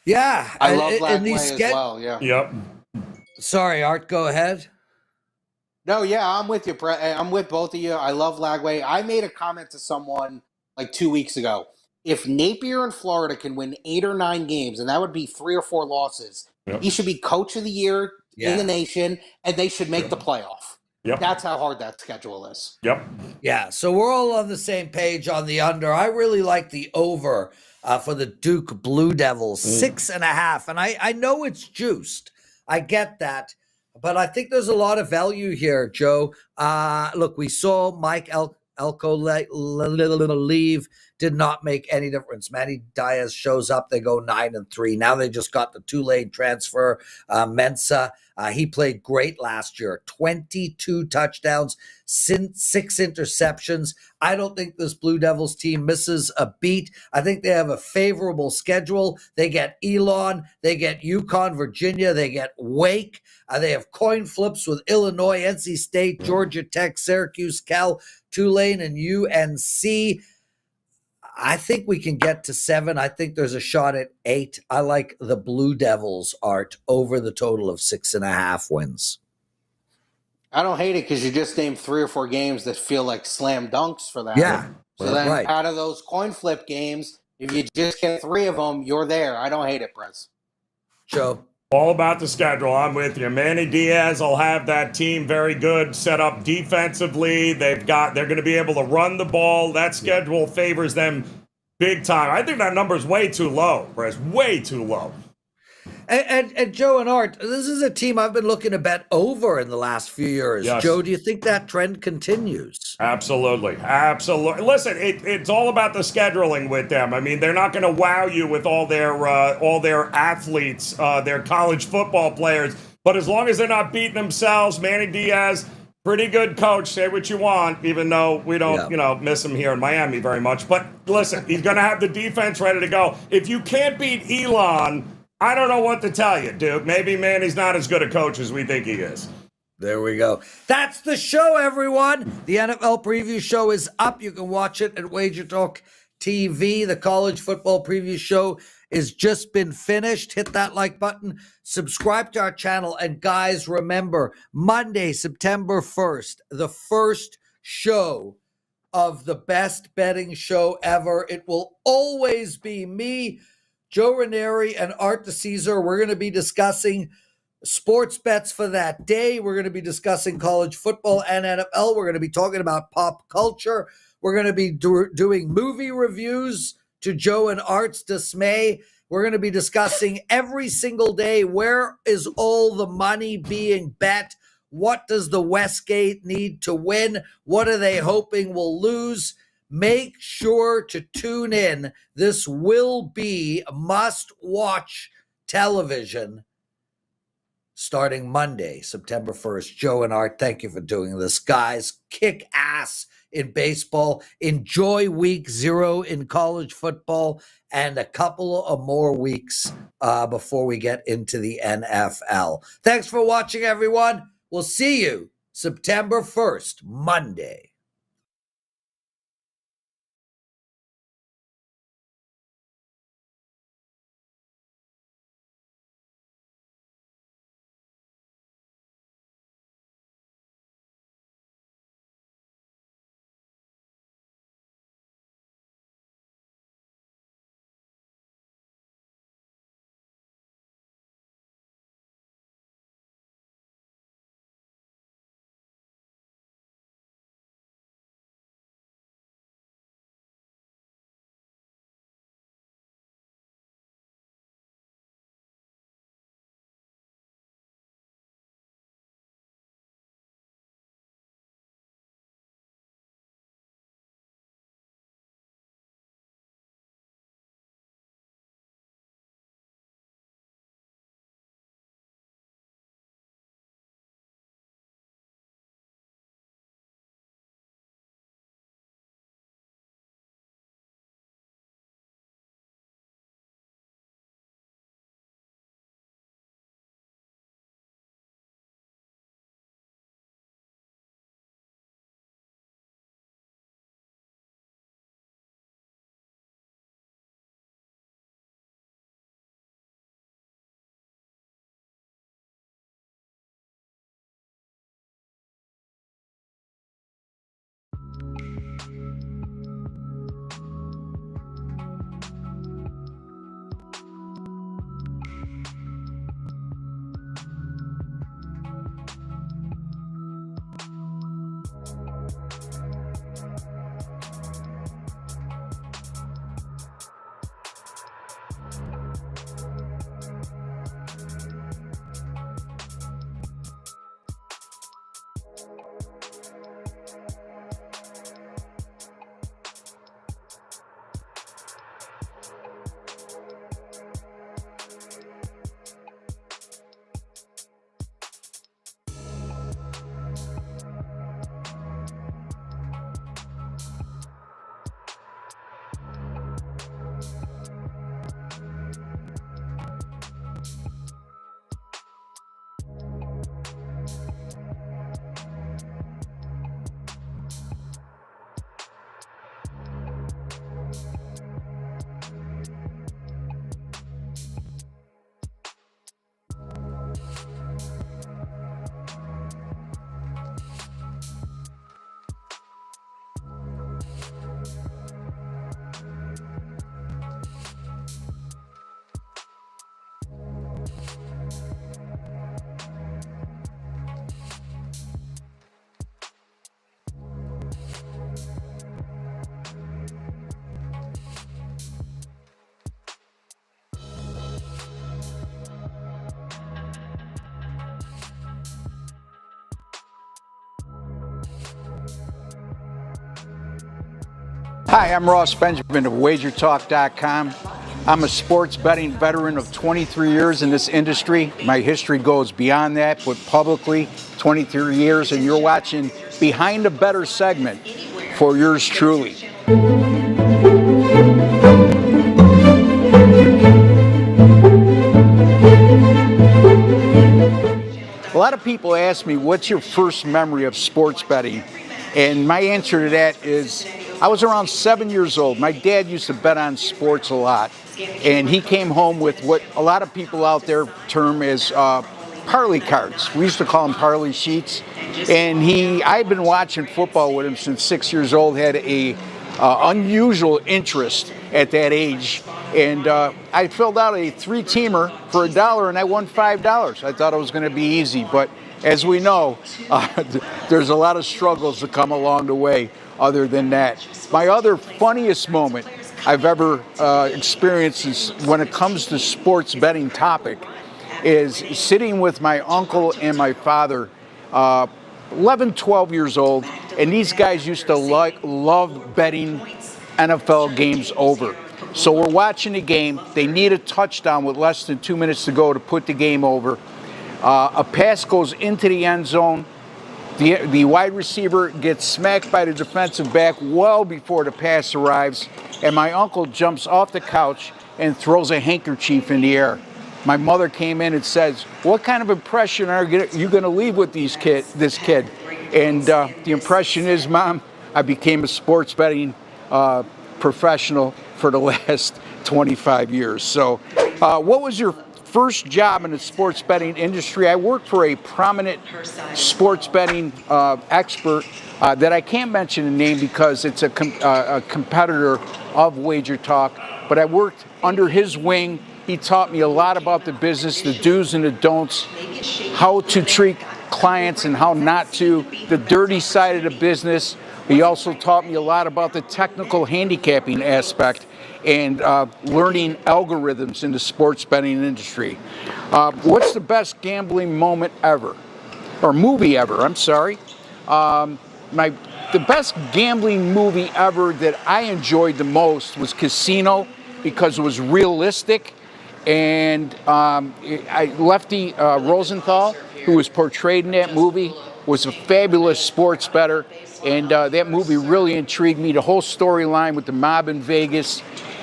Yeah. I love Lagway as well, Yep. Sorry, Art, go ahead. No, yeah, I'm with you, Brett. I'm with both of you. I love Lagway. I made a comment to someone like 2 weeks ago. If Napier in Florida can win 8 or 9 games, and that would be 3 or 4 losses, he should be coach of the year, in the nation, and they should make the playoff. Yep. That's how hard that schedule is. Yep. Yeah, so we're all on the same page on the under. I really like the over for the Duke Blue Devils, 6.5. And I know it's juiced. I get that. But I think there's a lot of value here, Joe. Look, we saw Mike Elko leave. Did not make any difference. Manny Diaz shows up. They go 9-3. Now they just got the Tulane transfer, Mensa. He played great last year. 22 touchdowns, 6 interceptions. I don't think this Blue Devils team misses a beat. I think they have a favorable schedule. They get Elon. They get UConn, Virginia. They get Wake. They have coin flips with Illinois, NC State, Georgia Tech, Syracuse, Cal, Tulane, and UNC. I think we can get to 7. I think there's a shot at 8. I like the Blue Devils, Art, over the total of 6.5 wins. I don't hate it because you just named 3 or 4 games that feel like slam dunks for that. Yeah. So then out of those coin flip games, if you just get 3 of them, you're there. I don't hate it, Prez. Joe. All about the schedule. I'm with you. Manny Diaz will have that team very good set up defensively. They're going to be able to run the ball. That schedule favors them big time. I think that number is way too low, Prez. Way too low. And Joe and Art, this is a team I've been looking to bet over in the last few years. Yes. Joe, do you think that trend continues? Absolutely. Absolutely. Listen, it's all about the scheduling with them. I mean, they're not going to wow you with all their athletes, their college football players. But as long as they're not beating themselves, Manny Diaz, pretty good coach. Say what you want, even though we don't, miss him here in Miami very much. But listen, he's going to have the defense ready to go. If you can't beat Elon, I don't know what to tell you, Duke. Maybe Manny's not as good a coach as we think he is. There we go. That's the show, everyone. The NFL preview show is up. You can watch it at WagerTalk TV. The college football preview show has just been finished. Hit that like button. Subscribe to our channel. And guys, remember, Monday, September 1st, the first show of the best betting show ever. It will always be me, Joe Ranieri, and Art DeCesar. We're going to be discussing sports bets for that day. We're going to be discussing college football and NFL. We're going to be talking about pop culture. We're going to be doing movie reviews to Joe and Art's dismay. We're going to be discussing every single day, where is all the money being bet? What does the Westgate need to win? What are they hoping will lose? Make sure to tune in. This will be must-watch television starting Monday, September 1st. Joe and Art, thank you for doing this. Guys, kick ass in baseball. Enjoy week 0 in college football and a couple of more weeks before we get into the NFL. Thanks for watching, everyone. We'll see you September 1st, Monday. Hi, I'm Ross Benjamin of WagerTalk.com. I'm a sports betting veteran of 23 years in this industry. My history goes beyond that, but publicly, 23 years, and you're watching Behind the Bettor segment for yours truly. A lot of people ask me, what's your first memory of sports betting? And my answer to that is, I was around 7 years old. My dad used to bet on sports a lot. And he came home with what a lot of people out there term as parlay cards. We used to call them parlay sheets. And I've been watching football with him since 6 years old, had a unusual interest at that age. And I filled out a 3-teamer for $1 and I won $5. I thought it was going to be easy, but as we know, there's a lot of struggles that come along the way other than that. My other funniest moment I've ever experienced is when it comes to sports betting topic is sitting with my uncle and my father, 11, 12 years old, and these guys used to love betting NFL games over. So we're watching the game. They need a touchdown with less than 2 minutes to go to put the game over. A pass goes into the end zone. The wide receiver gets smacked by the defensive back well before the pass arrives, and my uncle jumps off the couch and throws a handkerchief in the air. My mother came in and says, "What kind of impression are you going to leave with this kid?" And the impression is, Mom, I became a sports betting professional for the last 25 years. So what was your first job in the sports betting industry? I worked for a prominent sports betting expert that I can't mention the name because it's a competitor of WagerTalk, but I worked under his wing. He taught me a lot about the business, the do's and the don'ts, how to treat clients and how not to, the dirty side of the business. He also taught me a lot about the technical handicapping aspect and learning algorithms in the sports betting industry. What's the best gambling moment ever? Or movie ever, I'm sorry. The best gambling movie ever that I enjoyed the most was Casino because it was realistic. And Lefty Rosenthal, who was portrayed in that movie, was a fabulous sports bettor. And that movie really intrigued me. The whole storyline with the mob in Vegas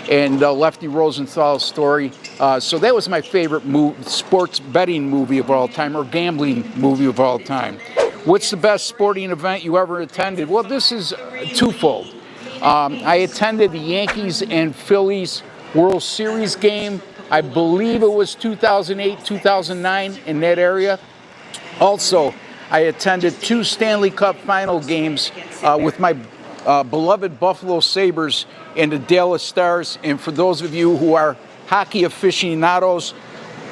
and Lefty Rosenthal's story. So that was my favorite sports betting movie of all time, or gambling movie of all time. What's the best sporting event you ever attended? Well, this is twofold. I attended the Yankees and Phillies World Series game. I believe it was 2008, 2009 in that area. Also, I attended 2 Stanley Cup final games with my beloved Buffalo Sabres and the Dallas Stars. And for those of you who are hockey aficionados,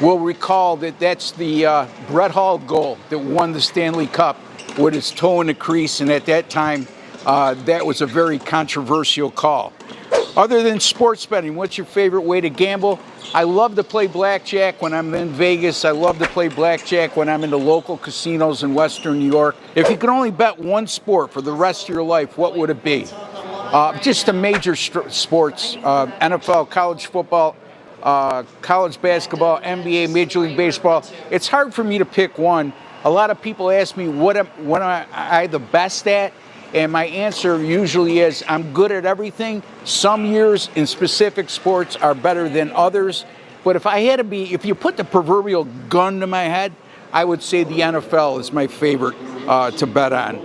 will recall that that's the Brett Hall goal that won the Stanley Cup with his toe in the crease. And at that time, that was a very controversial call. Other than sports betting, what's your favorite way to gamble? I love to play blackjack when I'm in Vegas. I love to play blackjack when I'm in the local casinos in Western New York. If you could only bet one sport for the rest of your life, what would it be? Just the major sports, NFL, college football, college basketball, NBA, Major League Baseball. It's hard for me to pick one. A lot of people ask me, what am I the best at? And my answer usually is, I'm good at everything. Some years in specific sports are better than others. But if you put the proverbial gun to my head, I would say the NFL is my favorite to bet on.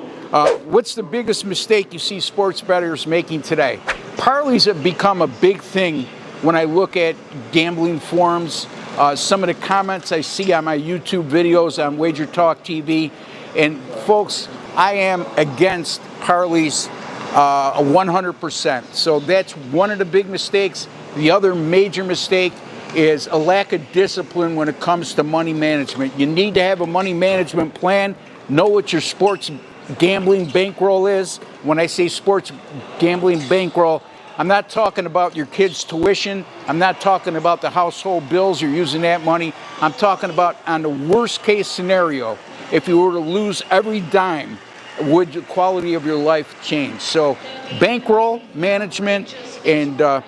What's the biggest mistake you see sports bettors making today? Parlays have become a big thing when I look at gambling forums. Some of the comments I see on my YouTube videos on WagerTalk TV. And folks, I am against parlays 100%. So that's one of the big mistakes. The other major mistake is a lack of discipline when it comes to money management. You need to have a money management plan, know what your sports gambling bankroll is. When I say sports gambling bankroll, I'm not talking about your kids' tuition. I'm not talking about the household bills you're using that money. I'm talking about on the worst case scenario, if you were to lose every dime would the quality of your life change? So bankroll management and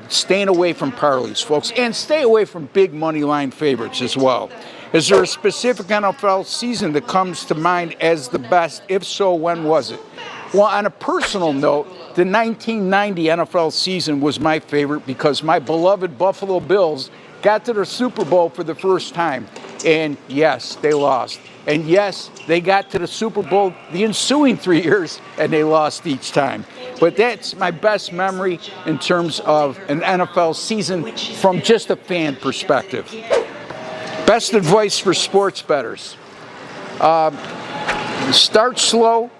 staying away from parlays, folks, and stay away from big money line favorites as well. Is there a specific NFL season that comes to mind as the best? If so, when was it? Well, on a personal note, the 1990 NFL season was my favorite because my beloved Buffalo Bills got to the Super Bowl for the first time. And yes, they lost. And yes, they got to the Super Bowl the ensuing 3 years, and they lost each time. But that's my best memory in terms of an NFL season from just a fan perspective. Best advice for sports bettors. Start slow.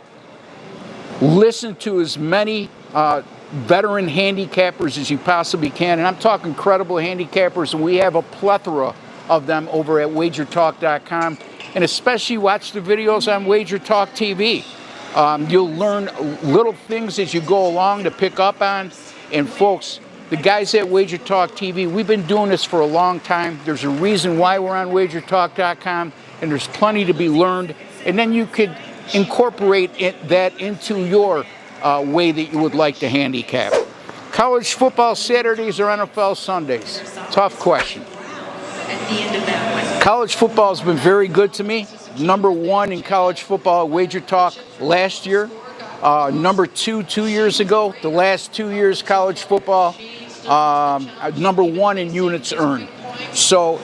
Listen to as many veteran handicappers as you possibly can. And I'm talking credible handicappers, and we have a plethora of them over at WagerTalk.com. And especially watch the videos on WagerTalk TV. You'll learn little things as you go along to pick up on. And folks, the guys at WagerTalk TV, we've been doing this for a long time. There's a reason why we're on WagerTalk.com, and there's plenty to be learned. And then you could incorporate that into your way that you would like to handicap. College football Saturdays or NFL Sundays? Tough question. College football has been very good to me. Number one in college football at WagerTalk last year. Number two 2 years ago. The last 2 years college football. Number one in units earned. So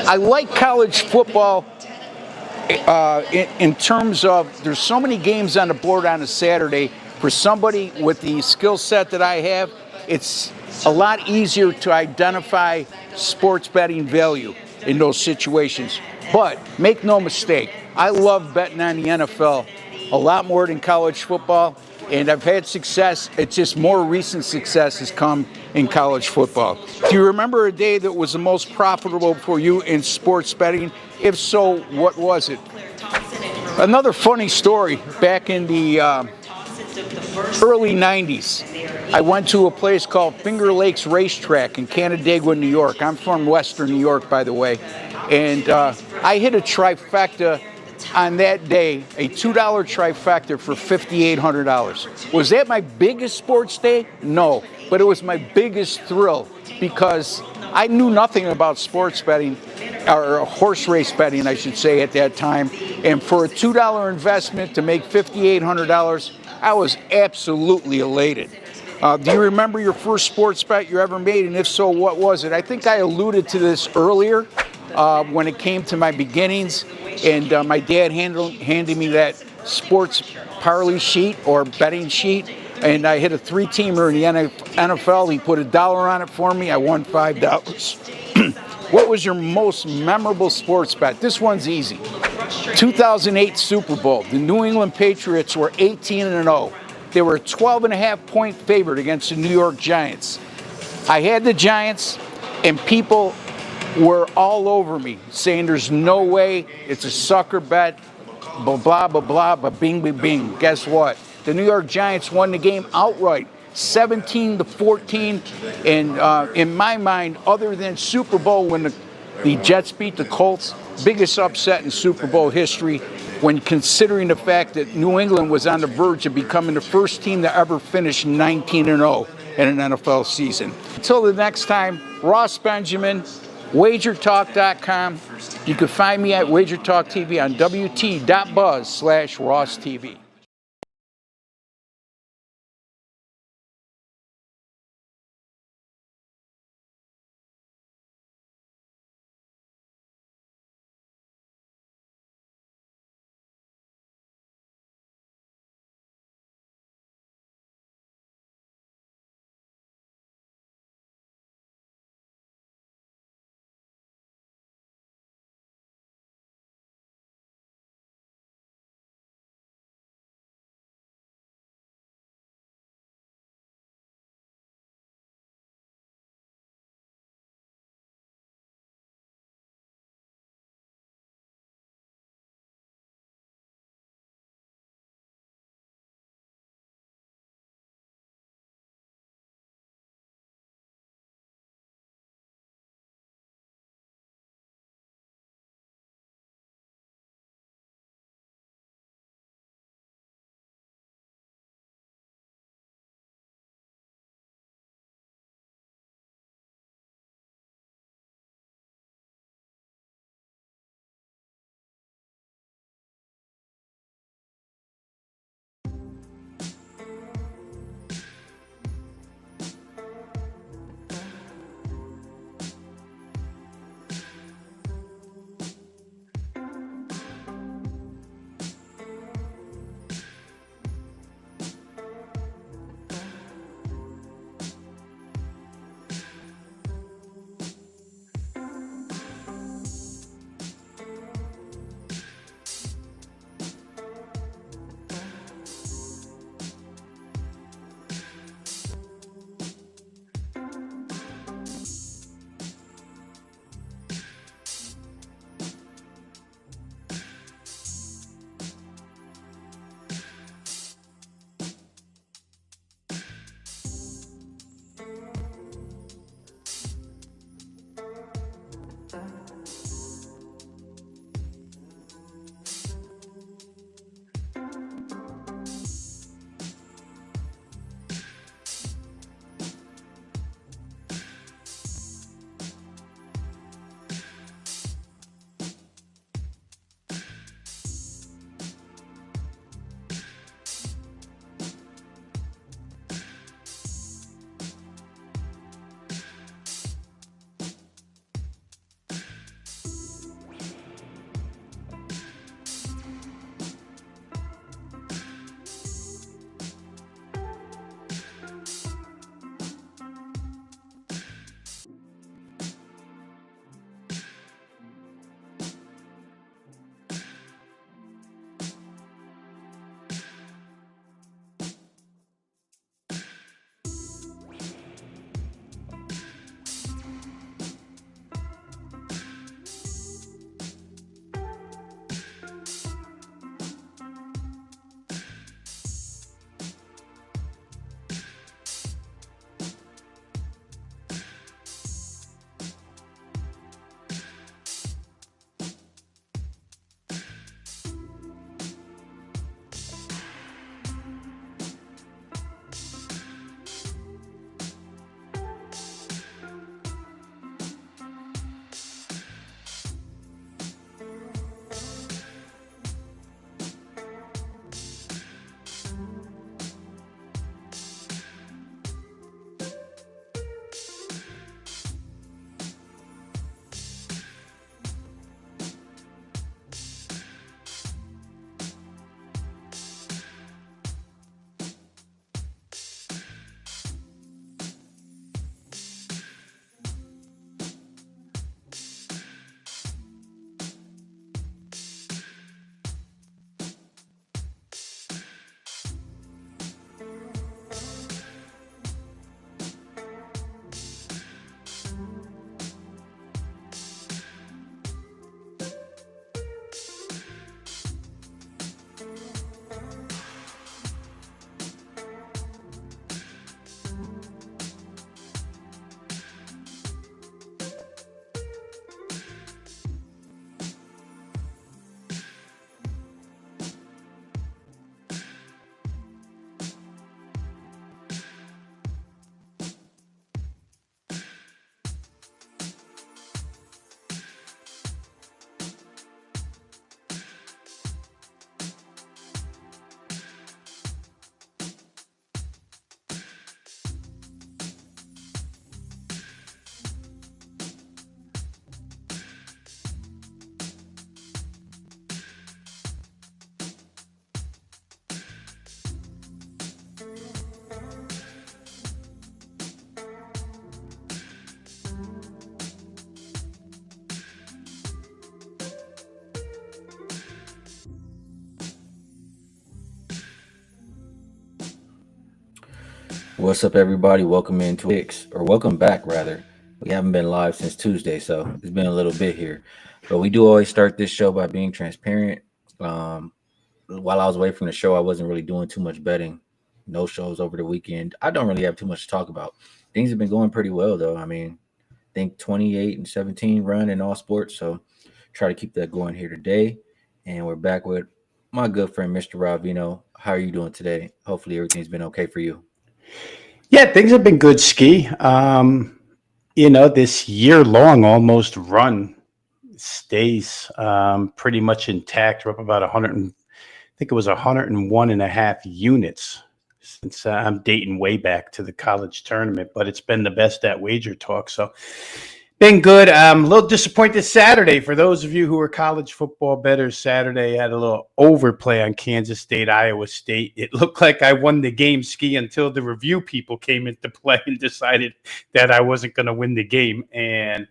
I like college football in terms of there's so many games on the board on a Saturday. For somebody with the skill set that I have, it's a lot easier to identify sports betting value in those situations. But make no mistake, I love betting on the NFL a lot more than college football, and I've had success. It's just more recent success has come in college football. Do you remember a day that was the most profitable for you in sports betting? If so, what was it? Another funny story, back in the early 90s, I went to a place called Finger Lakes Racetrack in Canandaigua, New York. I'm from Western New York, by the way. And I hit a trifecta on that day, a $2 trifecta for $5,800. Was that my biggest sports day? No, but it was my biggest thrill because I knew nothing about sports betting, or horse race betting, I should say, at that time. And for a $2 investment to make $5,800, I was absolutely elated. Do you remember your first sports bet you ever made? And if so, what was it? I think I alluded to this earlier when it came to my beginnings. And my dad handed me that sports parlay sheet or betting sheet. And I hit a 3-teamer in the NFL. He put $1 on it for me. I won $5. What was your most memorable sports bet? This one's easy. 2008 Super Bowl. The New England Patriots were 18-0. They were a 12.5-point favorite against the New York Giants. I had the Giants, and people were all over me saying there's no way, it's a sucker bet, blah, blah, blah, blah, but bing, bing, bing. Guess what? The New York Giants won the game outright, 17-14. And in my mind, other than Super Bowl when the Jets beat the Colts, biggest upset in Super Bowl history when considering the fact that New England was on the verge of becoming the first team to ever finish 19-0 in an NFL season. Until the next time, Ross Benjamin, WagerTalk.com. You can find me at WagerTalk TV on WT.buzz/RossTV. What's up, everybody? Welcome into Picks, or welcome back, rather. We haven't been live since Tuesday, so it's been a little bit here. But we do always start this show by being transparent. While I was away from the show, I wasn't really doing too much betting. No shows over the weekend. I don't really have too much to talk about. Things have been going pretty well, though. I mean, I think 28-17 run in all sports, so try to keep that going here today. And we're back with my good friend, Mr. Ravino. How are you doing today? Hopefully everything's been okay for you. Yeah, things have been good, Ski. This year-long almost run stays pretty much intact. We're up about 100, I think it was 101.5 units since I'm dating way back to the college tournament, but it's been the best at WagerTalk. So been good. A little disappointed Saturday. For those of you who are college football bettors, Saturday had a little overplay on Kansas State, Iowa State. It looked like I won the game, Ski, until the review people came into play and decided that I wasn't going to win the game, and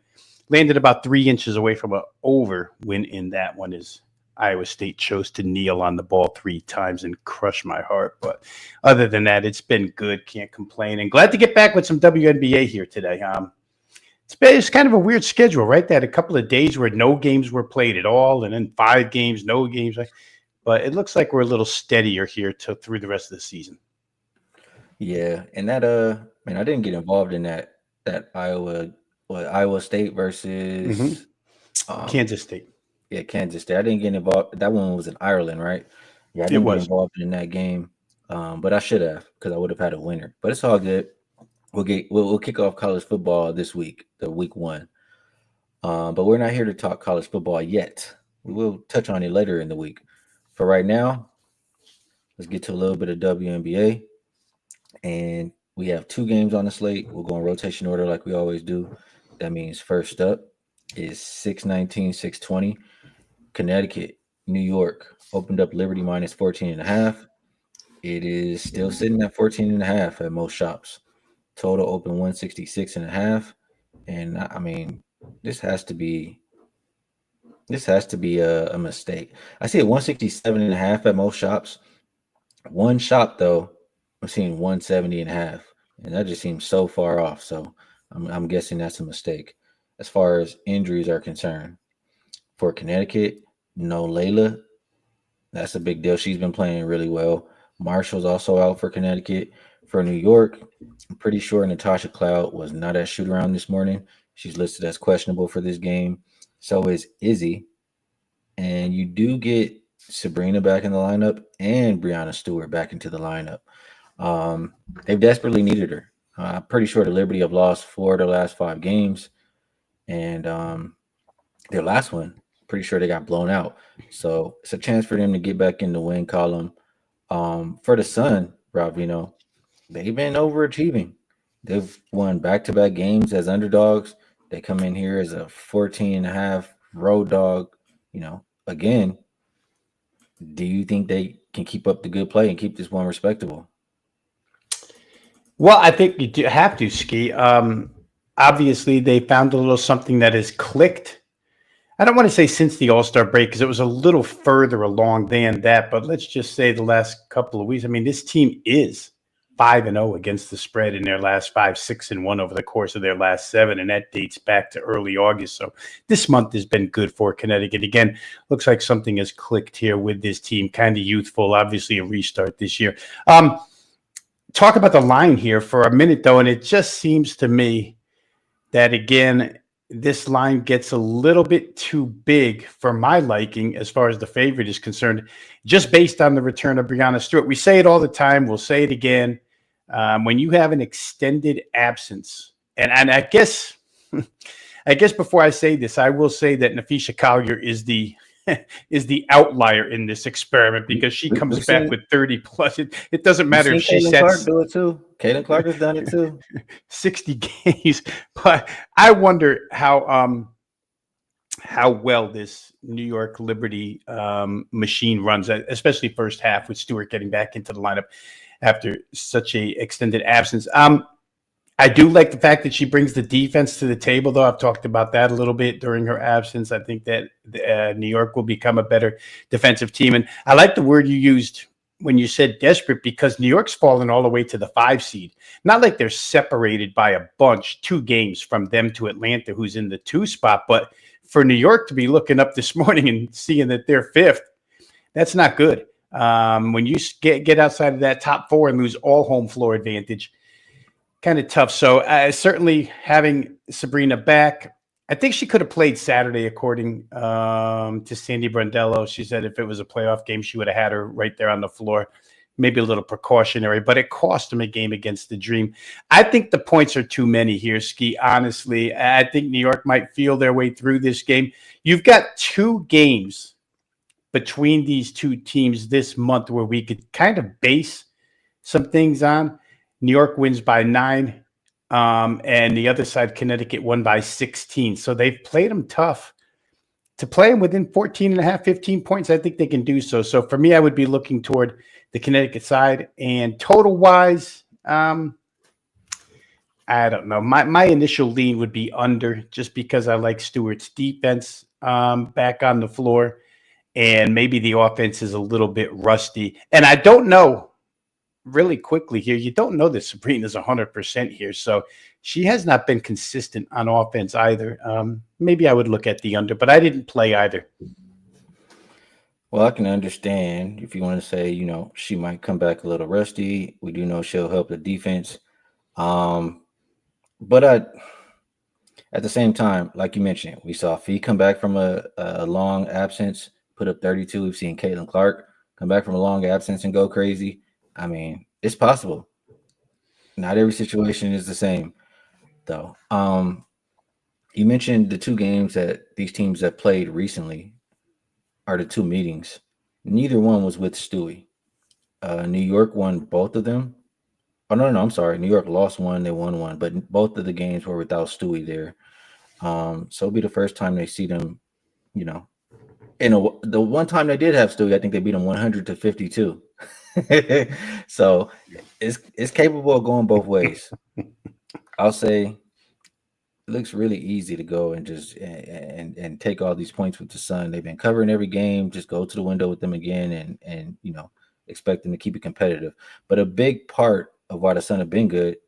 landed about 3 inches away from an over win in that one as Iowa State chose to kneel on the ball 3 times and crush my heart. But other than that, it's been good. Can't complain. And glad to get back with some WNBA here today. It's kind of a weird schedule, right? They had a couple of days where no games were played at all, and then 5 games, no games. But it looks like we're a little steadier here through the rest of the season. Yeah, and that I didn't get involved in that Iowa State versus Kansas State. Yeah, Kansas State. I didn't get involved. That one was in Ireland, right? Yeah, I It didn't get was. involved in that game, but I should have because I would have had a winner. But it's all good. We'll kick off college football this week, the week one. But we're not here to talk college football yet. We will touch on it later in the week. For right now, let's get to a little bit of WNBA. And we have 2 games on the slate. We'll go in rotation order like we always do. That means first up is 619, 620. Connecticut, New York opened up Liberty minus 14.5. It is still sitting at 14.5 at most shops. Total open 166.5. And I mean, this has to be a mistake. I see it 167.5 at most shops. One shop though, I'm seeing 170.5, and that just seems so far off. So I'm guessing that's a mistake. As far as injuries are concerned, for Connecticut, no Layla. That's a big deal. She's been playing really well. Marshall's also out for Connecticut. For New York, I'm pretty sure Natasha Cloud was not at shoot around this morning. She's listed as questionable for this game. So is Izzy. And you do get Sabrina back in the lineup and Brianna Stewart back into the lineup. They've desperately needed her. I'm pretty sure the Liberty have lost 4 of their last 5 games. And their last one, pretty sure they got blown out. So it's a chance for them to get back in the win column. For the Sun, Ravino, they've been overachieving. They've won back-to-back games as underdogs. They come in here as a 14.5 road dog. Again, do you think they can keep up the good play and keep this one respectable? Well, I think you do have to, Ski. Obviously, they found a little something that has clicked. I don't want to say since the All-Star break because it was a little further along than that, but let's just say the last couple of weeks. I mean, this team is 5-0 against the spread in their last 5, 6-1 over the course of their last 7, and that dates back to early August. So this month has been good for Connecticut. Again, looks like something has clicked here with this team. Kind of youthful, obviously a restart this year. Talk about the line here for a minute, though, and it just seems to me that, again, this line gets a little bit too big for my liking as far as the favorite is concerned, just based on the return of Brianna Stewart. We say it all the time. We'll say it again. When you have an extended absence, and I guess before I say this, I will say that Nafisha Collier is the outlier in this experiment because she comes back with 30 plus. It doesn't matter if she Caitlin sets. Clark do it too. Caitlin Clark has done it too. 60 games, but I wonder how well this New York Liberty machine runs, especially first half with Stewart getting back into the lineup after such a extended absence. I do like the fact that she brings the defense to the table, though. I've talked about that a little bit during her absence. I think that New York will become a better defensive team. And I like the word you used when you said desperate, because New York's fallen all the way to the 5 seed. Not like they're separated by a bunch, 2 games from them to Atlanta, who's in the 2 spot. But for New York to be looking up this morning and seeing that they're 5th, that's not good. When you get outside of that top 4 and lose all home floor advantage, kind of tough. So certainly having Sabrina back, I think she could have played Saturday, according to Sandy Brandello. She said if it was a playoff game, she would have had her right there on the floor. Maybe a little precautionary, but it cost them a game against the Dream. I think the points are too many here, Ski. Honestly, I think New York might feel their way through this game. You've got 2 games between these 2 teams this month where we could kind of base some things on. New York wins by 9, and the other side, Connecticut, won by 16. So they've played them tough. To play them within 14.5, 15 points, I think they can do so. So for me, I would be looking toward the Connecticut side. And total-wise, I don't know. My initial lean would be under, just because I like Stewart's defense back on the floor, and maybe the offense is a little bit rusty. And I don't know. Really quickly here, you don't know that Sabrina's 100% here, so she has not been consistent on offense either. Maybe I would look at the under, but I didn't play either. Well, I can understand if you want to say, she might come back a little rusty. We do know she'll help the defense. But at the same time, like you mentioned, we saw Fee come back from a long absence, put up 32. We've seen Caitlin Clark come back from a long absence and go crazy. I mean, it's possible. Not every situation is the same, though. You mentioned the two games that these teams have played recently are the two meetings. Neither one was with Stewie. New York won both of them. Oh, no, I'm sorry. New York lost one, they won one, but both of the games were without Stewie there. So it'll be the first time they see them, you know. The one time they did have Stewie, I think they beat them 100-52. So it's capable of going both ways. I'll say it looks really easy to go and just and take all these points with the Sun. They've been covering every game. Just go to the window with them again and you know, expect them to keep it competitive. But a big part of why the Sun have been good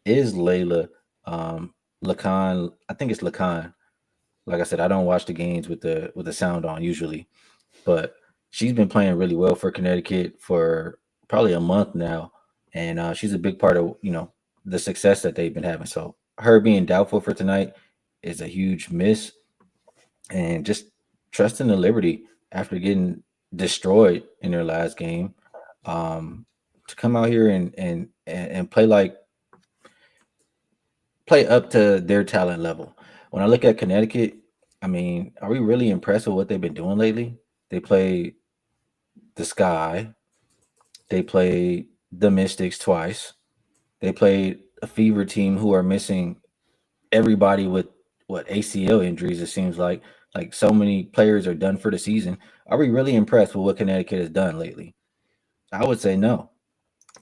is Layla Lacan. I think it's Lacan. Like I said, I don't watch the games with the sound on usually, but she's been playing really well for Connecticut for probably a month now, and she's a big part of, you know, the success that they've been having. So her being doubtful for tonight is a huge miss, and just trusting the Liberty after getting destroyed in their last game to come out here and play up to their talent level. When I look at Connecticut, I mean, are we really impressed with what they've been doing lately? They played the Sky. They played the Mystics twice. They played a Fever team who are missing everybody with ACL injuries. It seems like so many players are done for the season. Are we really impressed with what Connecticut has done lately? I would say no.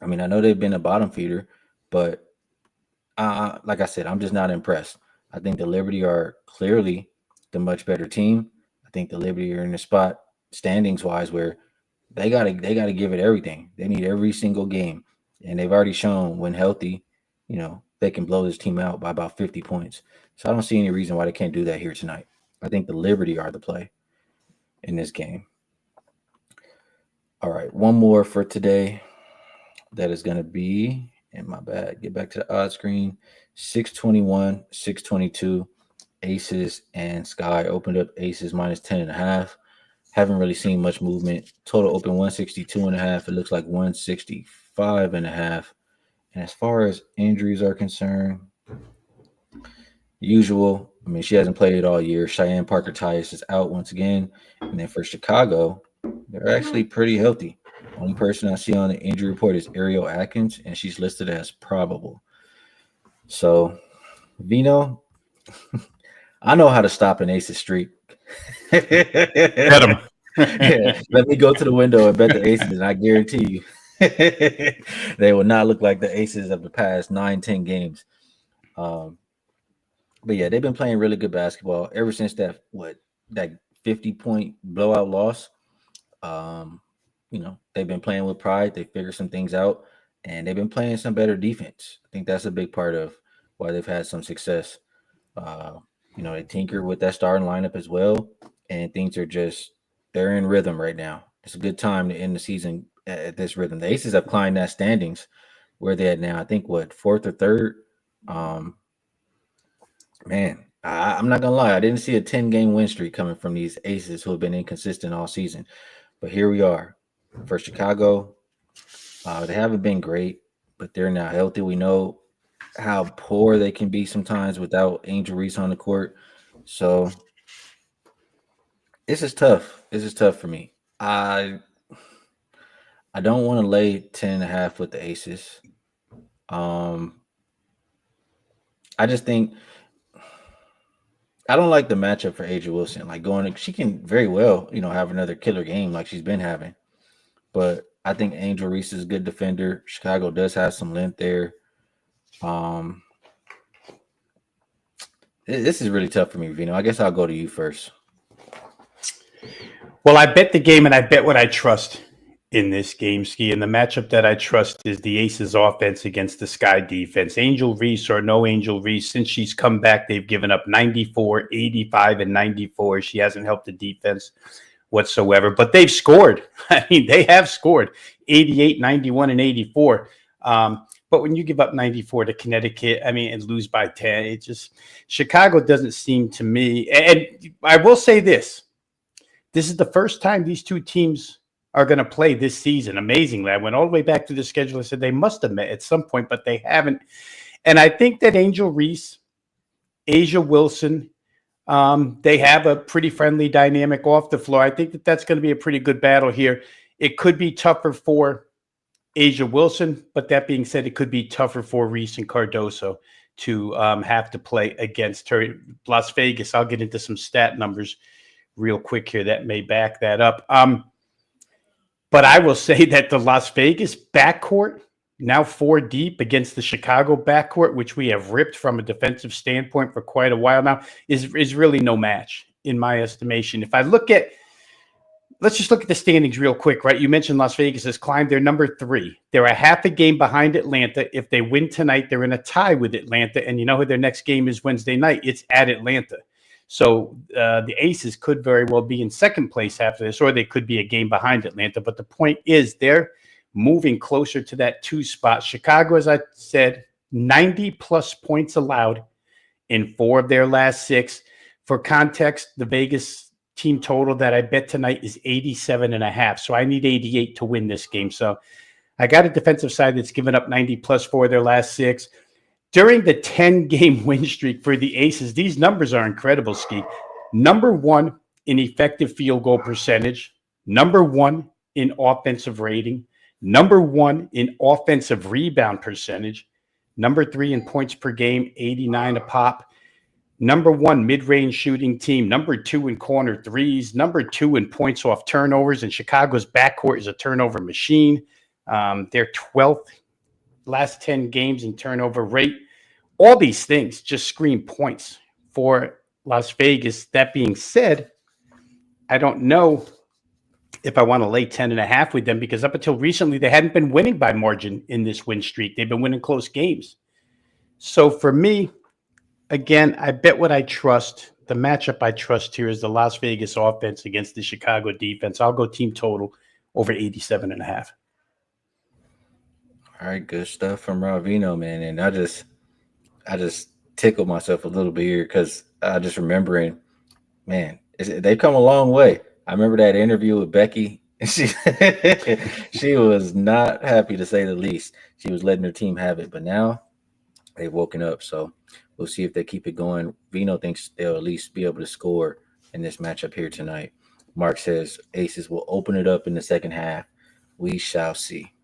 I mean, I know they've been a bottom feeder, but like I said, I'm just not impressed. I think the Liberty are clearly the much better team. I think the Liberty are in a spot standings wise where they gotta give it everything. They need every single game, and they've already shown when healthy, you know, they can blow this team out by about 50 points. So I don't see any reason why they can't do that here tonight. I think the Liberty are the play in this game. All right, one more for today. That is going to be, and my bad, get back to the odd screen, 621, 622, Aces and Sky opened up Aces minus 10.5. Haven't really seen much movement. Total open 162.5. It looks like 165.5. And as far as injuries are concerned, usual. I mean, she hasn't played all year. Cheyenne Parker-Tyus is out once again. And then for Chicago, they're actually pretty healthy. Only person I see on the injury report is Ariel Atkins, and she's listed as probable. So, Vino, I know how to stop an Aces streak. Bet them. Yeah, let me go to the window and bet the Aces, and I guarantee you they will not look like the Aces of the past 9-10 games. But yeah, they've been playing really good basketball ever since that 50-point blowout loss. You know, they've been playing with pride. They figured some things out, and they've been playing some better defense. I think that's a big part of why they've had some success. You know, they tinker with that starting lineup as well, and things are they're in rhythm right now. It's a good time to end the season at this rhythm. The Aces have climbed that standings. Where they at now? I think fourth or third. Man, I'm not gonna lie. I didn't see a 10-game win streak coming from these Aces who have been inconsistent all season. But here we are. For Chicago, they haven't been great, but they're now healthy. We know how poor they can be sometimes without Angel Reese on the court. So this is tough. This is tough for me. I don't want to lay 10.5 with the Aces. I just think I don't like the matchup for Aja Wilson. She can very well, you know, have another killer game like she's been having. But I think Angel Reese is a good defender. Chicago does have some length there. This is really tough for me, Vino. I guess I'll go to you first. Well, I bet the game, and I bet what I trust in this game, Ski. And the matchup that I trust is the Aces offense against the Sky defense. Angel Reese or no Angel Reese, since she's come back, they've given up 94, 85, and 94. She hasn't helped the defense whatsoever, but they've scored. I mean, they have scored 88, 91, and 84. But when you give up 94 to Connecticut, I mean, and lose by 10, it just Chicago doesn't seem to me. And I will say this: this is the first time these two teams are going to play this season. Amazingly, I went all the way back to the schedule and said they must have met at some point, but they haven't. And I think that Angel Reese, Asia Wilson, they have a pretty friendly dynamic off the floor. I think that that's going to be a pretty good battle here. It could be tougher for Asia Wilson, but that being said, it could be tougher for Reese and Cardoso to have to play against her. Las Vegas, I'll get into some stat numbers real quick here that may back that up. But I will say that the Las Vegas backcourt, now 4 deep against the Chicago backcourt, which we have ripped from a defensive standpoint for quite a while now, is really no match in my estimation. If I look at, let's just look at the standings real quick, right? You mentioned Las Vegas has climbed. They're number 3. They're a half a game behind Atlanta. If they win tonight, they're in a tie with Atlanta. And you know who their next game is Wednesday night? It's at Atlanta. So the Aces could very well be in second place after this, or they could be a game behind Atlanta. But the point is they're moving closer to that 2 spot. Chicago, as I said, 90-plus points allowed in 4 of their last 6. For context, the Vegas team total that I bet tonight is 87.5. So I need 88 to win this game. So I got a defensive side that's given up 90-plus 4 of their last 6. During the 10-game win streak for the Aces, these numbers are incredible, Ski. Number 1 in effective field goal percentage. Number 1 in offensive rating. Number 1 in offensive rebound percentage. Number 3 in points per game, 89 a pop. Number 1 mid-range shooting team. Number 2 in corner threes. Number 2 in points off turnovers. And Chicago's backcourt is a turnover machine. They're 12th last 10 games in turnover rate. All these things just scream points for Las Vegas. That being said, I don't know if I want to lay 10.5 with them, because up until recently, they hadn't been winning by margin in this win streak. They've been winning close games. So for me, again, I bet what I trust. The matchup I trust here is the Las Vegas offense against the Chicago defense. I'll go team total over 87.5. All right, good stuff from Ravino, man. And I just tickled myself a little bit here because I just remembering, man, they've come a long way. I remember that interview with Becky. She was not happy, to say the least. She was letting her team have it, but now they've woken up. So we'll see if they keep it going. Vino thinks they'll at least be able to score in this matchup here tonight. Mark says Aces will open it up in the second half. We shall see.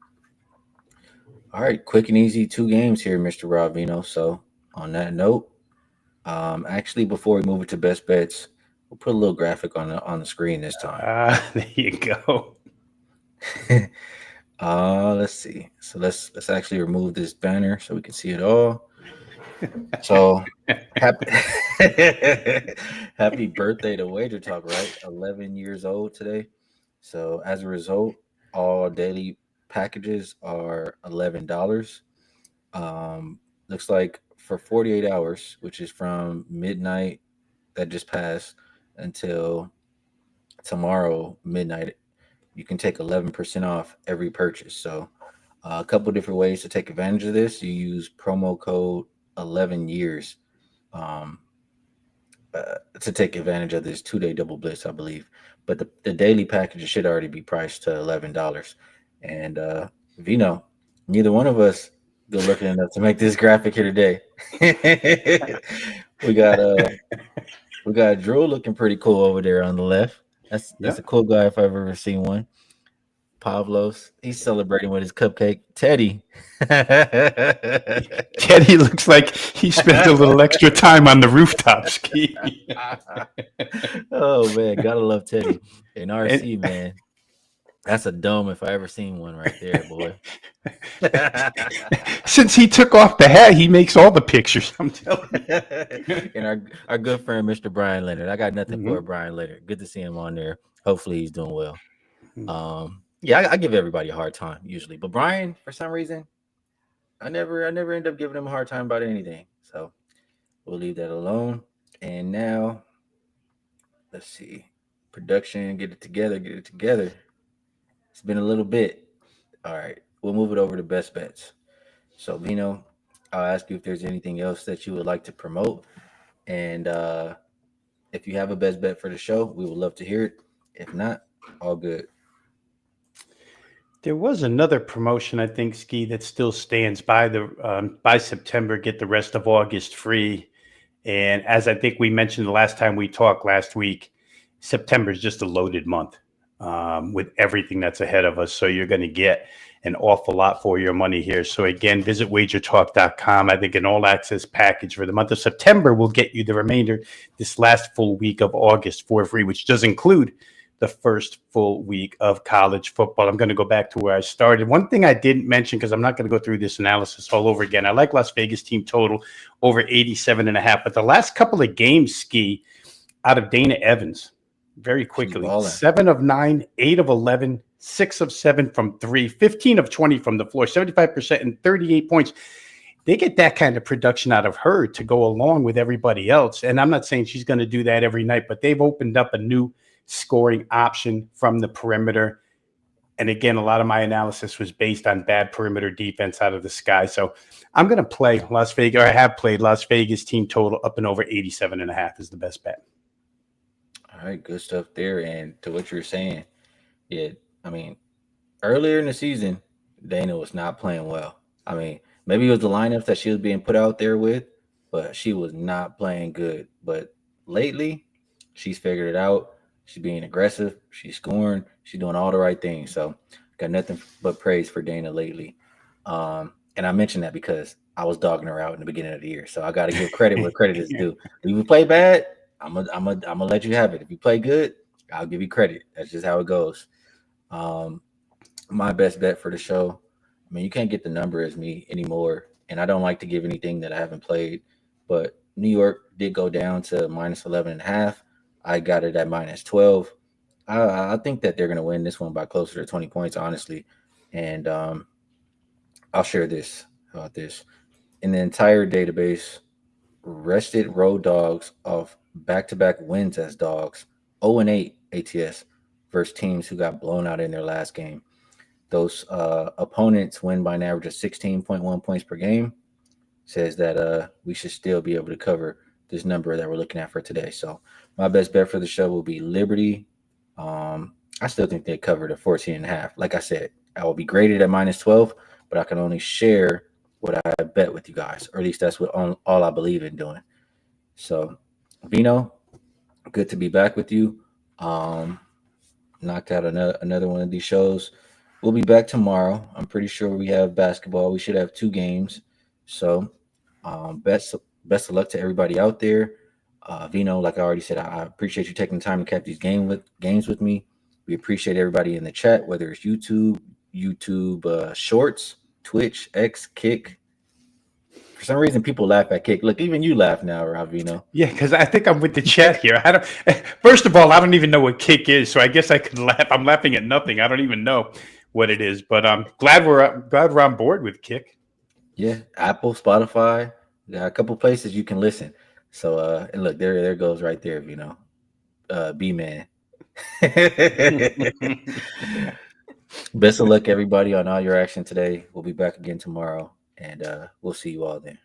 All right, quick and easy 2 games here, Mr. Ravino. So on that note, actually, before we move it to best bets, we'll put a little graphic on the screen this time. There you go. Let's see. So let's actually remove this banner so we can see it all. So happy birthday to WagerTalk, right? 11 years old today. So as a result, all daily packages are $11. Looks like for 48 hours, which is from midnight that just passed until tomorrow midnight, you can take 11% off every purchase. So a couple different ways to take advantage of this. You use promo code 11 years to take advantage of this 2-day double blitz, I believe. But the daily packages should already be priced to $11. And Vino, neither one of us good looking enough to make this graphic here today. we got Drew looking pretty cool over there on the left. That's a cool guy if I've ever seen one. Pavlos, he's celebrating with his cupcake. Teddy. Teddy looks like he spent a little extra time on the rooftop ski. Oh man, gotta love Teddy. And RC, man. That's a dome if I ever seen one right there, boy. Since he took off the hat, he makes all the pictures, I'm telling you. And our good friend, Mr. Brian Leonard. I got nothing for Brian Leonard. Good to see him on there. Hopefully he's doing well. Yeah, I give everybody a hard time usually. But Brian, for some reason, I never end up giving him a hard time about anything. So we'll leave that alone. And now, let's see. Production, get it together. It's been a little bit. All right, we'll move it over to best bets. So, Vino, I'll ask you if there's anything else that you would like to promote. And if you have a best bet for the show, we would love to hear it. If not, all good. There was another promotion, I think, Ski, that still stands by September. Get the rest of August free. And as I think we mentioned the last time we talked last week, September is just a loaded month with everything that's ahead of us. So you're going to get an awful lot for your money here. So again, visit WagerTalk.com. I think an all-access package for the month of September will get you the remainder this last full week of August for free, which does include the first full week of college football. I'm going to go back to where I started. One thing I didn't mention, because I'm not going to go through this analysis all over again. I like Las Vegas team total over 87.5. But the last couple of games, Ski, out of Dana Evans, very quickly, 7 of 9, 8 of 11, 6 of 7 from 3, 15 of 20 from the floor, 75% and 38 points. They get that kind of production out of her to go along with everybody else. And I'm not saying she's going to do that every night, but they've opened up a new scoring option from the perimeter. And again, a lot of my analysis was based on bad perimeter defense out of the sky. So I'm going to play Las Vegas, or I have played Las Vegas team total up and over 87.5 is the best bet. All right, good stuff there. And to what you're saying, yeah, I mean, earlier in the season, Dana was not playing well. I mean, maybe it was the lineups that she was being put out there with, but she was not playing good. But lately, she's figured it out. She's being aggressive. She's scoring. She's doing all the right things. So got nothing but praise for Dana lately. And I mentioned that because I was dogging her out in the beginning of the year. So I got to give credit where credit is due. If you play bad, I'm gonna let you have it. If you play good, I'll give you credit. That's just how it goes. My best bet for the show. I mean, you can't get the number as me anymore. And I don't like to give anything that I haven't played. But New York did go down to minus 11.5. I got it at minus 12. I think that they're going to win this one by closer to 20 points, honestly. And I'll share this about this. In the entire database, rested road dogs off back-to-back wins as dogs, 0-8 ATS versus teams who got blown out in their last game. Those opponents win by an average of 16.1 points per game. Says that we should still be able to cover this number that we're looking at for today. So my best bet for the show will be Liberty. I still think they covered at 14.5. Like I said, I will be graded at minus 12, but I can only share what I bet with you guys, or at least that's what all I believe in doing. So, Vino, good to be back with you. Knocked out another one of these shows. We'll be back tomorrow. I'm pretty sure we have basketball. We should have 2 games. So, best of luck to everybody out there. Vino, like I already said, I appreciate you taking the time to catch these games with me. We appreciate everybody in the chat, whether it's YouTube Shorts, Twitch, X, Kick. For some reason, people laugh at Kick. Look, even you laugh now, Vino. Yeah, because I think I'm with the chat here. First of all, I don't even know what Kick is, so I guess I could laugh. I'm laughing at nothing. I don't even know what it is, but I'm glad we're on board with Kick. Yeah, Apple, Spotify, got a couple places you can listen. So, and look, there goes right there, Vino. B-Man. Best of luck, everybody, on all your action today. We'll be back again tomorrow, and we'll see you all then.